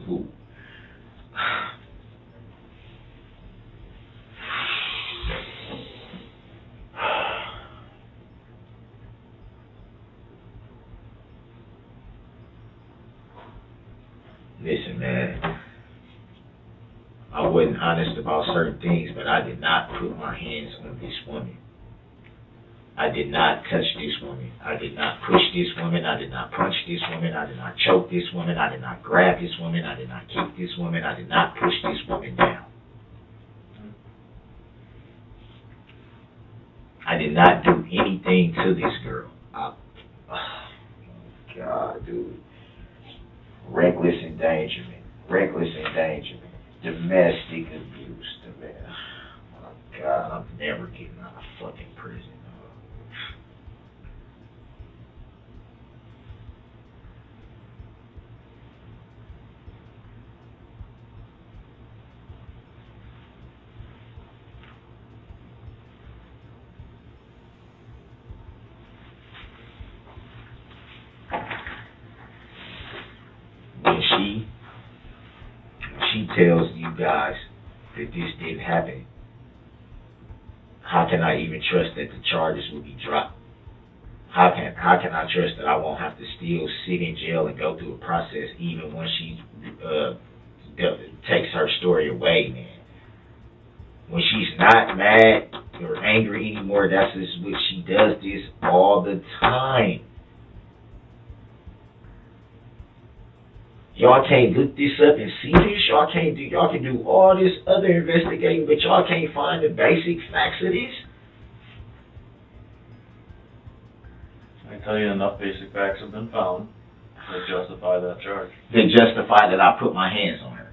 Ooh. Listen, man, I wasn't honest about certain things, but I did not put my hands on this woman. I did not touch this woman. I did not push this woman. I did not punch this woman. I did not choke this woman. I did not grab this woman. I did not kick this woman. I did not push this woman down. I did not do anything to this girl. Oh my God, dude. Reckless endangerment. Reckless endangerment. Domestic abuse. Man. Oh my God, I'm never getting out of fucking prison. She tells you guys that this didn't happen, how can I even trust that the charges will be dropped? How can I trust that I won't have to still sit in jail and go through a process even when she takes her story away, man? When she's not mad or angry anymore, that's just what she does this all the time. Y'all can't look this up and see this. Y'all can do all this other investigating, but y'all can't find the basic facts of this. I can tell you enough basic facts have been found that justify that charge. That justify that I put my hands on her.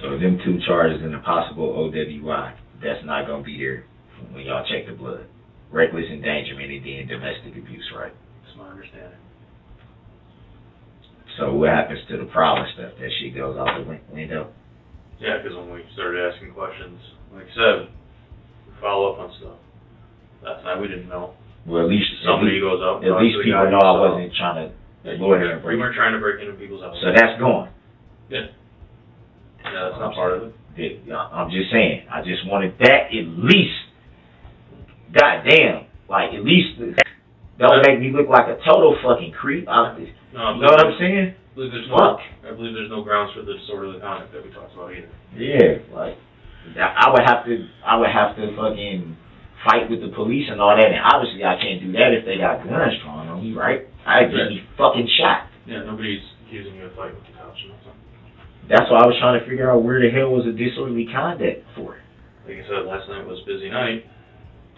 So them two charges and a possible OWI, that's not going to be there when y'all check the blood. Reckless endangerment and then domestic abuse, right? That's my understanding. So what happens to the prowler stuff? That shit goes out the window? Yeah, because when we started asking questions, like I said, we follow up on stuff. Last night we didn't know. Well, at least somebody goes up. At least people know I wasn't trying to lawyer and break. We weren't trying to break into people's houses. So that's gone. Yeah. Yeah, that's not part of it. I'm just saying. I just wanted that at least. Goddamn. Like, at least don't make me look like a total fucking creep. You know what I'm saying? I believe there's no grounds for the disorderly conduct that we talked about either. Yeah, like I would have to fucking fight with the police and all that, and obviously I can't do that if they got guns drawn on me, right? I'd just be fucking shot. Yeah, nobody's accusing you of fighting with the cops or nothing. That's why I was trying to figure out where the hell was a disorderly conduct for. Like I said, last night was a busy night,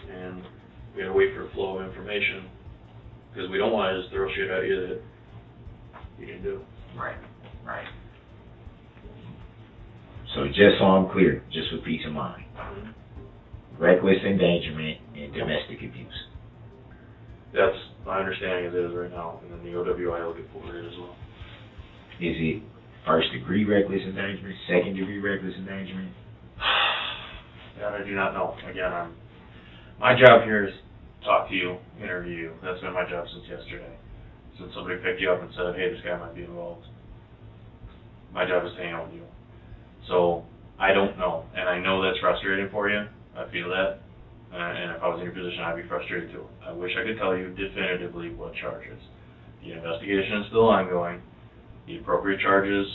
and we had to wait for a flow of information, because we don't want to just throw shit at you that you didn't do. Right. So just so I'm clear, just for peace of mind, reckless endangerment and domestic abuse. That's my understanding as it is right now, and then the OWI will get forwarded as well. Is it first degree reckless endangerment, second degree reckless endangerment? That I do not know. Again, my job here is talk to you, interview you. That's been my job since yesterday. Since somebody picked you up and said, hey, this guy might be involved. My job is to hang out with you. So, I don't know. And I know that's frustrating for you. I feel that. And if I was in your position, I'd be frustrated too. I wish I could tell you definitively what charges. The investigation is still ongoing. The appropriate charges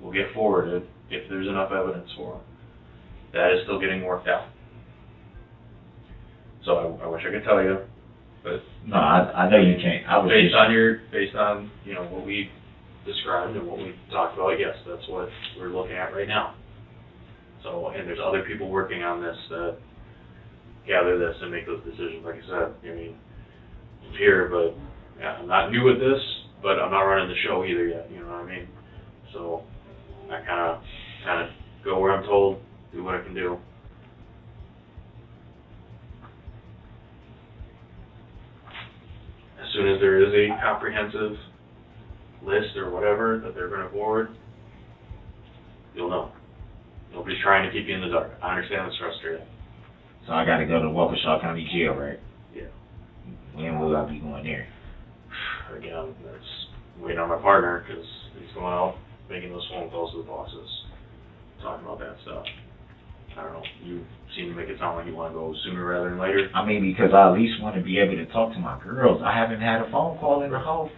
will get forwarded if there's enough evidence for them. That is still getting worked out. So I wish I could tell you, but No, I know you can't. I was based just, on what we described and what we talked about, yes, that's what we're looking at right now. So, and there's other people working on this that gather this and make those decisions. Like I said, I mean, I'm here, but yeah, I'm not new at this, but I'm not running the show either yet. You know what I mean? So I kind of go where I'm told, do what I can do. As soon as there is a comprehensive list or whatever that they're going to forward, you'll know. Nobody's trying to keep you in the dark. I understand it's frustrating. so I got to go to Waukesha County Jail, right? Yeah. When will I be going there? Again, that's waiting on my partner because he's going out making those phone calls to the bosses, talking about that stuff. I don't know. You seem to make it sound like you want to go sooner rather than later. I mean, because I at least want to be able to talk to my girls. I haven't had a phone call in the whole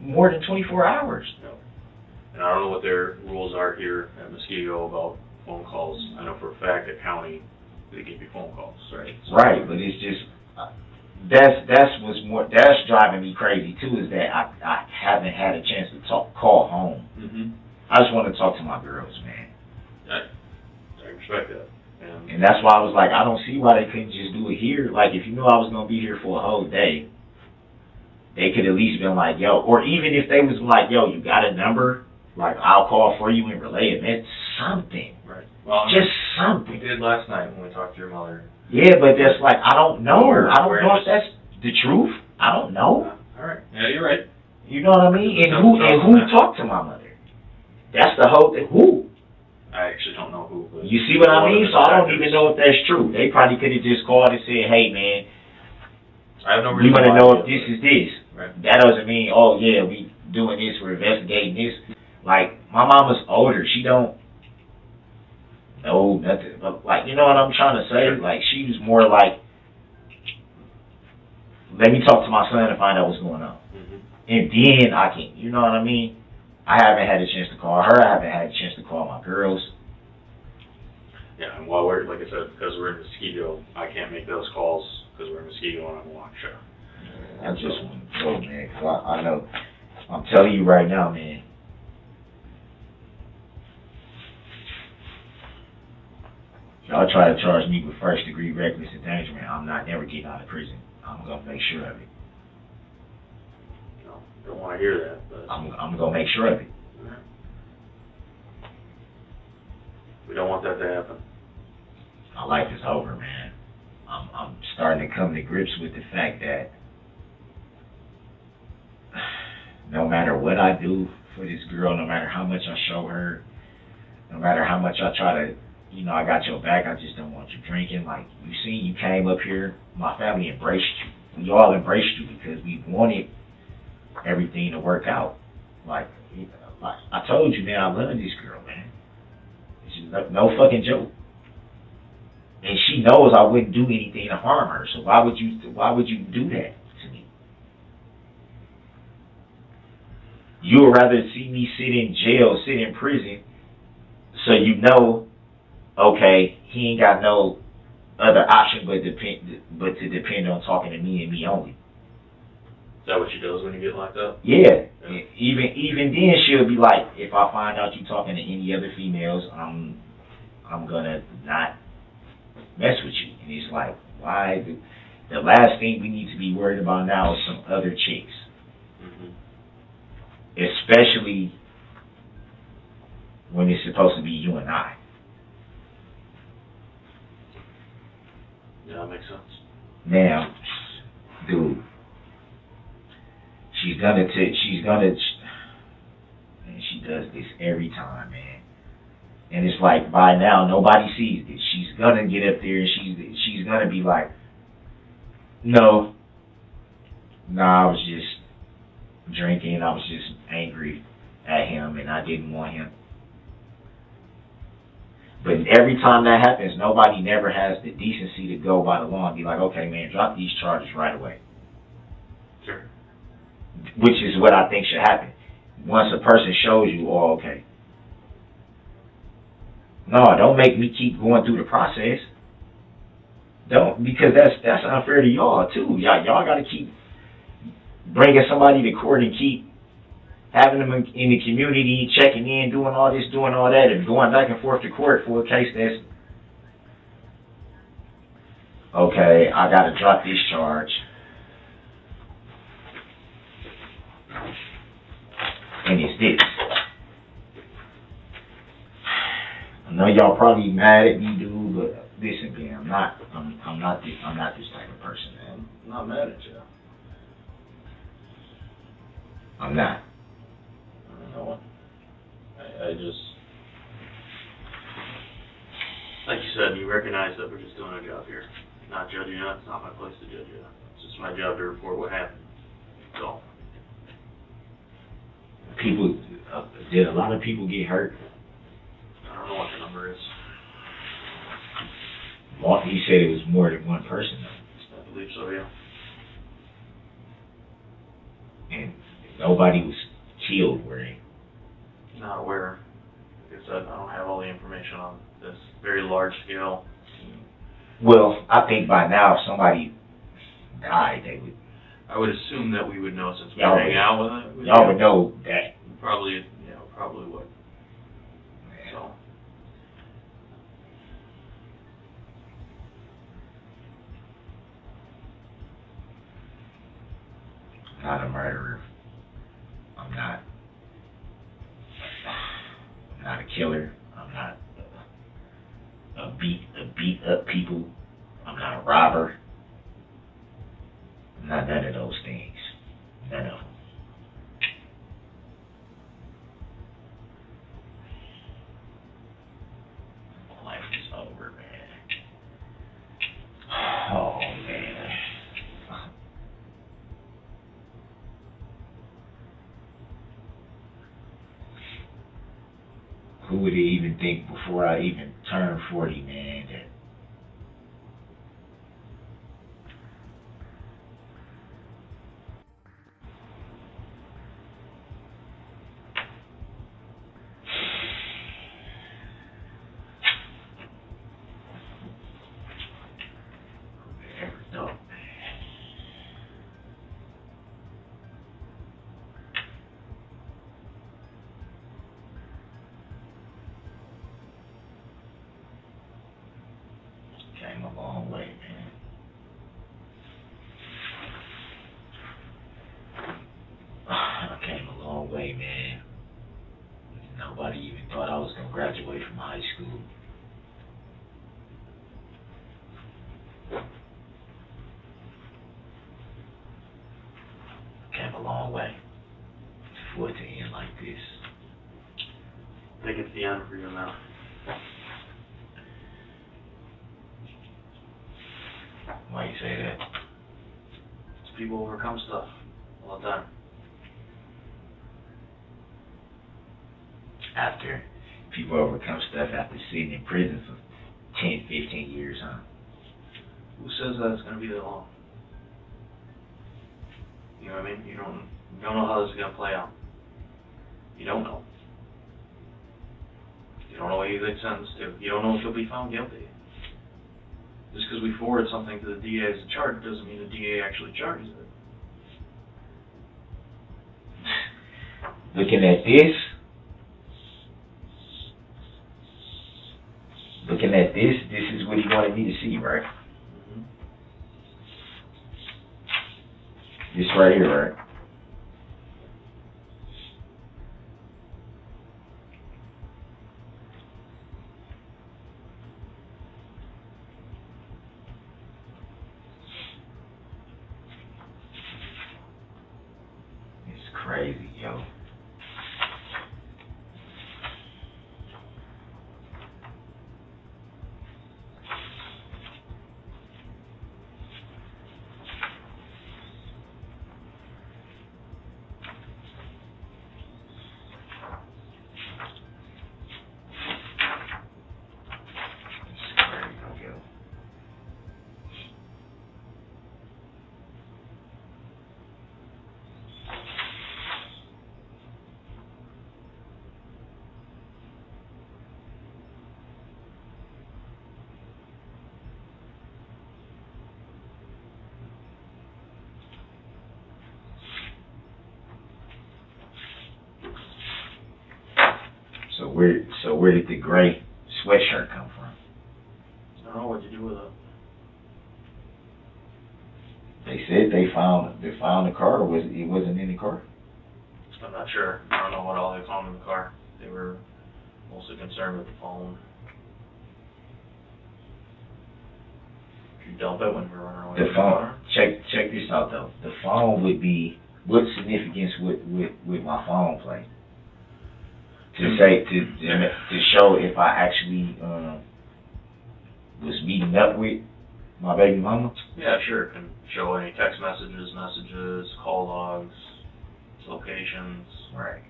more than 24 hours. No. And I don't know what their rules are here at Muskego about phone calls. I know for a fact at county they give you phone calls, right? So, Right, but it's just that's driving me crazy too. Is that I haven't had a chance to call home. Mm-hmm. I just want to talk to my girls, man. I respect that. And that's why I was like, I don't see why they couldn't just do it here. Like, if you knew I was gonna be here for a whole day, they could at least been like, yo, or even if they was like, yo, you got a number, like I'll call for you and relay it. That's something. Right. Well, Just we something. did last night when we talked to your mother. Yeah, but that's like, I don't know. Where- I don't where know is- if that's the truth. I don't know. All right. Yeah, you're right. You know what I mean? And who talked to my mother? That's the whole thing. Who? I actually don't know who. But You see what I one of mean? the So I don't detectives. even know if that's true. They probably could have just called and said, hey, man, I have no we reason want to why know I if did this it. is this. Right. That doesn't mean, oh, yeah, we doing this, we're investigating this. Like, my mama's older. She don't know nothing. But, like, you know what I'm trying to say? Like, she was more like, let me talk to my son and find out what's going on. Mm-hmm. And then I can, you know what I mean? I haven't had a chance to call her. I haven't had a chance to call my girls. Yeah, and while we're, like I said, because we're in Muskego, I can't make those calls because we're in Muskego and I'm in Waukesha. I just want to go, man, 'cause I know. I'm telling you right now, man. Y'all try to charge me with first-degree reckless endangerment. I'm not never getting out of prison. I'm gonna make sure of it. You know, don't want to hear that, but I'm gonna make sure of it. we don't want that to happen. My life is over, man. I'm starting to come to grips with the fact that no matter what I do for this girl, no matter how much I show her, no matter how much I try to, you know, I got your back, I just don't want you drinking. Like, you seen, you came up here, my family embraced you. We all embraced you because we wanted everything to work out. Like I told you, man, I love this girl, man. It's no fucking joke. And she knows I wouldn't do anything to harm her. So why would you do that to me? You would rather see me sit in jail, sit in prison, so you know, okay, he ain't got no other option but to depend on talking to me and me only. Is that what she does when you get locked up? Yeah. Even then she'll be like, if I find out you talking to any other females, I'm gonna not mess with you. And it's like, why? The last thing we need to be worried about now is some other chicks. Mm-hmm. Especially when it's supposed to be you and I. Yeah, that makes sense. Now, dude, she's gonna, and she does this every time, man. And it's like, by now, nobody sees this. She's gonna get up there and she's gonna be like, no, I was just drinking, I was just angry at him and I didn't want him. But every time that happens, nobody never has the decency to go by the law and be like, okay, man, drop these charges right away. Sure. Which is what I think should happen. Once a person shows you, oh, okay. No, don't make me keep going through the process. Don't, because that's unfair to y'all too. Y'all got to keep bringing somebody to court and keep having them in the community, checking in, doing all this, doing all that, and going back and forth to court for a case that's, okay, I got to drop this charge. And it's this. I know y'all probably mad at me, dude, but listen, man, I'm not this type of person, man. I'm not mad at y'all. I'm not. I don't know. I just, like you said, you recognize that we're just doing our job here. Not judging you. It's not my place to judge you. It's just my job to report what happened. So. People, did a lot of people get hurt? I don't know what the number is. He said it was more than one person, though. I believe so, yeah. And nobody was killed, were they? Not aware. Like I said, I don't have all the information on this very large scale. Well, I think by now if somebody died, they would. I would assume that we would know since we Y'all hang would- out with it. Y'all would know that. Probably, probably would. So. I'm not a murderer. I'm not a killer. I'm not a beat up people. I'm not a robber. I'm not none of those things. None of them. Life is over, man. Oh, man. Who would even think before I even turned 40, man, that came a long way, man. I came a long way, man. Nobody even thought I was going to graduate from high school. Came a long way for it to end like this. I think it's the end for you now. Why you say that? It's people overcome stuff all the time. After people overcome stuff after sitting in prison for 10, 15 years, huh? Who says that it's going to be that long? You know what I mean? You don't know how this is going to play out. You don't know. You don't know what you get sentenced to. You don't know if you'll be found guilty. Just because we forward something to the DA as a charge doesn't mean the DA actually charges it. Looking at this, this is what he wanted me to see, right? Mm-hmm. This right here, right? It's crazy, yo. where did the gray sweatshirt come from? I don't know what you do with it. They said they found the car. It wasn't in the car? I'm not sure. I don't know what all they found in the car. They were mostly concerned with the phone. Did you dump it when we were running away? The phone. Check this out though. The phone would be, what significance would my phone play? To say to show if I actually was meeting up with my baby mama? Yeah, sure. It can show any text messages, call logs, locations. Right.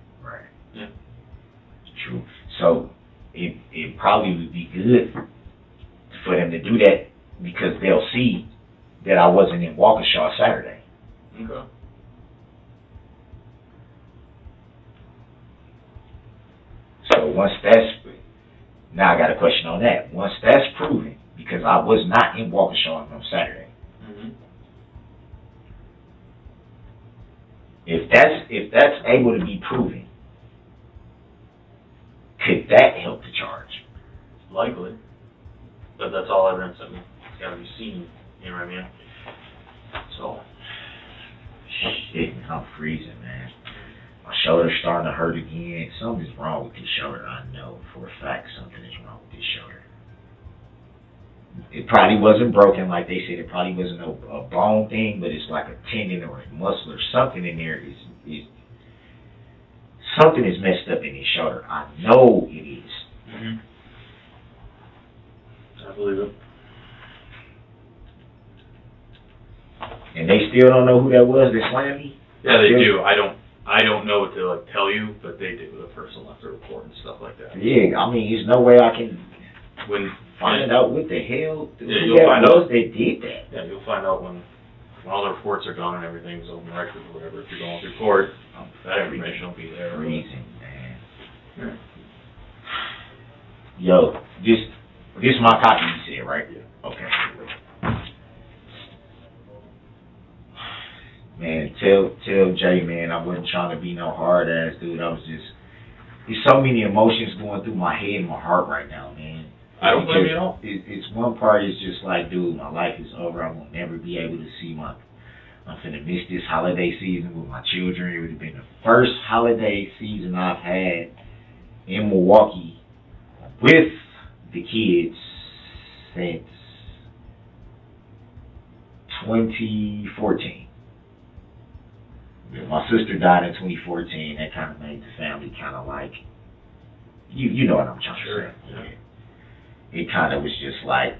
Yeah. True. So it probably would be good for them to do that because they'll see that I wasn't in Waukesha Saturday. Okay. So now I got a question on that. Once that's proven, because I was not in Waukesha on Saturday. Mm-hmm. If that's able to be proven, could that help the charge? Likely. But that's all evidence that it's got to be seen. You know what I mean? So. Shit, I'm freezing, man. My shoulder's starting to hurt again. Something's wrong with this shoulder. I know for a fact something is wrong with this shoulder. It probably wasn't broken like they said. It probably wasn't a bone thing, but it's like a tendon or a muscle or something in there. Something is messed up in his shoulder. I know it is. Mm-hmm. I believe it. And they still don't know who that was that slammed me? Yeah, they do. I don't know what to tell you, but they do. The person left a report and stuff like that. Yeah, I mean, there's no way I can find out what the hell who that did that. Yeah, you'll find out when all the reports are gone and everything's open record or whatever. If you're going through court, that information will be there. Freezing, man. Yeah. Yo, this my copy you said, right? Yeah. Okay. Man, tell Jay, man, I wasn't trying to be no hard ass dude. I was just, there's so many emotions going through my head and my heart right now, man. I don't blame you at all. It's one part is just like, dude, my life is over. I will never be able to see I'm finna miss this holiday season with my children. It would have been the first holiday season I've had in Milwaukee with the kids since 2014. My sister died in 2014. That kind of made the family kind of like, you know what I'm trying to say. Yeah. It kind of was just like,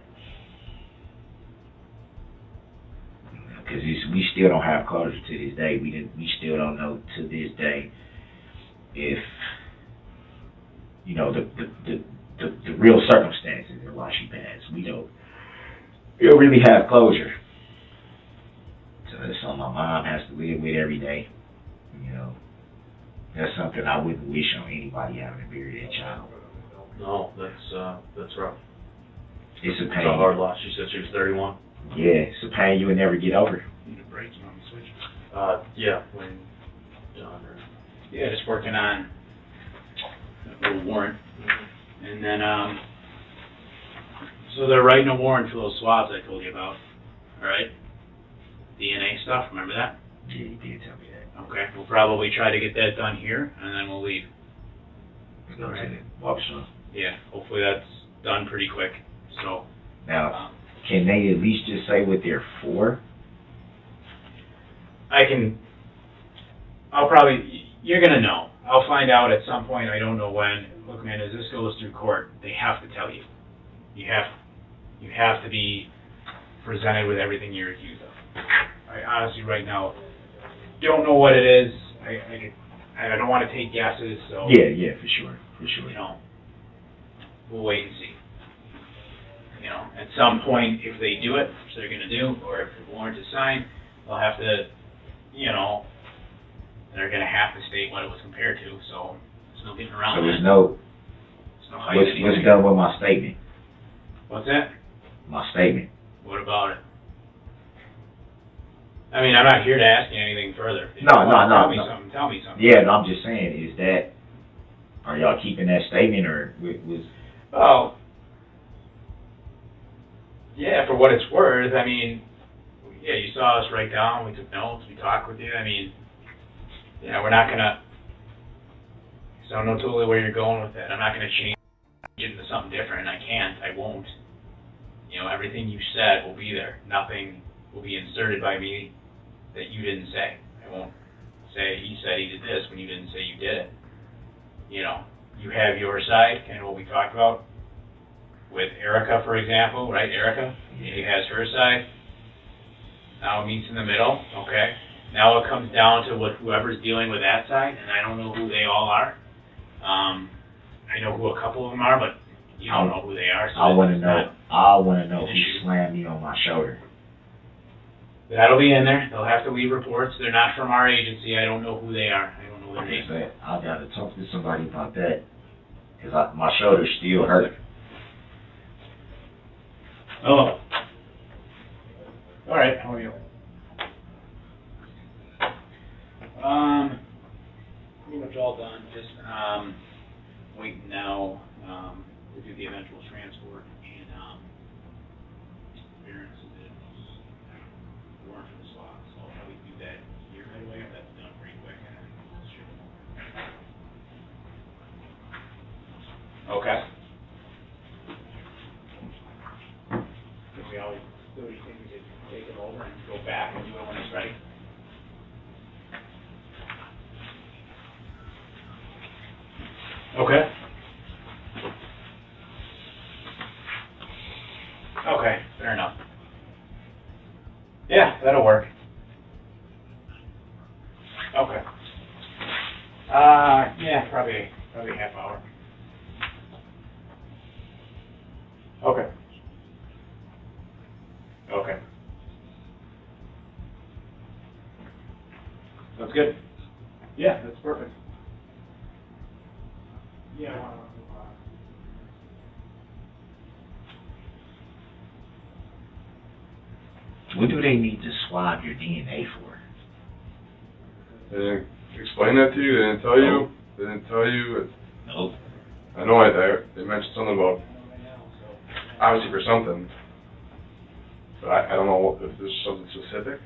because we still don't have closure to this day. We still don't know to this day if, you know, the real circumstances in why she passed. We don't really have closure. So that's something my mom has to live with every day. You know, that's something I wouldn't wish on anybody having to bury their child. No, that's rough. It's a pain. It's a hard loss. She said she was 31. Yeah, it's a pain you would never get over. Need a break, you want me to switch? Yeah, when John or... Yeah, just working on a little warrant. And then, so they're writing a warrant for those swabs I told you about, all right? DNA stuff, remember that? Yeah, you did tell me that. Okay, we'll probably try to get that done here, and then we'll leave. Go to the Waukesha. Yeah, hopefully that's done pretty quick, so. Now, can they at least just say what they're for? You're gonna know. I'll find out at some point, I don't know when. Look, man, as this goes through court, they have to tell you. You have to be presented with everything you're accused of. I honestly, right now, don't know what it is. I don't want to take guesses, so. Yeah, for sure. You know, we'll wait and see. You know, at some point, if they do it, which they're going to do, or if the warrant is signed, they'll have to, you know, they're going to have to state what it was compared to, so there's no getting around so that. There's no hiding. What's done with my statement? What's that? My statement. What about it? I mean, I'm not here to ask you anything further. If No. Tell me something. Yeah, no, I'm just saying, is that Are y'all keeping that statement, or was? Oh, yeah, for what it's worth, I mean, yeah, you saw us write down, we took notes, we talked with you, I mean, yeah, we're not gonna, so I know totally where you're going with that. I'm not gonna change it into something different, I can't, I won't. You know, everything you said will be there. Nothing will be inserted by me that you didn't say. I won't say he said he did this when you didn't say you did it. You know, you have your side, kind of what we talked about with Erica, for example, right? Erica, she has her side. Now it meets in the middle, okay? Now it comes down to what whoever's dealing with that side, and I don't know who they all are. I know who a couple of them are, but you don't know who they are. So I want to know. I want to know an who issue. slammed me on my shoulder. That'll be in there. They'll have to leave reports. They're not from our agency. I don't know who they are. I don't know their names. I gotta talk to somebody about that, cause my shoulder still hurt. Oh. All right. How are you? Pretty much all done. Just waiting now to do the eventual transport and clearance of the warrant for the slot. So I'll probably do that here right away. If that's done pretty quick. Okay. If we always do, you think we could take it over and go back and do it when it's ready? Okay. Okay, fair enough. Yeah, that'll work. Okay. Yeah, probably half hour. Okay. Okay. That's good. Yeah, that's perfect. Yeah. What do they need to swab your DNA for? They didn't explain that to you? They didn't tell you? They didn't tell you? Nope. I know they mentioned something about, obviously for something, but I don't know if there's something specific.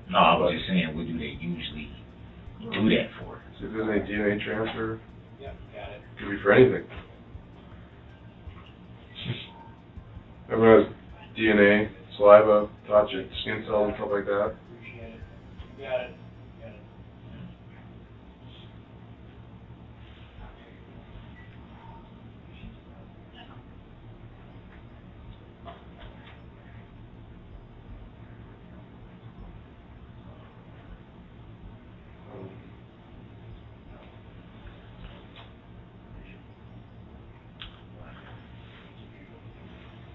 No, I was just saying, what do they usually do that for? See if there's any DNA transfer. Yep, got it. Could be for anything. Everyone has DNA, saliva, touch your skin cells and stuff like that. Appreciate it. You got it. Got it.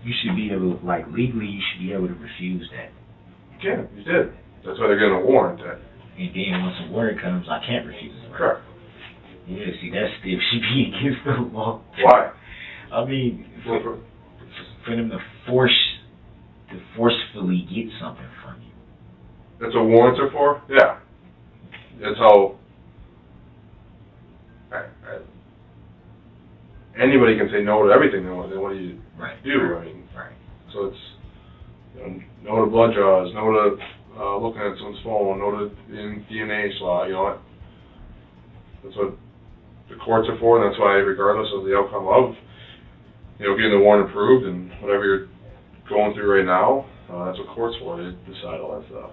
You should be able, like legally, you should be able to refuse that. You can, you did. That's why they're getting a warrant then. And then once a warrant comes, I can't refuse it. Right? Correct. Yeah, see, that still should be against the law. Why? I mean, for them to forcefully get something from you. That's what warrants are for? Yeah. That's how anybody can say no to everything they want you Right. to do. I mean, Right. so it's, you know, no to blood draws, no to looking at someone's phone, no to DNA slot, you know what? That's what the courts are for, and that's why regardless of the outcome of, you know, getting the warrant approved and whatever you're going through right now, that's what court's for, to decide all that stuff.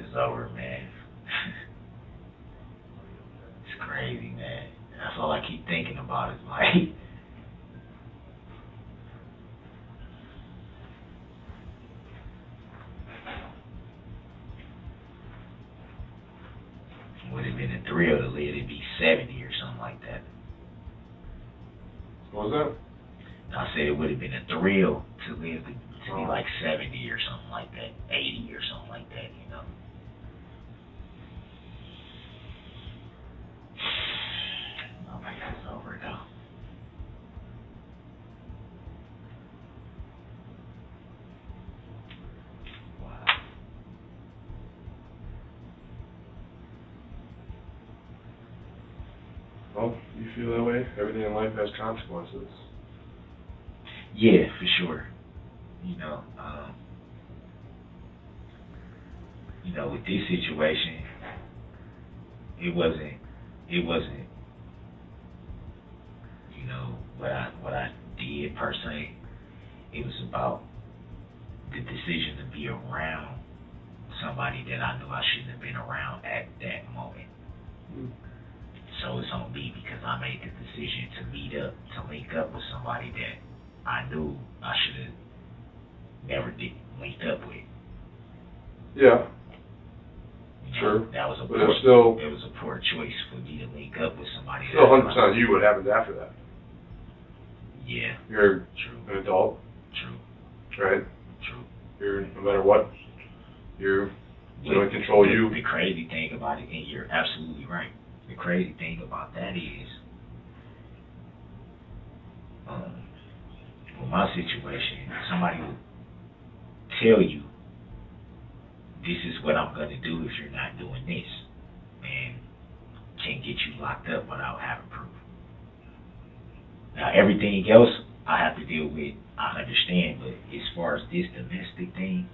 is over, man. It's crazy, man. That's all I keep thinking about is like, would have been a thrill to live to be 70 or something like that. What was I said it would have been a thrill to live to be like 70 or something like that, 80 or something like that, you know. Oh my God, it's over though. Wow. Well, you feel that way? Everything in life has consequences. Yeah, for sure. With this situation, it wasn't, what I did per se. It was about the decision to be around somebody that I knew I shouldn't have been around at that moment. So it's on me because I made the decision to link up with somebody that I knew I should have never linked up with. Yeah. Sure. That was but it was a poor choice for me to link up with somebody. Still 100% you what happens after that. Yeah. You're True. an adult. True. Right? True. You're, no matter what, you're going to control you. The crazy thing about it, and you're absolutely right, the crazy thing about that is, with my situation, somebody will tell you, this is what I'm going to do if you're not doing this, and can get you locked up without having proof. Now, everything else I have to deal with, I understand, but as far as this domestic thing,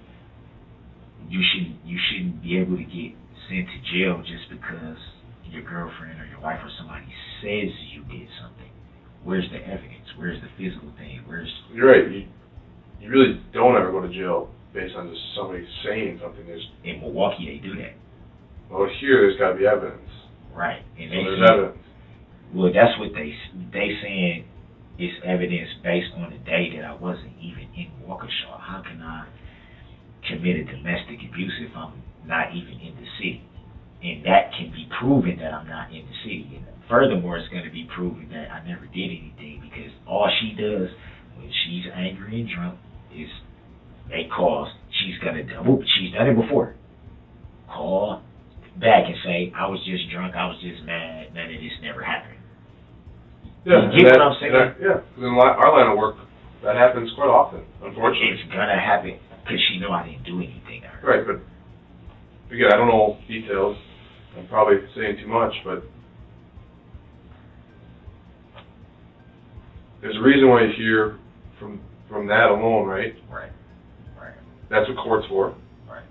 you shouldn't be able to get sent to jail just because your girlfriend or your wife or somebody says you did something. Where's the evidence? Where's the physical thing? You're right. You really don't ever go to jail based on just somebody saying something. In Milwaukee, they do that. Well, here there's got to be evidence. Right. And so there's evidence. Well, that's what they saying. It's evidence based on the day that I wasn't even in Waukesha. How can I commit a domestic abuse if I'm not even in the city? And that can be proven that I'm not in the city. And furthermore, it's going to be proven that I never did anything because all she does when she's angry and drunk is make calls. She's done it before. Call back and say, I was just drunk, I was just mad, none of this never happened. Yeah, you get what I'm saying? Yeah, in our line of work, that happens quite often, unfortunately. It's gonna happen because she know I didn't do anything to her. Right, but again, I don't know details. I'm probably saying too much, but there's a reason why you hear from that alone, right? Right. That's what court's for. Right.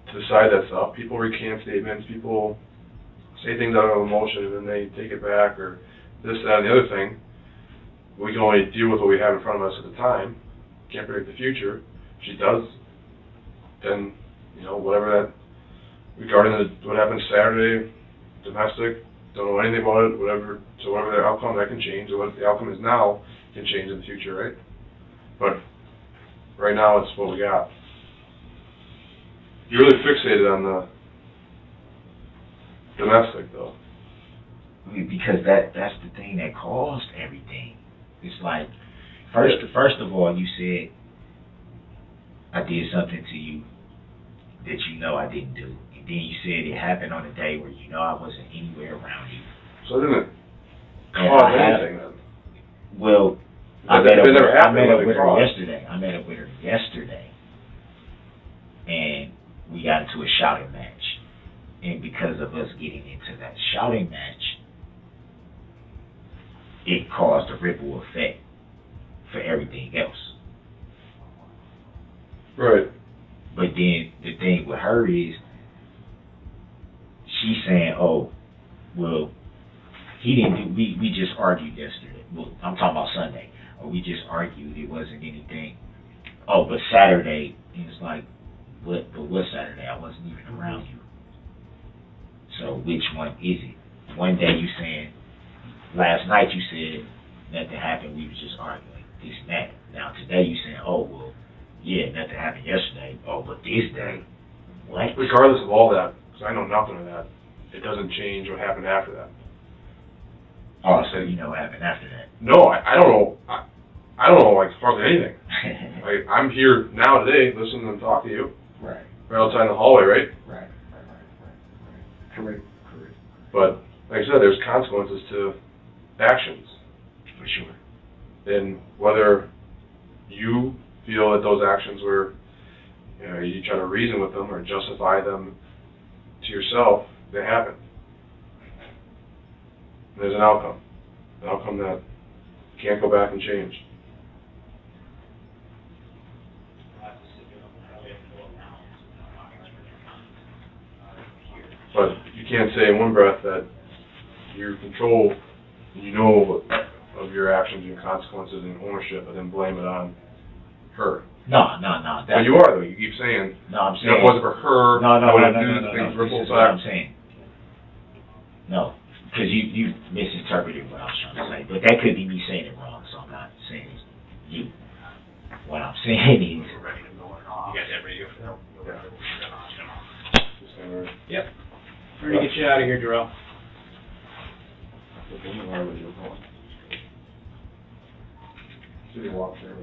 To decide that stuff. People recant statements, people say things out of emotion and then they take it back or this, that, and the other thing. We can only deal with what we have in front of us at the time. Can't predict the future. If she does, then, whatever that, regarding what happened Saturday, domestic, don't know anything about it, whatever the outcome, that can change, or what the outcome is now can change in the future, right? But right now, it's what we got. You're really fixated on the domestic, though. Because that's the thing that caused everything. It's like, first of all, you said I did something to you that I didn't do. And then you said it happened on a day where I wasn't anywhere around you. So it didn't cause anything then? Well, I met up with her yesterday. I met up with her yesterday, and we got into a shouting match. And because of us getting into that shouting match, it caused a ripple effect for everything else. Right. But then the thing with her is, she's saying, "Oh, well, he didn't do. We just argued yesterday. Well, I'm talking about Sunday. Or we just argued. It wasn't anything. Oh, but Saturday, it was like, But what Saturday? I wasn't even around you. So which one is it? One day you saying, last night you said nothing happened, we was just arguing, this and that. Now today you saying, oh, well, yeah, nothing happened yesterday. Oh, but this day, what? Regardless of all that, because I know nothing of that, it doesn't change what happened after that. Oh, so you know what happened after that? No, I don't know. I don't know, like, hardly anything. I'm here now today, listening and talk to you. Right. Right outside in the hallway, right? Right. Correct. But, like I said, there's consequences to actions. For sure. And whether you feel that those actions were, you try to reason with them or justify them to yourself, they happen. There's an outcome that you can't go back and change. But you can't say in one breath that you're in control and you know of your actions and consequences and ownership, and then blame it on her. No. But you are, though. You keep saying, no, I'm saying, if it wasn't for her, no, things this ripple is what I'm back. saying. No, because you misinterpreted what I was trying to say. But that could be me saying it wrong, so I'm not saying it's you. What I'm saying is... We're ready to go or not. You guys have radio for that? Yep. We're gonna get you out of here, Darrell. City Waukesha.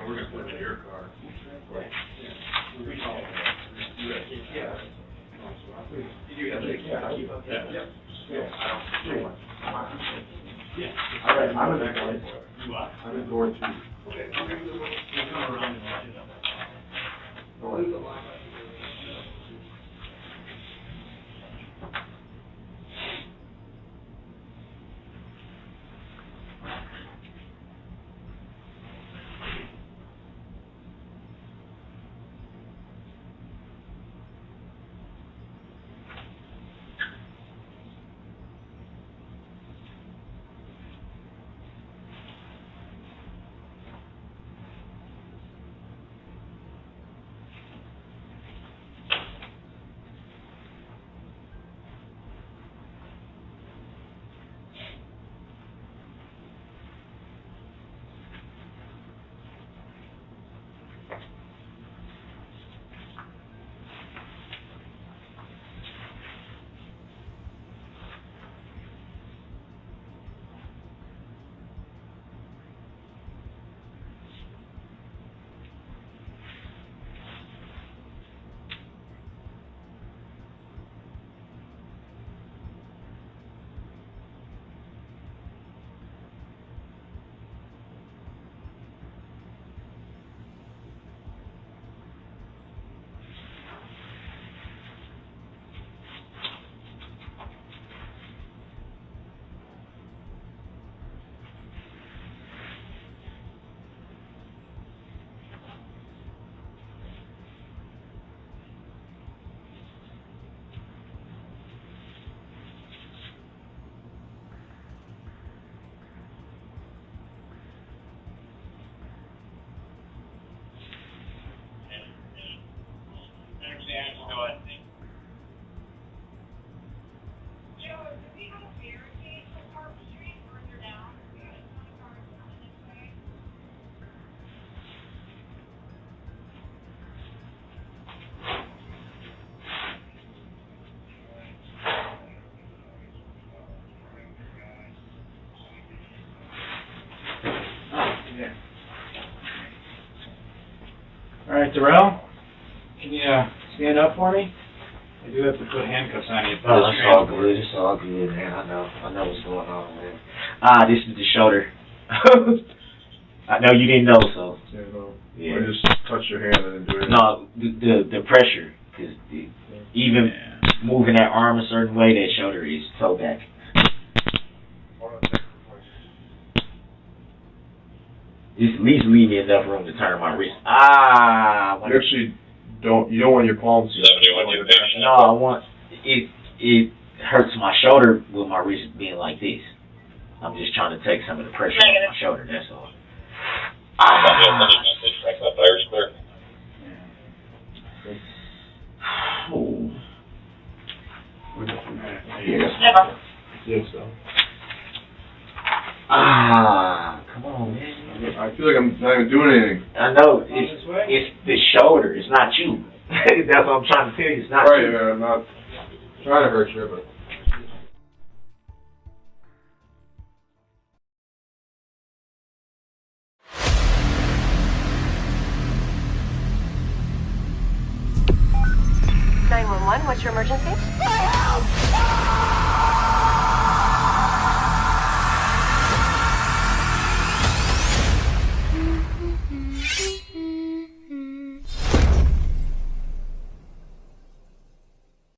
We're gonna put it in your car. I'm in door 2. Okay. We'll come around and watch it up. All right, Darrell, can you stand up for me? They do have to put handcuffs on you. Oh, it's all good. It's all good, man. I know what's going on, man. This is the shoulder. I know you didn't know, so. Yeah, no. Yeah. I just touched your hand and didn't do anything. No, the pressure, because even moving that arm a certain way, that shoulder is so back. Just at least leave me enough room to turn my wrist. You actually you don't want your palms to No, I want, it hurts my shoulder with my wrist being like this. I'm just trying to take some of the pressure off my shoulder, that's all. Oh. Yes, so. Come on, man. I feel like I'm not even doing anything. I know, it's the shoulder, it's not you. That's what I'm trying to tell you, it's not Right, you. man, I'm not trying to hurt you, but. What's your emergency?